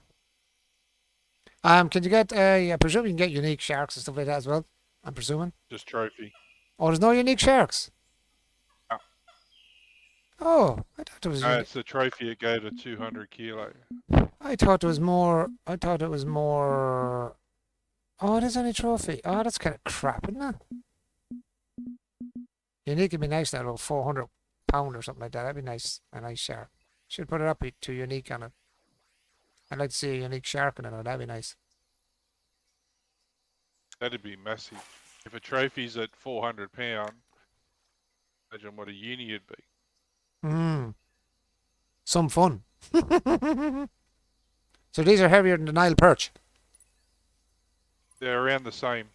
Can you get, I presume you can get unique sharks and stuff like that as well? I'm presuming.
Just trophy.
Oh, there's no unique sharks?
No.
Oh, I thought there was
No, it's the trophy it gave to 200 kilo.
I thought it was more. Oh, it is only trophy. Oh, that's kind of crap, isn't it? Unique would be nice now, about 400 pound or something like that. That'd be nice. A nice shark. Should put it up to unique on it. I'd like to see a unique shark in it. That'd be nice.
That'd be massive. If a trophy's at 400 pound, imagine what a uni would be.
Hmm. Some fun. So these are heavier than the Nile perch.
They're around the same.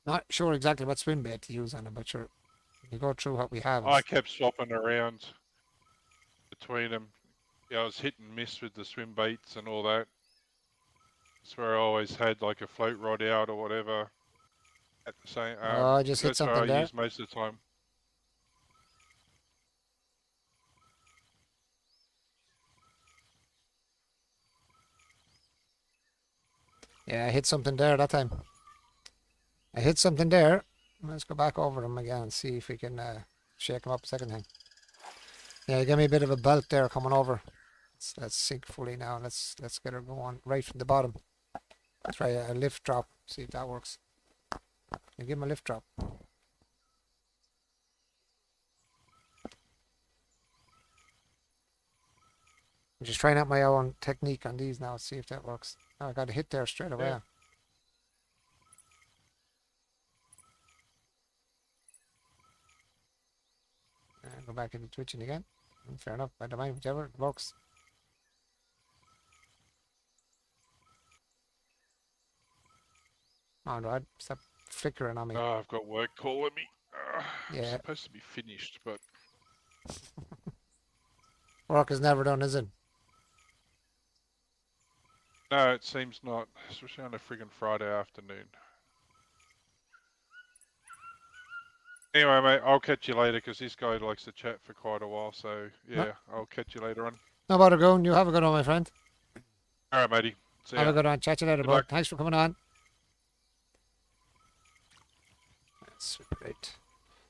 Not sure exactly what swim bait to use on it, but sure. You go through what we have.
I kept swapping around between them. Yeah, I was hit and miss with the swim baits and all that. That's where I always had like a float rod out or whatever at the same.
Oh, I just hit
that's where
something
I
there.
use most of the time.
Yeah, I hit something there that time. I hit something there. Let's go back over them again and see if we can shake them up a second time. Yeah, give me a bit of a belt there coming over. Let's sink fully now. Let's get her going right from the bottom. Try a lift drop. See if that works. You give him a lift drop. I'm just trying out my own technique on these now. See if that works. Oh, I got a hit there straight away.
Yeah.
Go back into twitching again. Fair enough. I don't mind whichever works. Oh, Rod, stop flickering on me.
Oh, I've got work calling me.
Yeah.
I'm supposed to be finished, but
Work is never done, is it?
no, it seems not. Especially on a friggin' Friday afternoon. Anyway, mate, I'll catch you later because this guy likes to chat for quite a while. So yeah, I'll catch you later on.
No bother going. You have a good one, my friend.
All right, matey. See
Have
ya.
a good one. Chat you later,
Good
bud.
luck.
Thanks for coming on. Swip it out.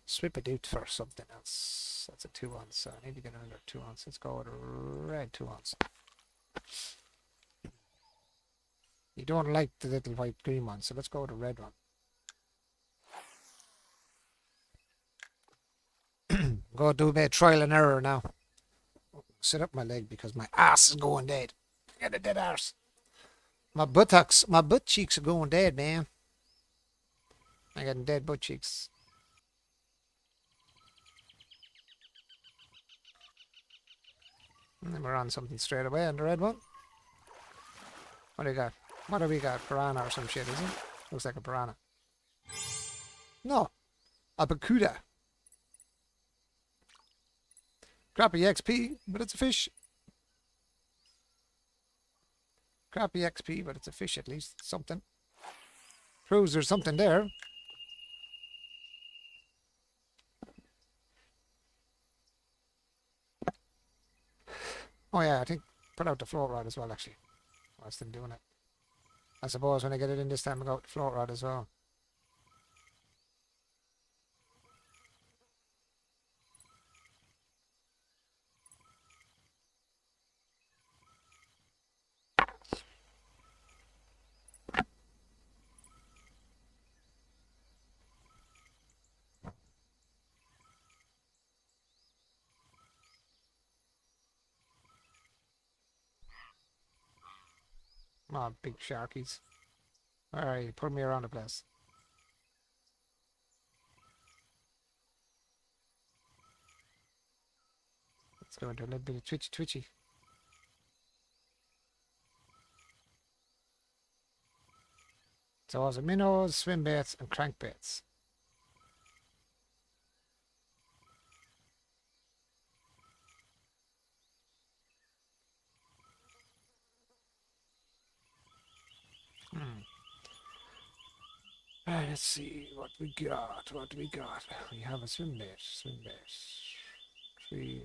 Swip it out for something else. That's a 2 ounce. So I need to get another 2 ounce. Let's go with a red 2 ounce. You don't like the little white green one, so let's go with a red one. Go do a bit of trial and error now. Sit up my leg because my ass is going dead. I got a dead arse. My buttocks, my butt cheeks are going dead, man. I got dead butt cheeks. And then we're on something straight away on the red one. What do you got? What do we got? Piranha or some shit, is it? Looks like a piranha. No. A barracuda. Crappy XP, but it's a fish. Crappy XP, but it's a fish at least. Something. Proves there's something there. Oh yeah, I think put out the float rod as well actually. I was still doing it. I suppose when I get it in this time I go out the float rod as well. Oh, big sharkies. Alright, put me around the place. Let's go into a little bit of twitchy. So it's minnows, swim baits, and crankbaits. Right, let's see what we got. What do we got? We have a swim bait. Swim bait. 3.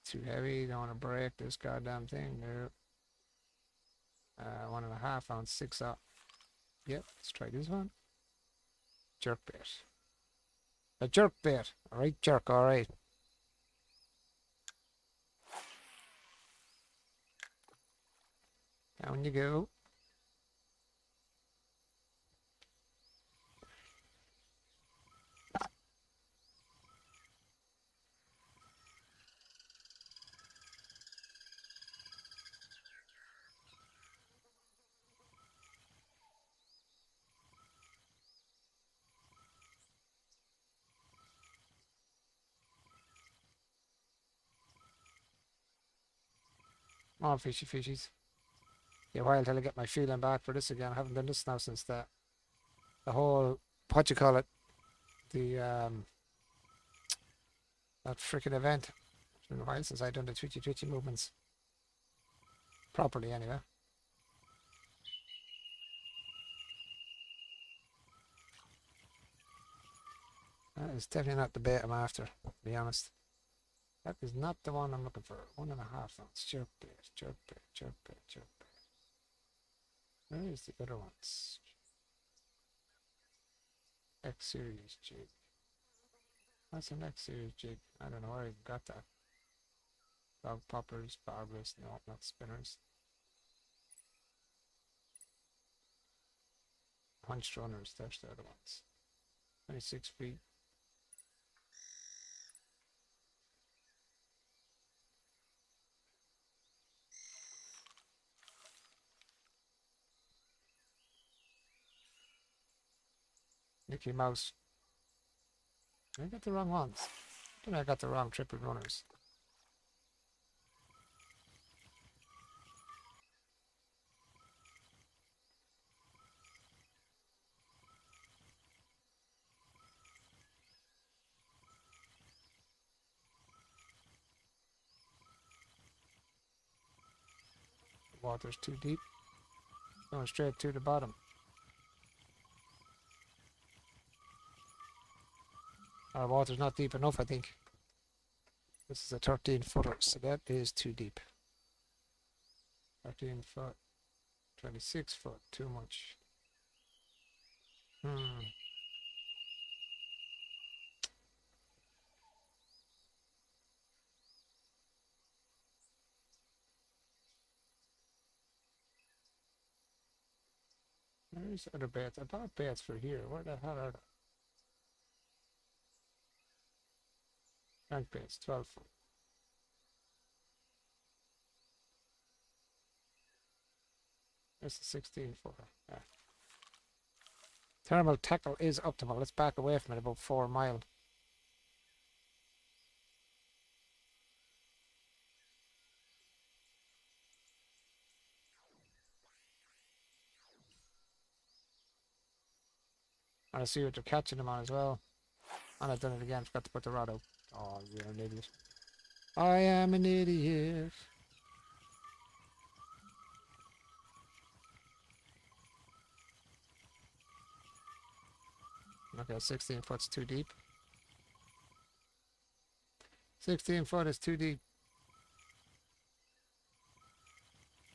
Too heavy. Don't want to break this goddamn thing. No. 1.5 ounce, 6 up. Yep, let's try this one. Jerk bait. A jerk bait. Alright, jerk, alright. Down you go. Oh, fishies. Yeah, a while till I get my feeling back for this again. I haven't done this now since the whole, what you call it, the that freaking event. It's been a while since I've done the twitchy movements properly anyway. That is definitely not the bait I'm after, to be honest. That is not the one I'm looking for. 1.5 ounce. Jerk bait. Where is the other ones? X series jig. That's an X series jig. I don't know where I got that. Dog poppers, barbers, no, not spinners. Punched runners, there's the other ones. 26 feet. Mickey Mouse. I got the wrong ones. I think I got the wrong triple runners. The water's too deep. Going straight to the bottom. Our water's not deep enough, I think. This is a 13 footer, so that is too deep. 13 foot, 26 foot, too much. Hmm. Where's other baits? I bought baits for here. Where the hell are they? Crank baits, 12 foot. This is 16 footer. Yeah. Thermal tackle is optimal. Let's back away from it about 4 mile. And I see what they're catching them on as well. And I've done it again. Forgot to put the rod out. Oh, you're an idiot. I am an idiot. Okay, 16 foot's too deep. 16 foot is too deep.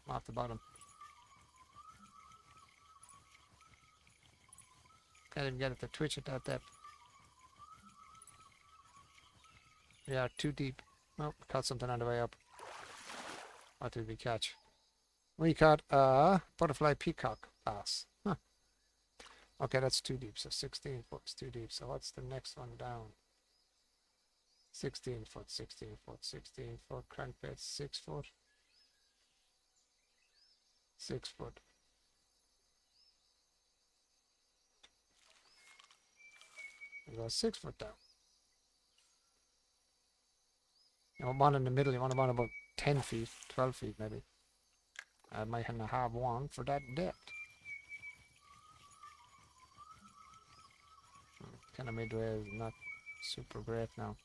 Off the bottom. Can't even get it to twitch at that depth. Yeah, too deep. Oh, caught something on the way up. What did we catch? We caught a butterfly peacock bass. Huh. Okay, that's too deep. So 16 foot's too deep. So what's the next one down? 16 foot, 16 foot, 16 foot. Crankbait, 6 foot. 6 foot. We go 6 foot down. You want one in the middle. You want one about 10 feet, 12 feet maybe. I might have one for that depth. Kind of midway is not super great now.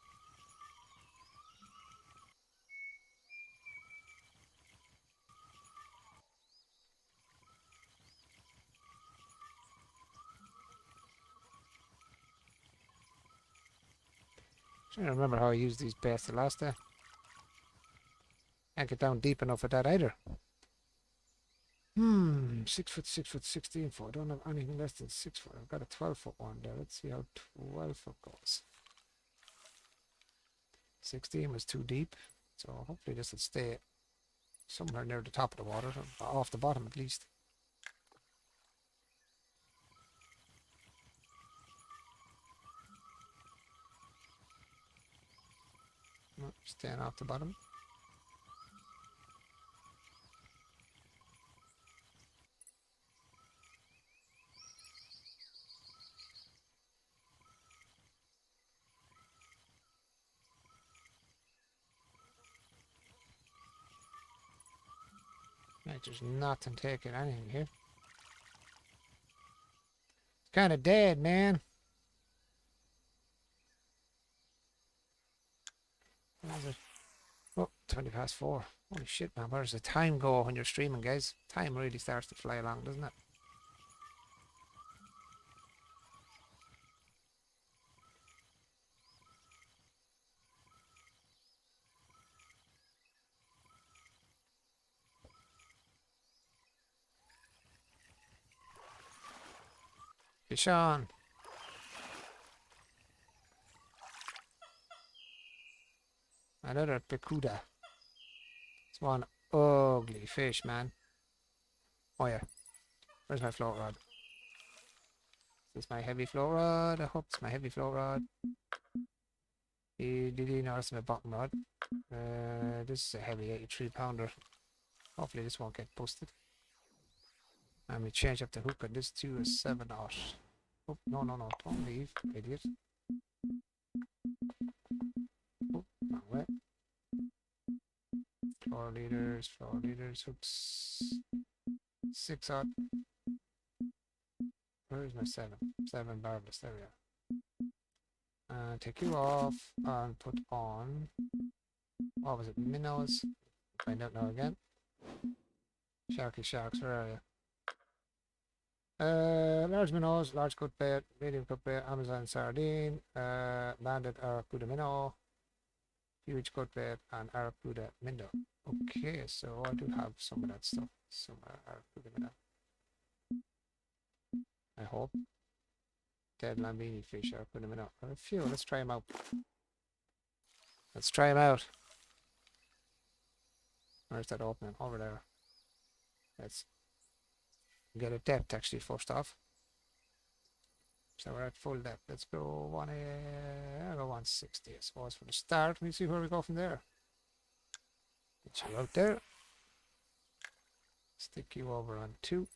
Trying to remember how I used these baits the last day. Can't get down deep enough with that either. 6 foot, 6 foot, 16 foot. I don't have anything less than 6 foot. I've got a 12 foot one there. Let's see how 12 foot goes. 16 was too deep, so hopefully this will stay somewhere near the top of the water, or off the bottom at least. No, staying off the bottom. Right, there's nothing taking anything here. It's kind of dead, man. Where's it? Oh, 20 past 4. Holy shit, man. Where does the time go when you're streaming, guys? Time really starts to fly along, doesn't it? Fish on. Another picuda. It's one ugly fish, man. Oh yeah. Where's my float rod? Is this my heavy float rod? I hope it's my heavy float rod. Did you notice my bottom rod? This is a heavy 83 pounder. Hopefully this won't get busted. And we change up the hook on this to a 7/0. Oh, no, don't leave, idiot. Oh, wrong way. 4 liters, hooks. 6/0. Where's my 7? 7 barbless, there we are. Take you off and put on, what was it, minnows? Find out now again. Sharky sharks, where are you? Large minnows, large cut bait, medium cut bait, Amazon sardine, banded or Cuda minnow, Huge gutbait and Aracuda minnow. Okay, so I do have some of that stuff. Some Aracuda minnow. I hope. Dead Lambini fish, Aracuda minnow. I have a few. Let's try them out. Let's try them out. Where's that opening? Over there. Let's get a depth actually first off. So we're at full depth. Let's go I'll go 160 I suppose for the start. We'll see where we go from there. Get you out there. Stick you over on 2.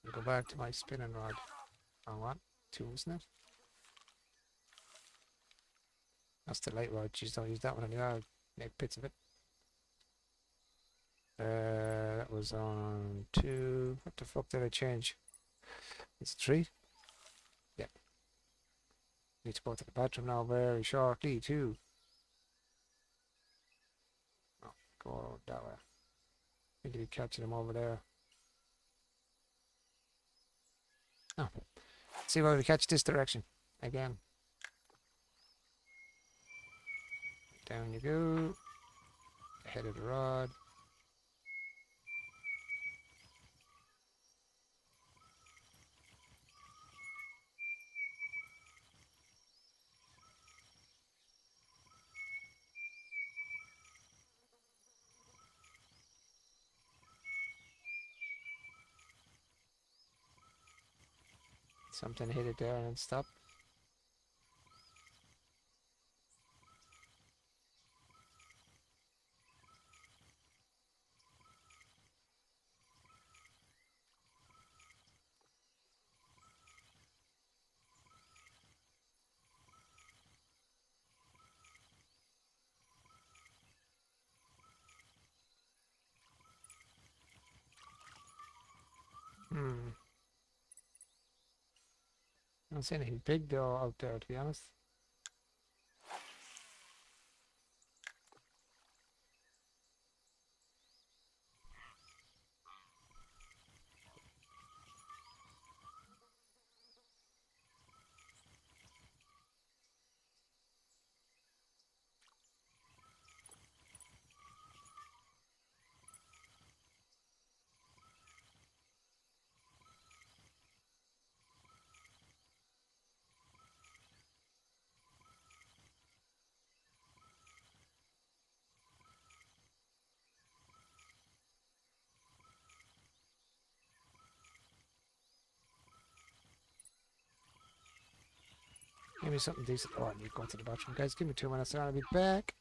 And go back to my spinning rod. Wrong one. 2, isn't it? That's the light rod. Jeez, don't use that one anymore. I'll make bits of it. That was on 2. What the fuck did I change? It's 3. Yep. Need to go to the bathroom now very shortly too. Oh, go that way. Need to be catching them over there. Oh. See why we catch this direction again. Down you go. Ahead of the rod. Something hit it there and stop. Hmm. I don't see anything big though out there, to be honest. Give me something decent. Oh, I need to go to the bathroom. Guys, give me 2 minutes and I'll be back.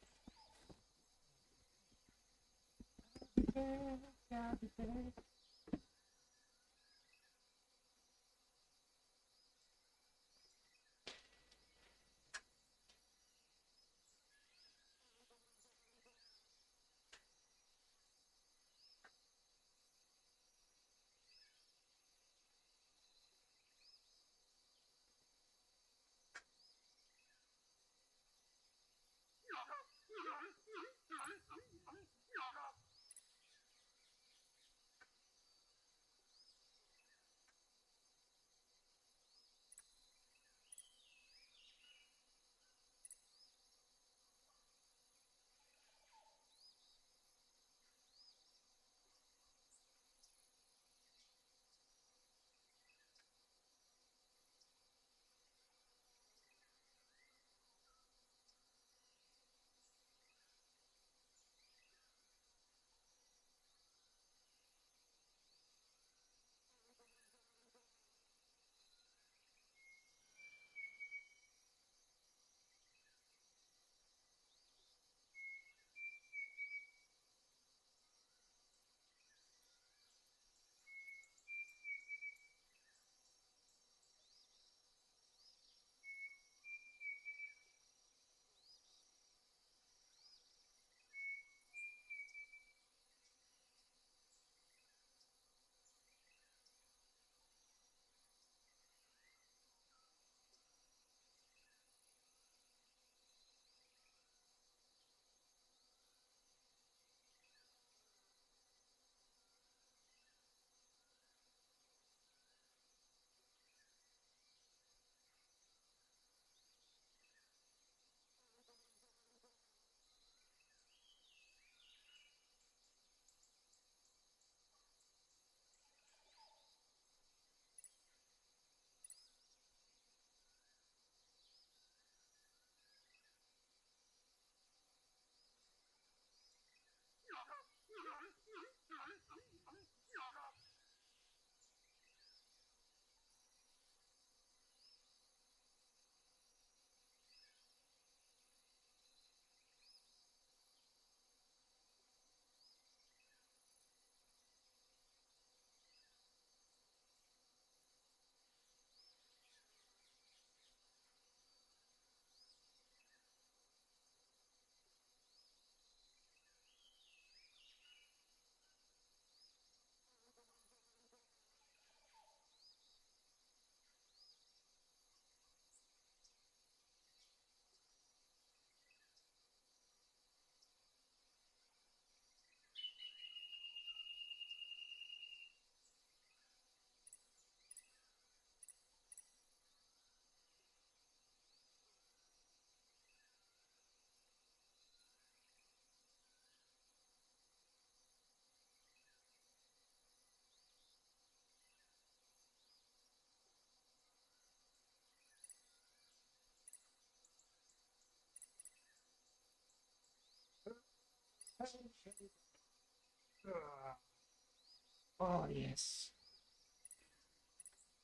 Oh yes.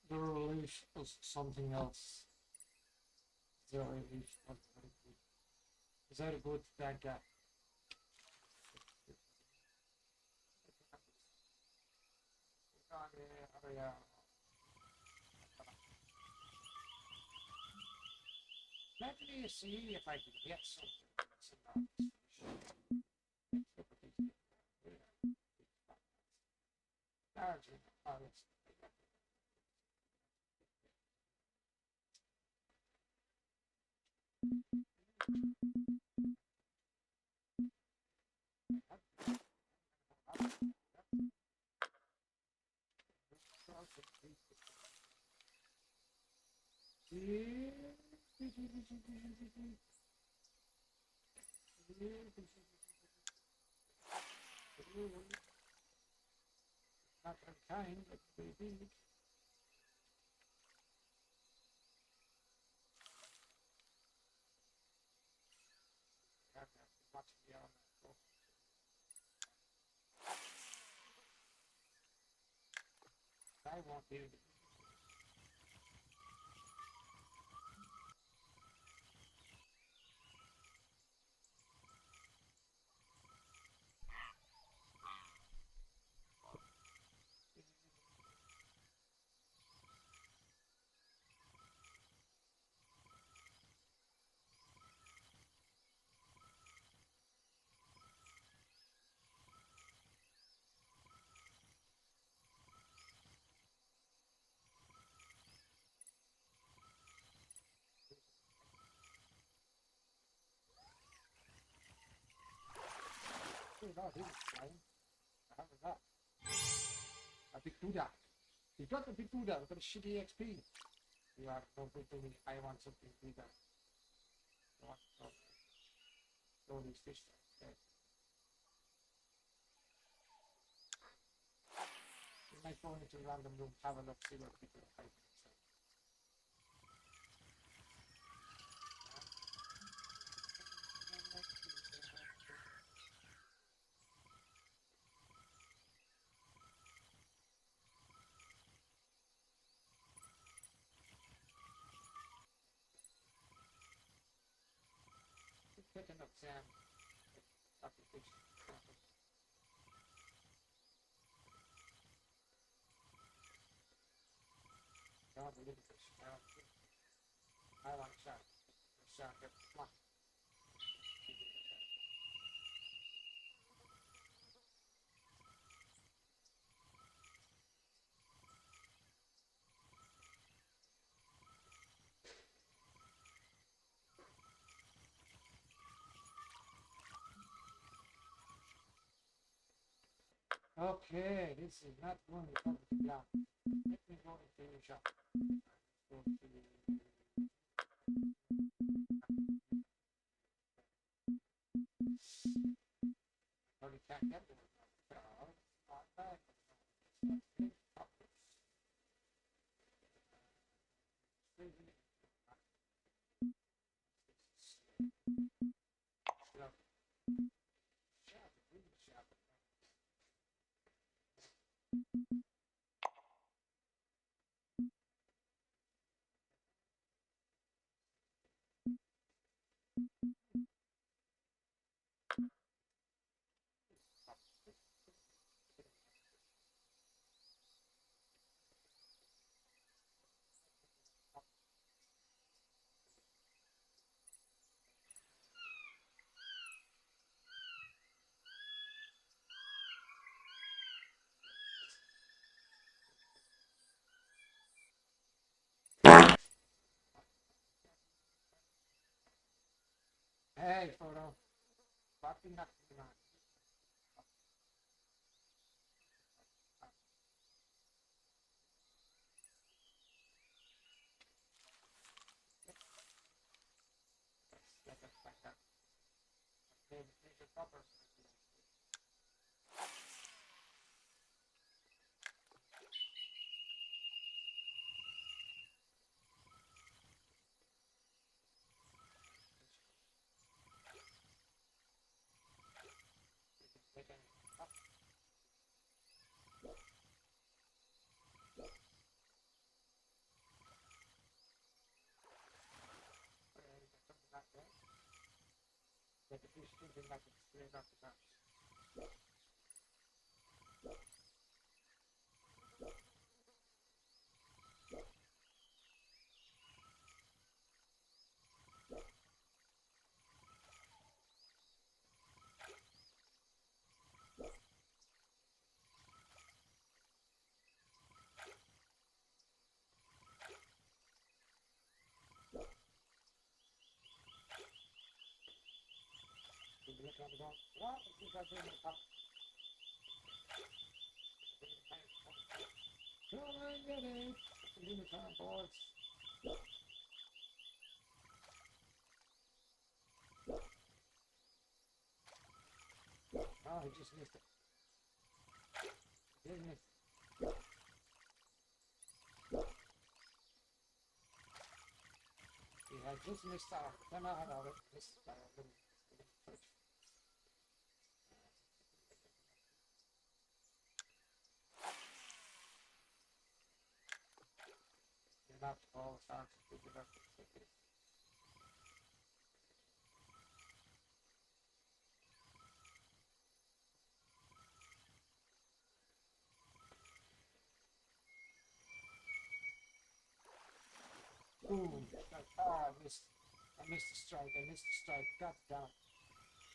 The relief was something else. The relief was very good. Very good, bad guy. Let me see if I can get something. Not unkind, but pretty big. I won't do it. How was that? A big Buddha. You got the big Buddha, we've got a shitty XP. You are no good to me. I want something bigger. I want all these fish. Okay. You might go into a random room, have a look, see what people are fighting. Picking up Sam. Fucking fish. God, the little fish. I want a shark. A shark. Come on. Okay, this is not going to come to plan. Let me go into the shop. Go to probably can't get them. Not bad. Hey, photo. Fucking not on. Like that. Make it proper. Get the fish jumping back and straight off the bat. Look at the dog. What? Keep that thing in the top. Come on, get it. Leave it on boards. Oh, he just missed it. He did miss it. He had just missed out. Then I had already missed by a little touch. You're not all start to pick it up. Ooh, I missed. I missed the strike. I missed the strike. Got it down.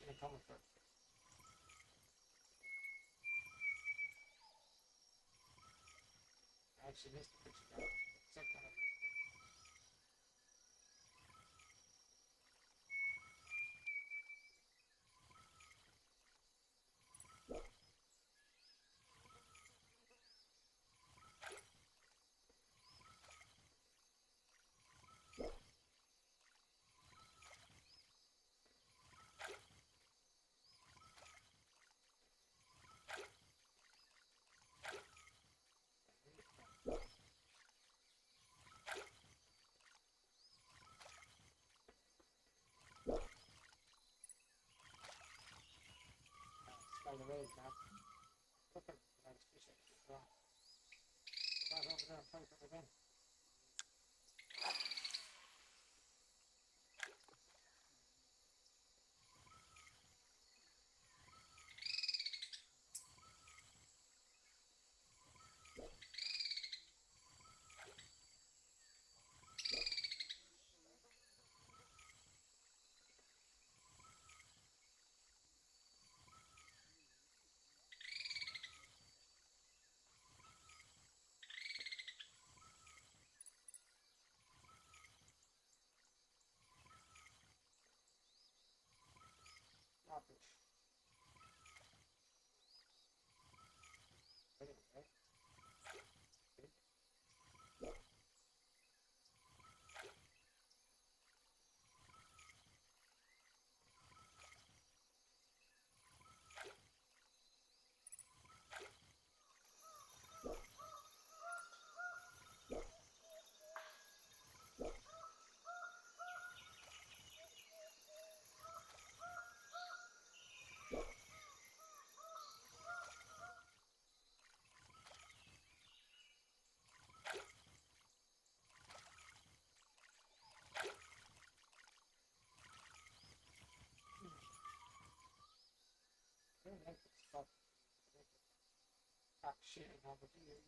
Gonna come for it. I actually missed the picture down. Second one. By the way, man. Look at nice fish. Right over there and fight them again. Rubbish. Anyway. I don't like this stuff. Shitting on the view.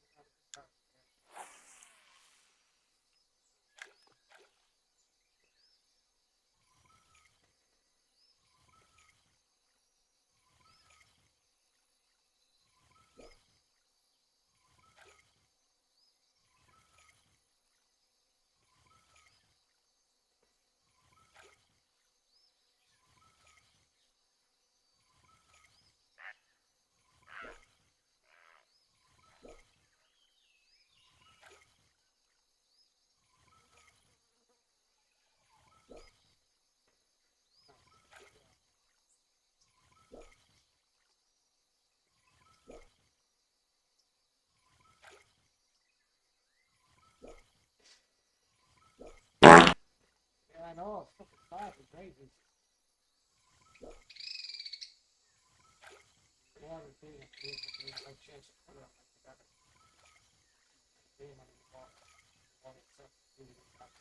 Yeah, I know. It's fucking fast and crazy. More than being I changed the color of the better. Being on the water. Water itself is really fast.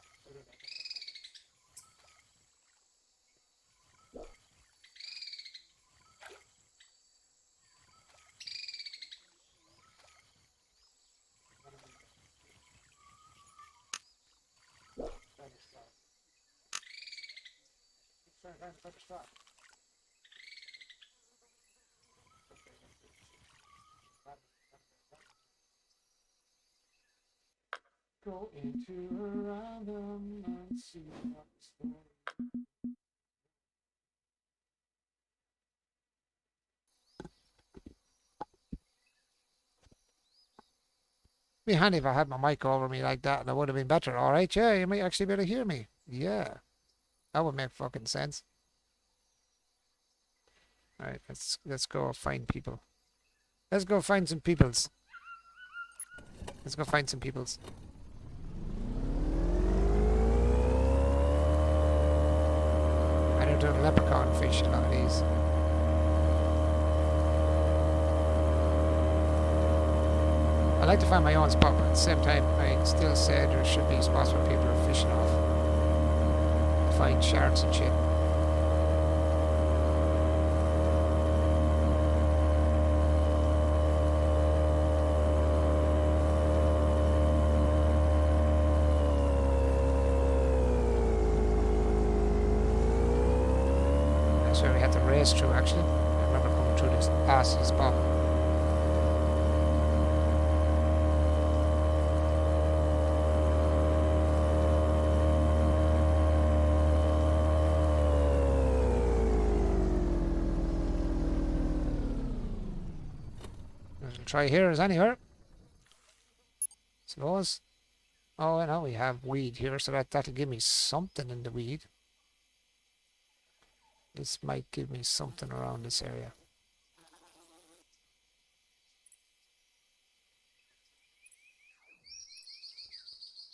Go into a random and see what's going. Be handy if I had my mic over me like that, and it would have been better. All right, yeah, you might actually be able to hear me. Yeah, that would make fucking sense. All right, let's go find people. Let's go find some peoples. Let's go find some peoples. I don't do leprechaun fish, a lot of these. I like to find my own spot, but at the same time, I still say there should be spots where people are fishing off. Find sharks and shit. That's where we had to race through, actually. I remember coming through this passy spot. Try here is anywhere. Suppose. Oh, now we have weed here, so that'll give me something in the weed. This might give me something around this area.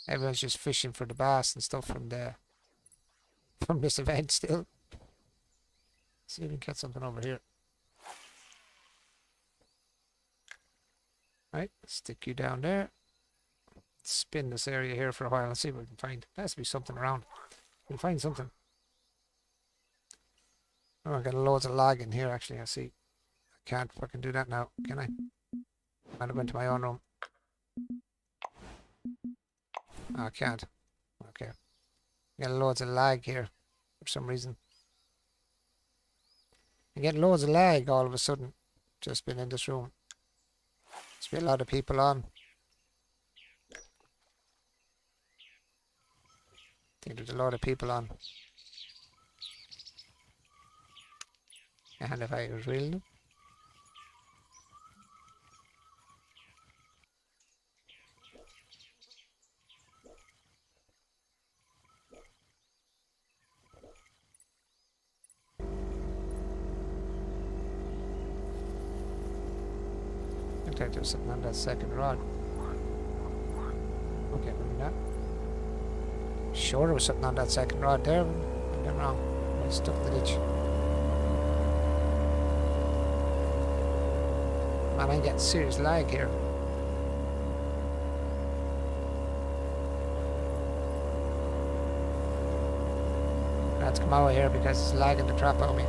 Everyone's just fishing for the bass and stuff from this event still. See if we can get something over here. Right, stick you down there. Spin this area here for a while and see what we can find. There has to be something around. We'll find something. Oh, I got loads of lag in here actually, I see. I can't fucking do that now, can I? Might have went to my own room. Oh, I can't. Okay. Got loads of lag here for some reason. I get loads of lag all of a sudden. Just been in this room. There's been a lot of people on. I think there's a lot of people on. And if I reel them. Looks like there's something on that second rod. Okay, maybe not. Sure, there was something on that second rod there. I'm wrong. I stuck in the ditch. Man, I'm getting serious lag here. I had to come out here because it's lagging the crap out of me.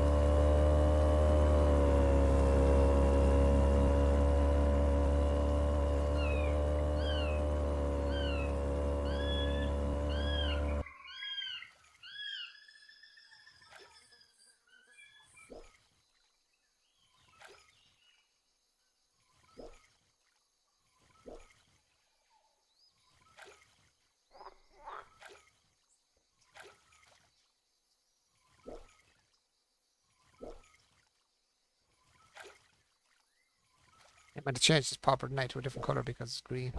I might have changed this popper tonight to a different colour because it's green.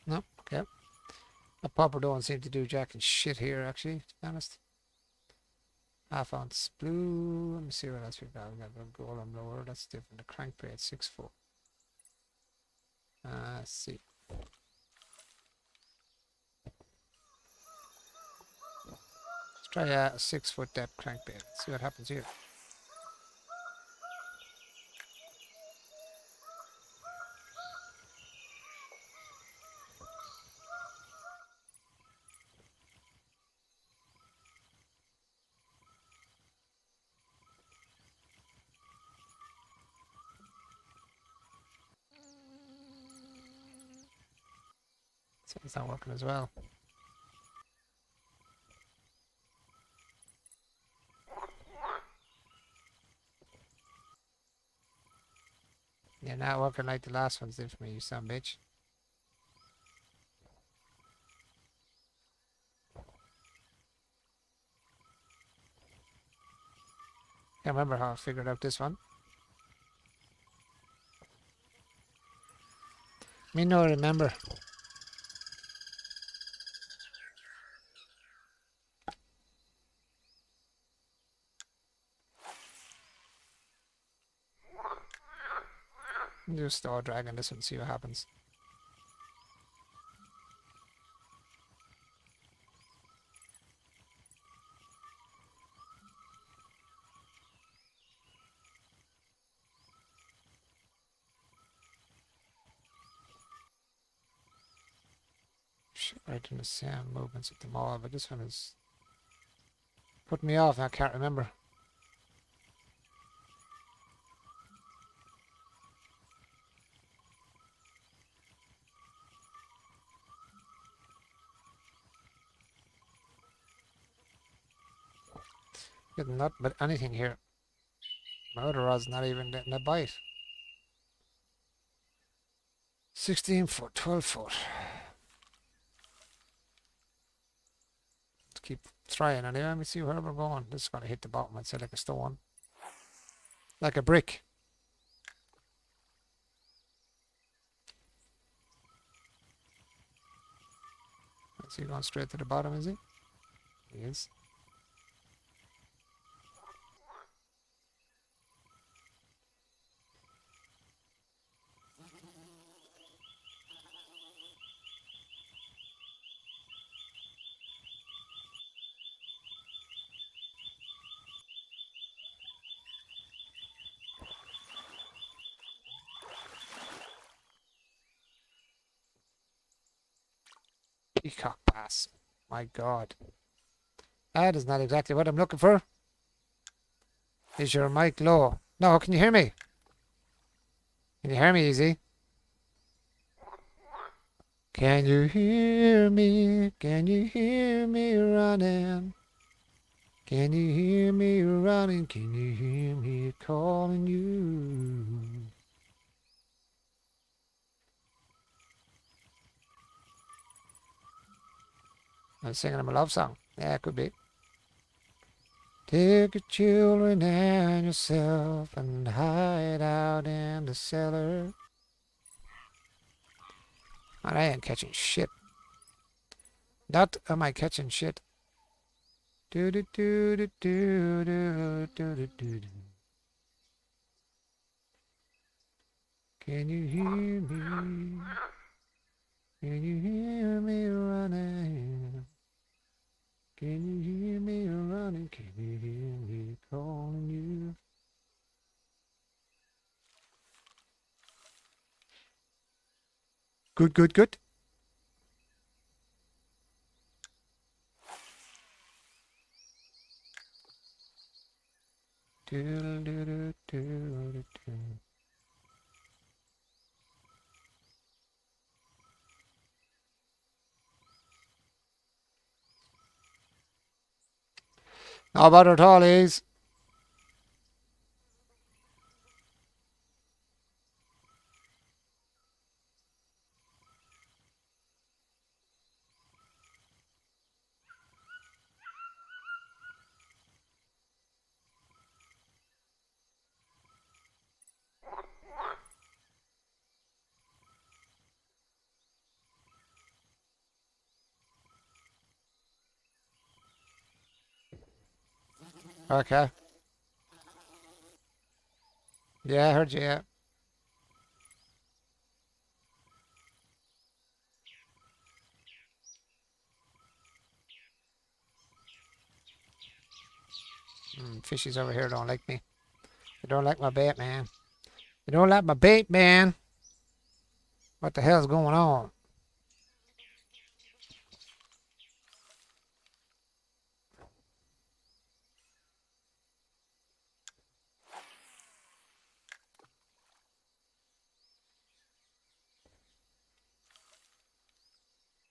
No, okay. The popper don't seem to do jack and shit here actually, to be honest. Half ounce blue. Let me see what else we've got. We've got the golem lower, that's different. The crankbait 6 foot. Let's see. Let's try a 6 foot depth crankbait. See what happens here. So it's not working as well. You're not working like the last ones did for me, you son of a bitch. Can't remember how I figured out this one. Me no remember. Just start dragging this one, see what happens. Shit, right in the same movements with them all, but this one is putting me off and I can't remember. Getting not but anything here. My other rod's not even getting a bite. 16 foot, 12 foot. Let's keep trying anyway. Let me see where we're going. This is going to hit the bottom, I'd say, like a stone. Like a brick. Is he going straight to the bottom, is he? He is. Peacock bass. My God. That is not exactly what I'm looking for. Is your mic low? No, can you hear me? Can you hear me easy? Can you hear me? Can you hear me running? Can you hear me running? Can you hear me calling you? I'm singing him a love song. Yeah, it could be. Take your children and yourself and hide out in the cellar. And I ain't catching shit. Not am I catching shit. Do do do do do do do do do. Can you hear me? Can you hear me running? Can you hear me running? Can you hear me calling you? Good, good, good. Do do do do do. How about our tallies? Okay. Yeah, I heard you. Yeah. Fishies over here don't like me. They don't like my bait, man. They don't like my bait, man. What the hell's going on?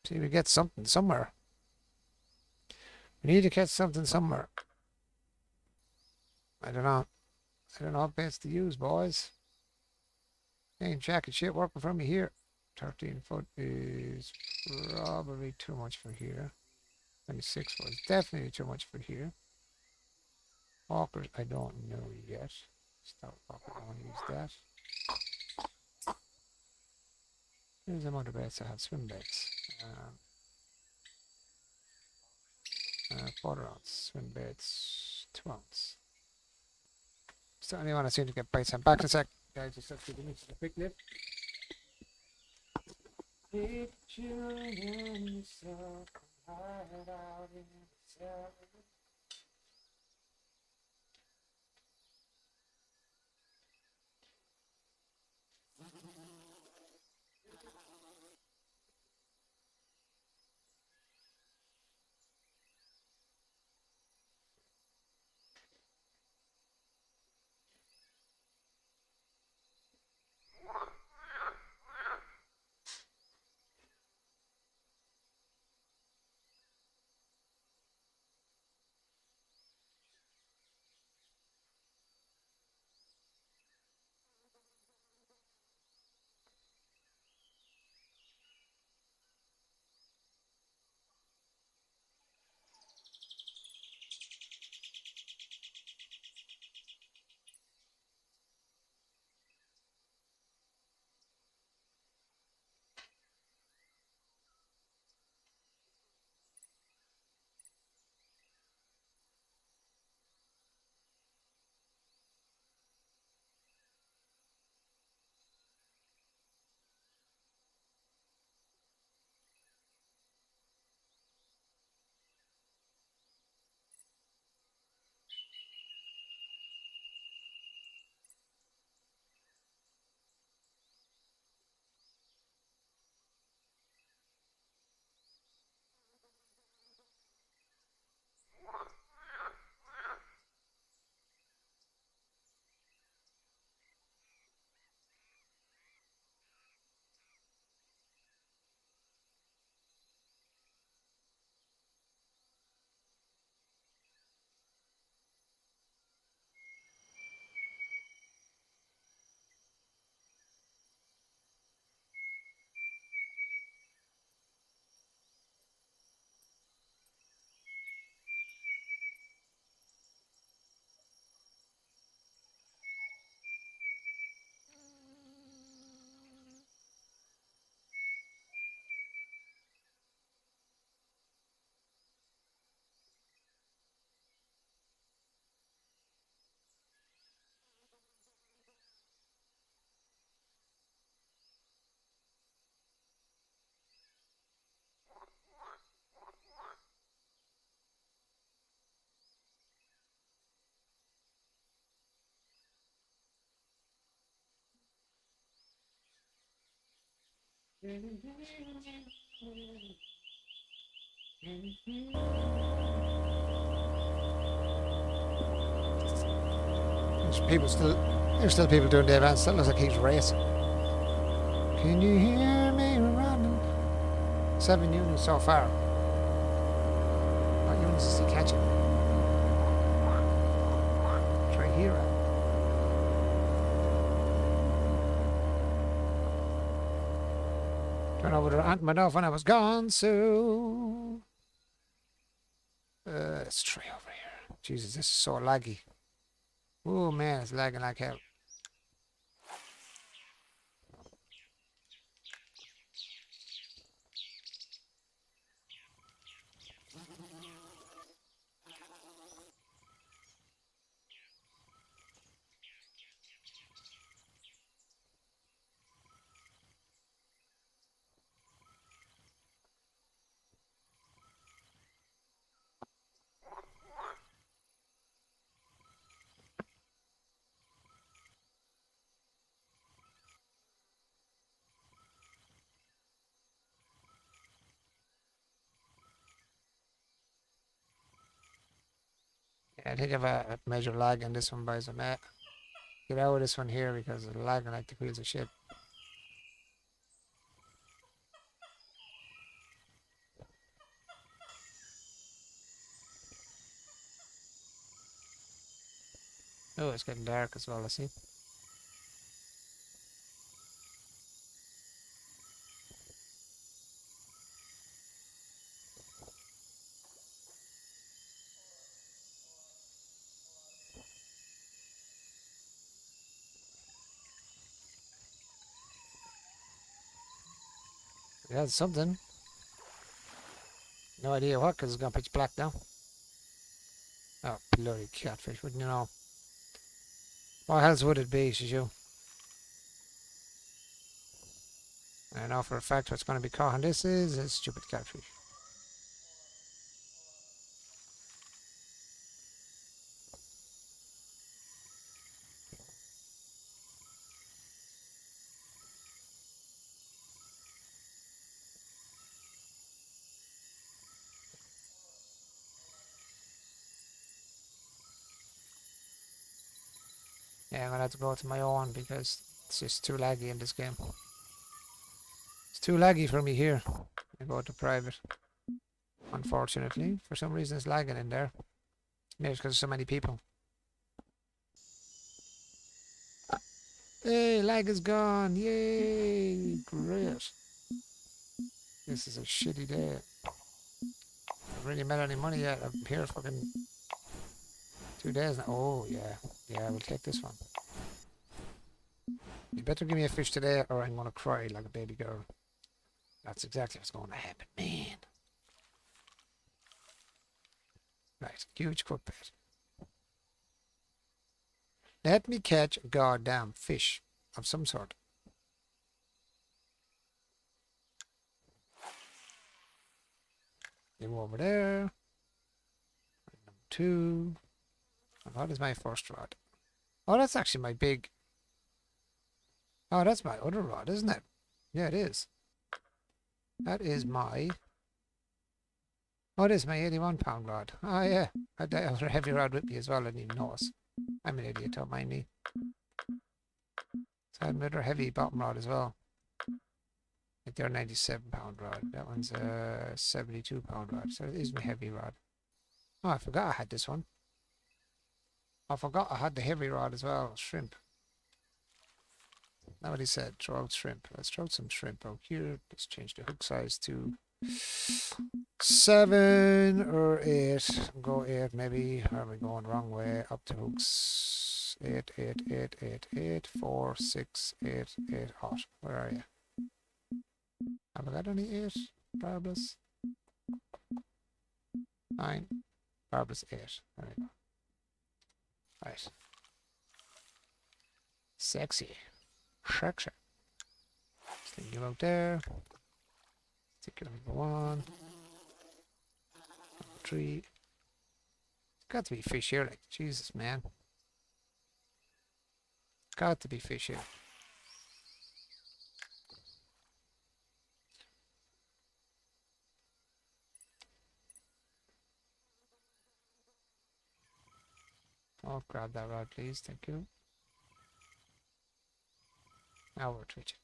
See, we get something somewhere. We need to catch something somewhere. I don't know. I don't know what best to use, boys. Ain't jacket shit working for me here. 13 foot is probably too much for here. 26 foot is definitely too much for here. Walkers, I don't know yet. Stout walker, I want to use that. There's some other beds that have swim beds. Quarter ounce swim beds, 2 ounce. So anyone I seem to get bites. I'm back in a sec. Guys, just have to give me a quick nip. Picture yourself, hide out in yourself. There's still people doing the event. Still looks like he's racing. Can you hear me running? 7 units so far. What units is he catching? Try here. Don't know whether Aunt enough when I was gone, so let's try over here. Jesus, this is so laggy. Oh man, it's lagging like hell. Yeah, I think I've a major lag on this one, boys. I'm at get out of this one here because it's lagging like the wheels of shit. Oh, it's getting dark as well, I see. Yeah, it's something. No idea what, because it's gone pitch black now. Oh, bloody catfish, wouldn't you know? What else would it be, says you? I know for a fact what's going to be caught, and this is a stupid catfish. Yeah, I'm going to have to go to my own because it's just too laggy in this game. It's too laggy for me here. I go to private. Unfortunately, for some reason it's lagging in there. Maybe it's because there's so many people. Hey, lag is gone. Yay. Great. This is a shitty day. I haven't really made any money yet. I'm here fucking 2 days now. Oh, yeah. Yeah, we'll take this one. You better give me a fish today or I'm going to cry like a baby girl. That's exactly what's going to happen, man. Right, huge quick bait. Let me catch a goddamn fish of some sort. You over there. Number 2. And what is my first rod? Oh, that's actually my big... Oh, that's my other rod, isn't it? Yeah, it is. That is my... Oh, it is my 81-pound rod. Oh, yeah. I had that other heavy rod with me as well. I didn't even notice. I'm an idiot, don't mind me. So I had another heavy bottom rod as well. Like they're 97-pound rod. That one's a 72-pound rod. So it is my heavy rod. Oh, I forgot I had this one. I forgot I had the heavy rod as well. Shrimp. Now what he said, throw out shrimp. Let's throw out some shrimp out here. Let's change the hook size to 7 or 8. Go 8 maybe. Are we going wrong way? Up to hooks. 8, 8, 8, 8, 8, 4, 6, 8, 8, hot. Where are you? Have I got any 8? Barbless. 9. Barbless 8. There we go. Right. Sexy. Sexy. Stick you out there. Stick it number 1. Number 3. Got to be fish here, like, Jesus, man. Got to be fish here. Oh, grab that rod, please. Thank you. Now we're twitching.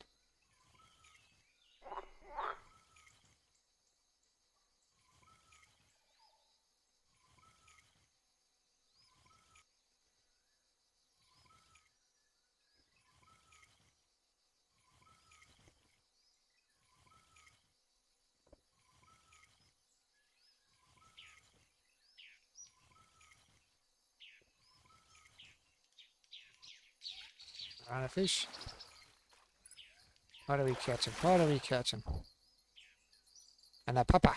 On a fish. What are we catching? What are we catching? And a papa.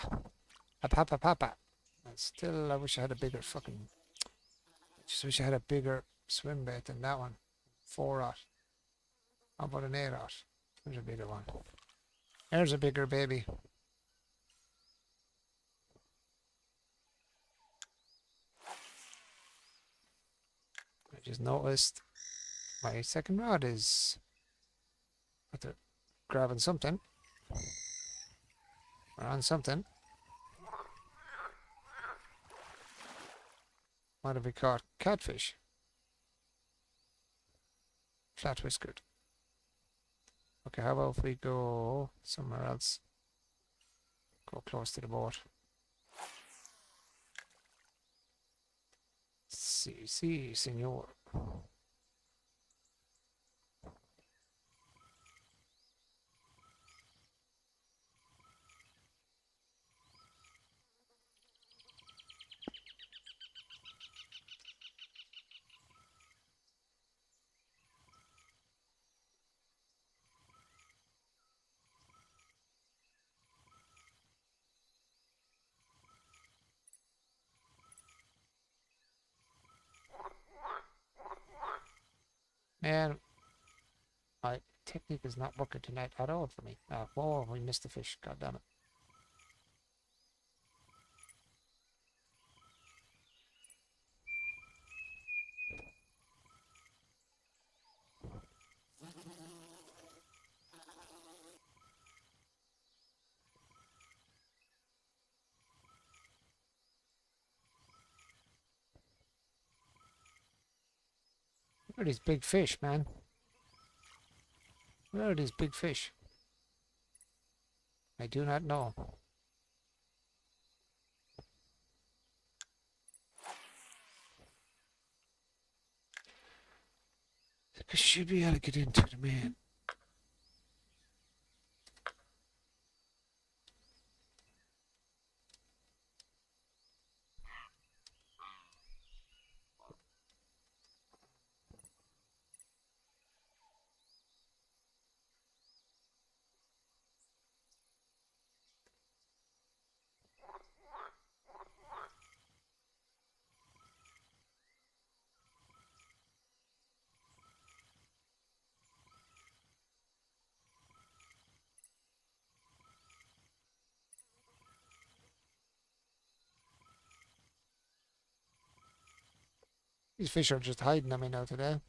A papa. And still, I wish I had a bigger fucking... I just wish I had a bigger swim bait than that one. 4-aught. How about an 8-aught? There's a bigger one. There's a bigger baby. I just noticed my second rod is... After grabbing something. We're on something. What have we caught? Catfish. Flat whiskered. Okay, how about if we go somewhere else? Go close to the boat. Si, senor. Man, my technique is not working tonight at all for me. Whoa, we missed the fish. God damn it. Where are these big fish, man? Where are these big fish? I do not know. I should be able to get into the man. These fish are just hiding on me now today.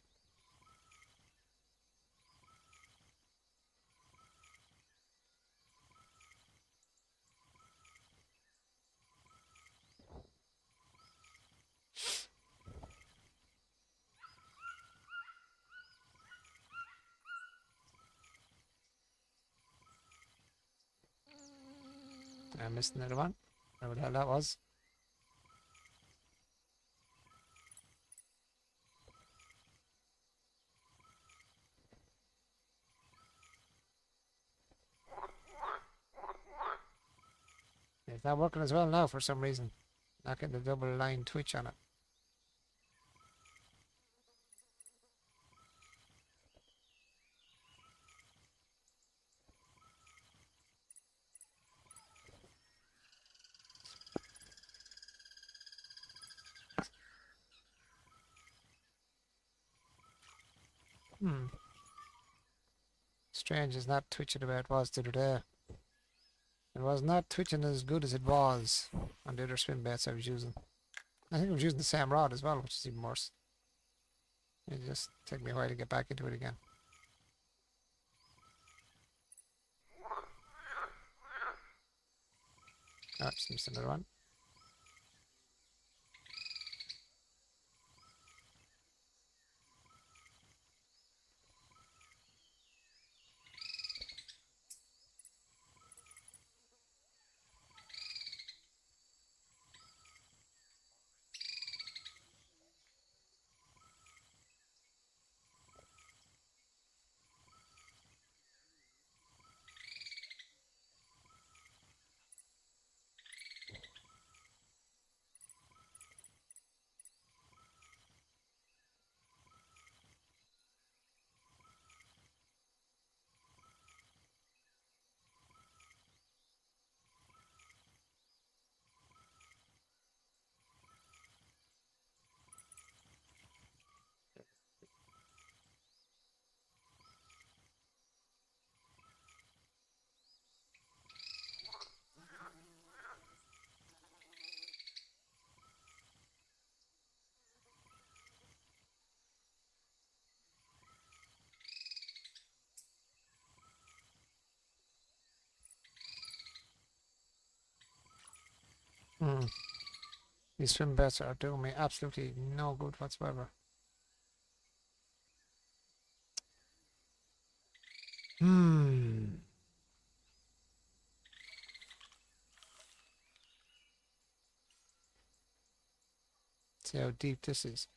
I missed another one. Whatever the hell that was. It's not working as well now for some reason. Not getting the double line twitch on it. Strange, it's not twitching the way it was the other day. It was not twitching as good as it was on the other swim baits I was using. I think I was using the same rod as well, which is even worse. It just took me a while to get back into it again. Oh, just missed another one. Hmm. These swim baits are doing me absolutely no good whatsoever. Hmm. See how deep this is.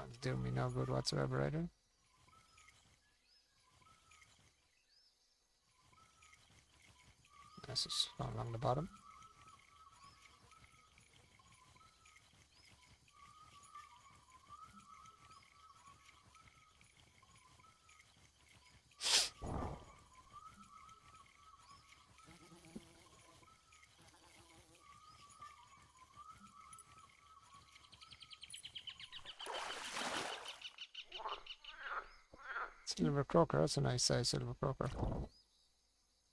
That's doing me no good whatsoever either. This is going along the bottom. Silver croaker, that's a nice size silver croaker.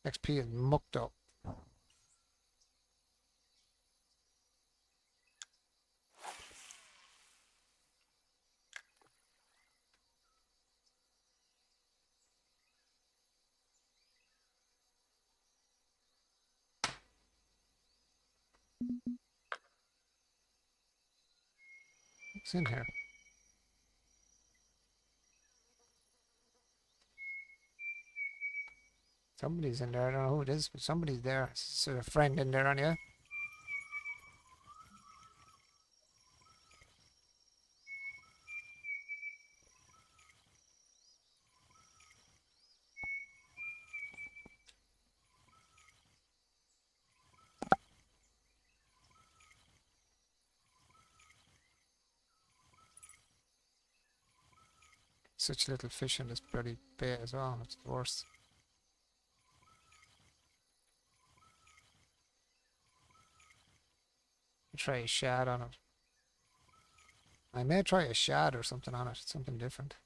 XP is mucked up. What's in here? Somebody's in there. I don't know who it is, but somebody's there. Is there a friend in there on you? Such little fish in this bloody bay as well. It's the worst. Try a shad on it. I may try a shad or something on it. Something different.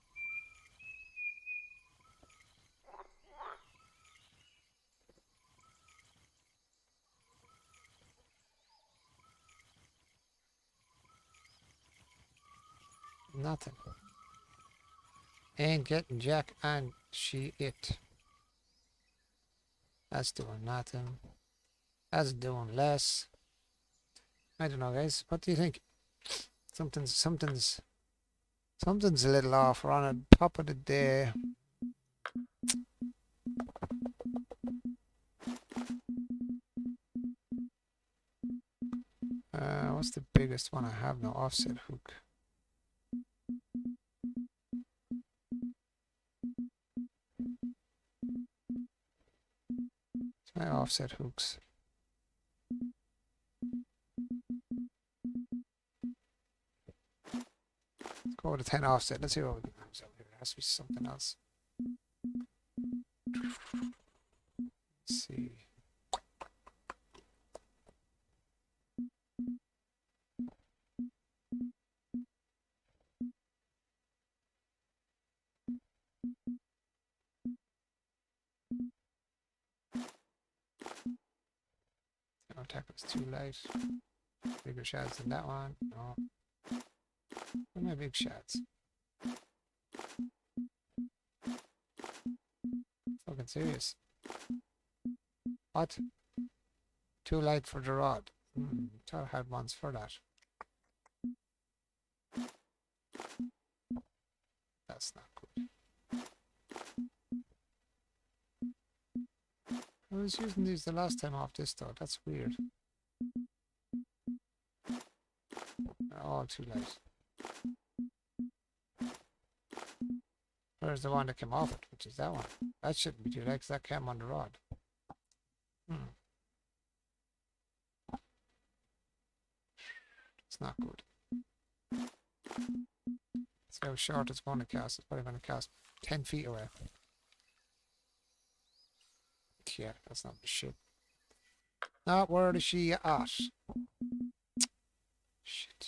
Nothing. Ain't getting jack and she it. That's doing nothing. That's doing less. I don't know, guys. What do you think? Something's a little off. We're on the top of the day. What's the biggest one I have now? Offset hook. My offset hooks. Let's go with a 10 offset. Let's see what we can use out here. There has to be something else. Let's see. Our tackle is too light. Bigger shads than that one. No. Where are my big shads? Fucking serious. What? Too light for the rod. Thought I had ones for that. That's not good. I was using these the last time off this though. That's weird. They're all too light. Where's the one that came off it? Which is that one? That shouldn't be too light because that came on the rod. It's not good. See how short it's going to cast. It's probably going to cast 10 feet away. Yeah, that's not the shit. Not where is she at? Shit.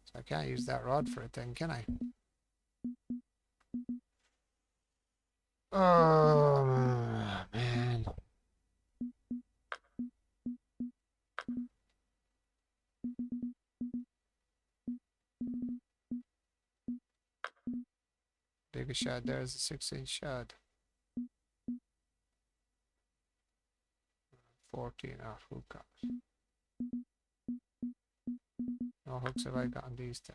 So I can't use that rod for it then, can I? Oh, man. Biggest shad there is a 6-inch shad. 14 out hook out. No hooks have I got on these 10.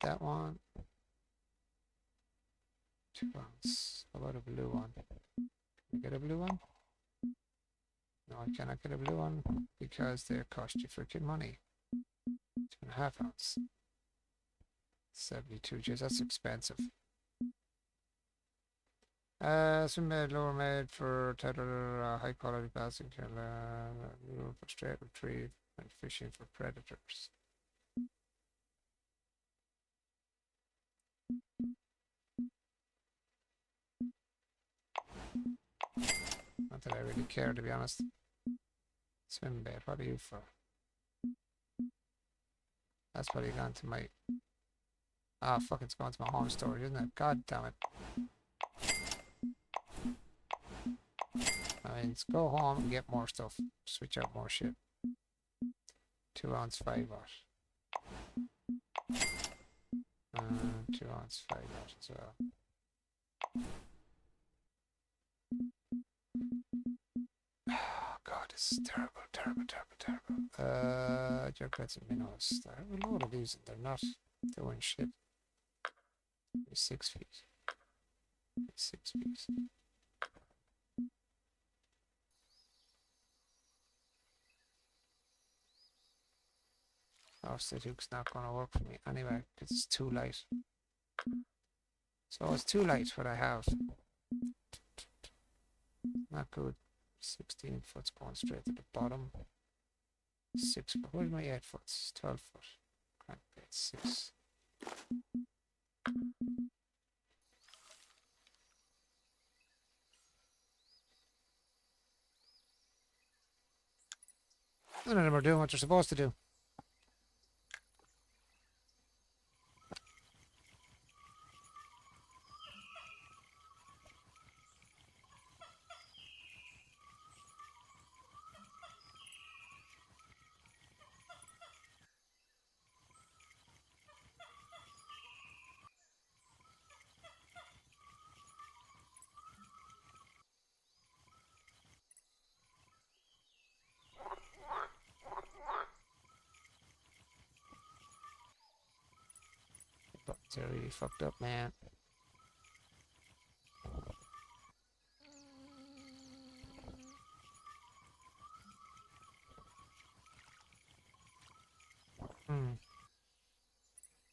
that one. 2 ounce. How about a blue one? Can I get a blue one? No, I cannot get a blue one because they cost you freaking money. 2.5 ounce. 72. Jeez, that's expensive. Swim made, lower made for tether, high quality plastic, for straight retrieve and fishing for predators. Not that I really care, to be honest. Swim bait, what are you for? That's probably gone to my... Ah, fuck, it's going to my home storage, isn't it? God damn it. I mean, let's go home and get more stuff. Switch out more shit. 2 ounce 5 watt. 2 ounce 5 watt as well. Oh god, this is terrible, terrible, terrible, terrible. Jerkbats and minnows. I have a load of these and they're not doing shit. 6 feet. 6 feet. Offset hook's not going to work for me anyway because it's too light. So it's too light what I have. Not good. 16 foot's going straight to the bottom. 6 foot. Where's my 8 foot? 12 foot. Crankbait 6. None of them are doing what they're supposed to do. But they're really fucked up, man.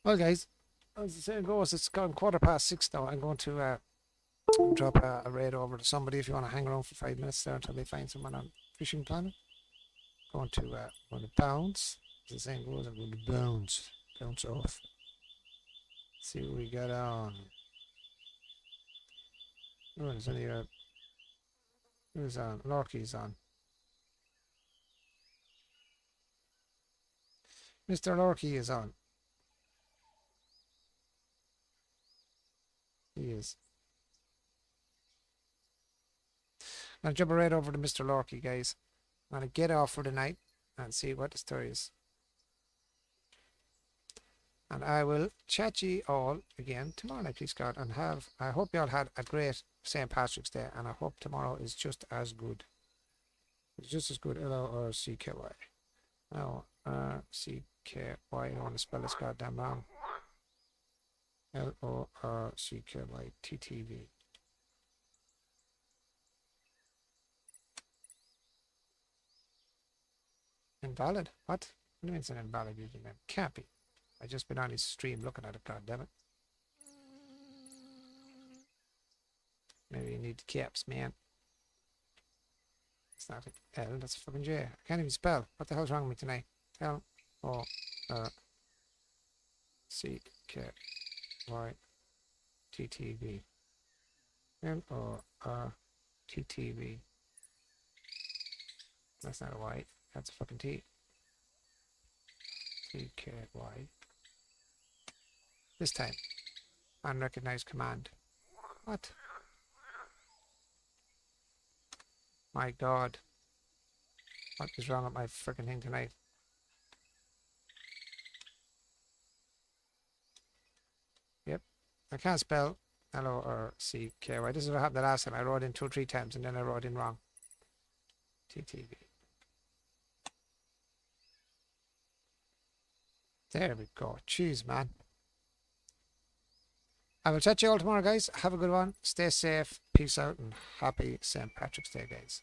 Well, guys, as the saying goes, it's gone 6:15 now. I'm going to drop a raid over to somebody if you want to hang around for 5 minutes there until they find someone on Fishing Planet. Going to bounce. As the saying goes, I'm going to bounce off. See what we got on. Oh, there's only who's on? Lorky's on. Mr. Lorky is on. He is. I'm going to jump right over to Mr. Lorky, guys. I'm going to get off for the night and see what the story is. And I will chat ye all again tomorrow night, please God. And I hope you all had a great St. Patrick's Day. And I hope tomorrow is just as good. It's just as good. L-O-R-C-K-Y. L-O-R-C-K-Y. I don't want to spell this goddamn wrong. L-O-R-C-K-Y. T-T-V. Invalid? What? What do you mean it's an invalid username? Can't be. I just been on his stream looking at it, goddammit. Maybe you need the caps, man. It's not an L, that's a fucking J. I can't even spell. What the hell's wrong with me tonight? L-O-R-C-K-Y-T-T-V. L-O-R-T-T-V. That's not a Y. That's a fucking T. T-K-Y. This time. Unrecognized command. What? My God. What is wrong with my freaking thing tonight? Yep. I can't spell L-O-R-C-K-Y. This is what happened the last time. I wrote in 2 or 3 times and then I wrote in wrong. T-T-V. There we go. Jeez, man. I will chat to you all tomorrow, guys. Have a good one. Stay safe. Peace out and happy St. Patrick's Day, guys.